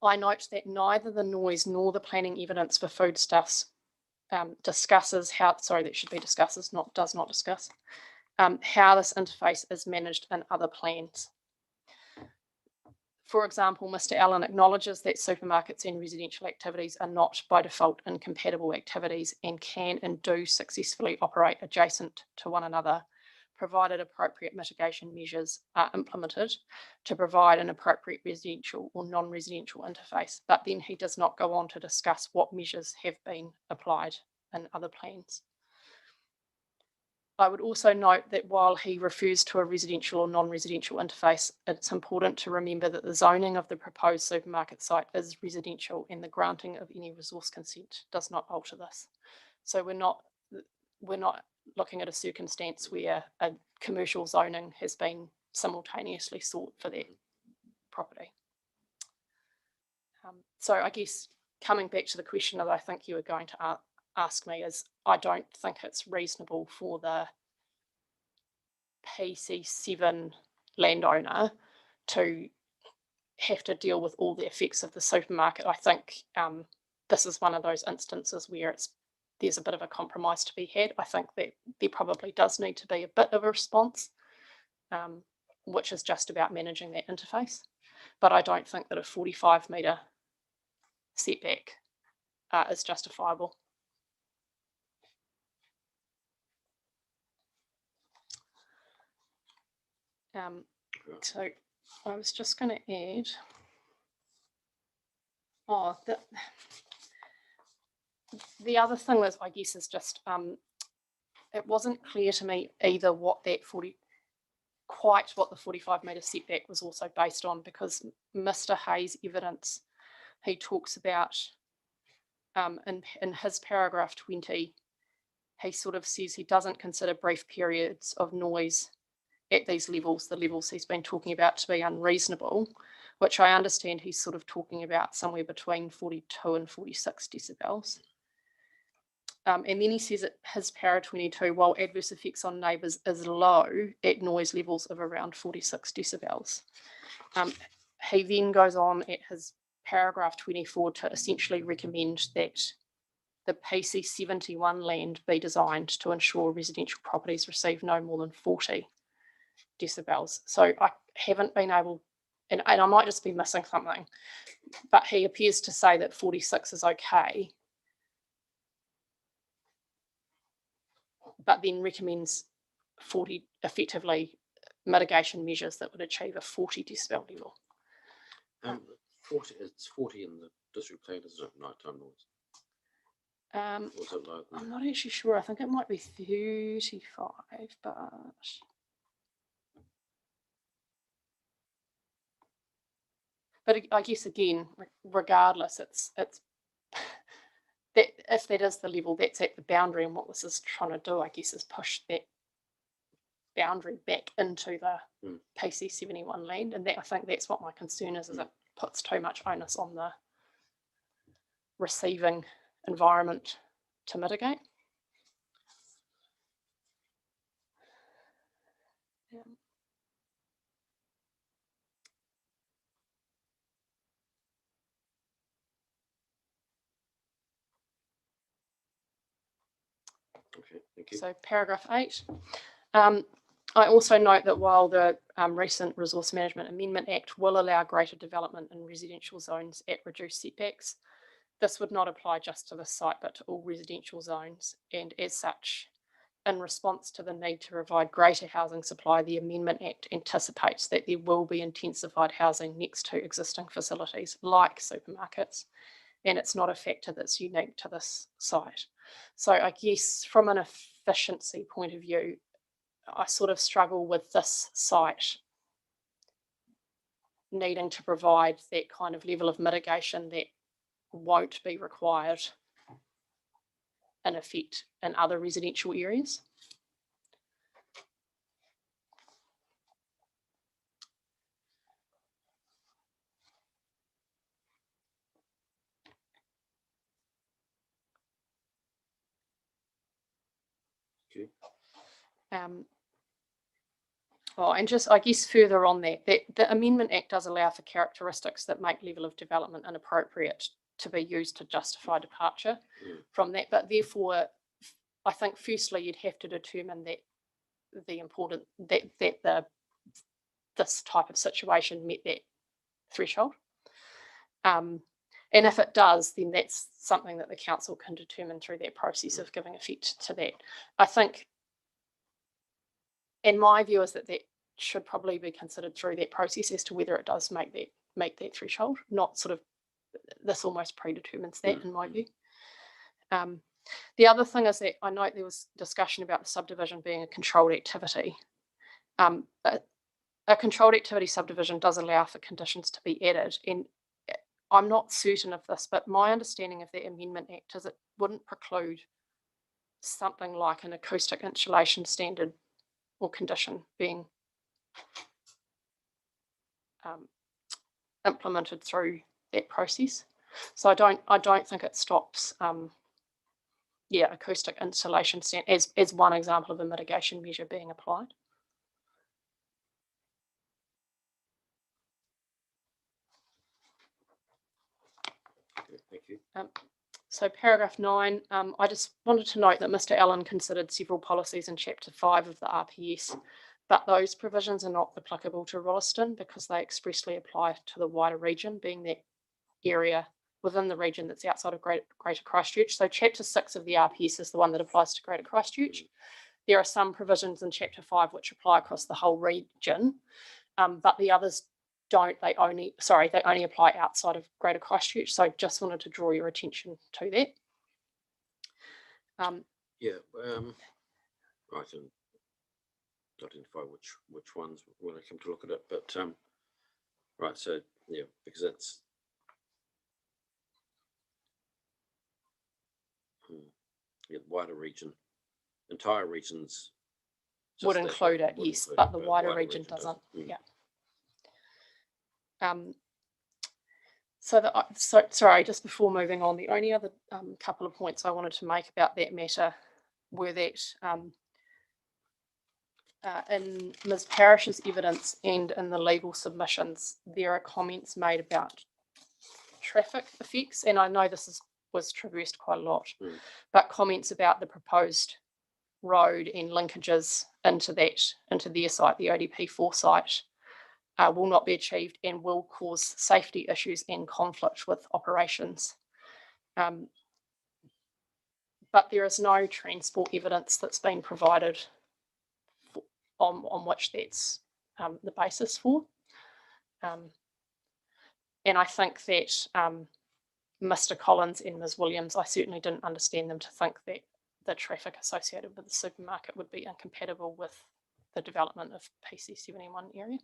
I note that neither the noise nor the planning evidence for Foodstuffs discusses how, sorry, that should be discusses, does not discuss, how this interface is managed in other plans. For example, Mr. Allen acknowledges that supermarkets and residential activities are not by default incompatible activities and can and do successfully operate adjacent to one another, provided appropriate mitigation measures are implemented to provide an appropriate residential or non-residential interface. But then he does not go on to discuss what measures have been applied in other plans. I would also note that while he refers to a residential or non-residential interface, it's important to remember that the zoning of the proposed supermarket site is residential and the granting of any resource consent does not alter this. So we're not looking at a circumstance where a commercial zoning has been simultaneously sought for that property. So I guess coming back to the question that I think you were going to ask me is, I don't think it's reasonable for the PC7 landowner to have to deal with all the effects of the supermarket. I think this is one of those instances where there's a bit of a compromise to be had. I think that there probably does need to be a bit of a response, which is just about managing that interface. But I don't think that a 45-metre setback is justifiable. So I was just going to add, the other thing was, I guess, is just, it wasn't clear to me either what the 45-metre setback was also based on, because Mr. Hayes' evidence, he talks about, in his paragraph 20, he sort of says he doesn't consider brief periods of noise at these levels, the levels he's been talking about, to be unreasonable, which I understand he's sort of talking about somewhere between 42 and 46 decibels. And then he says at his para 22, while adverse effects on neighbours is low at noise levels of around 46 decibels. He then goes on at his paragraph 24 to essentially recommend that the PC 71 land be designed to ensure residential properties receive no more than 40 decibels. So I haven't been able, and I might just be missing something, but he appears to say that 46 is okay, but then recommends 40, effectively mitigation measures that would achieve a 40 decibel level. 40, it's 40 in the district plan, isn't it? Nighttime noise. Or is it lower than I'm not actually sure. I think it might be 35, but I guess again, regardless, it's that if that is the level, that's at the boundary, and what this is trying to do, I guess, is push that boundary back into the PC 71 land, and that, I think that's what my concern is it puts too much onus on the receiving environment to mitigate. Okay, thank you. So paragraph 8. I also note that while the recent Resource Management Amendment Act will allow greater development in residential zones at reduced setbacks, this would not apply just to this site, but to all residential zones. And as such, in response to the need to provide greater housing supply, the Amendment Act anticipates that there will be intensified housing next to existing facilities like supermarkets, and it's not a factor that's unique to this site. So I guess from an efficiency point of view, I sort of struggle with this site needing to provide that kind of level of mitigation that won't be required in effect in other residential areas. Okay. And just, I guess, further on that, the Amendment Act does allow for characteristics that make level of development inappropriate to be used to justify departure from that. But therefore, I think firstly you'd have to determine that this type of situation met that threshold. And if it does, then that's something that the council can determine through that process of giving effect to that. I think, and my view is that that should probably be considered through that process as to whether it does make that threshold, not sort of this almost predetermines that in my view. The other thing is that I note there was discussion about the subdivision being a controlled activity. A controlled activity subdivision does allow for conditions to be added, and I'm not certain of this, but my understanding of the Amendment Act is it wouldn't preclude something like an acoustic insulation standard or condition being implemented through that process. So I don't think it stops acoustic insulation as one example of a mitigation measure being applied. Thank you. So paragraph 9, I just wanted to note that Mr. Allen considered several policies in chapter 5 of the RPS, but those provisions are not applicable to Rolleston because they expressly apply to the wider region, being that area within the region that's outside of Greater Christchurch. So chapter 6 of the RPS is the one that applies to Greater Christchurch. There are some provisions in chapter 5 which apply across the whole region, but the others don't. They only apply outside of Greater Christchurch. So just wanted to draw your attention to that. I can identify which ones when I come to look at it, but right, so yeah, because it's the wider region, entire regions would include it, yes, but the wider region doesn't. Yeah. Sorry, just before moving on, the only other couple of points I wanted to make about that matter were that in Ms. Parrish's evidence and in the legal submissions, there are comments made about traffic effects, and I know this was traversed quite a lot, but comments about the proposed road and linkages into their site, the ODP4 site, will not be achieved and will cause safety issues and conflict with operations. But there is no transport evidence that's been provided on which that's the basis for. And I think that Mr. Collins and Ms. Williams, I certainly didn't understand them to think that the traffic associated with the supermarket would be incompatible with the development of PC 71 area.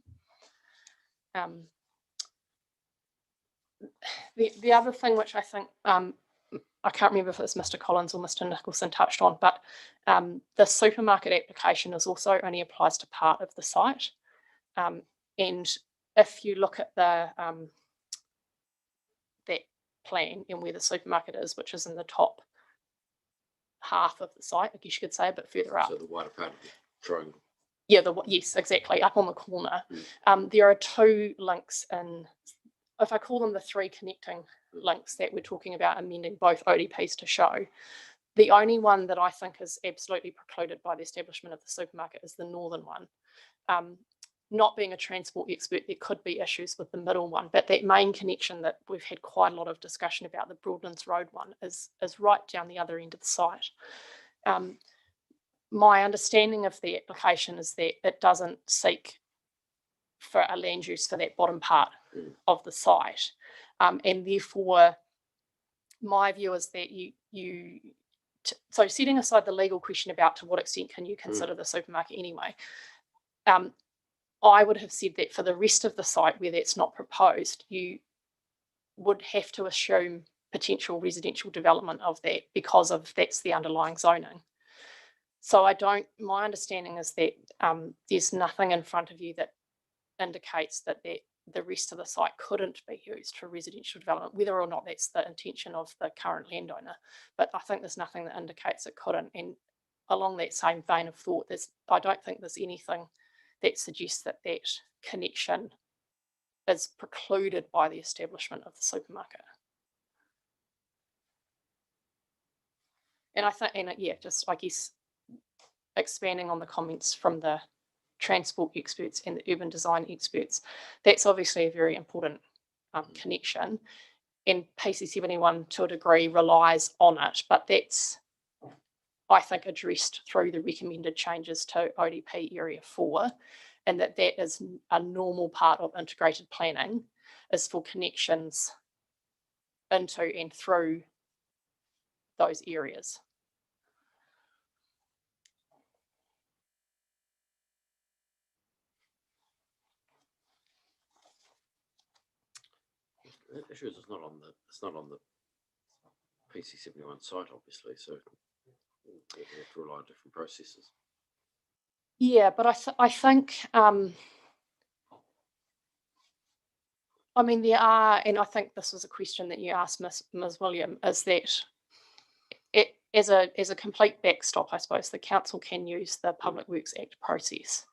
The other thing which I think, I can't remember if it's Mr. Collins or Mr. Nicholson touched on, but the supermarket application also only applies to part of the site. And if you look at that plan and where the supermarket is, which is in the top half of the site, I guess you could say, a bit further up. So the wider part of the triangle. Yeah, yes, exactly, up on the corner. There are two links in, if I call them the three connecting links that we're talking about amending both ODPs to show, The only one that I think is absolutely precluded by the establishment of the supermarket is the northern one. Not being a transport expert, there could be issues with the middle one, but that main connection that we've had quite a lot of discussion about, the Broadlands Road one, is right down the other end of the site. My understanding of the application is that it doesn't seek for a land use for that bottom part of the site. And therefore, my view is that so setting aside the legal question about to what extent can you consider the supermarket anyway, I would have said that for the rest of the site where that's not proposed, you would have to assume potential residential development of that because of that's the underlying zoning. So my understanding is that there's nothing in front of you that indicates that the rest of the site couldn't be used for residential development, whether or not that's the intention of the current landowner. But I think there's nothing that indicates it couldn't. And along that same vein of thought, I don't think there's anything that suggests that that connection is precluded by the establishment of the supermarket. And I guess expanding on the comments from the transport experts and the urban design experts, that's obviously a very important connection. And PC71 to a degree relies on it, but that's, I think, addressed through the recommended changes to ODP Area 4, and that is a normal part of integrated planning, is for connections into and through those areas. The issue is it's not on the PC71 site, obviously, so we have to rely on different processes. Yeah, but I think I mean, there are, and I think this was a question that you asked Ms. William, is that it as a complete backstop, I suppose, the council can use the Public Works Act process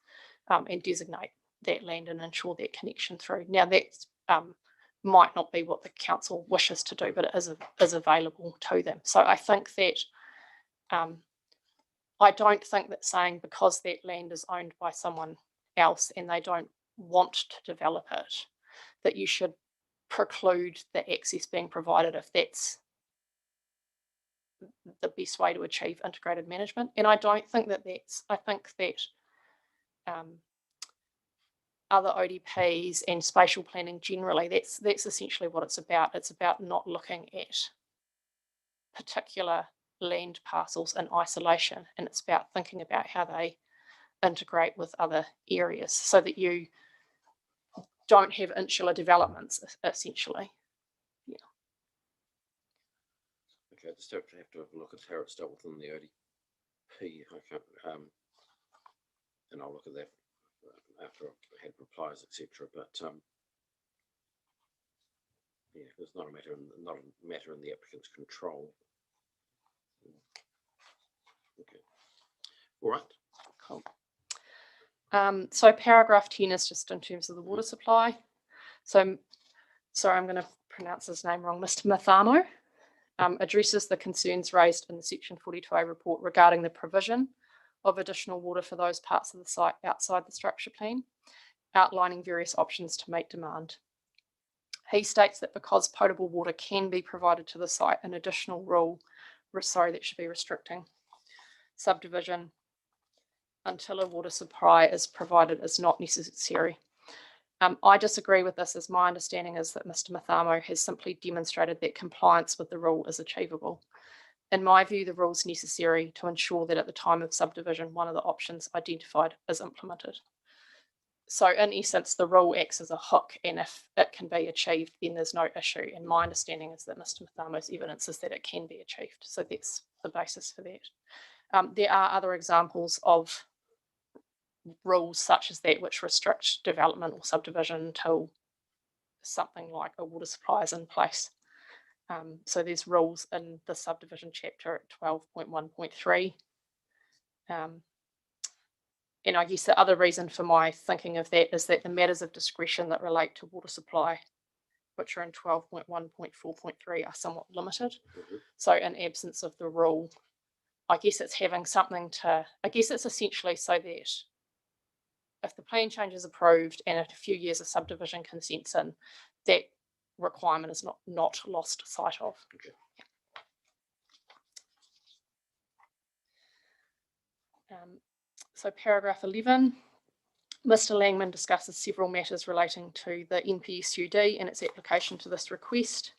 and designate that land and ensure that connection through. Now, that might not be what the council wishes to do, but it is available to them. So I think that I don't think that saying because that land is owned by someone else and they don't want to develop it, that you should preclude the access being provided if that's the best way to achieve integrated management. And I don't think that I think that other ODPs and spatial planning generally, that's essentially what it's about. It's about not looking at particular land parcels in isolation, and it's about thinking about how they integrate with other areas so that you don't have insular developments, essentially. Yeah. Okay, I just have to have a look at how it's dealt with in the ODP. And I'll look at that after I've had replies, etc. But yeah, it's not a matter in the applicant's control. Okay. All right. Cool. So paragraph 10 is just in terms of the water supply. So, sorry, I'm going to pronounce his name wrong. Mr. Mathamo addresses the concerns raised in the Section 42A report regarding the provision of additional water for those parts of the site outside the structure plan, outlining various options to meet demand. He states that because potable water can be provided to the site, an additional rule, that should be restricting subdivision until a water supply is provided is not necessary. I disagree with this, as my understanding is that Mr. Mathamo has simply demonstrated that compliance with the rule is achievable. In my view, the rule is necessary to ensure that at the time of subdivision, one of the options identified is implemented. So in essence, the rule acts as a hook, and if it can be achieved, then there's no issue. And my understanding is that Mr. Mathamo's evidence is that it can be achieved. So that's the basis for that. There are other examples of rules such as that which restrict development or subdivision until something like a water supply is in place. So there's rules in the subdivision chapter at 12.1.3. And I guess the other reason for my thinking of that is that the matters of discretion that relate to water supply, which are in 12.1.4.3, are somewhat limited. So in absence of the rule, I guess it's having something to, I guess it's essentially so that if the plan change is approved and a few years of subdivision consents in, that requirement is not lost sight of. Okay. So paragraph 11, Mr. Langman discusses several matters relating to the NPSUD and its application to this request.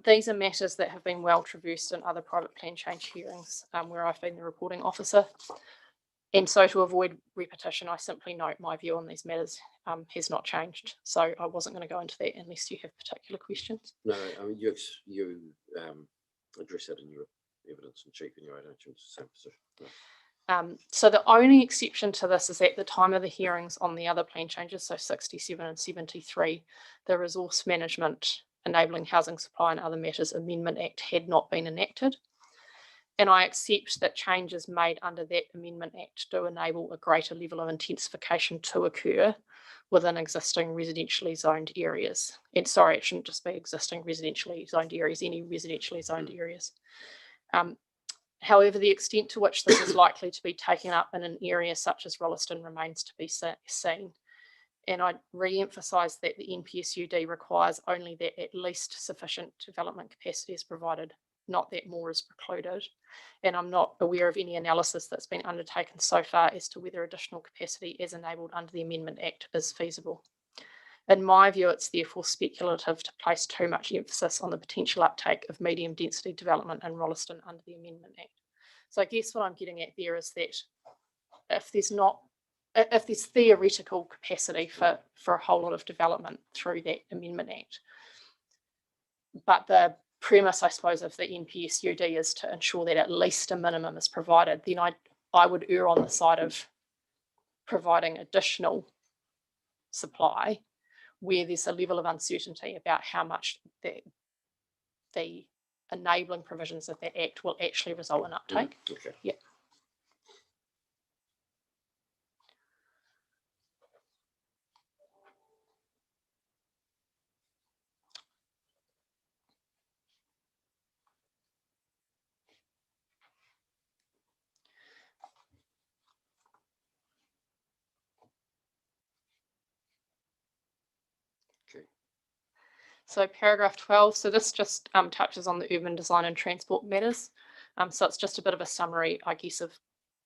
These are matters that have been well traversed in other private plan change hearings where I've been the reporting officer. And so to avoid repetition, I simply note my view on these matters has not changed. So I wasn't going to go into that unless you have particular questions. No, I mean, you address that in your evidence in chief in your don't you? It's the same position. No. So the only exception to this is at the time of the hearings on the other plan changes, so 67 and 73, the Resource Management Enabling Housing Supply and Other Matters Amendment Act had not been enacted. And I accept that changes made under that Amendment Act do enable a greater level of intensification to occur within existing residentially zoned areas. And sorry, it shouldn't just be existing residentially zoned areas, any residentially zoned areas. However, the extent to which this is likely to be taken up in an area such as Rolleston remains to be seen. And I re-emphasise that the NPSUD requires only that at least sufficient development capacity is provided, not that more is precluded. And I'm not aware of any analysis that's been undertaken so far as to whether additional capacity as enabled under the Amendment Act is feasible. In my view, it's therefore speculative to place too much emphasis on the potential uptake of medium density development in Rolleston under the Amendment Act. So I guess what I'm getting at there is that if there's theoretical capacity for a whole lot of development through that Amendment Act, but the premise, I suppose, of the NPSUD is to ensure that at least a minimum is provided, then I would err on the side of providing additional supply where there's a level of uncertainty about how much the enabling provisions of that Act will actually result in uptake. Okay. Yeah. So paragraph 12, so this just touches on the urban design and transport matters. So it's just a bit of a summary, I guess, of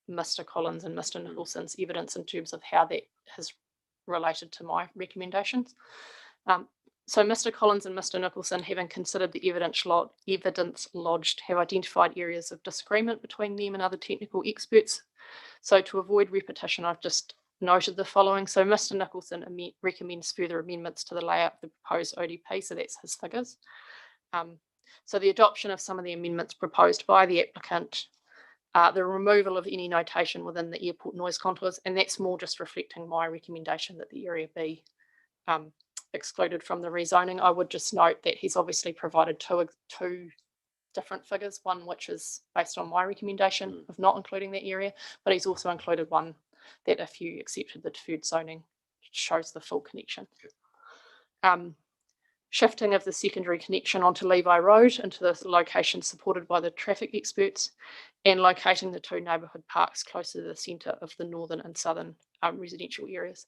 Mr. Collins and Mr. Nicholson's evidence in terms of how that has related to my recommendations. So Mr. Collins and Mr. Nicholson, having considered the evidence lodged, have identified areas of disagreement between them and other technical experts. So to avoid repetition, I've just noted the following. So Mr. Nicholson recommends further amendments to the layout of the proposed ODP, so that's his figures. So the adoption of some of the amendments proposed by the applicant, the removal of any notation within the airport noise contours, and that's more just reflecting my recommendation that the area be excluded from the rezoning. I would just note that he's obviously provided two different figures, one which is based on my recommendation of not including that area, but he's also included one that if you accepted the deferred zoning shows the full connection. Shifting of the secondary connection onto Levi Road into the location supported by the traffic experts, and locating the two neighbourhood parks closer to the centre of the northern and southern residential areas.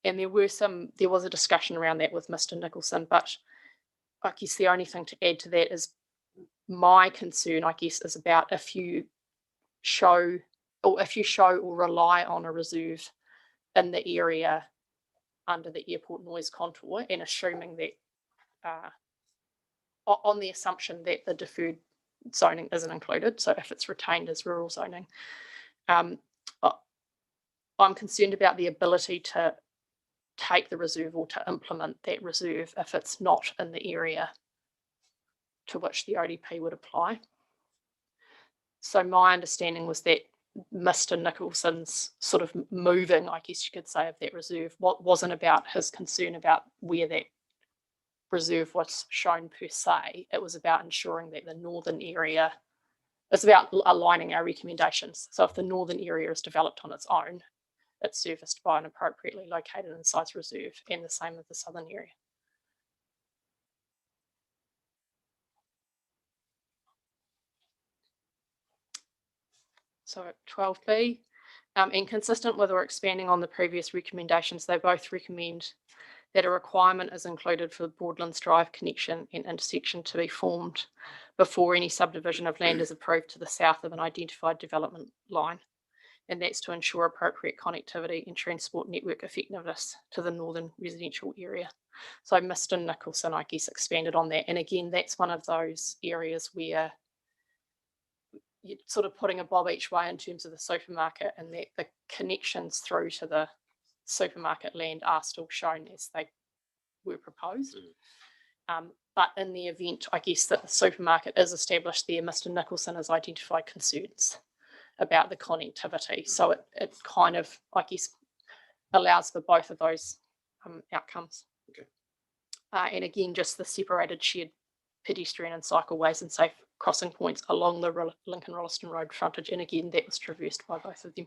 And there was a discussion around that with Mr. Nicholson, but I guess the only thing to add to that is my concern, I guess, is about if you show or rely on a reserve in the area under the airport noise contour, and assuming that on the assumption that the deferred zoning isn't included, so if it's retained as rural zoning, I'm concerned about the ability to take the reserve or to implement that reserve if it's not in the area to which the ODP would apply. So my understanding was that Mr. Nicholson's sort of moving, I guess you could say, of that reserve wasn't about his concern about where that reserve was shown per se. It was about ensuring that the northern area, it's about aligning our recommendations. So if the northern area is developed on its own, it's serviced by an appropriately located and sized reserve, and the same with the southern area. So at 12B, and consistent with or expanding on the previous recommendations, they both recommend that a requirement is included for the Broadlands Drive connection and intersection to be formed before any subdivision of land is approved to the south of an identified development line. And that's to ensure appropriate connectivity and transport network effectiveness to the northern residential area. So Mr. Nicholson, I guess, expanded on that. And again, that's one of those areas where you're sort of putting a bob each way in terms of the supermarket, and that the connections through to the supermarket land are still shown as they were proposed. But in the event, I guess, that the supermarket is established there, Mr. Nicholson has identified concerns about the connectivity. So it kind of, I guess, allows for both of those outcomes. Okay. And again, just the separated shared pedestrian and cycleways and safe crossing points along the Lincoln Rolleston Road frontage. And again, that was traversed by both of them.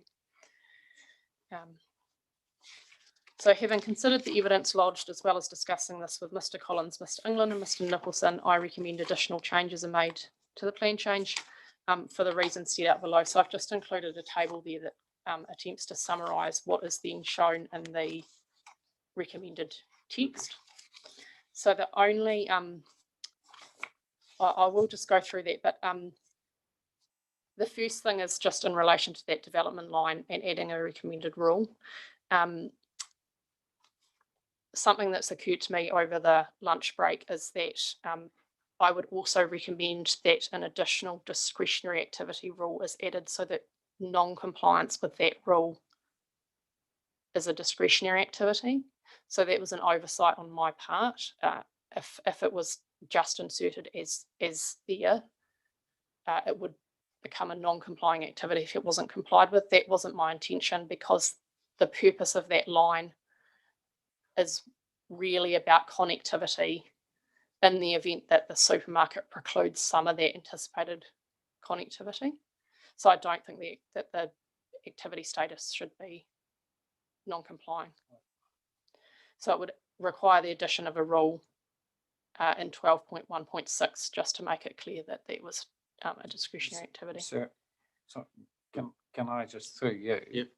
So having considered the evidence lodged, as well as discussing this with Mr. Collins, Mr. England and Mr. Nicholson, I recommend additional changes are made to the plan change for the reasons set out below. So I've just included a table there that attempts to summarise what is then shown in the recommended text. So the only, I will just go through that, but the first thing is just in relation to that development line and adding a recommended rule. Something that's occurred to me over the lunch break is that I would also recommend that an additional discretionary activity rule is added, so that non-compliance with that rule is a discretionary activity. So that was an oversight on my part. If it was just inserted as there, it would become a non-complying activity if it wasn't complied with. That wasn't my intention, because the purpose of that line is really about connectivity in the event that the supermarket precludes some of that anticipated connectivity. So I don't think that the activity status should be non-complying. So it would require the addition of a rule in 12.1.6 just to make it clear that that was a discretionary activity. So can I just through you? Yep.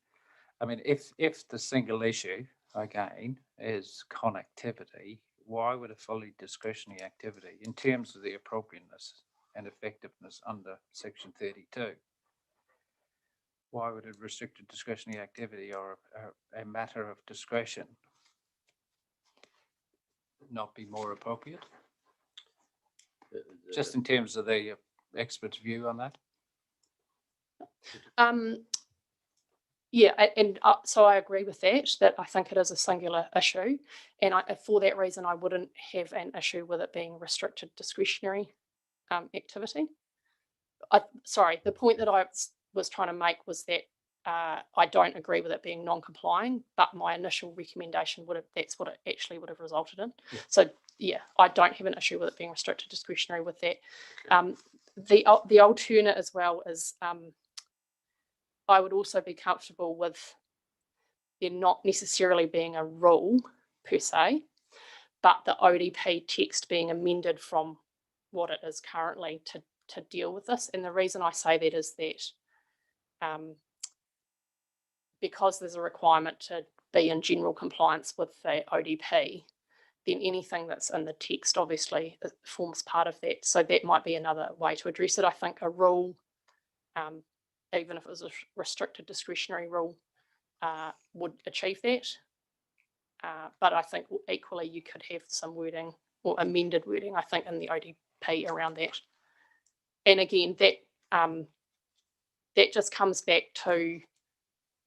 I mean, if the single issue again is connectivity, why would a fully discretionary activity, in terms of the appropriateness and effectiveness under section 32, why would a restricted discretionary activity or a matter of discretion not be more appropriate? Just in terms of the expert's view on that. Yeah, and so I agree with that I think it is a singular issue. And for that reason, I wouldn't have an issue with it being restricted discretionary activity. Sorry, the point that I was trying to make was that I don't agree with it being non-complying, but my initial recommendation that's what it actually would have resulted in. Yeah. So yeah, I don't have an issue with it being restricted discretionary with that. Okay. The alternate as well is I would also be comfortable with there not necessarily being a rule per se, but the ODP text being amended from what it is currently to deal with this. And the reason I say that is that because there's a requirement to be in general compliance with the ODP, then anything that's in the text obviously forms part of that. So that might be another way to address it. I think a rule, even if it was a restricted discretionary rule, would achieve that. But I think equally you could have some wording or amended wording, I think, in the ODP around that. And again, that just comes back to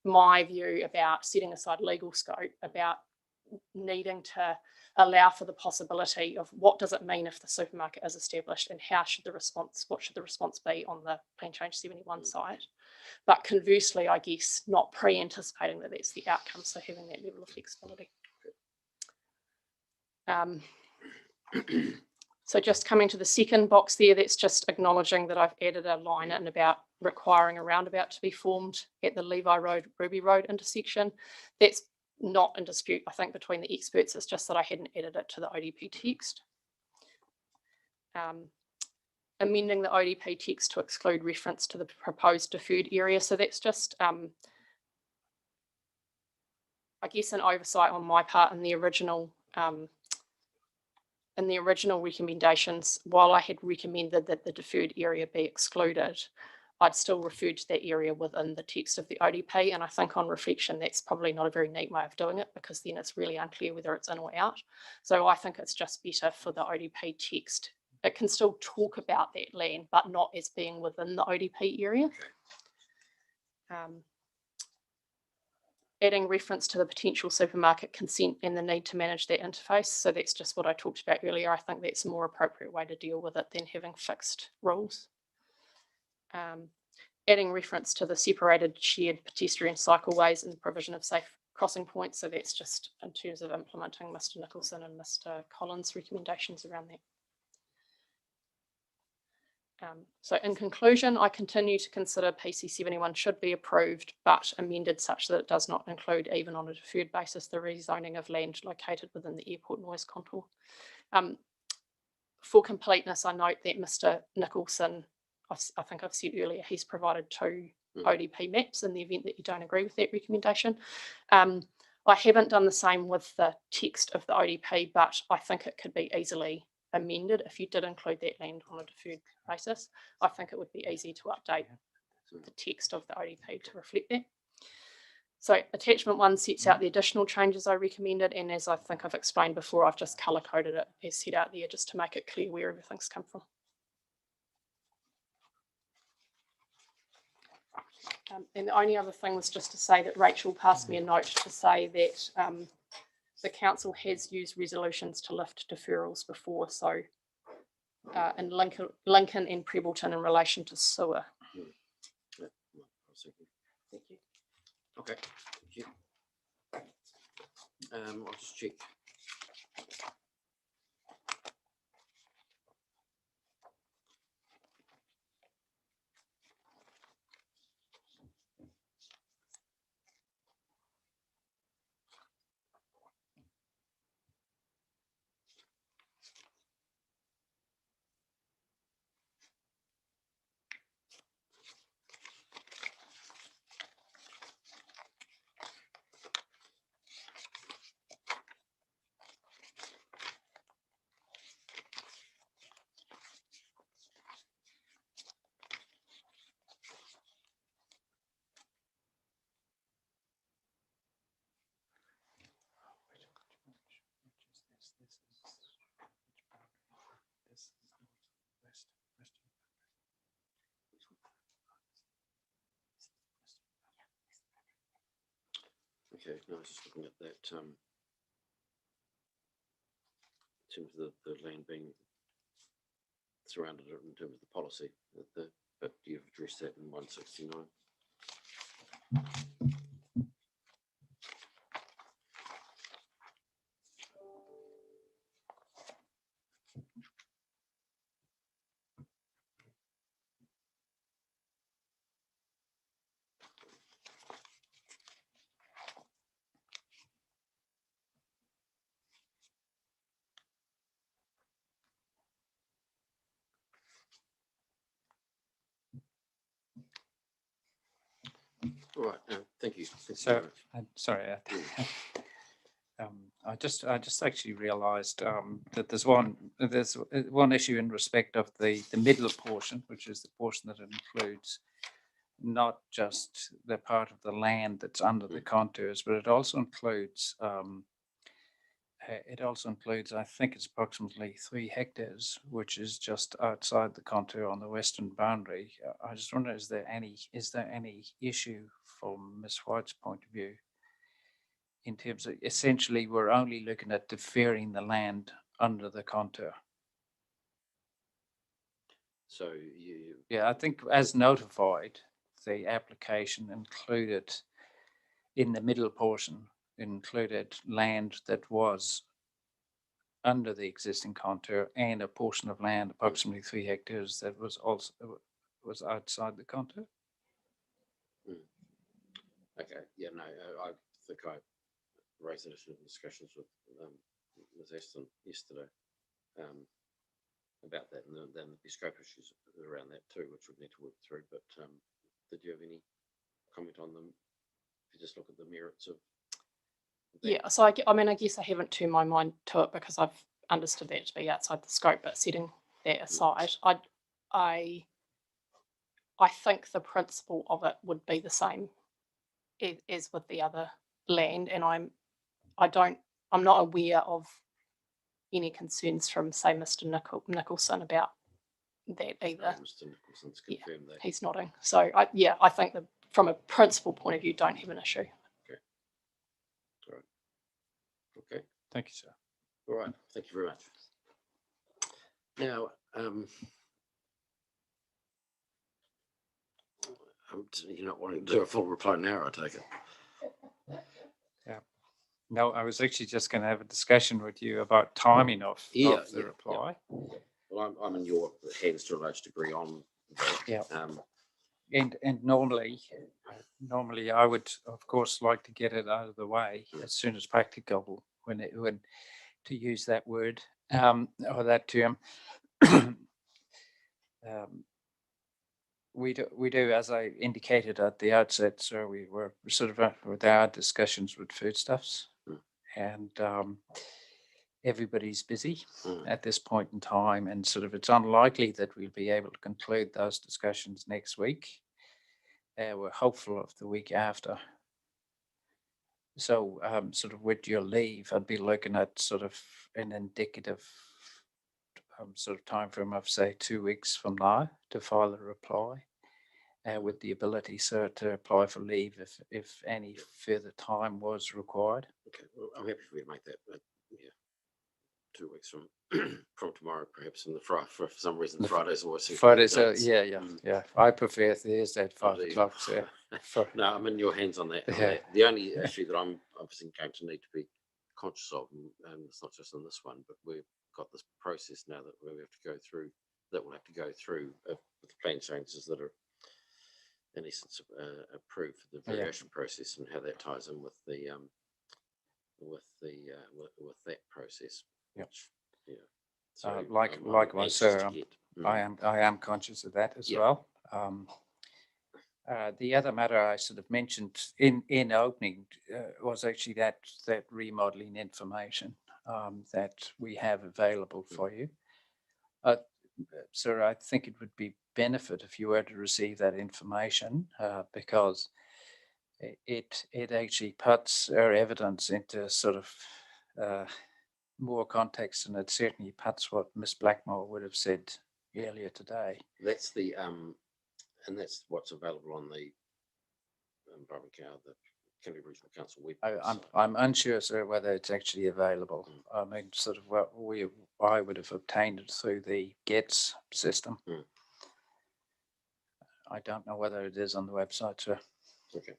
my view about setting aside legal scope, about needing to allow for the possibility of what does it mean if the supermarket is established, and what should the response be on the Plan Change 71 site. But conversely, I guess, not pre-anticipating that that's the outcome, so having that level of flexibility. So just coming to the second box there, that's just acknowledging that I've added a line in about requiring a roundabout to be formed at the Levi Road, Ruby Road intersection. That's not in dispute, I think, between the experts. It's just that I hadn't added it to the ODP text. amending the ODP text to exclude reference to the proposed deferred area. So that's just, I guess, an oversight on my part in the original recommendations. While I had recommended that the deferred area be excluded, I'd still referred to that area within the text of the ODP. And I think on reflection, that's probably not a very neat way of doing it, because then it's really unclear whether it's in or out. So I think it's just better for the ODP text. It can still talk about that land, but not as being within the ODP area. Adding reference to the potential supermarket consent and the need to manage that interface. So that's just what I talked about earlier. I think that's a more appropriate way to deal with it than having fixed rules. Adding reference to the separated shared pedestrian cycleways and the provision of safe crossing points. So that's just in terms of implementing Mr. Nicholson and Mr. Collins' recommendations around that. So in conclusion, I continue to consider PC 71 should be approved, but amended such that it does not include, even on a deferred basis, the rezoning of land located within the airport noise contour. For completeness, I note that Mr. Nicholson, I think I've said earlier, he's provided 2 ODP maps in the event that you don't agree with that recommendation. I haven't done the same with the text of the ODP, but I think it could be easily amended if you did include that land on a deferred basis. I think it would be easy to update the text of the ODP to reflect that. So attachment 1 sets out the additional changes I recommended, and as I think I've explained before, I've just colour coded it as set out there just to make it clear where everything's come from. And the only other thing was just to say that Rachel passed me a note to say that the council has used resolutions to lift deferrals before, so in Lincoln and Prebleton in relation to sewer. Thank you. Okay, thank you. I'll just check. Okay, no, I was just looking at that in terms of the land being surrounded in terms of the policy, but you've addressed that in 169. All right, thank you. So, sorry, I just actually realised that there's one issue in respect of the middle portion, which is the portion that includes not just the part of the land that's under the contours, but it also includes I think it's approximately 3 hectares, which is just outside the contour on the western boundary. I just wonder, is there any issue from Ms. White's point of view in terms of essentially we're only looking at deferring the land under the contour? So yeah, I think as notified, the application included in the middle portion included land that was under the existing contour and a portion of land, approximately 3 hectares, that was also outside the contour. Okay, yeah, no, I think I raised it in discussions with Ms. Aston yesterday. about that, and then the scope issues around that too, which we need to work through. But did you have any comment on them? If you just look at the merits of that? Yeah, so I mean, I guess I haven't turned my mind to it because I've understood that to be outside the scope, but setting that aside, I think the principle of it would be the same as with the other land, and I'm not aware of any concerns from, say, Mr. Nicholson about that either. Mr. Nicholson's confirmed that. He's nodding. So I think that from a principle point of view, don't have an issue. Okay. All right. Okay. Thank you, sir. All right. Thank you very much. Now, you're not wanting to do a full reply now, I take it. Yeah. No, I was actually just going to have a discussion with you about timing of the reply. Yeah. Well, I'm in your hands to a large degree on that. Yeah. And normally I would, of course, like to get it out of the way as soon as practicable. When to use that word or that term. We do, as I indicated at the outset, so we were sort of with our discussions with foodstuffs, and everybody's busy at this point in time, and sort of it's unlikely that we'll be able to conclude those discussions next week. We're hopeful of the week after. So sort of with your leave, I'd be looking at sort of an indicative sort of time frame of, say, 2 weeks from now to file a reply, with the ability, sir, to apply for leave if any further time was required. Okay, well, I'm happy for you to make that. 2 weeks from from tomorrow, perhaps. In the for some reason, Fridays always seem Fridays. Yeah. I prefer Thursday at 5 o'clock. So no, I'm in your hands on that. Yeah. The only issue that I'm obviously going to need to be conscious of, and it's not just in this one, but we've got this process now that we have to go through. That we'll have to go through with the plan changes that are, in essence, approved for the variation process, and how that ties in with the with that process. Yeah. So likewise, sir. I am conscious of that as well. The other matter I sort of mentioned in opening was actually that remodeling information that we have available for you. Sir, I think it would be benefit if you were to receive that information because it actually puts our evidence into sort of more context, and it certainly puts what Miss Blackmore would have said earlier today. That's the and that's what's available on the Kennedy Regional Council website. I'm unsure, sir, whether it's actually available. I mean, sort of what I would have obtained it through the GETS system. I don't know whether it is on the website, sir. Okay.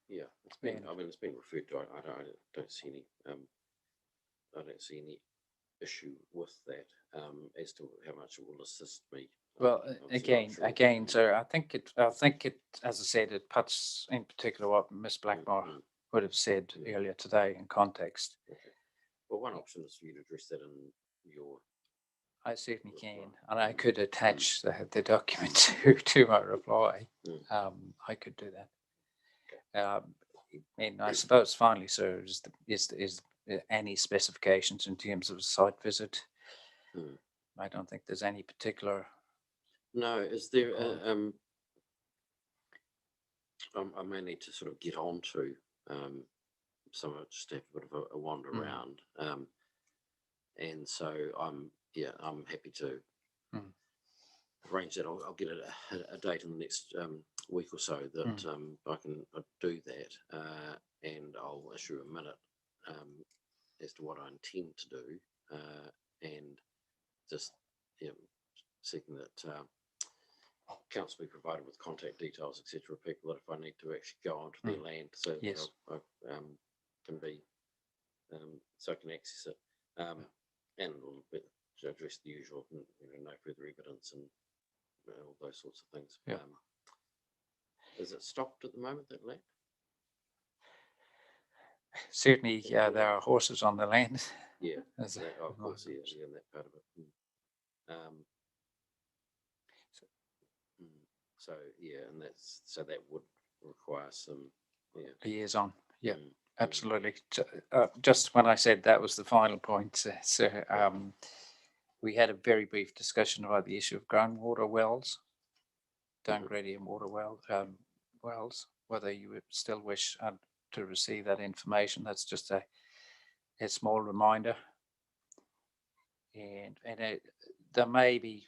Yeah, it's been. I mean, it's been referred to. I don't see any. I don't see any issue with that as to how much it will assist me. Well, again, sir, I think it. As I said, it puts in particular what Miss Blackmore would have said earlier today in context. Okay. Well, one option is for you to address that in your. I certainly can, and I could attach the document to my reply. I could do that. And I suppose finally, sir, is any specifications in terms of a site visit? I don't think there's any particular. No, is there? I may need to sort of get on to some of just have a bit of a wander around, and so I'm happy to arrange that. I'll get a date in the next week or so that I can do that, and I'll issue a minute as to what I intend to do, and just seeking that council be provided with contact details, etc. of people that if I need to actually go onto their land, so that I can be so I can access it, and a little bit to address the usual, no further evidence and all those sorts of things. Is it stocked at the moment, that land? certainly, there are horses on the land. Yeah, As a- of course, yeah, that part of it. So yeah, and that would require some liaison. Yeah, Mm, absolutely. Just when I said that was the final point, we had a very brief discussion about the issue of groundwater wells, downgradient water wells, whether you would still wish to receive that information. That's just a small reminder. And there may be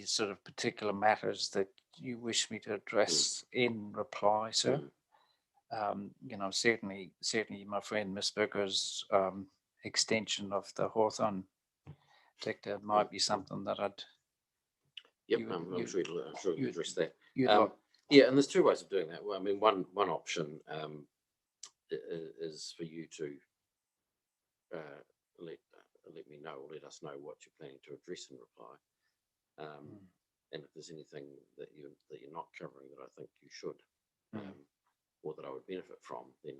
sort of particular matters that you wish me to address in reply, sir. Certainly my friend Miss Booker's extension of the Hawthorn sector might be something that I'd. Yep, I'm sure you'll address that. Like. Yeah, and there's two ways of doing that. Well, I mean, one option is for you to let me know, or let us know what you're planning to address in reply. And if there's anything that you're not covering that I think you should, or that I would benefit from, then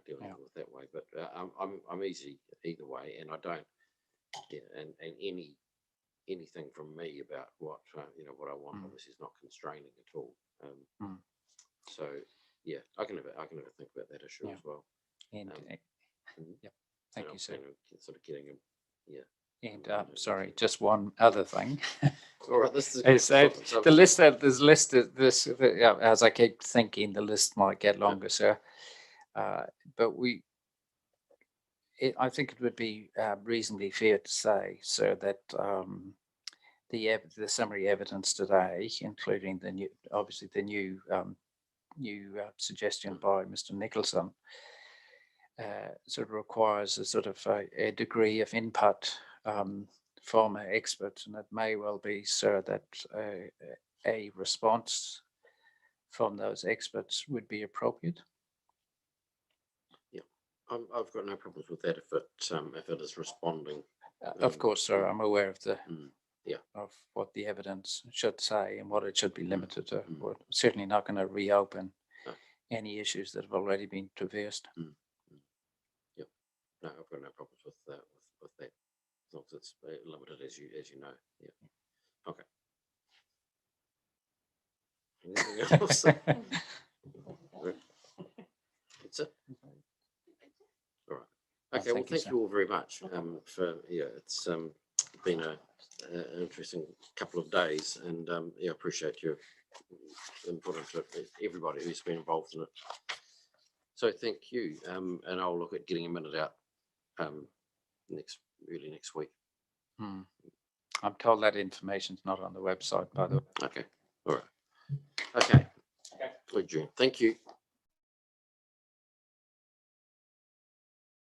dealing with that way. But I'm easy either way, and I don't. Yeah, and anything from me about what what I want obviously is not constraining at all. So yeah, I can have a think about that issue as well. And thank you, sir. Sort of getting And sorry, just one other thing. All right, this is the list. There's listed this. As I keep thinking, the list might get longer, sir. But I think it would be reasonably fair to say, sir, that the summary evidence today, including the new suggestion by Mr. Nicholson, sort of requires a sort of a degree of input from our experts, and it may well be, sir, that a response from those experts would be appropriate. Yeah, I've got no problems with that if it is responding. Of course, sir, I'm aware of the yeah of what the evidence should say and what it should be limited to. We're certainly not going to reopen any issues that have already been traversed. Yep. No, I've got no problems with that. As long as it's limited, as you know. Yeah. Okay. Anything else? That's it. All right. Okay. Well, thank you all very much for it's been an interesting couple of days, and I appreciate your input into everybody who's been involved in it. So thank you, and I'll look at getting a minute out early next week. I'm told that information's not on the website, by the way. Okay. All right. Okay. Good, June. Thank you.